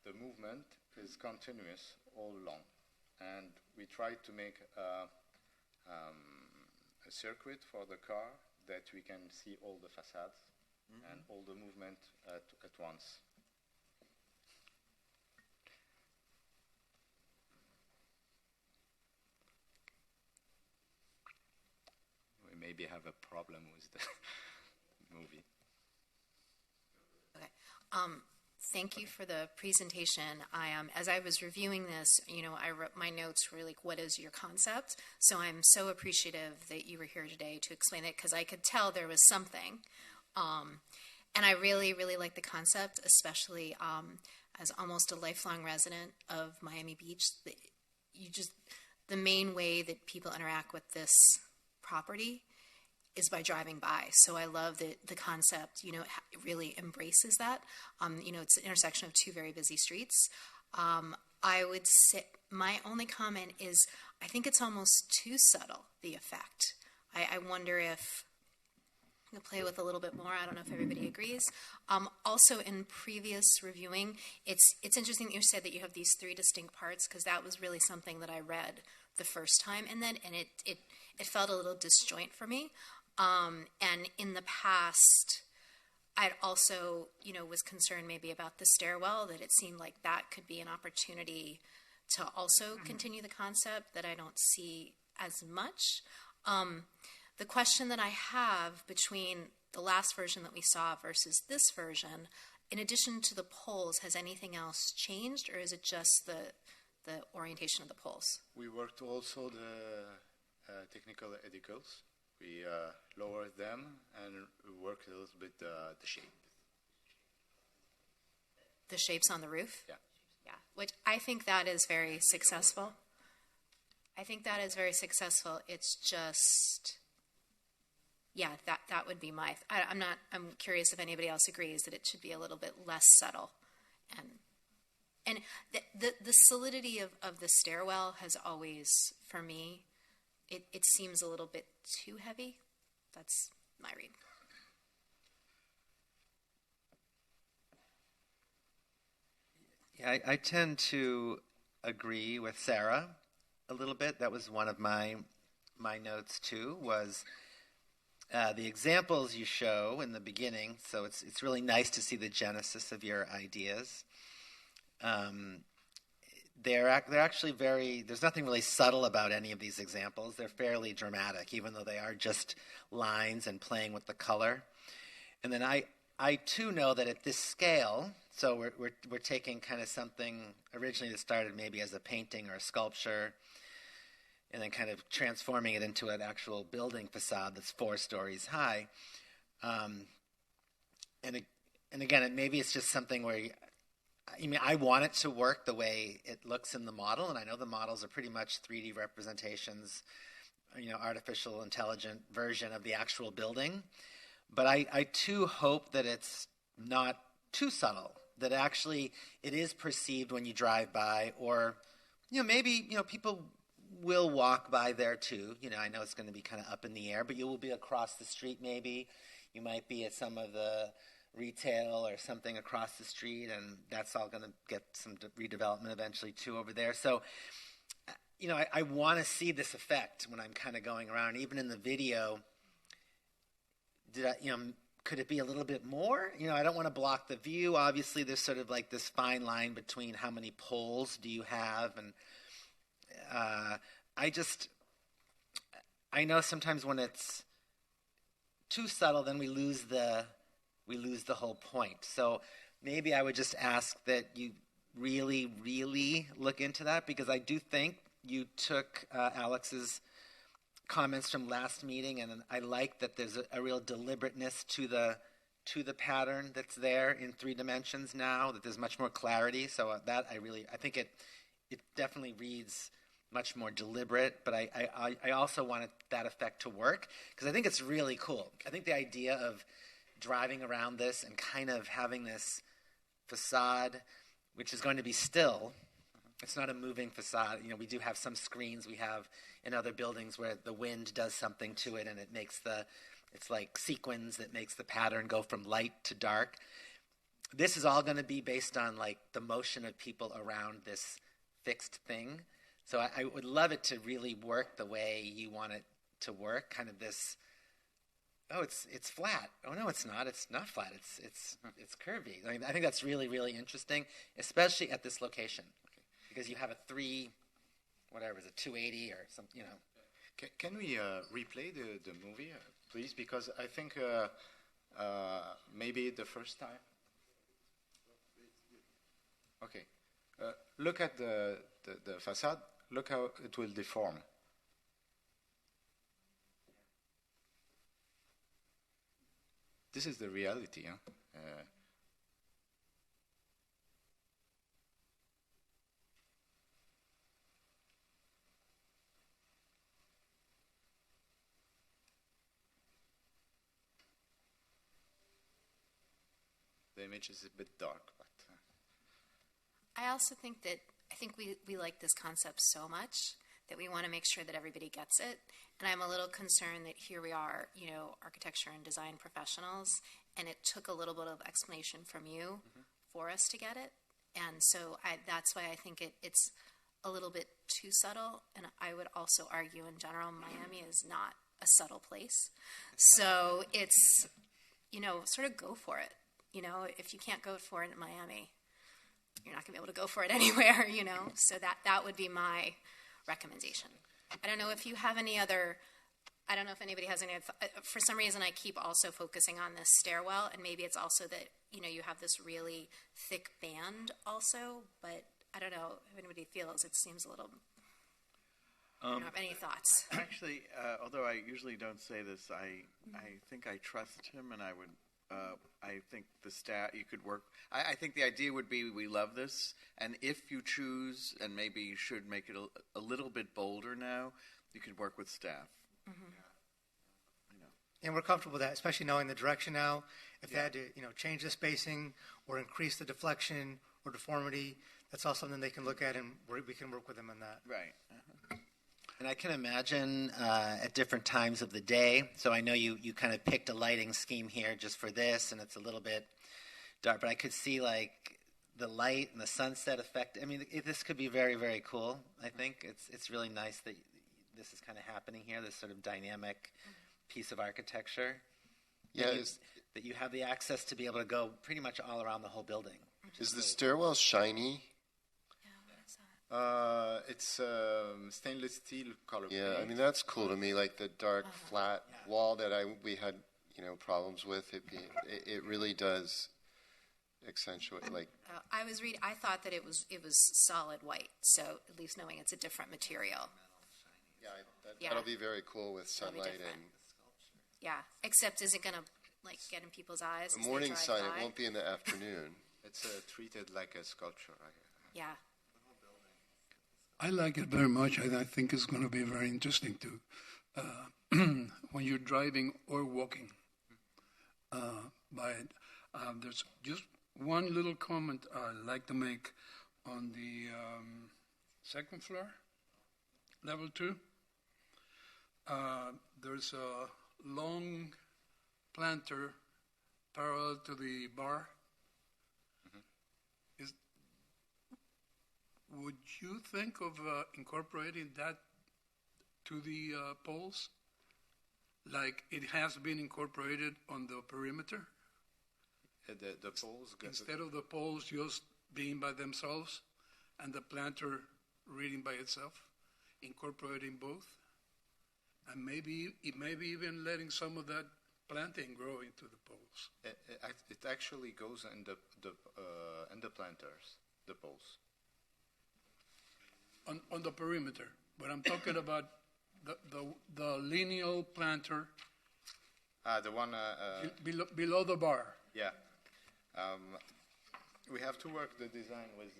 the movement is continuous all along. And we tried to make a circuit for the car that we can see all the facades and all the movement at once. We maybe have a problem with the movie. Okay. Thank you for the presentation. As I was reviewing this, I wrote my notes were like, what is your concept? So I'm so appreciative that you were here today to explain it, because I could tell there was something. And I really, really like the concept, especially as almost a lifelong resident of Miami Beach. The main way that people interact with this property is by driving by. So I love that the concept, it really embraces that. It's an intersection of two very busy streets. I would say my only comment is I think it's almost too subtle, the effect. I wonder if I'm going to play with a little bit more. I don't know if everybody agrees. Also, in previous reviewing, it's interesting that you said that you have these three distinct parts, because that was really something that I read the first time, and it felt a little disjoint for me. And in the past, I'd also, was concerned maybe about the stairwell, that it seemed like that could be an opportunity to also continue the concept that I don't see as much. The question that I have between the last version that we saw versus this version, in addition to the poles, has anything else changed, or is it just the orientation of the poles? We worked also the technical edicles. We lowered them and worked a little bit the shape. The shapes on the roof? Yeah. Yeah, which I think that is very successful. It's just, yeah, that would be I'm curious if anybody else agrees that it should be a little bit less subtle. And the solidity of the stairwell has always, for me, it seems a little bit too heavy. That's my read. Yeah, I tend to agree with Sarah a little bit. That was one of my notes too, was the examples you show in the beginning. So it's really nice to see the genesis of your ideas. They're actually there's nothing really subtle about any of these examples. They're fairly dramatic, even though they are just lines and playing with the color. And then I too know that at this scale, so we're taking kind of something originally that started maybe as a painting or a sculpture, and then kind of transforming it into an actual building facade that's 4 stories high. And again, maybe it's just something where I want it to work the way it looks in the model, and I know the models are pretty much 3D representations, artificial intelligent version of the actual building. But I too hope that it's not too subtle, that actually it is perceived when you drive by, or maybe people will walk by there too. I know it's going to be kind of up in the air, but you will be across the street maybe. You might be at some of the retail or something across the street, and that's all going to get some redevelopment eventually too over there. So, I want to see this effect when I'm kind of going around. Even in the video, could it be a little bit more? I don't want to block the view. Obviously, there's sort of like this fine line between how many poles do you have, and I know sometimes when it's too subtle, then we lose the whole point. So maybe I would just ask that you really, really look into that, because I do think you took Alex's comments from last meeting, and I like that there's a real deliberateness to the pattern that's there in 3 dimensions now, that there's much more clarity. So that I think it definitely reads much more deliberate, but I also wanted that effect to work, because I think it's really cool. I think the idea of driving around this and kind of having this facade, which is going to be still, it's not a moving facade. We do have some screens we have in other buildings where the wind does something to it, and it makes it's like sequins that makes the pattern go from light to dark. This is all going to be based on like the motion of people around this fixed thing. So I would love it to really work the way you want it to work, kind of this oh, it's flat. Oh no, it's not. It's not flat. It's curvy. I mean, I think that's really, really interesting, especially at this location, because you have a 280 or something, Can we replay the movie, please? Because I think maybe the first time. Okay. Look at the facade. Look how it will deform. This is the reality. Huh? The image is a bit dark, but I also think we like this concept so much that we want to make sure that everybody gets it. And I'm a little concerned that here we are, architecture and design professionals, and it took a little bit of explanation from you for us to get it. And so that's why I think it's a little bit too subtle. And I would also argue in general, Miami is not a subtle place. So it's, sort of go for it. If you can't go for it in Miami, you're not going to be able to go for it anywhere, So that would be my recommendation. I don't know if you have any other, I don't know if anybody has any other, for some reason I keep also focusing on this stairwell, and maybe it's also that, you have this really thick band also, but I don't know if anybody feels it seems a little, I don't have any thoughts. Actually, although I usually don't say this, I think I trust him, and I would, I think the staff, you could work. I think the idea would be we love this, and if you choose, and maybe you should make it a little bit bolder now, you could work with staff. And we're comfortable with that, especially knowing the direction now. If they had to, change the spacing or increase the deflection or deformity, that's all something they can look at, and we can work with them on that. Right. And I can imagine at different times of the day, so I know you kind of picked a lighting scheme here just for this, and it's a little bit dark, but I could see like the light and the sunset effect. I mean, this could be very, very cool. I think it's really nice that this is kind of happening here, this sort of dynamic piece of architecture. Yeah, that you have the access to be able to go pretty much all around the whole building. Is the stairwell shiny? It's stainless steel color. Yeah, I mean that's cool to me. Like the dark flat wall that we had, problems with. It really does accentuate. Like I was reading. I thought that it was solid white. So at least knowing it's a different material. Yeah, that'll be very cool with sunlight and. Yeah, except is it gonna get in people's eyes? The morning sun. It won't be in the afternoon. It's treated like a sculpture. Yeah. I like it very much, and I think it's going to be very interesting to when you're driving or walking by it. There's just one little comment I'd like to make on the second floor, level 2. There's a long planter parallel to the bar. Would you think of incorporating that to the poles, like it has been incorporated on the perimeter? The poles? Instead of the poles just being by themselves and the planter reading by itself, incorporating both? And maybe even letting some of that planting grow into the poles. It actually goes in the planters, the poles. On the perimeter, but I'm talking about the lineal planter. The one below the bar. Yeah, we have to work the design with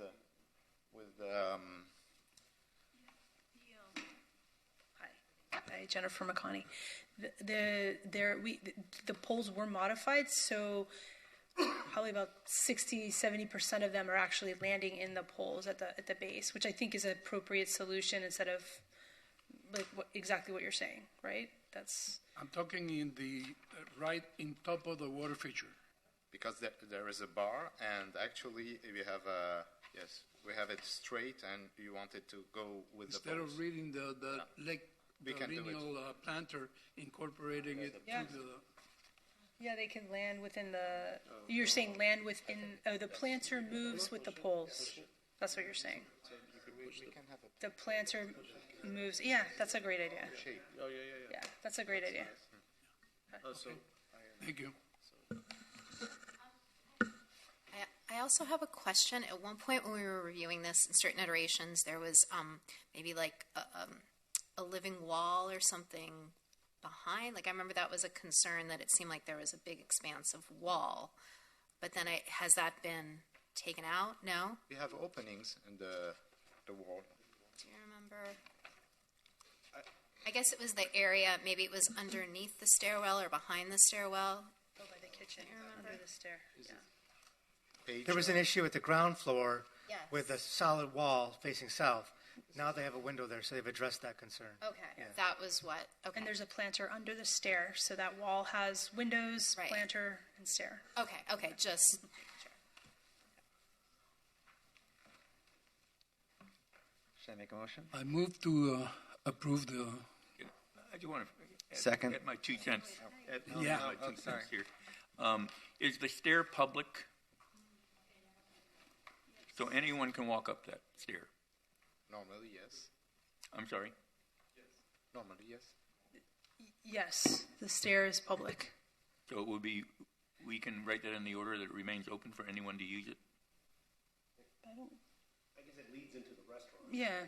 Hi, Jennifer McConney. The poles were modified, so probably about 60-70% of them are actually landing in the poles at the base, which I think is an appropriate solution instead of exactly what you're saying, right? I'm talking in the right in top of the water feature. Because there is a bar, and actually we have it straight, and you want it to go with Instead the poles. of reading the lineal planter, incorporating it to the Yeah, they can land within the, you're saying land within, the planter moves with the poles. That's what you're saying. The planter moves, yeah, that's a great idea. Oh, yeah. Yeah, that's a great idea. Thank you. I also have a question. At one point when we were reviewing this in certain iterations, there was maybe like a living wall or something behind. Like I remember that was a concern, that it seemed like there was a big expanse of wall. But then has that been taken out? No? We have openings in the wall. Do you remember? I guess it was the area, maybe it was underneath the stairwell or behind the stairwell. Oh, by the kitchen, under the stair. Yeah. There was an issue with the ground floor Yes. with a solid wall facing south. Now they have a window there, so they've addressed that concern. Okay, that was what, okay. And there's a planter under the stair, so that wall has windows, planter, and stair. Okay, just. Should I make a motion? I move to approve the. I just want to Second. add my 2 cents. Yeah. My 2 cents here. Is the stair public? So anyone can walk up that stair? Normally, yes. I'm sorry? Normally, yes. Yes, the stair is public. So it would be, we can write that in the order that it remains open for anyone to use it? I guess it leads into the restaurant. Yeah.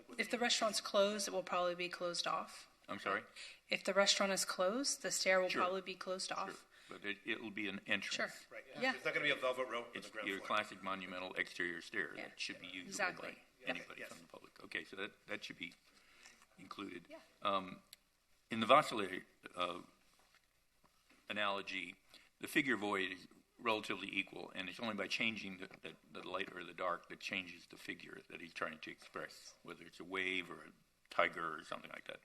Like If the restaurant's closed, it will probably be closed off. I'm sorry? If the restaurant is closed, the stair will Sure. probably be closed off. But it will be an entrance. Sure. Right. Yeah. It's not going to be a velvet rope with It's a ground your floor. classic monumental exterior stair that should be usable Exactly. by anybody Yes. from the public. Okay, so that should be included. In the Vasile analogy, the figure void is relatively equal, and it's only by changing the light or the dark that changes the figure that he's trying to express, whether it's a wave or a tiger or something like that.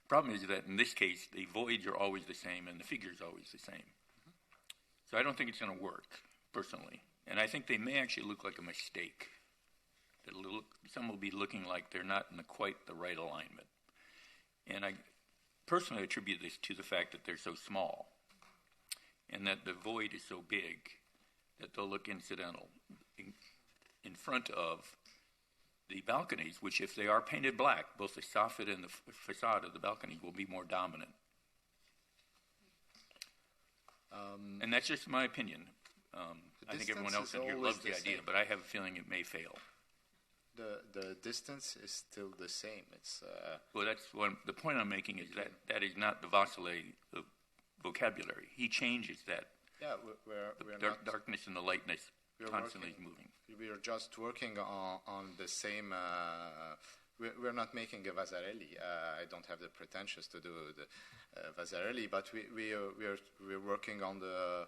Problem is that in this case, the voids are always the same and the figure is always the same. So I don't think it's going to work, personally. And I think they may actually look like a mistake. Some will be looking like they're not in quite the right alignment. And I personally attribute this to the fact that they're so small and that the void is so big that they'll look incidental in front of the balconies, which if they are painted black, both the soffit and the facade of the balcony will be more dominant. And that's just my opinion. I think everyone else in here loves the idea, but I have a feeling it may fail. The distance is still the same. It's well, that's the point I'm making is that is not the Vasile vocabulary. He changes that. Yeah, we're not, darkness and the lightness constantly moving. We are just working on the same. We're not making a Vasarely. I don't have the pretensions to do the Vasarely, but we're working on the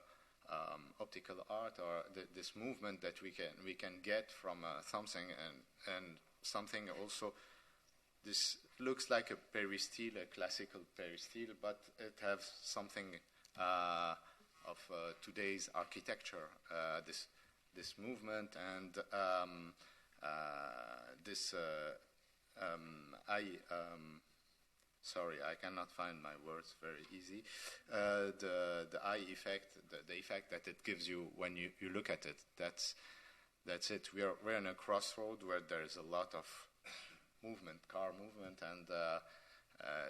optical art or this movement that we can get from something and something also. This looks like a peristyle, a classical peristyle, but it has something of today's architecture. This movement and this. Sorry, I cannot find my words very easy. The eye effect, the effect that it gives you when you look at it. That's it. We're in a crossroad where there is a lot of movement, car movement, and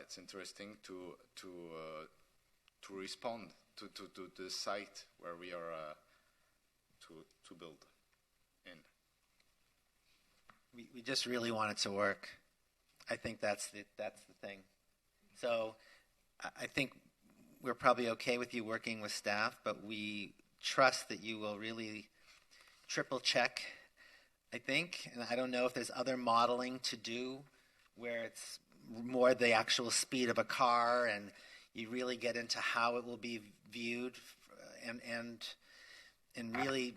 it's interesting to respond to the site where we are to build in. We just really want it to work. I think that's the thing. So I think we're probably okay with you working with staff, but we trust that you will really triple check, I think. And I don't know if there's other modeling to do where it's more the actual speed of a car and you really get into how it will be viewed and really,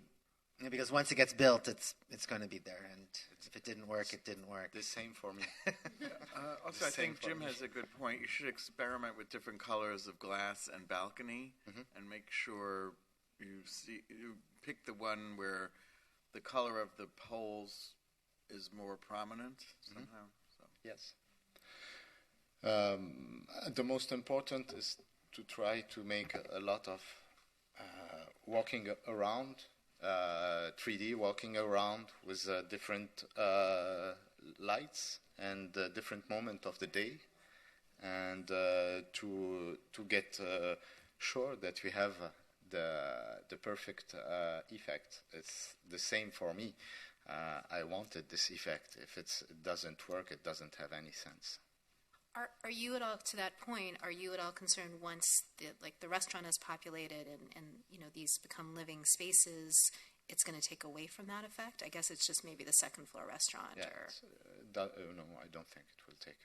because once it gets built, it's going to be there. And if it didn't work, it didn't work. The same for me. Also, I think Jim has a good point. You should experiment with different colors of glass and balcony, and make sure you pick the one where the color of the poles is more prominent somehow. So. Yes. The most important is to try to make a lot of walking around, 3D walking around with different lights and different moment of the day, and to get sure that we have the perfect effect. It's the same for me. I wanted this effect. If it doesn't work, it doesn't have any sense. Are you at all, to that point, are you at all concerned once the restaurant is populated and these become living spaces, it's going to take away from that effect? I guess it's just maybe the second floor restaurant. Yeah, no, I don't think it will take.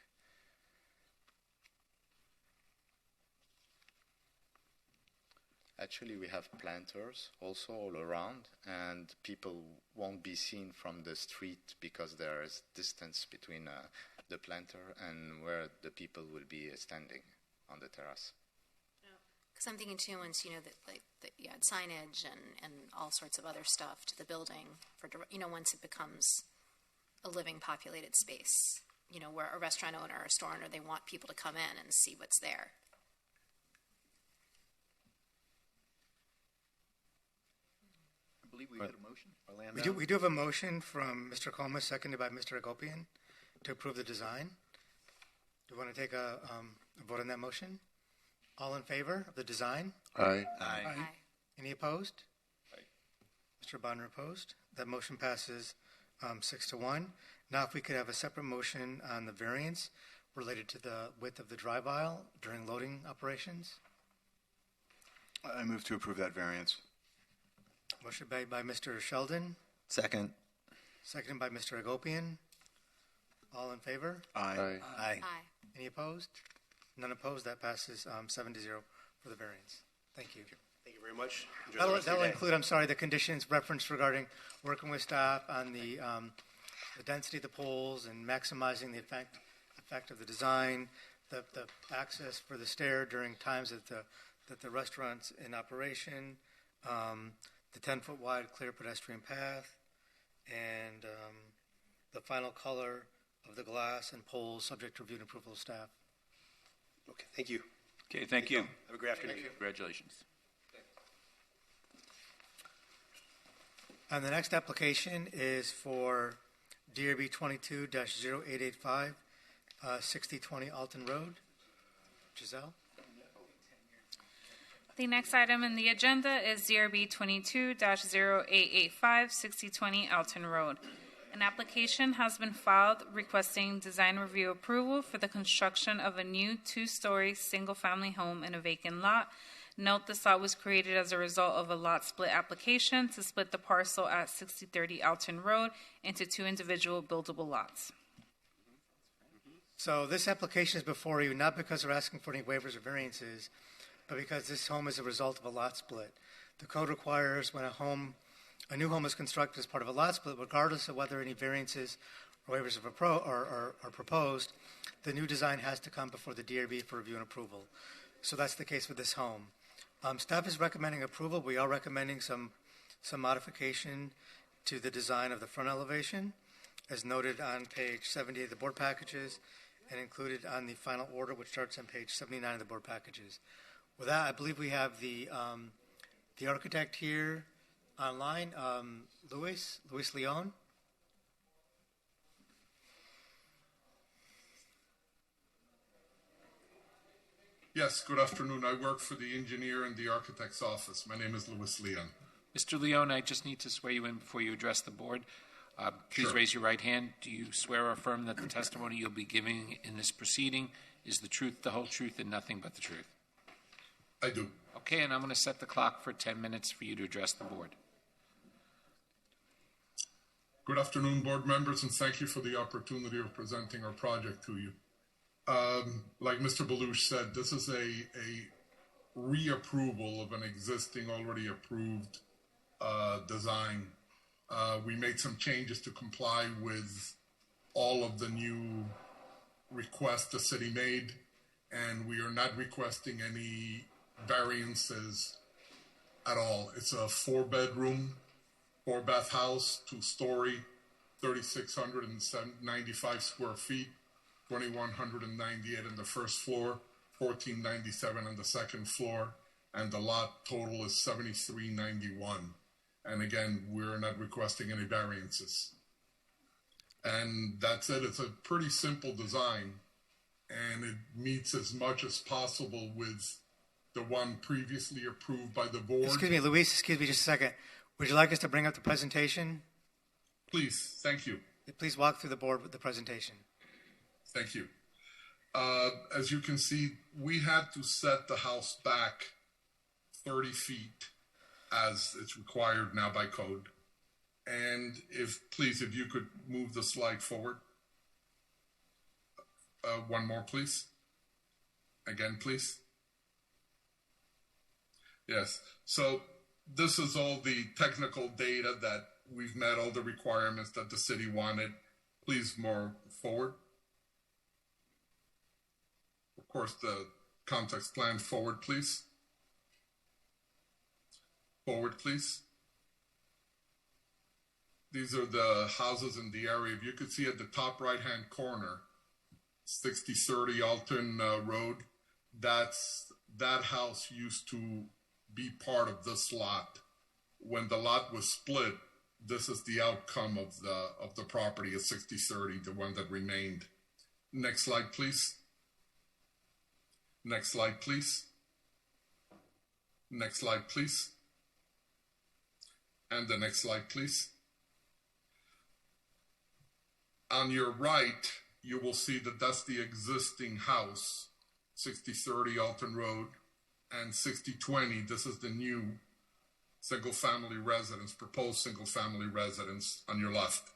Actually, we have planters also all around, and people won't be seen from the street because there is distance between the planter and where the people will be standing on the terrace. Because I'm thinking too, once you add signage and all sorts of other stuff to the building, once it becomes a living, populated space, where a restaurant owner or a store owner, they want people to come in and see what's there. I believe we had a motion. We do have a motion from Mr. Comas, seconded by Mr. Agopian, to approve the design. Do you want to take a vote on that motion? All in favor of the design? Aye. Aye. Any opposed? Aye. Mr. Bonner opposed. That motion passes 6-1. Now, if we could have a separate motion on the variance related to the width of the drive aisle during loading operations. I move to approve that variance. Motion made by Mr. Sheldon. Second. Seconded by Mr. Agopian. All in favor? Aye. Aye. Any opposed? None opposed. That passes 7-0 for the variance. Thank you. Thank you very much. Enjoy the rest of That'll your day. include, the conditions referenced regarding working with staff on the density of the poles and maximizing the effect of the design, the access for the stair during times that the restaurant's in operation, the 10-foot wide clear pedestrian path, and the final color of the glass and poles subject to review and approval of staff. Okay, thank you. Okay, thank you. Have a great afternoon. Congratulations. And the next application is for DRB 22-0885, 6020 Alton Road. Giselle? The next item in the agenda is DRB 22-0885, 6020 Alton Road. An application has been filed requesting design review approval for the construction of a new two-story single-family home in a vacant lot. Note this lot was created as a result of a lot split application to split the parcel at 6030 Alton Road into two individual buildable lots. So this application is before you not because we're asking for any waivers or variances, but because this home is a result of a lot split. The code requires when a new home is constructed as part of a lot split, regardless of whether any variances or waivers are proposed, the new design has to come before the DRB for review and approval. So that's the case with this home. Staff is recommending approval. We are recommending some modification to the design of the front elevation, as noted on page 70 of the board packages and included on the final order, which starts on page 79 of the board packages. With that, I believe we have the architect here online, Luis Leon. Yes, good afternoon. I work for the engineer in the architect's office. My name is Luis Leon. Mr. Leon, I just need to swear you in before you address the board. Please Sure. raise your right hand. Do you swear or affirm that the testimony you'll be giving in this proceeding is the truth, the whole truth, and nothing but the truth? I do. Okay, and I'm going to set the clock for 10 minutes for you to address the board. Good afternoon, board members, and thank you for the opportunity of presenting our project to you. Like Mr. Belush said, this is a reapproval of an existing, already approved design. We made some changes to comply with all of the new requests the city made, and we are not requesting any variances at all. It's a 4-bedroom, 4-bath house, 2-story, 3,695 square feet, 2,198 on the first floor, 1497 on the second floor, and the lot total is 7391. And again, we're not requesting any variances. And that's it. It's a pretty simple design, and it meets as much as possible with the one previously approved by the board. Excuse me, Luis, excuse me just a second. Would you like us to bring up the presentation? Please, thank you. Please walk through the board with the presentation. Thank you. As you can see, we had to set the house back 30 feet as it's required now by code. And if you could move the slide forward. One more, please. Again, please. Yes. So this is all the technical data that we've met all the requirements that the city wanted. Please more forward. Of course, the context plan forward, please. Forward, please. These are the houses in the area. If you could see at the top right-hand corner, 6030 Alton Road, that house used to be part of this lot. When the lot was split, this is the outcome of the property at 6030, the one that remained. Next slide, please. Next slide, please. Next slide, please. And the next slide, please. On your right, you will see that that's the existing house, 6030 Alton Road, and 6020, this is the new single-family residence, proposed single-family residence on your left.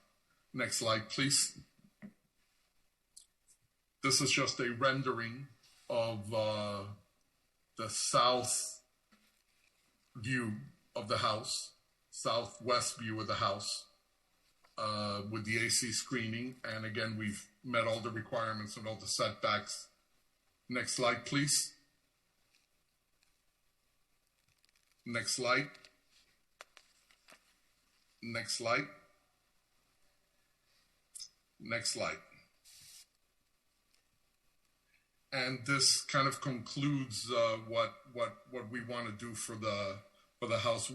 Next slide, please. This is just a rendering of the south view of the house, southwest view of the house, with the AC screening. And again, we've met all the requirements and all the setbacks. Next slide, please. Next slide. Next slide. Next slide. And this kind of concludes what we want to do for the house.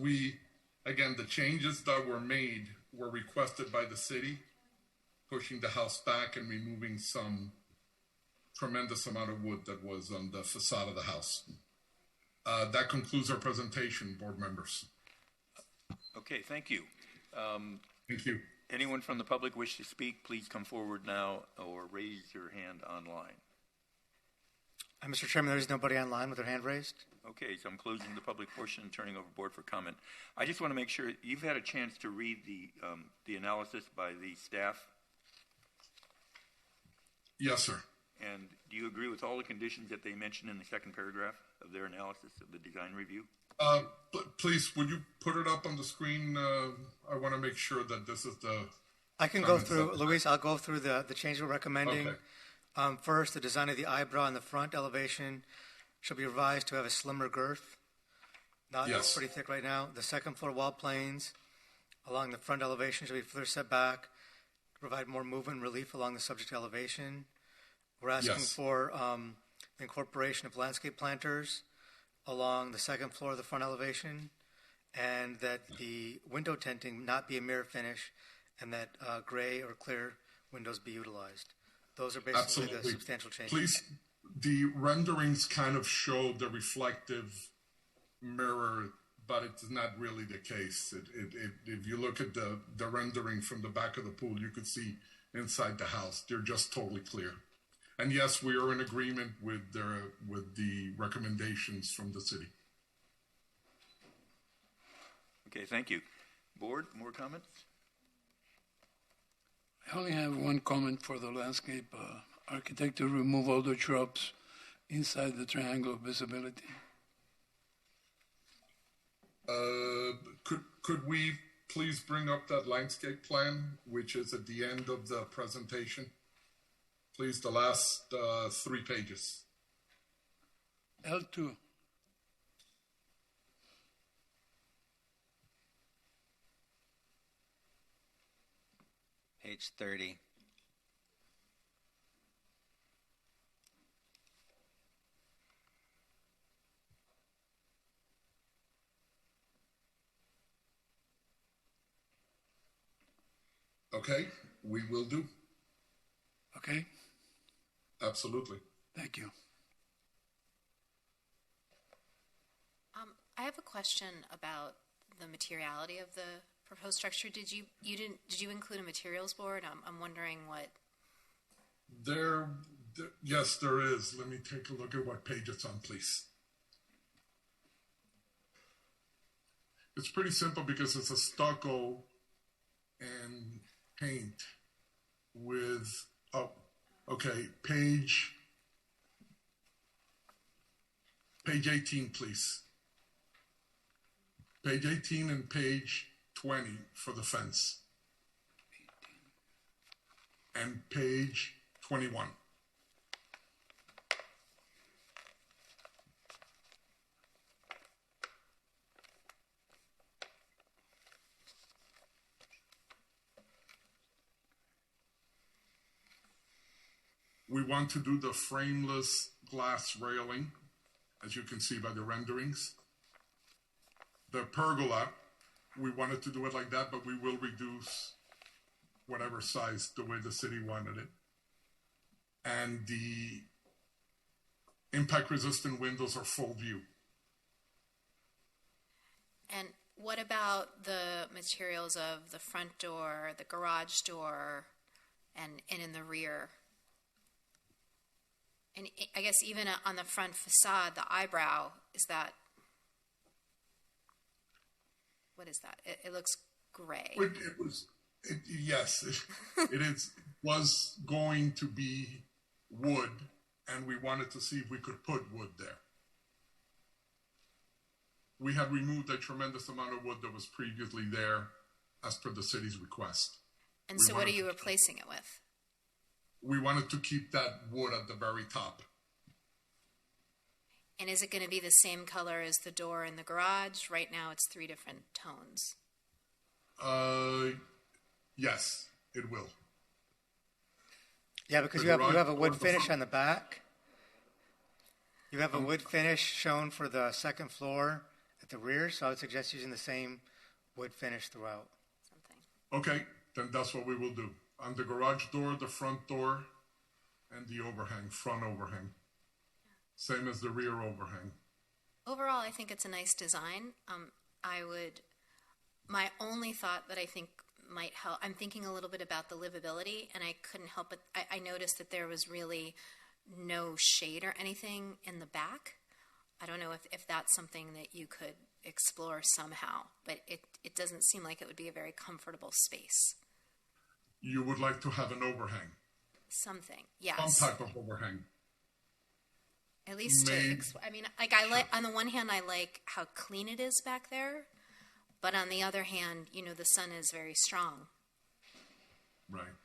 Again, the changes that were made were requested by the city, pushing the house back and removing some tremendous amount of wood that was on the facade of the house. That concludes our presentation, board members. Okay, thank you. Thank you. Anyone from the public wish to speak, please come forward now or raise your hand online. Mr. Chairman, there is nobody online with their hand raised. Okay, so I'm closing the public portion and turning over board for comment. I just want to make sure you've had a chance to read the analysis by the staff. Yes, sir. And do you agree with all the conditions that they mentioned in the second paragraph of their analysis of the design review? Please, would you put it up on the screen? I want to make sure that this is the... I can go through, Luis, I'll go through the change we're recommending. Okay. First, the design of the eyebrow in the front elevation should be revised to have a slimmer girth. It's pretty thick right now. The second floor wall planes along the front elevation should be further set back to provide more movement and relief along the subject elevation. We're asking for the incorporation of landscape planters along the second floor of the front elevation, and that the window tinting not be a mirror finish, and that gray or clear windows be utilized. Those are basically the substantial changes. Please, the renderings kind of show the reflective mirror, but it's not really the case. If you look at the rendering from the back of the pool, you could see inside the house. They're just totally clear. And yes, we are in agreement with the recommendations from the city. Okay, thank you. Board, more comments? I only have one comment for the landscape architect to remove all the shrubs inside the triangle of visibility. Could we please bring up that landscape plan, which is at the end of the presentation? Please, the last 3 pages. L2. Page 30. Okay, we will do. Okay? Absolutely. Thank you. I have a question about the materiality of the proposed structure. Did you include a materials board? I'm wondering what. Yes, there is. Let me take a look at what page it's on, please. It's pretty simple because it's a stucco and paint with, page 18, please. Page 18 and page 20 for the fence. And page 21. We want to do the frameless glass railing, as you can see by the renderings. The pergola, we wanted to do it like that, but we will reduce whatever size the way the city wanted it. And the impact-resistant windows are full view. And what about the materials of the front door, the garage door, and in the rear? And I guess even on the front facade, the eyebrow, is that, what is that? It looks gray. Yes, it was going to be wood, and we wanted to see if we could put wood there. We had removed a tremendous amount of wood that was previously there as per the city's request. And so what are you replacing it with? We wanted to keep that wood at the very top. And is it going to be the same color as the door in the garage? Right now it's 3 different tones. Yes, it will. Yeah, because you have a wood finish on the back. You have a wood finish shown for the second floor at the rear, so I would suggest using the same wood finish throughout. Okay, then that's what we will do. On the garage door, the front door, and the overhang, front overhang. Same as the rear overhang. Overall, I think it's a nice design. My only thought that I think might help, I'm thinking a little bit about the livability, and I couldn't help it. I noticed that there was really no shade or anything in the back. I don't know if that's something that you could explore somehow, but it doesn't seem like it would be a very comfortable space. You would like to have an overhang? Something, yes. Some type of overhang. At least on the one hand, I like how clean it is back there, but on the other hand, the sun is very strong. Right.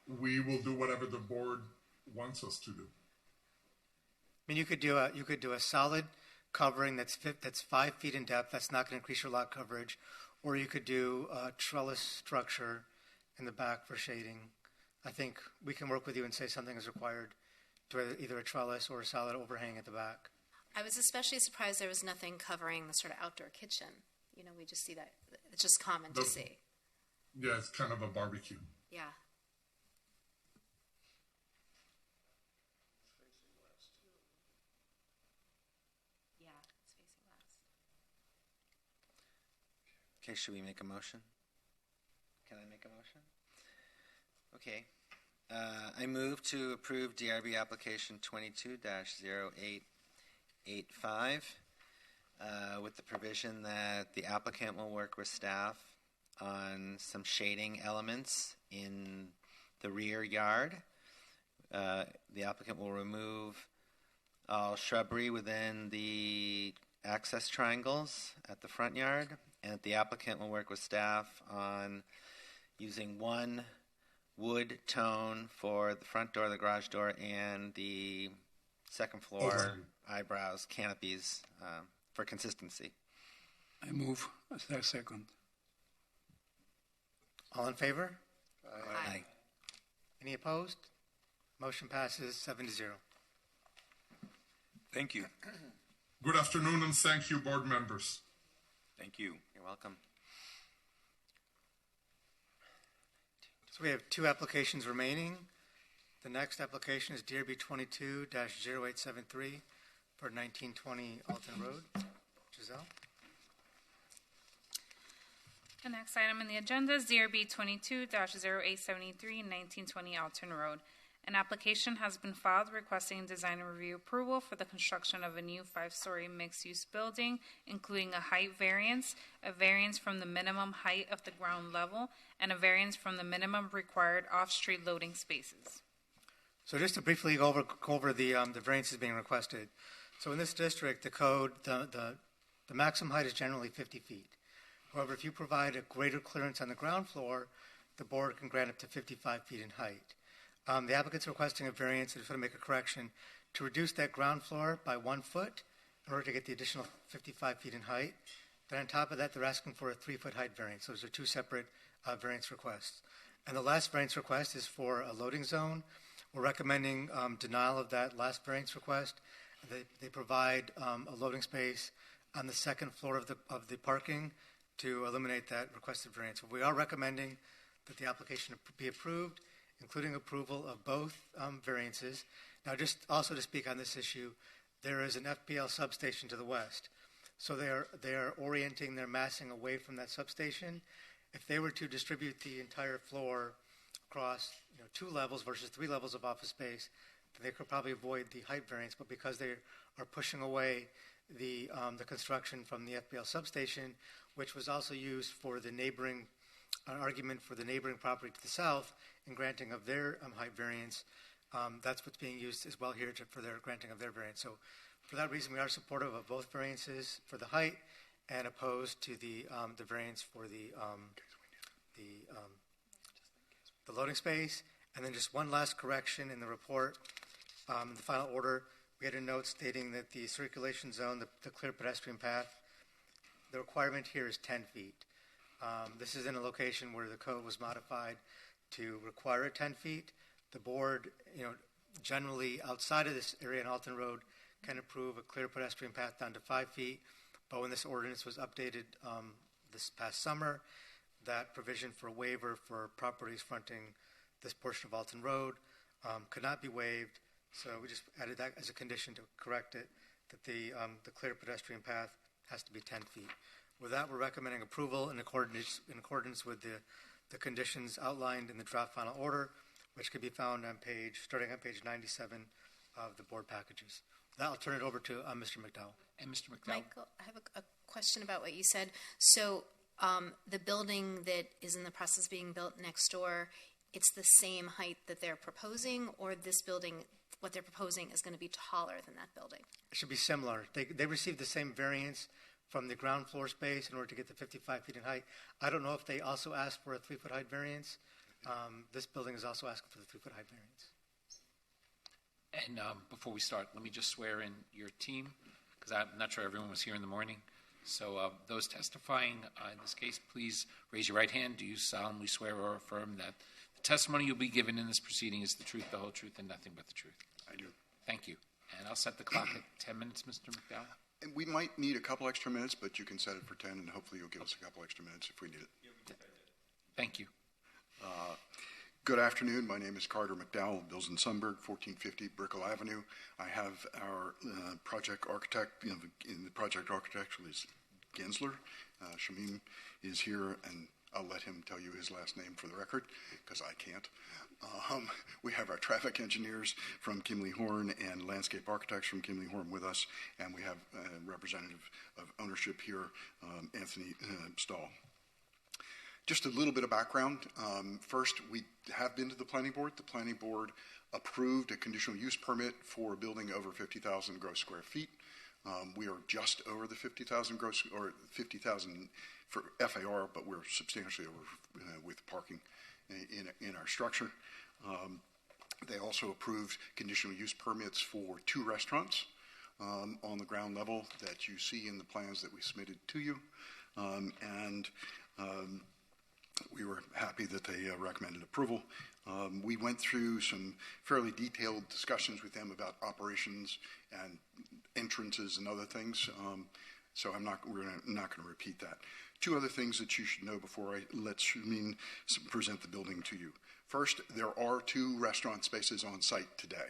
We will do whatever the board wants us to do. I mean, you could do a solid covering that's 5 feet in depth. That's not going to increase your lot coverage. Or you could do a trellis structure in the back for shading. I think we can work with you and say something is required to either a trellis or a solid overhang at the back. I was especially surprised there was nothing covering the sort of outdoor kitchen. We just see that. It's just common to see. Yeah, it's kind of a barbecue. Yeah. Yeah, it's facing west. Okay, should we make a motion? Can I make a motion? Okay. I move to approve DRB application 22-0885 with the provision that the applicant will work with staff on some shading elements in the rear yard. The applicant will remove all shrubbery within the access triangles at the front yard, and the applicant will work with staff on using one wood tone for the front door, the garage door, and the second floor eyebrows, canopies, for consistency. I move. Second. All in favor? Aye. Any opposed? Motion passes 7-0. Thank you. Good afternoon, and thank you, board members. Thank you. You're welcome. So we have 2 applications remaining. The next application is DRB 22-0873 for 1920 Alton Road. Giselle? The next item on the agenda is DRB 22-0873, 1920 Alton Road. An application has been filed requesting design and review approval for the construction of a new 5-story mixed-use building, including a height variance, a variance from the minimum height of the ground level, and a variance from the minimum required off-street loading spaces. So just to briefly go over the variances being requested. So in this district, the code, the maximum height is generally 50 feet. However, if you provide a greater clearance on the ground floor, the board can grant up to 55 feet in height. The applicant's requesting a variance, I just want to make a correction, to reduce that ground floor by 1 foot in order to get the additional 55 feet in height. Then on top of that, they're asking for a 3-foot height variance. Those are 2 separate variance requests. And the last variance request is for a loading zone. We're recommending denial of that last variance request. They provide a loading space on the second floor of the parking to eliminate that requested variance. We are recommending that the application be approved, including approval of both variances. Now, just also to speak on this issue, there is an FPL substation to the west. So they are orienting their massing away from that substation. If they were to distribute the entire floor across 2 levels versus 3 levels of office space, they could probably avoid the height variance. But because they are pushing away the construction from the FPL substation, which was also used for the neighboring argument for the neighboring property to the south in granting of their height variance, that's what's being used as well here for their granting of their variance. So for that reason, we are supportive of both variances for the height and opposed to the variance for the loading space. And then just one last correction in the report. In the final order, we had a note stating that the circulation zone, the clear pedestrian path, the requirement here is 10 feet. This is in a location where the code was modified to require 10 feet. The board, generally outside of this area in Alton Road can approve a clear pedestrian path down to 5 feet. But when this ordinance was updated this past summer, that provision for a waiver for properties fronting this portion of Alton Road could not be waived. So we just added that as a condition to correct it, that the clear pedestrian path has to be 10 feet. With that, we're recommending approval in accordance with the conditions outlined in the draft final order, which can be found starting on page 97 of the board packages. With that, I'll turn it over to Mr. McDowell. And Mr. McDowell. Michael, I have a question about what you said. So the building that is in the process of being built next door, it's the same height that they're proposing, or this building, what they're proposing, is going to be taller than that building? It should be similar. They received the same variance from the ground floor space in order to get the 55 feet in height. I don't know if they also asked for a 3-foot height variance. This building is also asking for the 3-foot height variance. And before we start, let me just swear in your team, because I'm not sure everyone was here in the morning. So those testifying in this case, please raise your right hand. Do you solemnly swear or affirm that the testimony you'll be given in this proceeding is the truth, the whole truth, and nothing but the truth? I do. Thank you. And I'll set the clock at 10 minutes, Mr. McDowell. And we might need a couple extra minutes, but you can set it for 10, and hopefully you'll give us a couple extra minutes if we need it. Thank you. Good afternoon. My name is Carter McDowell, Bills and Sunberg, 1450 Brickell Avenue. I have our project architect, in the project architect is Gensler. Shamim is here, and I'll let him tell you his last name for the record, because I can't. We have our traffic engineers from Kimley Horn and landscape architects from Kimley Horn with us, and we have a representative of ownership here, Anthony Stahl. Just a little bit of background. First, we have been to the planning board. The planning board approved a conditional use permit for a building over 50,000 gross square feet. We are just over the 50,000 gross, or 50,000 for FAR, but we're substantially over with parking in our structure. They also approved conditional use permits for 2 restaurants on the ground level that you see in the plans that we submitted to you. We were happy that they recommended approval. We went through some fairly detailed discussions with them about operations and entrances and other things. So we're not going to repeat that. Two other things that you should know before I let Shamim present the building to you. First, there are 2 restaurant spaces on site today.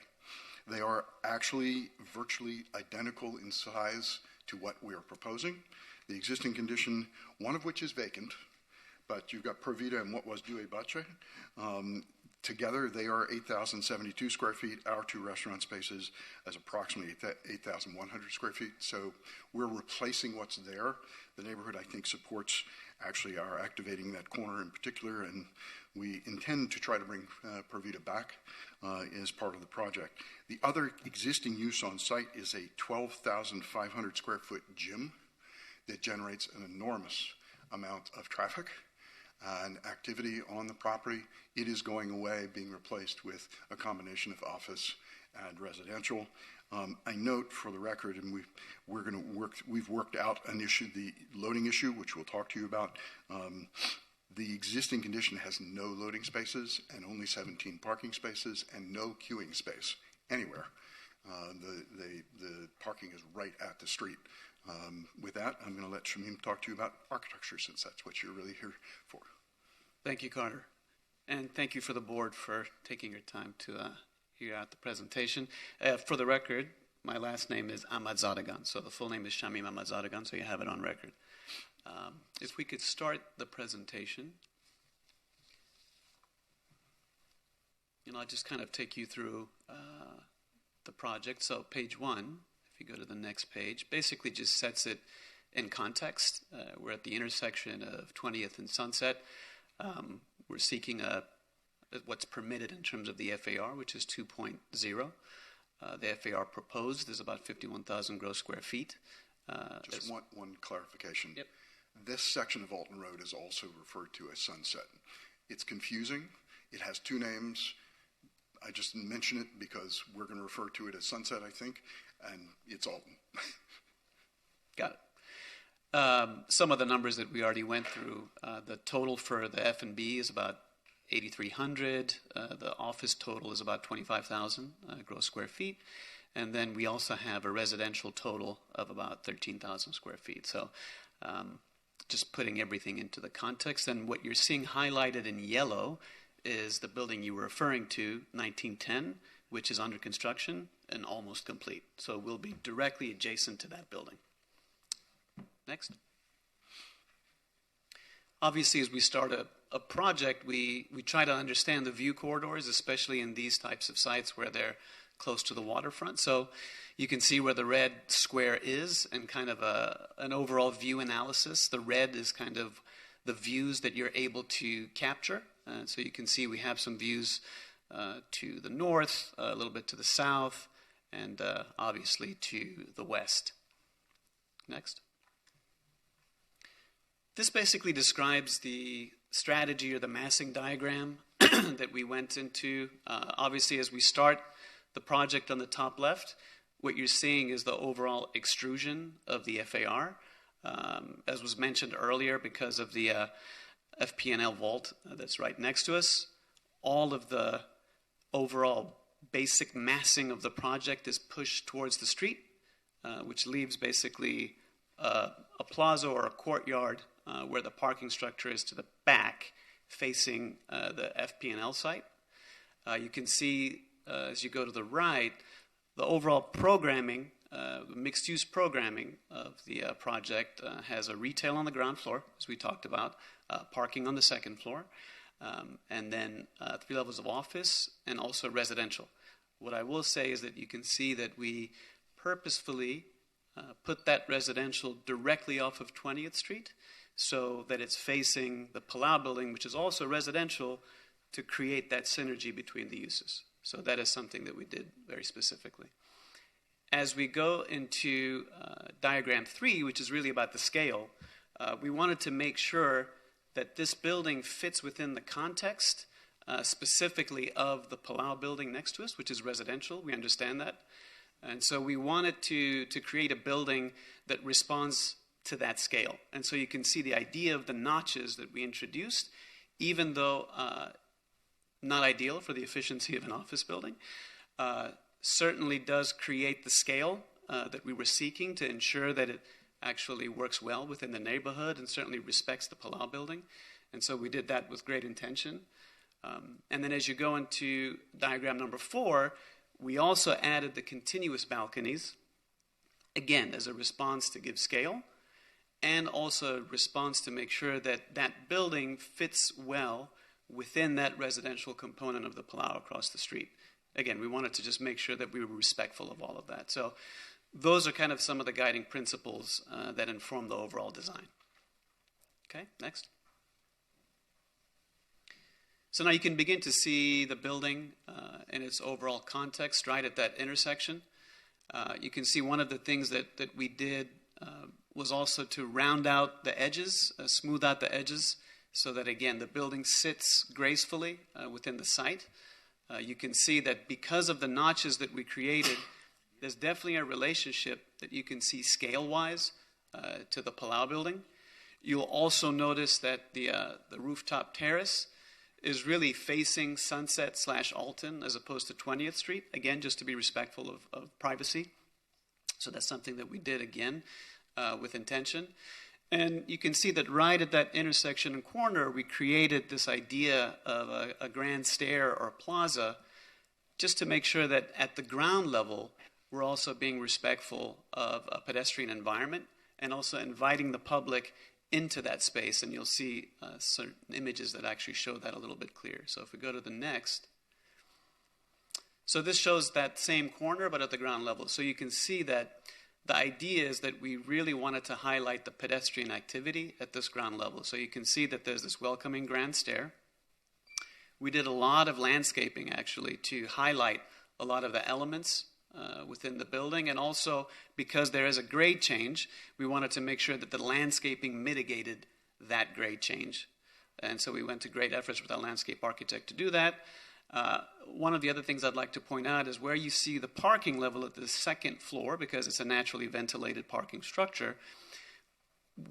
They are actually virtually identical in size to what we are proposing. The existing condition, one of which is vacant, but you've got Provida and what was Due Bache. Together, they are 8,072 square feet. Our 2 restaurant spaces is approximately 8,100 square feet. So we're replacing what's there. The neighborhood, I think, supports actually our activating that corner in particular, and we intend to try to bring Provida back as part of the project. The other existing use on site is a 12,500 square foot gym that generates an enormous amount of traffic and activity on the property. It is going away, being replaced with a combination of office and residential. I note for the record, and we've worked out an issue, the loading issue, which we'll talk to you about. The existing condition has no loading spaces and only 17 parking spaces and no queuing space anywhere. The parking is right at the street. With that, I'm going to let Shamim talk to you about architecture, since that's what you're really here for. Thank you, Carter. And thank you for the board for taking your time to hear out the presentation. For the record, my last name is Ahmadzadagan, so the full name is Shamim Ahmadzadagan, so you have it on record. If we could start the presentation. I'll just kind of take you through the project. So page 1, if you go to the next page, basically just sets it in context. We're at the intersection of 20th and Sunset. We're seeking what's permitted in terms of the FAR, which is 2.0. The FAR proposed is about 51,000 gross square feet. Just one clarification. Yep. This section of Alton Road is also referred to as Sunset. It's confusing. It has 2 names. I just mention it because we're going to refer to it as Sunset, I think, and it's Alton. Got it. Some of the numbers that we already went through, the total for the F&B is about 8,300. The office total is about 25,000 gross square feet. And then we also have a residential total of about 13,000 square feet. So just putting everything into the context. And what you're seeing highlighted in yellow is the building you were referring to, 1910, which is under construction and almost complete. So we'll be directly adjacent to that building. Next. Obviously, as we start a project, we try to understand the view corridors, especially in these types of sites where they're close to the waterfront. So you can see where the red square is and kind of an overall view analysis. The red is kind of the views that you're able to capture. So you can see we have some views to the north, a little bit to the south, and obviously to the west. Next. This basically describes the strategy or the massing diagram that we went into. Obviously, as we start the project on the top left, what you're seeing is the overall extrusion of the FAR. As was mentioned earlier, because of the FP&L vault that's right next to us, all of the overall basic massing of the project is pushed towards the street, which leaves basically a plaza or a courtyard where the parking structure is to the back, facing the FP&L site. You can see, as you go to the right, the overall programming, mixed-use programming of the project has a retail on the ground floor, as we talked about, parking on the second floor, and then 3 levels of office and also residential. What I will say is that you can see that we purposefully put that residential directly off of 20th Street so that it's facing the Palau building, which is also residential, to create that synergy between the uses. So that is something that we did very specifically. As we go into diagram 3, which is really about the scale, we wanted to make sure that this building fits within the context specifically of the Palau building next to us, which is residential. We understand that. And so we wanted to create a building that responds to that scale. And so you can see the idea of the notches that we introduced, even though not ideal for the efficiency of an office building, certainly does create the scale that we were seeking to ensure that it actually works well within the neighborhood and certainly respects the Palau building. And so we did that with great intention. And then as you go into diagram number 4, we also added the continuous balconies, again, as a response to give scale, and also a response to make sure that that building fits well within that residential component of the Palau across the street. Again, we wanted to just make sure that we were respectful of all of that. So those are kind of some of the guiding principles that inform the overall design. Okay, next. So now you can begin to see the building in its overall context right at that intersection. You can see one of the things that we did was also to round out the edges, smooth out the edges, so that, again, the building sits gracefully within the site. You can see that because of the notches that we created, there's definitely a relationship that you can see scale-wise to the Palau building. You'll also notice that the rooftop terrace is really facing Sunset/Alton as opposed to 20th Street, again, just to be respectful of privacy. So that's something that we did, again, with intention. And you can see that right at that intersection and corner, we created this idea of a grand stair or plaza just to make sure that at the ground level, we're also being respectful of a pedestrian environment and also inviting the public into that space. And you'll see certain images that actually show that a little bit clearer. So if we go to the next. So this shows that same corner, but at the ground level. So you can see that the idea is that we really wanted to highlight the pedestrian activity at this ground level. So you can see that there's this welcoming grand stair. We did a lot of landscaping, actually, to highlight a lot of the elements within the building. And also, because there is a grade change, we wanted to make sure that the landscaping mitigated that grade change. And so we went to great efforts with our landscape architect to do that. One of the other things I'd like to point out is where you see the parking level at the second floor, because it's a naturally ventilated parking structure,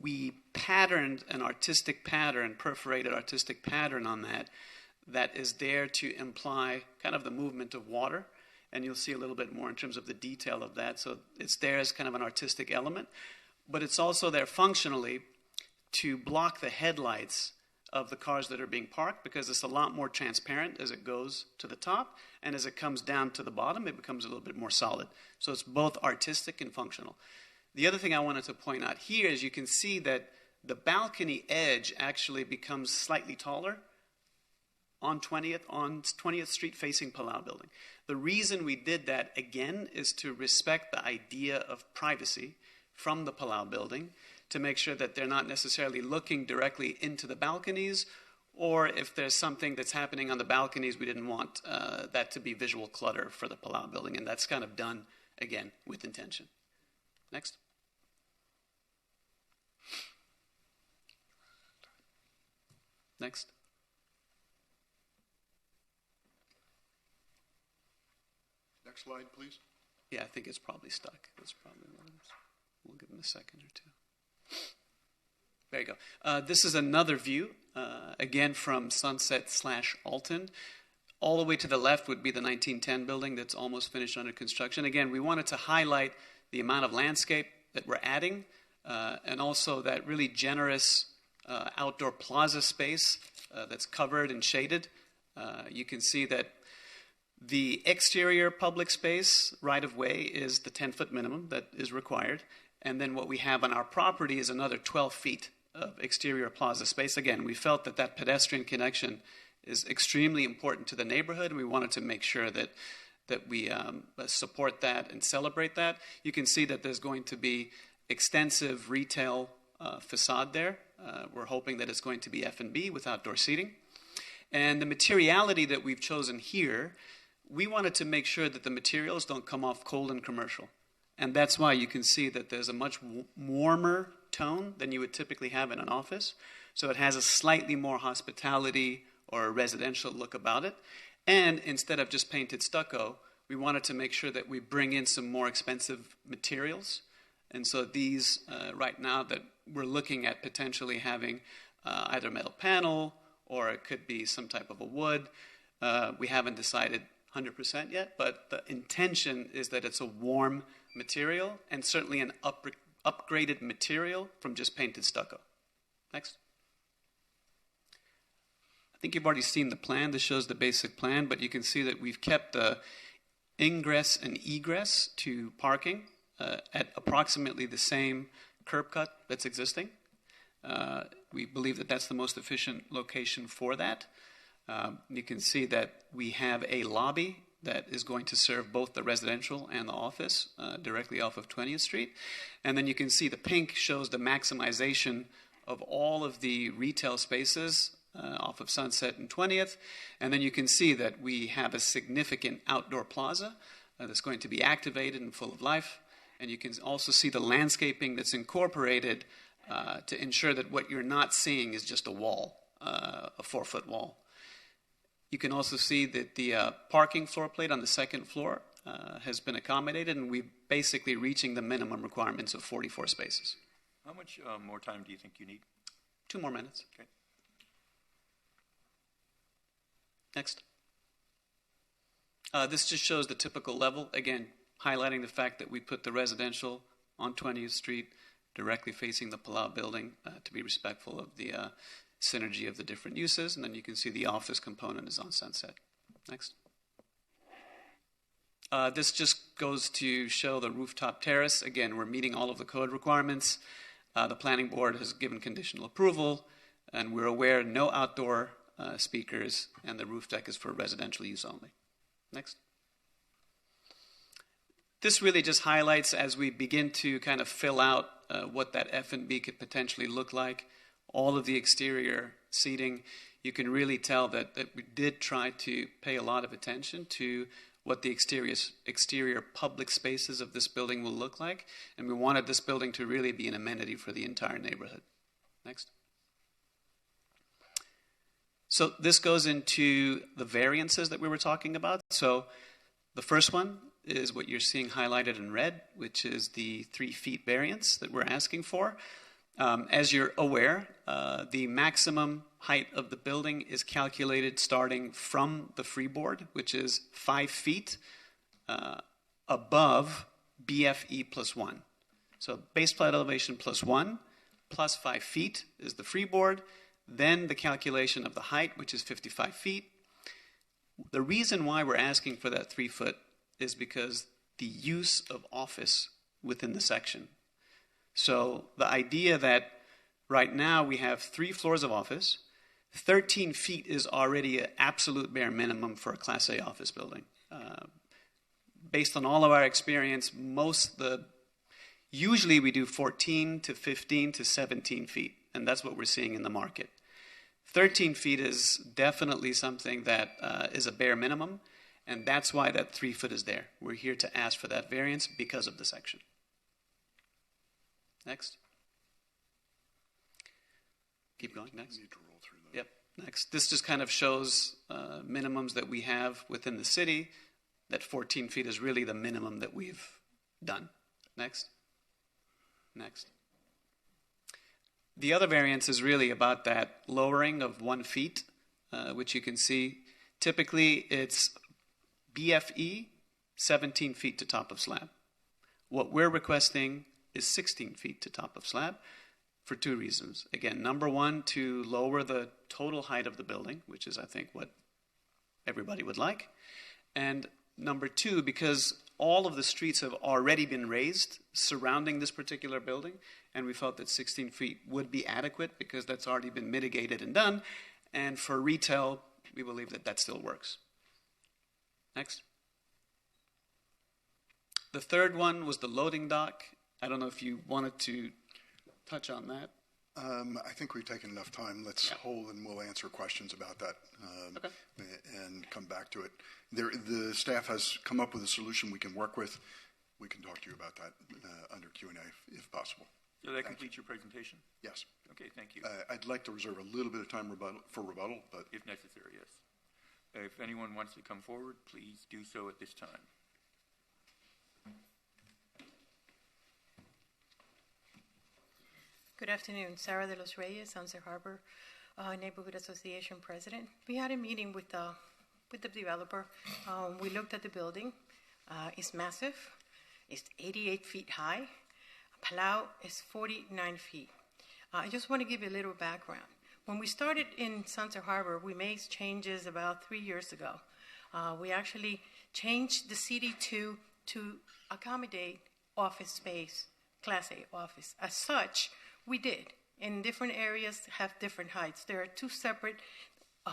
we patterned an artistic pattern, perforated artistic pattern on that is there to imply kind of the movement of water. And you'll see a little bit more in terms of the detail of that. So it's there as kind of an artistic element, but it's also there functionally to block the headlights of the cars that are being parked, because it's a lot more transparent as it goes to the top, and as it comes down to the bottom, it becomes a little bit more solid. So it's both artistic and functional. The other thing I wanted to point out here is you can see that the balcony edge actually becomes slightly taller on 20th Street facing Palau building. The reason we did that, again, is to respect the idea of privacy from the Palau building, to make sure that they're not necessarily looking directly into the balconies, or if there's something that's happening on the balconies, we didn't want that to be visual clutter for the Palau building, and that's kind of done, again, with intention. Next. Next. Next slide, please. Yeah, I think it's probably stuck. That's probably what it is. We'll give them a second or two. There you go. This is another view, again from Sunset/Alton. All the way to the left would be the 1910 building that's almost finished under construction. Again, we wanted to highlight the amount of landscape that we're adding, and also that really generous outdoor plaza space that's covered and shaded. You can see that the exterior public space right-of-way is the 10-foot minimum that is required. And then what we have on our property is another 12 feet of exterior plaza space. Again, we felt that that pedestrian connection is extremely important to the neighborhood, and we wanted to make sure that we support that and celebrate that. You can see that there's going to be extensive retail facade there. We're hoping that it's going to be F&B with outdoor seating. And the materiality that we've chosen here, we wanted to make sure that the materials don't come off cold and commercial. And that's why you can see that there's a much warmer tone than you would typically have in an office. So it has a slightly more hospitality or a residential look about it. And instead of just painted stucco, we wanted to make sure that we bring in some more expensive materials. And so these, right now, that we're looking at potentially having either metal panel or it could be some type of a wood. We haven't decided 100% yet, but the intention is that it's a warm material and certainly an upgraded material from just painted stucco. Next. I think you've already seen the plan. This shows the basic plan, but you can see that we've kept the ingress and egress to parking at approximately the same curb cut that's existing. We believe that that's the most efficient location for that. You can see that we have a lobby that is going to serve both the residential and the office directly off of 20th Street. And then you can see the pink shows the maximization of all of the retail spaces off of Sunset and 20th. And then you can see that we have a significant outdoor plaza that's going to be activated and full of life. And you can also see the landscaping that's incorporated to ensure that what you're not seeing is just a wall, a 4-foot wall. You can also see that the parking floor plate on the second floor has been accommodated, and we're basically reaching the minimum requirements of 44 spaces. How much more time do you think you need? 2 more minutes. Okay. Next. This just shows the typical level, again, highlighting the fact that we put the residential on 20th Street directly facing the Palau building to be respectful of the synergy of the different uses. And then you can see the office component is on Sunset. Next. This just goes to show the rooftop terrace. Again, we're meeting all of the code requirements. The planning board has given conditional approval, and we're aware no outdoor speakers, and the roof deck is for residential use only. Next. This really just highlights, as we begin to kind of fill out what that F&B could potentially look like, all of the exterior seating. You can really tell that we did try to pay a lot of attention to what the exterior public spaces of this building will look like, and we wanted this building to really be an amenity for the entire neighborhood. Next. So this goes into the variances that we were talking about. So the first one is what you're seeing highlighted in red, which is the 3 feet variance that we're asking for. As you're aware, the maximum height of the building is calculated starting from the freeboard, which is 5 feet above BFE plus 1. So base plate elevation plus 1 plus 5 feet is the freeboard. Then the calculation of the height, which is 55 feet. The reason why we're asking for that 3 foot is because the use of office within the section. So the idea that right now we have 3 floors of office, 13 feet is already an absolute bare minimum for a Class A office building. Based on all of our experience, usually we do 14 to 15 to 17 feet, and that's what we're seeing in the market. 13 feet is definitely something that is a bare minimum, and that's why that 3 foot is there. We're here to ask for that variance because of the section. Next. Keep going. Next. Need to roll through that. Yep. Next. This just kind of shows minimums that we have within the city. That 14 feet is really the minimum that we've done. Next. Next. The other variance is really about that lowering of 1 feet, which you can see. Typically, it's BFE, 17 feet to top of slab. What we're requesting is 16 feet to top of slab for 2 reasons. Again, number one, to lower the total height of the building, which is, I think, what everybody would like. And number 2, because all of the streets have already been raised surrounding this particular building, and we felt that 16 feet would be adequate because that's already been mitigated and done. And for retail, we believe that that still works. Next. The third one was the loading dock. I don't know if you wanted to touch on that. I think we've taken enough time. Let's hold and we'll answer questions about that and come back to it. The staff has come up with a solution we can work with. We can talk to you about that under Q&A if possible. So that completes your presentation? Yes. Okay, thank you. I'd like to reserve a little bit of time for rebuttal, but if necessary, yes. If anyone wants to come forward, please do so at this time. Good afternoon. Sarah de los Reyes, Sunset Harbor Neighborhood Association President. We had a meeting with the developer. We looked at the building. It's massive. It's 88 feet high. Palau is 49 feet. I just want to give you a little background. When we started in Sunset Harbor, we made changes about 3 years ago. We actually changed the CD2 to accommodate office space, Class A office. As such, we did. In different areas have different heights. There are two separate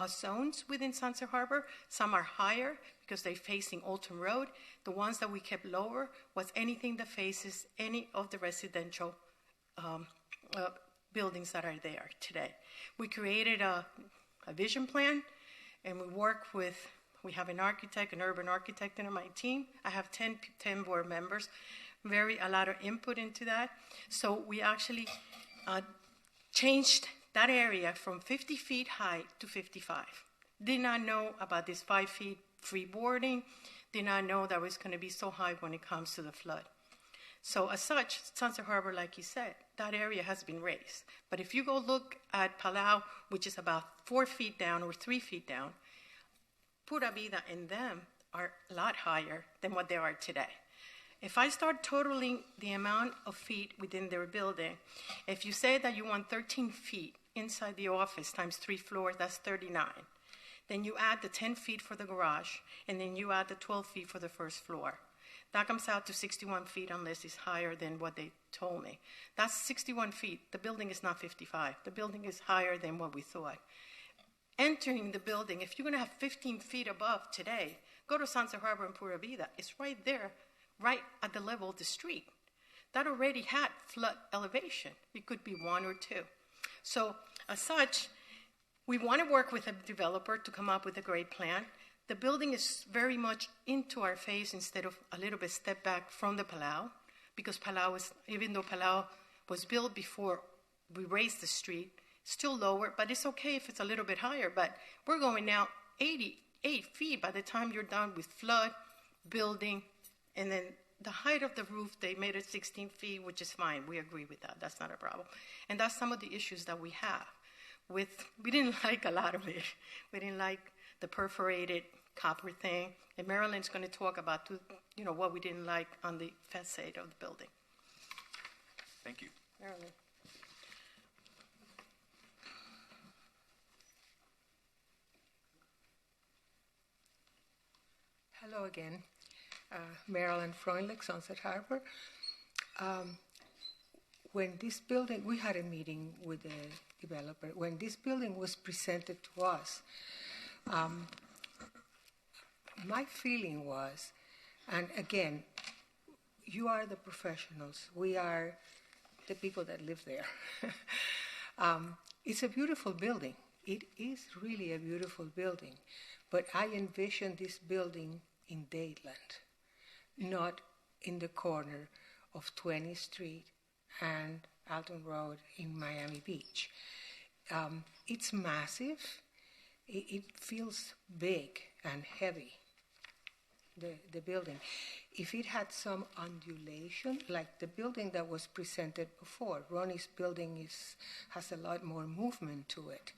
zones within Sunset Harbor. Some are higher because they're facing Alton Road. The ones that we kept lower was anything that faces any of the residential buildings that are there today. We created a vision plan, and we have an architect, an urban architect in my team. I have 10 board members, a lot of input into that. So we actually changed that area from 50 feet high to 55. Did not know about this 5 feet freeboarding, did not know that it was going to be so high when it comes to the flood. So as such, Sunset Harbor, like you said, that area has been raised. But if you go look at Palau, which is about 4 feet down or 3 feet down, Pura Vida and them are a lot higher than what they are today. If I start totaling the amount of feet within their building, if you say that you want 13 feet inside the office times 3 floors, that's 39. Then you add the 10 feet for the garage, and then you add the 12 feet for the first floor. That comes out to 61 feet unless it's higher than what they told me. That's 61 feet. The building is not 55. The building is higher than what we thought. Entering the building, if you're going to have 15 feet above today, go to Sunset Harbor and Pura Vida. It's right there, right at the level of the street. That already had flood elevation. It could be 1 or 2. So as such, we want to work with a developer to come up with a great plan. The building is very much into our face instead of a little bit step back from the Palau, because even though Palau was built before we raised the street, still lower, but it's okay if it's a little bit higher. But we're going now 88 feet by the time you're done with flood, building, and then the height of the roof, they made it 16 feet, which is fine. We agree with that. That's not a problem. And that's some of the issues that we have. We didn't like a lot of it. We didn't like the perforated copper thing. And Marilyn's going to talk about what we didn't like on the facade of the building. Thank you. Marilyn. Hello again. Marilyn Freundlich, Sunset Harbor. When this building, we had a meeting with the developer. When this building was presented to us, my feeling was, and again, you are the professionals. We are the people that live there. It's a beautiful building. It is really a beautiful building. But I envision this building in Dadeland, not in the corner of 20th Street and Alton Road in Miami Beach. It's massive. It feels big and heavy, the building. If it had some undulation, like the building that was presented before, Ronnie's building has a lot more movement to it.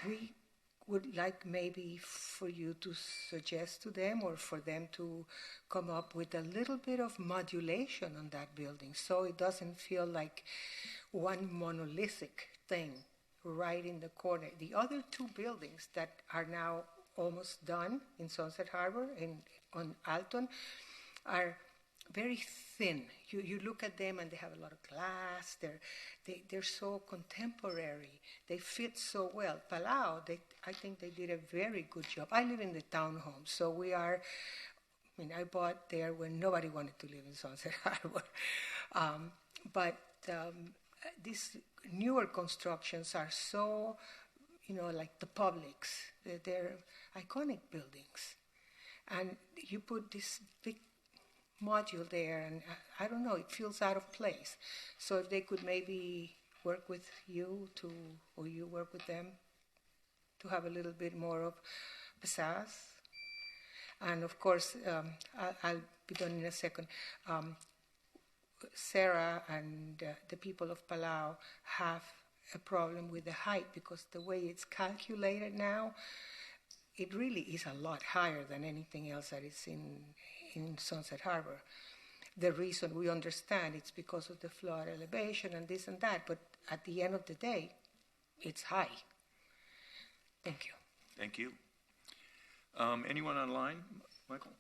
We would like maybe for you to suggest to them or for them to come up with a little bit of modulation on that building so it doesn't feel like one monolithic thing right in the corner. The other two buildings that are now almost done in Sunset Harbor on Alton are very thin. You look at them and they have a lot of glass. They're so contemporary. They fit so well. Palau, I think they did a very good job. I live in the townhome, so I bought there when nobody wanted to live in Sunset Harbor. But these newer constructions are so, like the Publix. They're iconic buildings. And you put this big module there, and I don't know, it feels out of place. So if they could maybe work with you or you work with them to have a little bit more of pizzazz. And of course, I'll be done in a second. Sarah and the people of Palau have a problem with the height because the way it's calculated now, it really is a lot higher than anything else that is in Sunset Harbor. the reason. We understand it's because of the flood elevation and this and that, but at the end of the day, it's high. Thank you. Thank you. Anyone online, Michael?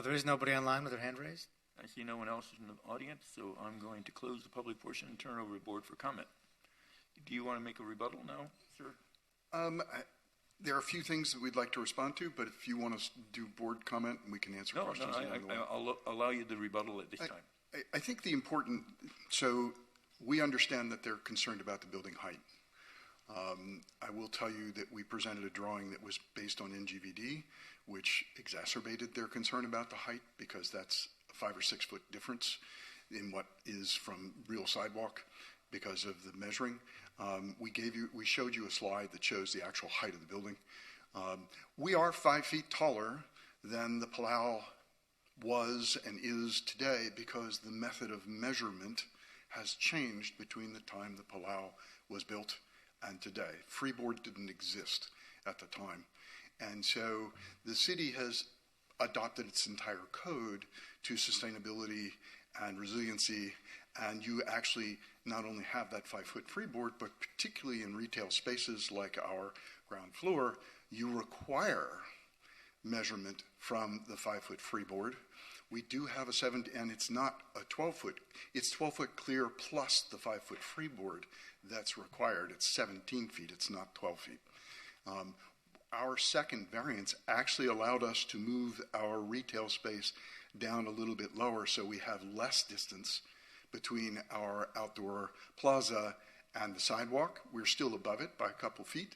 There is nobody online with their hand raised. I see no one else in the audience, so I'm going to close the public portion and turn over the board for comment. Do you want to make a rebuttal now, sir? There are a few things that we'd like to respond to, but if you want to do board comment, we can answer questions. I'll allow you the rebuttal at this time. I think so we understand that they're concerned about the building height. I will tell you that we presented a drawing that was based on NGVD, which exacerbated their concern about the height because that's a 5 or 6 foot difference in what is from real sidewalk because of the measuring. We showed you a slide that shows the actual height of the building. We are 5 feet taller than the Palau was and is today because the method of measurement has changed between the time the Palau was built and today. Freeboard didn't exist at the time. And so the city has adopted its entire code to sustainability and resiliency, and you actually not only have that 5 foot freeboard, but particularly in retail spaces like our ground floor, you require measurement from the 5 foot freeboard. We do have a 7, and it's not a 12 foot, it's 12 foot clear plus the 5 foot freeboard that's required. It's 17 feet, it's not 12 feet. Our second variance actually allowed us to move our retail space down a little bit lower so we have less distance between our outdoor plaza and the sidewalk. We're still above it by a couple feet,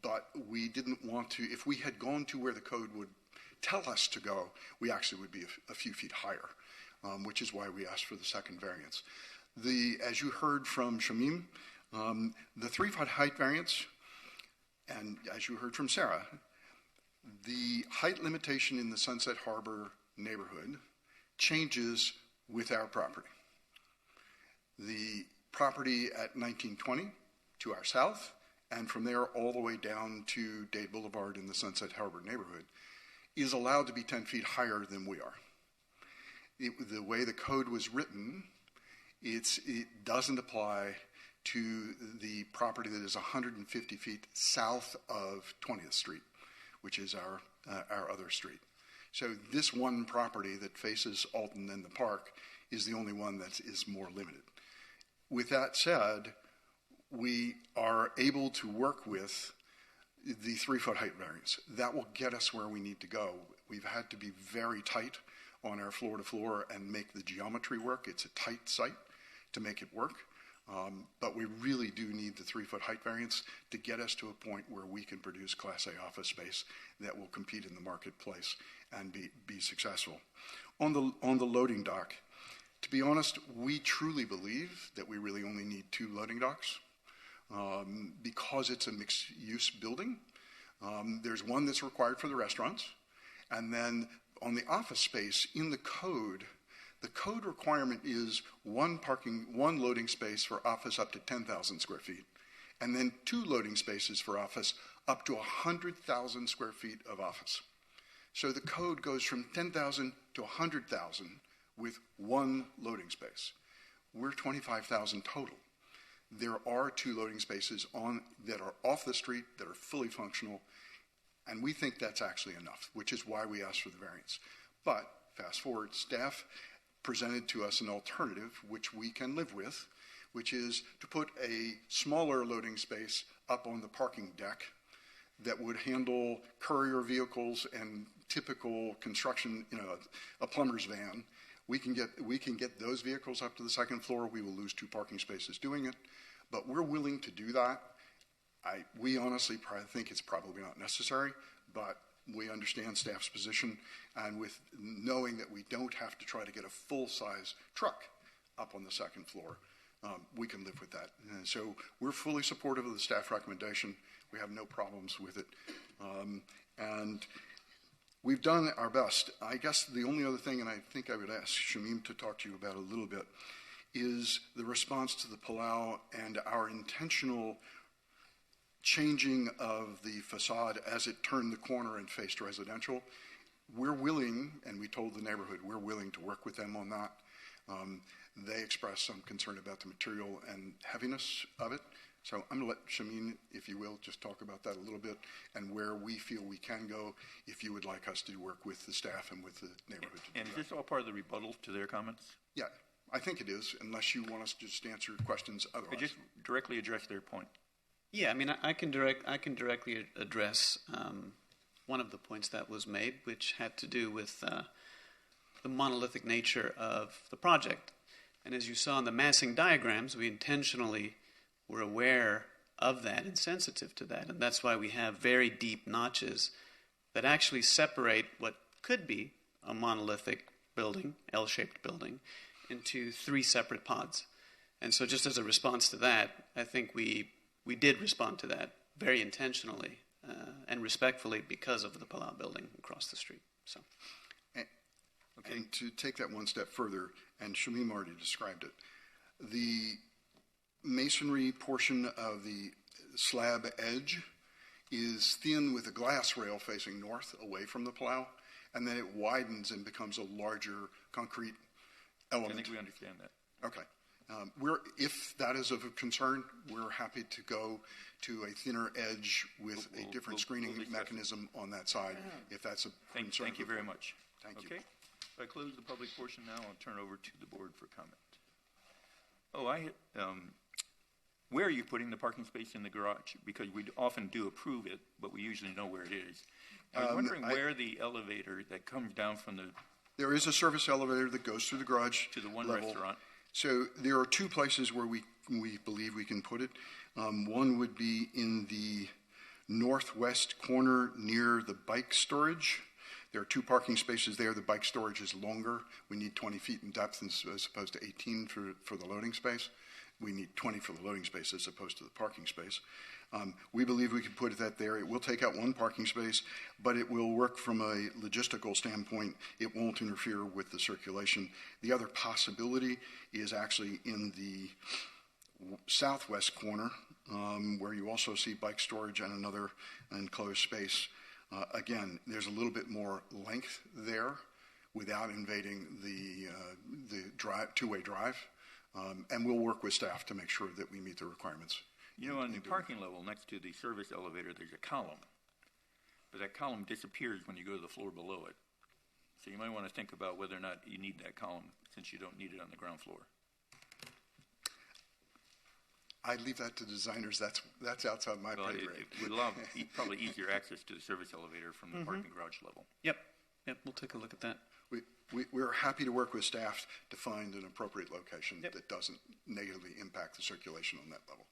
but we didn't want to, if we had gone to where the code would tell us to go, we actually would be a few feet higher, which is why we asked for the second variance. As you heard from Shamim, the 3 foot height variance, and as you heard from Sarah, the height limitation in the Sunset Harbor neighborhood changes with our property. The property at 1920 to our south, and from there all the way down to Dade Boulevard in the Sunset Harbor neighborhood, is allowed to be 10 feet higher than we are. The way the code was written, it doesn't apply to the property that is 150 feet south of 20th Street, which is our other street. So this one property that faces Alton and the park is the only one that is more limited. With that said, we are able to work with the 3 foot height variance. That will get us where we need to go. We've had to be very tight on our floor to floor and make the geometry work. It's a tight site to make it work. But we really do need the 3 foot height variance to get us to a point where we can produce Class A office space that will compete in the marketplace and be successful. On the loading dock, to be honest, we truly believe that we really only need 2 loading docks because it's a mixed-use building. There's one that's required for the restaurants, and then on the office space in the code requirement is one loading space for office up to 10,000 square feet, and then 2 loading spaces for office up to 100,000 square feet of office. So the code goes from 10,000 to 100,000 with 1 loading space. We're 25,000 total. There are 2 loading spaces that are off the street that are fully functional, and we think that's actually enough, which is why we asked for the variance. But fast forward, staff presented to us an alternative, which we can live with, which is to put a smaller loading space up on the parking deck that would handle courier vehicles and typical construction, a plumber's van. We can get those vehicles up to the second floor. We will lose 2 parking spaces doing it, but we're willing to do that. We honestly think it's probably not necessary, but we understand staff's position, and with knowing that we don't have to try to get a full-size truck up on the second floor, we can live with that. And so we're fully supportive of the staff recommendation. We have no problems with it. And we've done our best. I guess the only other thing, and I think I would ask Shamim to talk to you about a little bit, is the response to the Palau and our intentional changing of the facade as it turned the corner and faced residential. we're willing, and we told the neighborhood, we're willing to work with them on that. They expressed some concern about the material and heaviness of it. So I'm going to let Shameen, if you will, just talk about that a little bit and where we feel we can go if you would like us to work with the staff and with the neighborhood. And is this all part of the rebuttal to their comments? Yeah, I think it is, unless you want us to just answer questions otherwise. Just directly address their point. Yeah, I mean, I can directly address one of the points that was made, which had to do with the monolithic nature of the project. And as you saw in the massing diagrams, we intentionally were aware of that and sensitive to that. And that's why we have very deep notches that actually separate what could be a monolithic building, L-shaped building, into 3 separate pods. And so just as a response to that, I think we did respond to that very intentionally and respectfully because of the Palau building across the street. So, and to take that one step further, and Shamim already described it, the masonry portion of the slab edge is thin with a glass rail facing north away from the Palau, and then it widens and becomes a larger concrete element. I think we understand that. Okay. If that is of a concern, we're happy to go to a thinner edge with a different screening mechanism on that side, if that's a concern. Thank you very much. Thank you. Okay. If I close the public portion now, I'll turn over to the board for comment. Where are you putting the parking space in the garage? Because we often do approve it, but we usually know where it is. I was wondering where the elevator that comes down from the... There is a service elevator that goes through the garage to the one level. Restaurant. So there are 2 places where we believe we can put it. One would be in the northwest corner near the bike storage. There are 2 parking spaces there. The bike storage is longer. We need 20 feet in depth as opposed to 18 for the loading space. We need 20 for the loading space as opposed to the parking space. We believe we can put that there. It will take out 1 parking space, but it will work from a logistical standpoint. It won't interfere with the circulation. The other possibility is actually in the southwest corner, where you also see bike storage and another enclosed space. Again, there's a little bit more length there without invading the two-way drive. And we'll work with staff to make sure that we meet the requirements. You know, on the parking level next to the service elevator, there's a column. But that column disappears when you go to the floor below it. So you might want to think about whether or not you need that column, since you don't need it on the ground floor. I'd leave that to designers. That's outside my pay grade. It would allow probably easier access to the service elevator from the parking garage level. Yep, we'll take a look at that. We're happy to work with staff to find an appropriate location that doesn't negatively impact the circulation on that level.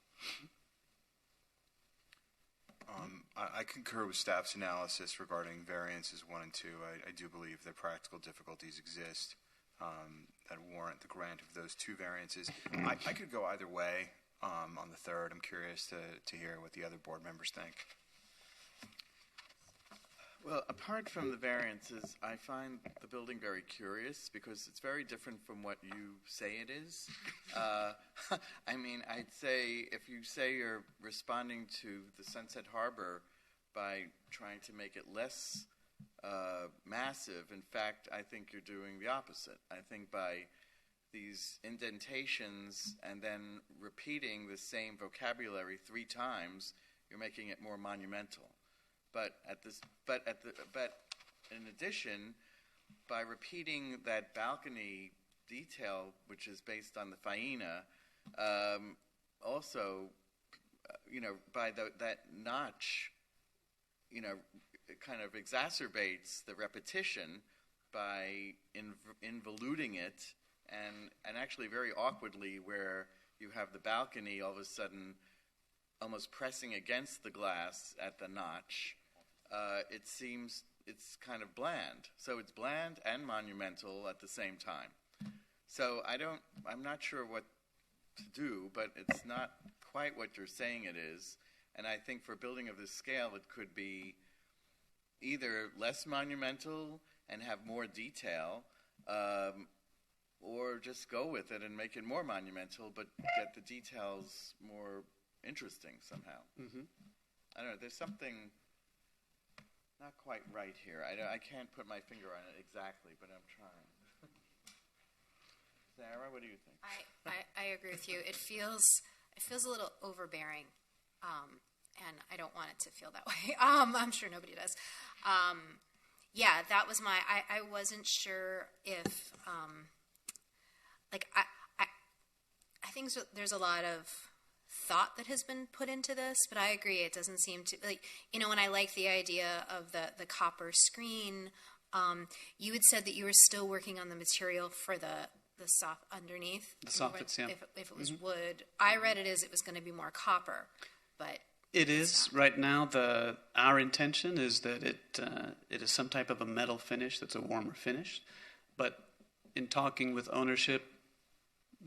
I concur with staff's analysis regarding variances 1 and 2. I do believe that practical difficulties exist that warrant the grant of those 2 variances. I could go either way on the 3rd. I'm curious to hear what the other board members think. Well, apart from the variances, I find the building very curious because it's very different from what you say it is. I mean, I'd say if you say you're responding to the Sunset Harbor by trying to make it less massive, in fact, I think you're doing the opposite. I think by these indentations and then repeating the same vocabulary 3 times, you're making it more monumental. But in addition, by repeating that balcony detail, which is based on the faina, also, by that notch, it kind of exacerbates the repetition by involuting it, and actually very awkwardly, where you have the balcony all of a sudden almost pressing against the glass at the notch. It seems it's kind of bland. So it's bland and monumental at the same time. So I'm not sure what to do, but it's not quite what you're saying it is. And I think for a building of this scale, it could be either less monumental and have more detail, or just go with it and make it more monumental, but get the details more interesting somehow. I don't know. There's something not quite right here. I can't put my finger on it exactly, but I'm trying. Sarah, what do you think? I agree with you. It feels a little overbearing, and I don't want it to feel that way. I'm sure nobody does. Yeah, that was my. I wasn't sure if, I think there's a lot of thought that has been put into this, but I agree it doesn't seem to when I like the idea of the copper screen. You had said that you were still working on the material for the soft underneath. The soffits, yeah. If it was wood, I read it as it was going to be more copper, but it is right now. Our intention is that it is some type of a metal finish that's a warmer finish, but in talking with ownership,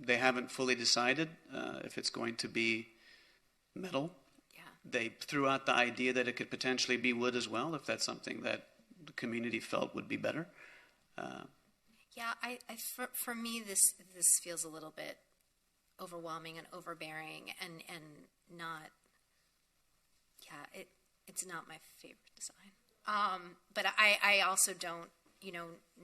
they haven't fully decided if it's going to be metal. Yeah. They threw out the idea that it could potentially be wood as well, if that's something that the community felt would be better. Yeah, for me, this feels a little bit overwhelming and overbearing, and not. Yeah, it's not my favorite design. But I also don't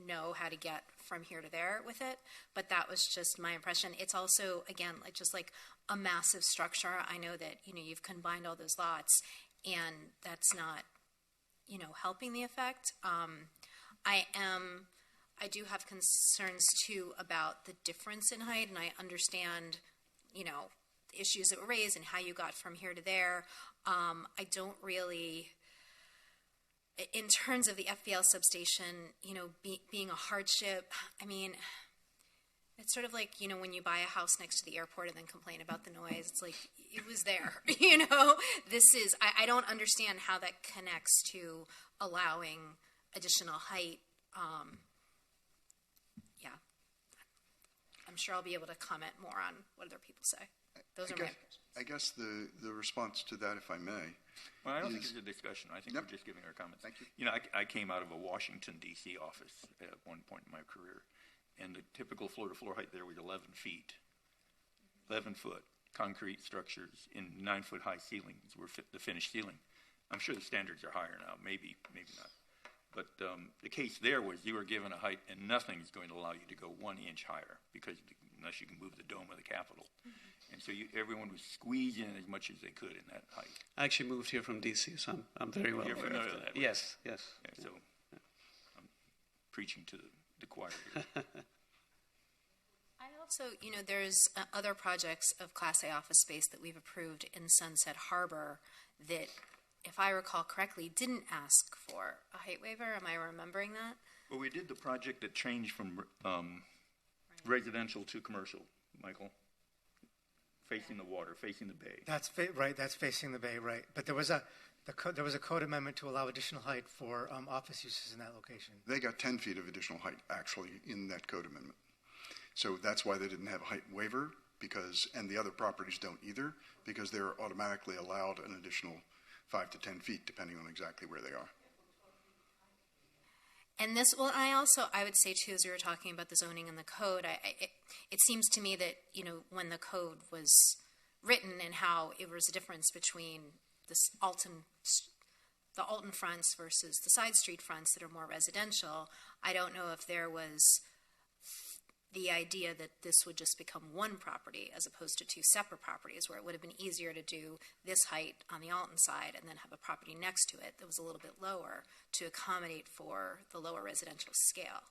know how to get from here to there with it. But that was just my impression. It's also again just like a massive structure. I know that you've combined all those lots, and that's not helping the effect. I do have concerns too about the difference in height, and I understand, the issues that were raised and how you got from here to there. I don't really, in terms of the FPL substation, being a hardship. I mean, it's sort of like when you buy a house next to the airport and then complain about the noise. It's like it was there. This is. I don't understand how that connects to allowing additional height. Yeah, I'm sure I'll be able to comment more on what other people say. Those are my. I guess the response to that, if I may. Well, I don't think it's a discussion. I think we're just giving our comments. Thank you. I came out of a Washington, D.C. office at one point in my career, and the typical floor-to-floor height there was 11 feet. 11-foot concrete structures in 9-foot high ceilings were the finished ceiling. I'm sure the standards are higher now, maybe not. But the case there was you were given a height, and nothing is going to allow you to go 1 inch higher unless you can move the dome of the Capitol. Mm-hmm. And so everyone was squeezing as much as they could in that height. I actually moved here from D.C., so I'm very well You're aware familiar of with that. Yes. Yeah, so I'm preaching to the choir here. I also, there's other projects of Class A office space that we've approved in Sunset Harbor that, if I recall correctly, didn't ask for a height waiver. Am I remembering that? Well, we did the project that changed from residential to commercial, Michael. Facing the water, facing the bay. That's right. That's facing the bay, right? But there was a code amendment to allow additional height for office uses in that location. They got 10 feet of additional height actually in that code amendment. So that's why they didn't have a height waiver and the other properties don't either, because they're automatically allowed an additional 5 to 10 feet depending on exactly where they are. And I would say too, as we were talking about the zoning and the code, it seems to me that, when the code was written and how it was a difference between the Alton fronts versus the side street fronts that are more residential, I don't know if there was the idea that this would just become one property as opposed to two separate properties, where it would have been easier to do this height on the Alton side and then have a property next to it that was a little bit lower to accommodate for the lower residential scale.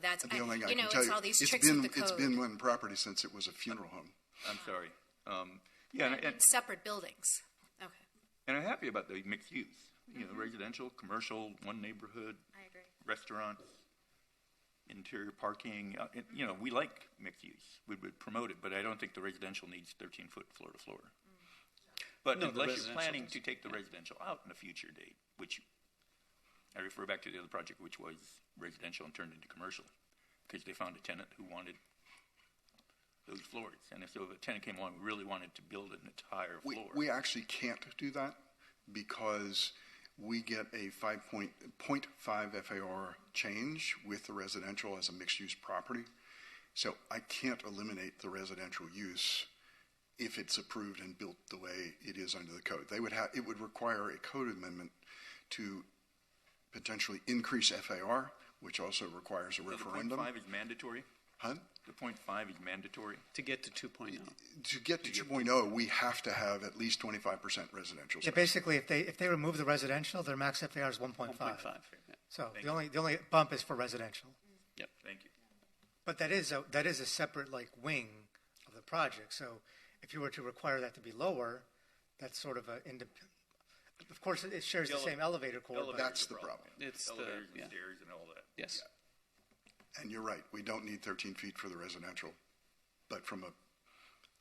That's the only thing I can it's tell you, all these tricks with the code. It's been one property since it was a funeral home. I'm sorry. And separate buildings. Okay. And I'm happy about the mixed use. Residential, commercial, one neighborhood. I agree. Restaurants. Interior parking, we like mixed use. We would promote it, but I don't think the residential needs 13-foot floor-to-floor. But unless you're planning to take the residential out in a future date, which I refer back to the other project, which was residential and turned into commercial, because they found a tenant who wanted those floors. And so if a tenant came along who really wanted to build an entire floor. We actually can't do that because we get a 5.5 FAR change with the residential as a mixed-use property. So I can't eliminate the residential use if it's approved and built the way it is under the code. It would require a code amendment to potentially increase FAR, which also requires a So referendum. the 0.5 is mandatory? Huh? The 0.5 is mandatory? To get to 2.0. To get to 2.0, we have to have at least 25% residential Yeah, space. basically, if they remove the residential, their max FAR is 1.5. 1.5. Yeah. So the only bump is for residential. Yep. Thank you. But that is a separate like wing of the project. So if you were to require that to be lower, that's sort of a independent. Of course, it shares the same elevator core. but- That's the problem. It's Elevators the, and stairs and all that. Yes. And you're right, we don't need 13 feet for the residential, but from a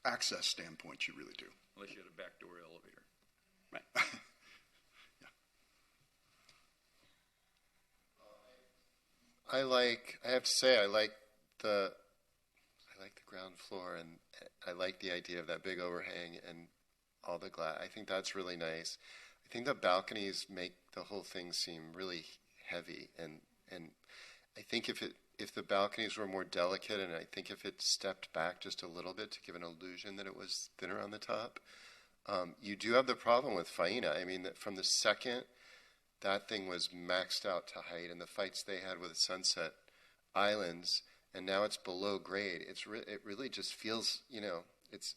access standpoint, you really do. Unless you had a backdoor elevator. Right. I have to say, I like the ground floor, and I like the idea of that big overhang and all the glass. I think that's really nice. I think the balconies make the whole thing seem really heavy, and I think if the balconies were more delicate, and I think if it stepped back just a little bit to give an illusion that it was thinner on the top, you do have the problem with Faena. I mean, from the second that thing was maxed out to height, and the fights they had with Sunset Islands, and now it's below grade. It really just feels, it's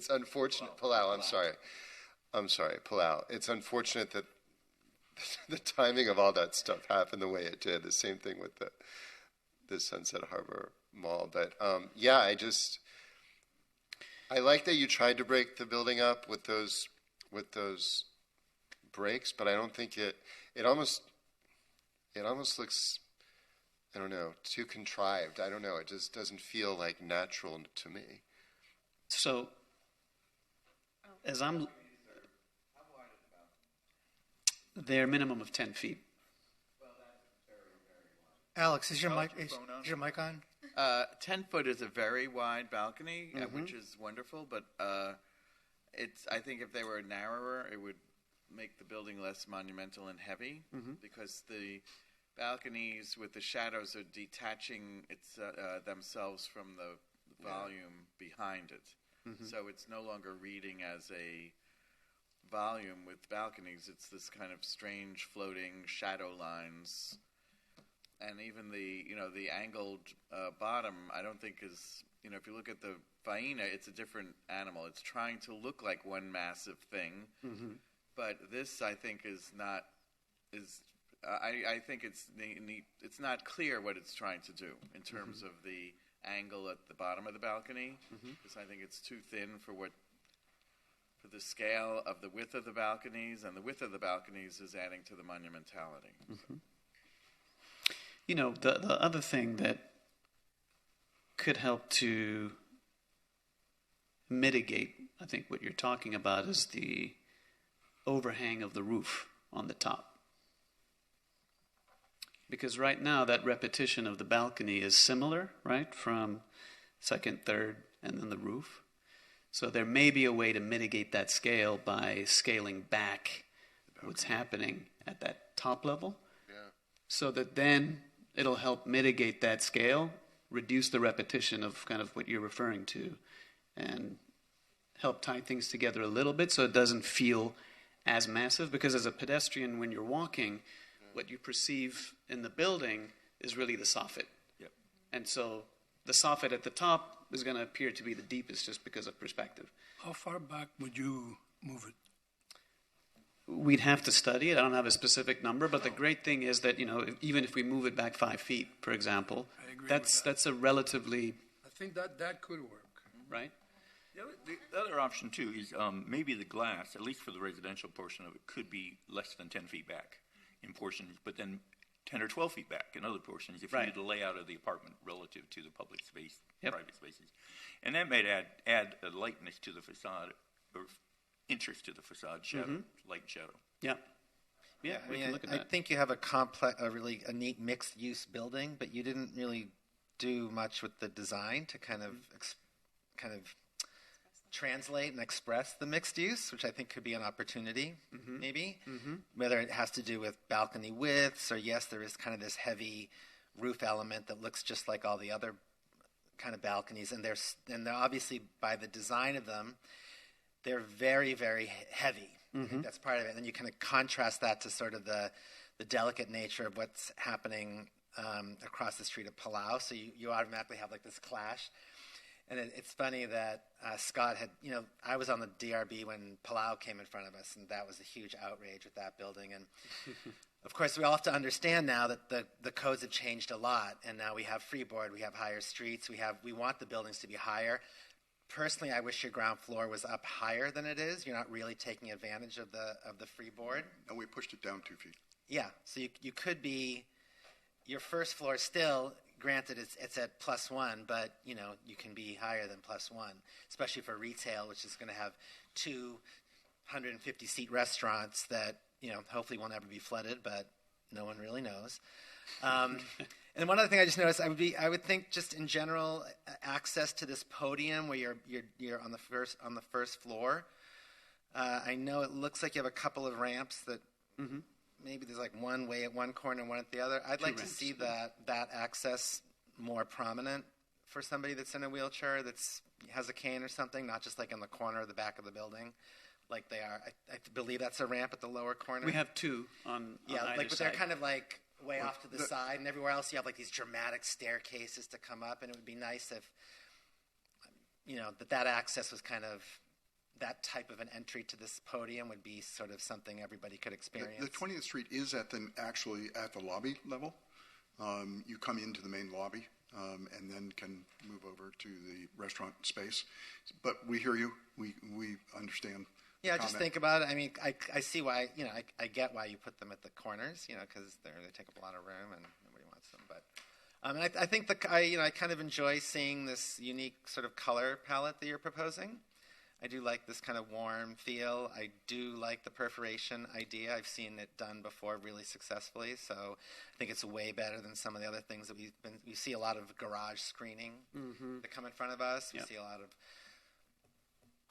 unfortunate. Palau, I'm sorry, Palau. It's unfortunate that the timing of all that stuff happened the way it did. The same thing with the Sunset Harbor Mall. But I like that you tried to break the building up with those breaks, but I don't think it almost looks, I don't know, too contrived. I don't know. It just doesn't feel like natural to me. So, as I'm, they're minimum of 10 feet. Alex, is your mic Microphone on? is your mic on? 10 foot is a very wide balcony, which is wonderful, but I think if they were narrower, it would make the building less monumental and heavy, because the balconies with the shadows are detaching themselves from the volume behind it. So it's no longer reading as a volume with balconies. It's this kind of strange floating shadow lines. And even the angled bottom, I don't think is, if you look at the Faena, it's a different animal. It's trying to look like one massive thing. But this, I think, I think it's neat. It's not clear what it's trying to do in terms of the angle at the bottom of the balcony, because I think it's too thin for the scale of the width of the balconies, and the width of the balconies is adding to the monumentality. The other thing that could help to mitigate, I think, what you're talking about is the overhang of the roof on the top. Because right now, that repetition of the balcony is similar, right, from second, third, and then the roof. So there may be a way to mitigate that scale by scaling back what's happening at that top level. So that then it'll help mitigate that scale, reduce the repetition of kind of what you're referring to, and help tie things together a little bit so it doesn't feel as massive. Because as a pedestrian, when you're walking, what you perceive in the building is really the soffit. Yep. And so the soffit at the top is going to appear to be the deepest just because of perspective. How far back would you move it? We'd have to study it. I don't have a specific number, but the great thing is that, even if we move it back 5 feet, for example, that's a relatively... I think that could work. Right? The other option, too, is maybe the glass, at least for the residential portion of it, could be less than 10 feet back in portions, but then 10 or 12 feet back in other portions if you Right. did the layout of the apartment relative to the public space, Yep. private spaces. And that might add a lightness to the facade, or interest to the facade, shadow, light and shadow. Yeah. Yeah, I we mean, can look at I that. think you have a neat mixed-use building, but you didn't really do much with the design to kind of translate and express the mixed use, which I think could be an opportunity, maybe. Whether it has to do with balcony widths, or yes, there is kind of this heavy roof element that looks just like all the other kind of balconies, and they're obviously, by the design of them, they're very, very heavy. I think that's part of it. And then you kind of contrast that to sort of the delicate nature of what's happening across the street of Palau. So you automatically have like this clash. And it's funny that Scott had, I was on the DRB when Palau came in front of us, and that was a huge outrage with that building. And of course, we all have to understand now that the codes have changed a lot, and now we have freeboard, we have higher streets, we want the buildings to be higher. Personally, I wish your ground floor was up higher than it is. You're not really taking advantage of the freeboard. And we pushed it down 2 feet. Yeah, so you could be, your first floor still, granted it's at +1, but you can be higher than +1, especially for retail, which is going to have 250-seat restaurants that hopefully won't ever be flooded, but no one really knows. And one other thing I just noticed, I would think just in general, access to this podium where you're on the first floor. I know it looks like you have a couple of ramps that. Mm-hmm. Maybe there's like one way at one corner and one at the other. I'd like to see that access more prominent for somebody that's in a wheelchair has a cane or something, not just like in the corner or the back of the building like they are. I believe that's a ramp at the lower corner. We have two on either side. They're kind of like way off to the side, and everywhere else you have like these dramatic staircases to come up, and it would be nice if that access was kind of that type of an entry to this podium would be sort of something everybody could experience. The 20th Street is actually at the lobby level. You come into the main lobby and then can move over to the restaurant space. But we hear you. We understand. Yeah, just think about it. I mean, I see why. I get why you put them at the corners. Because they take up a lot of room and nobody wants them. But I think I kind of enjoy seeing this unique sort of color palette that you're proposing. I do like this kind of warm feel. I do like the perforation idea. I've seen it done before really successfully, so I think it's way better than some of the other things that we see a lot of garage screening that come in front of us. We see a lot of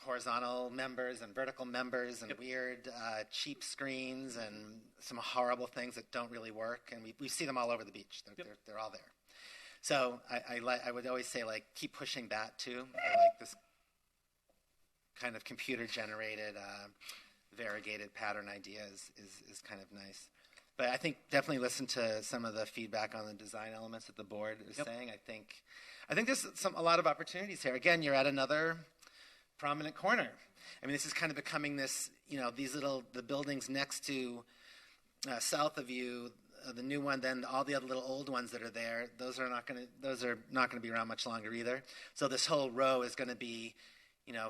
horizontal members and vertical members and weird cheap screens and some horrible things that don't really work, and we see them all over the beach. They're all there. So I would always say, like, keep pushing that too. I like this kind of computer-generated, variegated pattern idea is kind of nice. But I think definitely listen to some of the feedback on the design elements that the board is saying. I think there's a lot of opportunities here. Again, you're at another prominent corner. I mean, this is kind of becoming this, the buildings next to, south of you, the new one, then all the other little old ones that are there, those are not going to be around much longer either. So this whole row is going to be,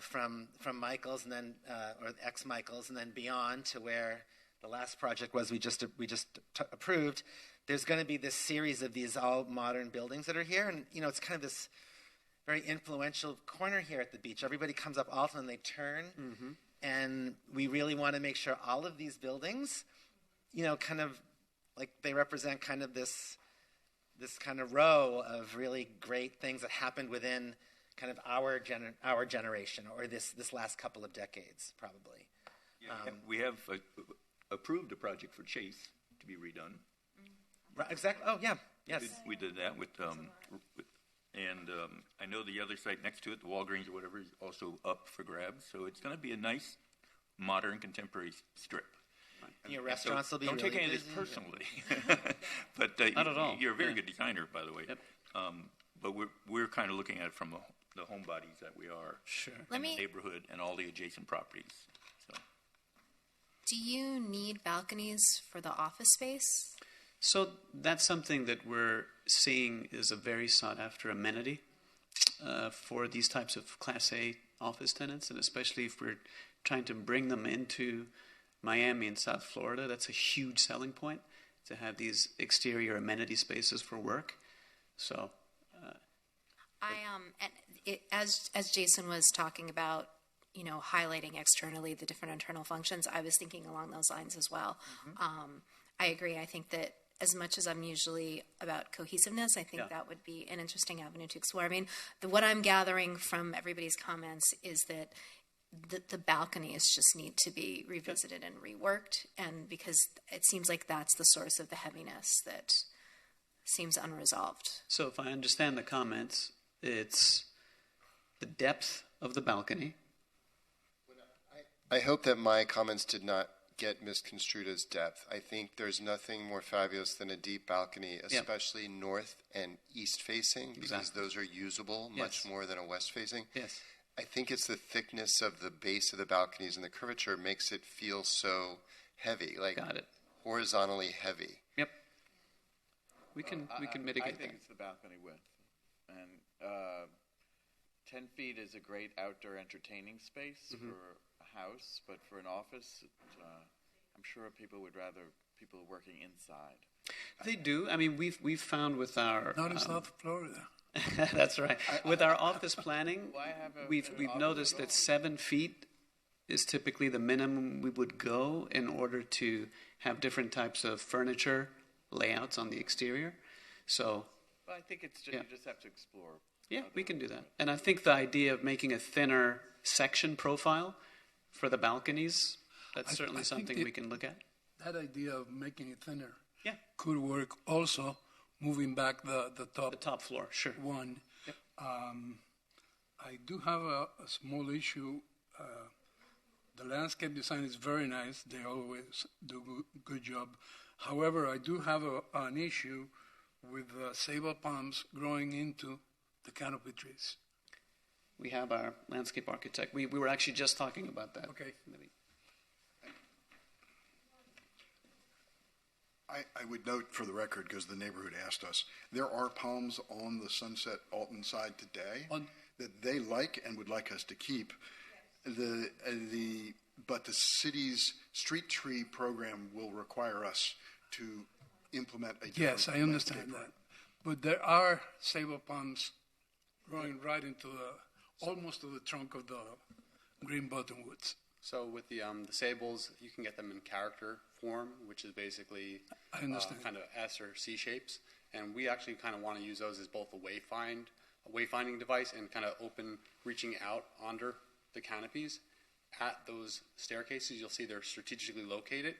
from Michael's and then, or ex-Michael's and then beyond to where the last project was we just approved. There's going to be this series of these all modern buildings that are here. And, it's kind of this very influential corner here at the beach. Everybody comes up Alton and they turn. Mm-hmm. And we really want to make sure all of these buildings, kind of like they represent kind of this kind of row of really great things that happened within kind of our generation, or this last couple of decades, probably. Yeah, we have approved a project for Chase to be redone. Right, exactly. Oh, yeah. Yes. We did that with and I know the other site next to it, the Walgreens or whatever, is also up for grabs. So it's going to be a nice, modern, contemporary strip. Your restaurants will be Don't really take any of busy. this personally. But Not at all. You're a very good designer, by the way. Yep. But we're kind of looking at it from the homebodies that we are, in the neighborhood and all the adjacent properties. So. Do you need balconies for the office space? So that's something that we're seeing is a very sought-after amenity for these types of Class A office tenants, and especially if we're trying to bring them into Miami and South Florida. That's a huge selling point, to have these exterior amenity spaces for work. So, as Jason was talking about, highlighting externally the different internal functions, I was thinking along those lines as well. Mm-hmm. I agree. I think that as much as I'm usually about cohesiveness, I think that would be an interesting avenue to explore. I mean, what I'm gathering from everybody's comments is that the balconies just need to be revisited and reworked, and because it seems like that's the source of the heaviness that seems unresolved. So if I understand the comments, it's the depth of the balcony. I hope that my comments did not get misconstrued as depth. I think there's nothing more fabulous than a deep balcony, especially north and east facing, because those are usable much more than a west facing. Yes. I think it's the thickness of the base of the balconies and the curvature makes it feel so heavy, like horizontally heavy. Yep. We can mitigate I think that. it's the balcony width, and 10 feet is a great outdoor entertaining space for a house, but for an office, I'm sure people would rather people working inside. They do. I mean, we've found with our Not in South Florida. That's right. With our office planning, we've noticed that 7 feet is typically the minimum we would go in order to have different types of furniture layouts on the exterior. So, Well, I think it's just, you just have to explore. yeah, we can do that. And I think the idea of making a thinner section profile for the balconies, that's certainly something we can look at. That idea of making it thinner could work also, moving back the top floor, sure. One. Yep. I do have a small issue. The landscape design is very nice. They always do good job. However, I do have an issue with sabal palms growing into the canopy trees. We have our landscape architect. We were actually just talking about that. Okay. I would note for the record, because the neighborhood asked us, there are palms on the Sunset Alton side today that they like and would like us to keep. But the city's street tree program will require us to implement a different Yes, I understand that. But there are sabal palms growing right into almost to the trunk of the green buttonwoods. So with the sables, you can get them in character form, which is basically I understand. kind of S or C shapes. And we actually kind of want to use those as both a wayfinding device and kind of open, reaching out under the canopies. At those staircases, you'll see they're strategically located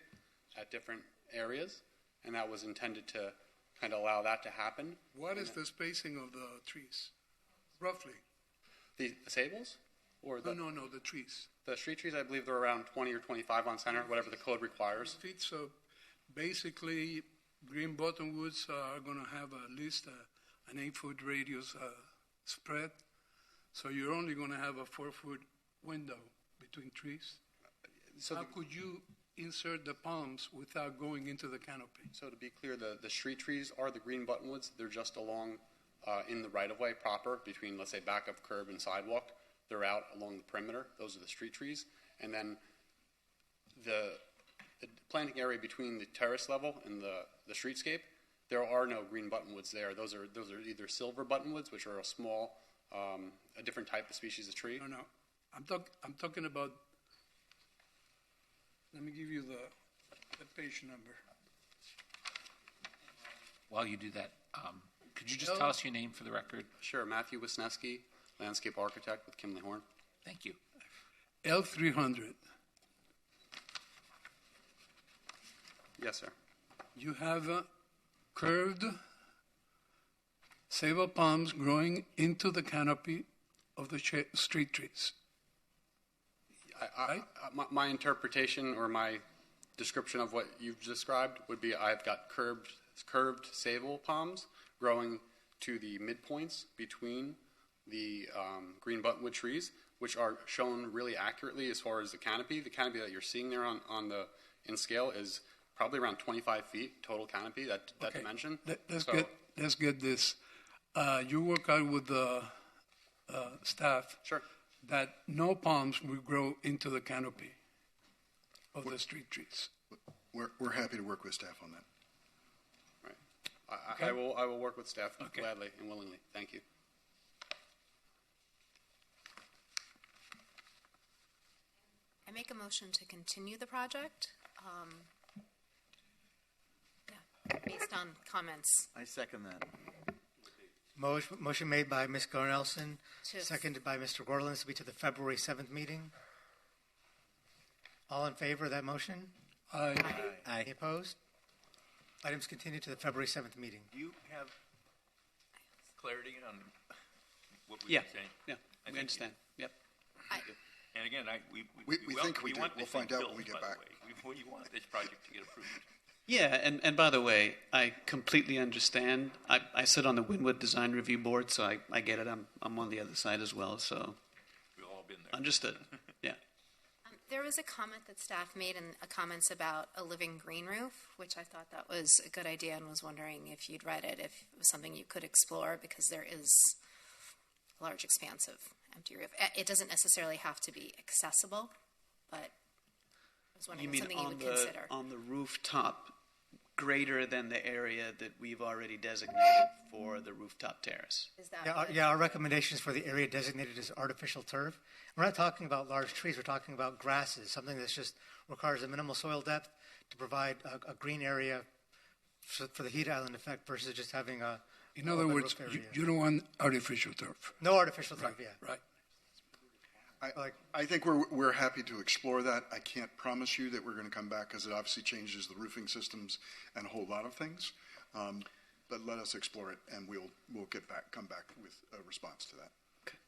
at different areas, and that was intended to kind of allow that to happen. What is the spacing of the trees, roughly? The sables? Or the, No, the trees. The street trees, I believe they're around 20 or 25 on center, whatever the code requires. Feet, so basically, green bottomwoods are going to have at least an 8-foot radius spread. So you're only going to have a 4-foot window between trees. So how could you insert the palms without going into the canopy? So to be clear, the street trees are the green buttonwoods. They're just along in the right-of-way proper between, let's say, back of curb and sidewalk. They're out along the perimeter. Those are the street trees. And then the planting area between the terrace level and the streetscape, there are no green buttonwoods there. Those are either silver buttonwoods, which are a small, a different type of species of tree. No. I'm talking about. Let me give you the page number. While you do that, could you just tell us your name for the record? Sure, Matthew Wisniewski, landscape architect with Kimley Horn. Thank you. L300. Yes, sir. You have curved sabal palms growing into the canopy of the street trees. My interpretation or my description of what you've described would be I've got curved sabal palms growing to the midpoints between the green buttonwood trees, which are shown really accurately as far as the canopy. The canopy that you're seeing there in scale is probably around 25 feet total canopy, that dimension. Let's get this. You work out with the staff that no palms will grow into the canopy of the street trees. We're happy to work with staff on that. Right. I will work with staff gladly and willingly. Thank you. I make a motion to continue the project based on comments. I second that. Motion made by Ms. Garnelson, To- seconded by Mr. Gorlin, to be to the February 7th meeting. All in favor of that motion? Aye. Any opposed? Items continue to the February 7th meeting. Do you have clarity on what we were saying? Yeah, we understand. Yep. And again, We think we do. want We'll this thing find out built, when we get by the back. way. We want this project to get approved. Yeah, and by the way, I completely understand. I sit on the Wynwood Design Review Board, so I get it. I'm on the other side as well, so We've all been there. understood. Yeah. There was a comment that staff made in comments about a living green roof, which I thought that was a good idea and was wondering if you'd read it, if it was something you could explore, because there is a large expanse of empty roof. It doesn't necessarily have to be accessible, but I was wondering You if mean something you on would the consider. on the rooftop, greater than the area that we've already designated for the rooftop terrace? Is that Yeah, our recommendations for the area designated as artificial turf. We're not talking about large trees. We're talking about grasses, something that just requires a minimal soil depth to provide a green area for the heat island effect versus just having a. In other open words, roof area. you don't want artificial turf. No artificial turf. Yeah. Right. I think we're happy to explore that. I can't promise you that we're going to come back because it obviously changes the roofing systems and a whole lot of things. But let us explore it, and we'll come back with a response to that. Okay.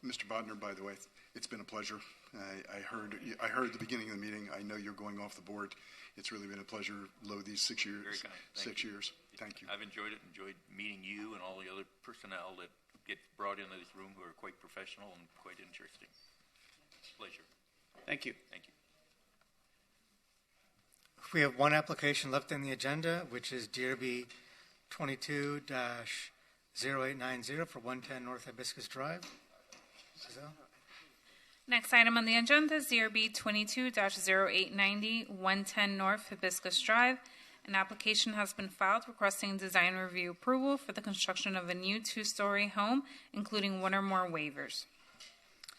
Mr. Bodner, by the way, it's been a pleasure. I heard at the beginning of the meeting. I know you're going off the board. It's really been a pleasure, these 6 years. Very kind. Six years. Thank you. I've enjoyed it. Enjoyed meeting you and all the other personnel that get brought into this room who are quite professional and quite interesting. Pleasure. Thank you. Thank you. We have one application left in the agenda, which is DRB 22-0890 for 110 North Hibiscus Drive. Giselle? Next item on the agenda is DRB 22-0890, 110 North Hibiscus Drive. An application has been filed requesting design review approval for the construction of a new two-story home, including one or more waivers.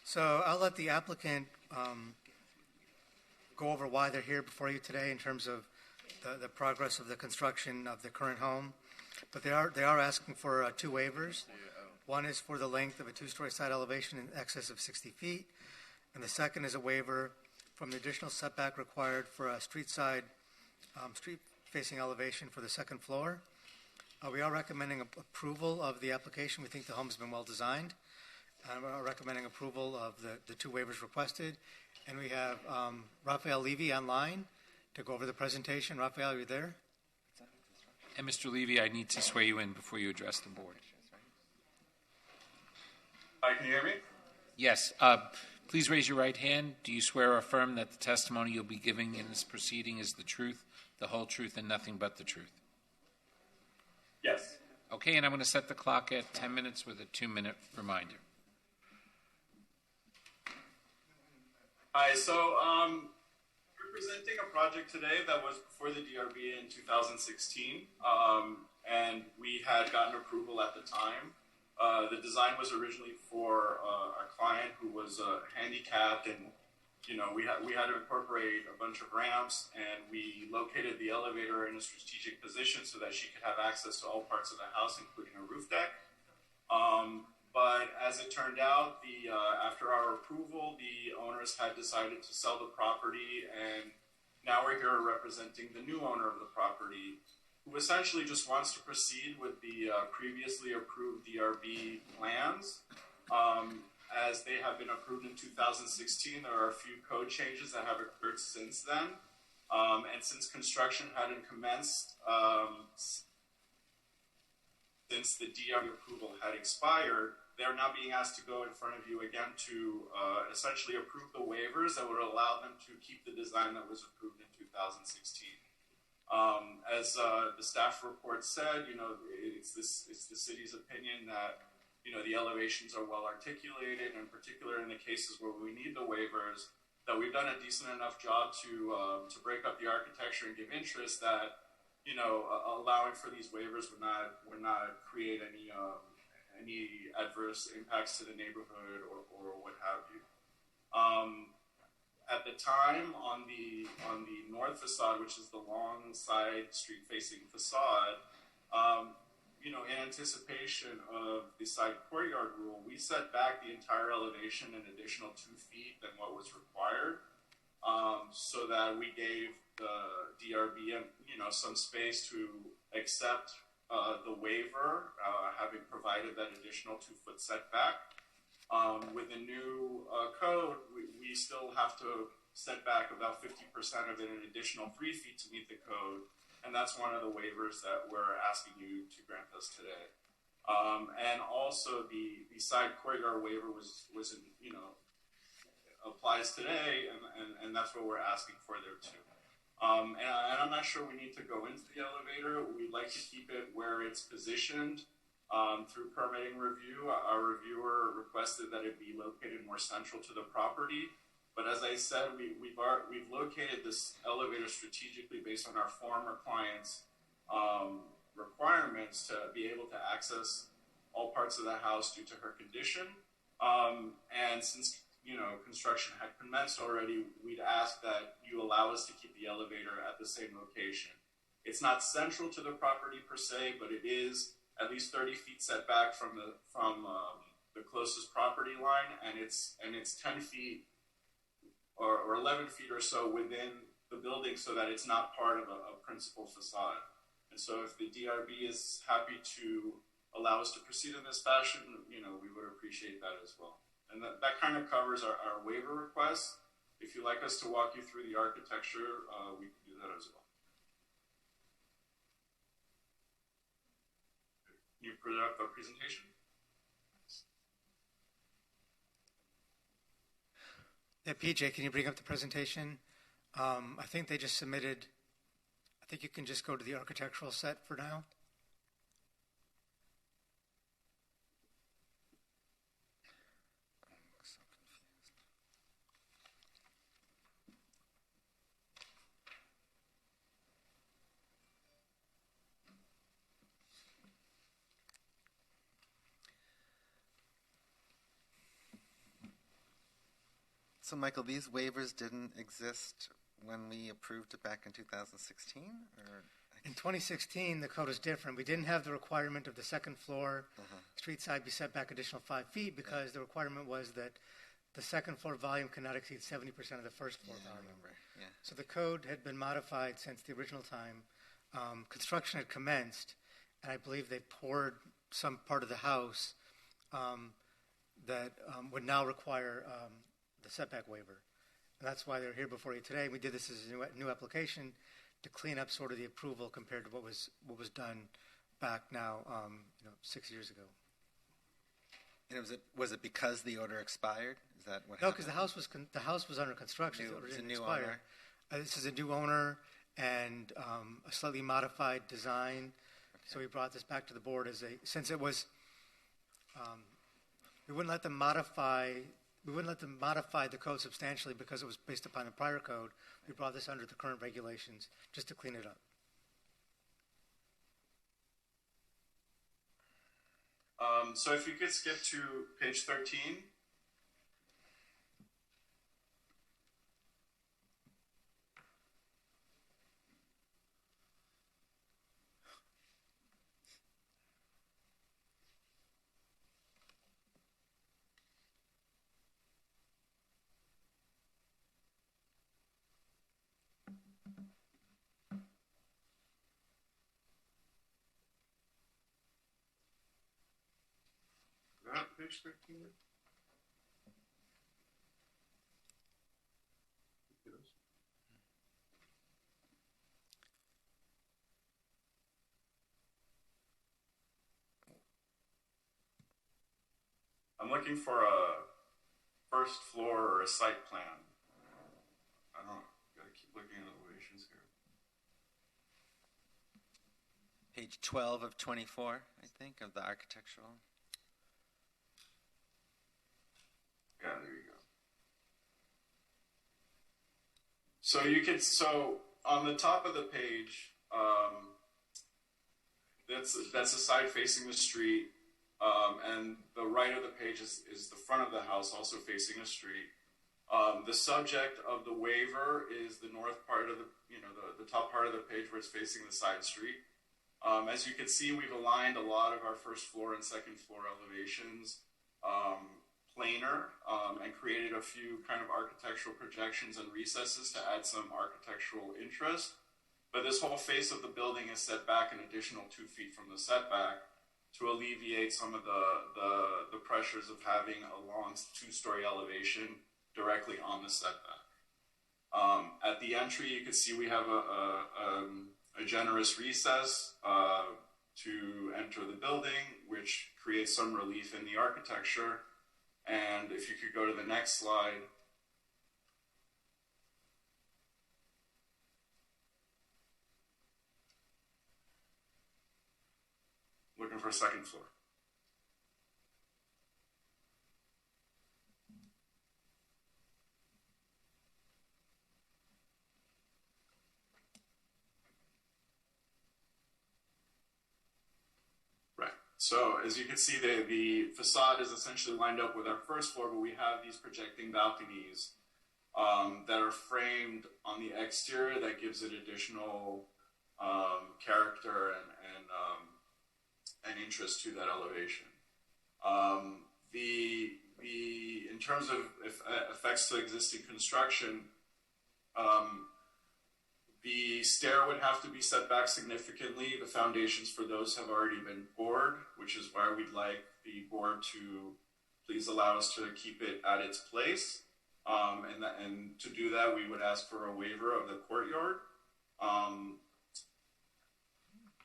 So I'll let the applicant go over why they're here before you today in terms of the progress of the construction of the current home. But they are asking for two waivers. One is for the length of a two-story side elevation in excess of 60 feet, and the second is a waiver from the additional setback required for a street-facing elevation for the second floor. We are recommending approval of the application. We think the home has been well designed. We're recommending approval of the two waivers requested. And we have Raphael Levy online to go over the presentation. Raphael, are you there? And Mr. Levy, I need to swear you in before you address the board. Hi, can you hear me? Yes. Please raise your right hand. Do you swear or affirm that the testimony you'll be giving in this proceeding is the truth, the whole truth, and nothing but the truth? Yes. Okay, and I'm going to set the clock at 10 minutes with a 2-minute reminder. Hi, so we're presenting a project today that was before the DRB in 2016, and we had gotten approval at the time. The design was originally for a client who was handicapped, and we had to incorporate a bunch of ramps, and we located the elevator in a strategic position so that she could have access to all parts of the house, including a roof deck. But as it turned out, after our approval, the owners had decided to sell the property, and now we're here representing the new owner of the property, who essentially just wants to proceed with the previously approved DRB plans. As they have been approved in 2016, there are a few code changes that have occurred since then. And since construction hadn't commenced, since the DRB approval had expired, they're now being asked to go in front of you again to essentially approve the waivers that would allow them to keep the design that was approved in 2016. As the staff report said, it's the city's opinion that the elevations are well articulated, and in particular in the cases where we need the waivers, that we've done a decent enough job to break up the architecture and give interest that allowing for these waivers would not create any adverse impacts to the neighborhood or what have you. At the time, on the north facade, which is the long side street-facing facade, in anticipation of the side courtyard rule, we set back the entire elevation an additional 2 feet than what was required, so that we gave the DRB some space to accept the waiver, having provided that additional 2-foot setback. With the new code, we still have to set back about 50% of it, an additional 3 feet to meet the code, and that's one of the waivers that we're asking you to grant us today. And also the side courtyard waiver was applies today, and that's what we're asking for there too. And I'm not sure we need to go into the elevator. We'd like to keep it where it's positioned through permitting review. Our reviewer requested that it be located more central to the property. But as I said, we've located this elevator strategically based on our former client's requirements to be able to access all parts of the house due to her condition. And since construction had commenced already, we'd ask that you allow us to keep the elevator at the same location. It's not central to the property per se, but it is at least 30 feet set back from the closest property line, and it's 10 feet or 11 feet or so within the building, so that it's not part of a principal facade. And so, if the DRB is happy to allow us to proceed in this fashion, we would appreciate that as well. And that kind of covers our waiver request. If you'd like us to walk you through the architecture, we can do that as well. Can you put up the presentation? Yeah, PJ, can you bring up the presentation? I think they just submitted, I think you can just go to the architectural set for now. So, Michael, these waivers didn't exist when we approved it back in 2016? Or? In 2016, the code is different. We didn't have the requirement of the second floor street side be set back additional 5 feet because the requirement was that the second floor volume cannot exceed 70% of the first floor volume. I remember. Yeah. So the code had been modified since the original time. Construction had commenced, and I believe they poured some part of the house that would now require the setback waiver. And that's why they're here before you today. We did this as a new application to clean up sort of the approval compared to what was done back now 6 years ago. And was it because the order expired? Is that what happened? No, because the house was under construction. The order didn't expire. This is a new owner and a slightly modified design. Okay. So we brought this back to the board since it was we wouldn't let them modify the code substantially because it was based upon the prior code. We brought this under the current regulations just to clean it up. So if you could skip to page 13. Page 13. I'm looking for a first floor or a site plan. I don't know. Gotta keep looking at elevations here. Page 12 of 24, I think, of the architectural. Yeah, there you go. So on the top of the page, that's a side facing the street, and the right of the page is the front of the house, also facing a street. The subject of the waiver is the north part of the top part of the page where it's facing the side street. As you can see, we've aligned a lot of our first floor and second floor elevations planar, and created a few kind of architectural projections and recesses to add some architectural interest. But this whole face of the building is set back an additional 2 feet from the setback to to alleviate some of the pressures of having a long two-story elevation directly on the setback. At the entry, you can see we have a generous recess to enter the building, which creates some relief in the architecture. And if you could go to the next slide. Looking for a second floor. Right. So as you can see, the facade is essentially lined up with our first floor, but we have these projecting balconies that are framed on the exterior that gives it additional character and interest to that elevation. In terms of effects to existing construction, the stair would have to be set back significantly. The foundations for those have already been poured, which is why we'd like the board to please allow us to keep it at its place. And to do that, we would ask for a waiver of the courtyard.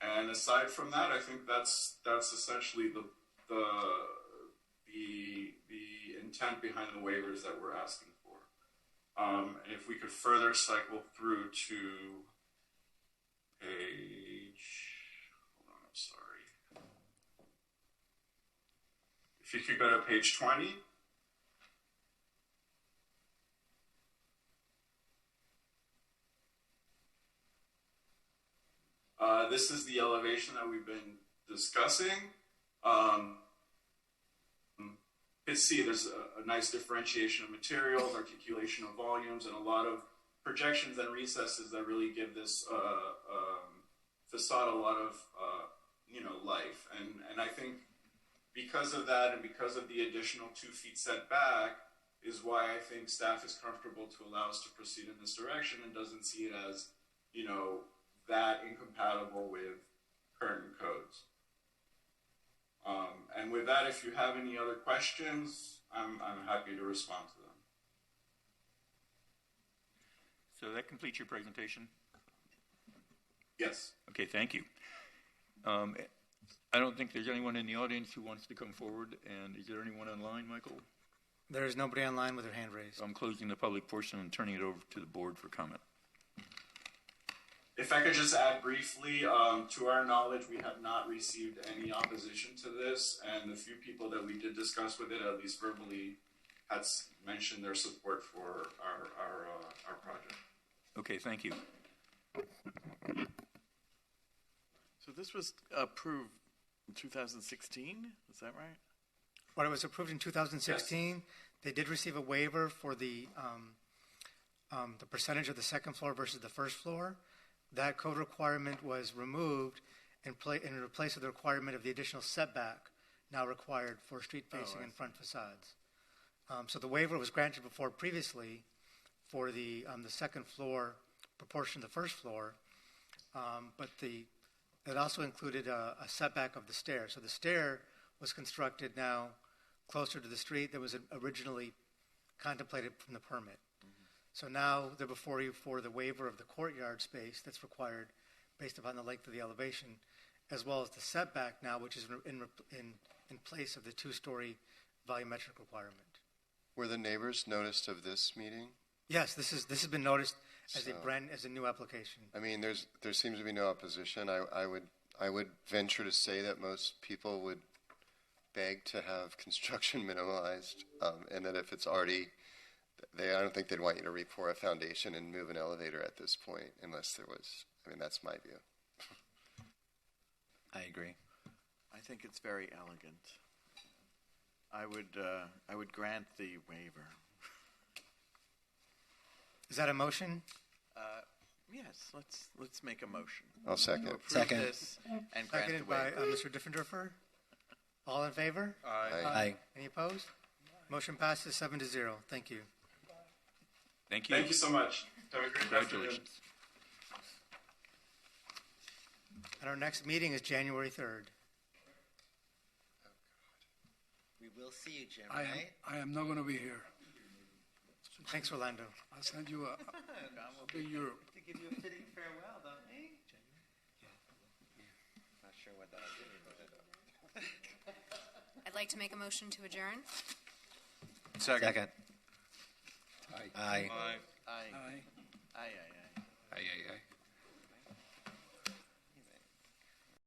And aside from that, I think that's essentially the intent behind the waivers that we're asking for. And if we could further cycle through to page, hold on, I'm sorry. If you could go to page 20. This is the elevation that we've been discussing. You can see there's a nice differentiation of materials, articulation of volumes, and a lot of projections and recesses that really give this facade a lot of life. And I think because of that and because of the additional 2 feet setback is why I think staff is comfortable to allow us to proceed in this direction and doesn't see it as, that incompatible with current codes. And with that, if you have any other questions, I'm happy to respond to them. So that completes your presentation? Yes. Okay, thank you. I don't think there's anyone in the audience who wants to come forward. And is there anyone online, Michael? There is nobody online with their hand raised. I'm closing the public portion and turning it over to the board for comment. If I could just add briefly, to our knowledge, we have not received any opposition to this, and the few people that we did discuss with it, at least verbally, had mentioned their support for our project. Okay, thank you. So this was approved in 2016, is that right? When it was approved in 2016, yes. They did receive a waiver for the percentage of the second floor versus the first floor. That code requirement was removed in replace of the requirement of the additional setback now required for street-facing and front facades. So the waiver was granted before previously for the second floor proportion to the first floor, but it also included a setback of the stair. So the stair was constructed now closer to the street than was originally contemplated from the permit. So now they're before you for the waiver of the courtyard space that's required based upon the length of the elevation, as well as the setback now, which is in place of the 2-story volumetric requirement. Were the neighbors noticed of this meeting? Yes, this has been noticed as a new application. I mean, there seems to be no opposition. I would venture to say that most people would beg to have construction minimalized, and that if it's already I don't think they'd want you to re-pour a foundation and move an elevator at this point unless there was, that's my view. I agree. I think it's very elegant. I would grant the waiver. Is that a motion? Yes, let's make a motion. I'll second. Second. This and grant Seconded the waiver. by Mr. Diffenderfer. All in favor? Aye. Aye. Any opposed? Motion passes 7-0. Thank you. Thank you. Thank you so much. Have a great Congratulations. And our next meeting is January 3rd. We'll see you, Jim, I am not going to be here. Thanks, Orlando. I'll send you a big Europe. To give you a fitting farewell, don't we? Not sure what that'll do, but... I'd like to make a motion to adjourn. Second. Aye. Aye. Aye. Aye. Aye. Aye. Aye, aye, aye.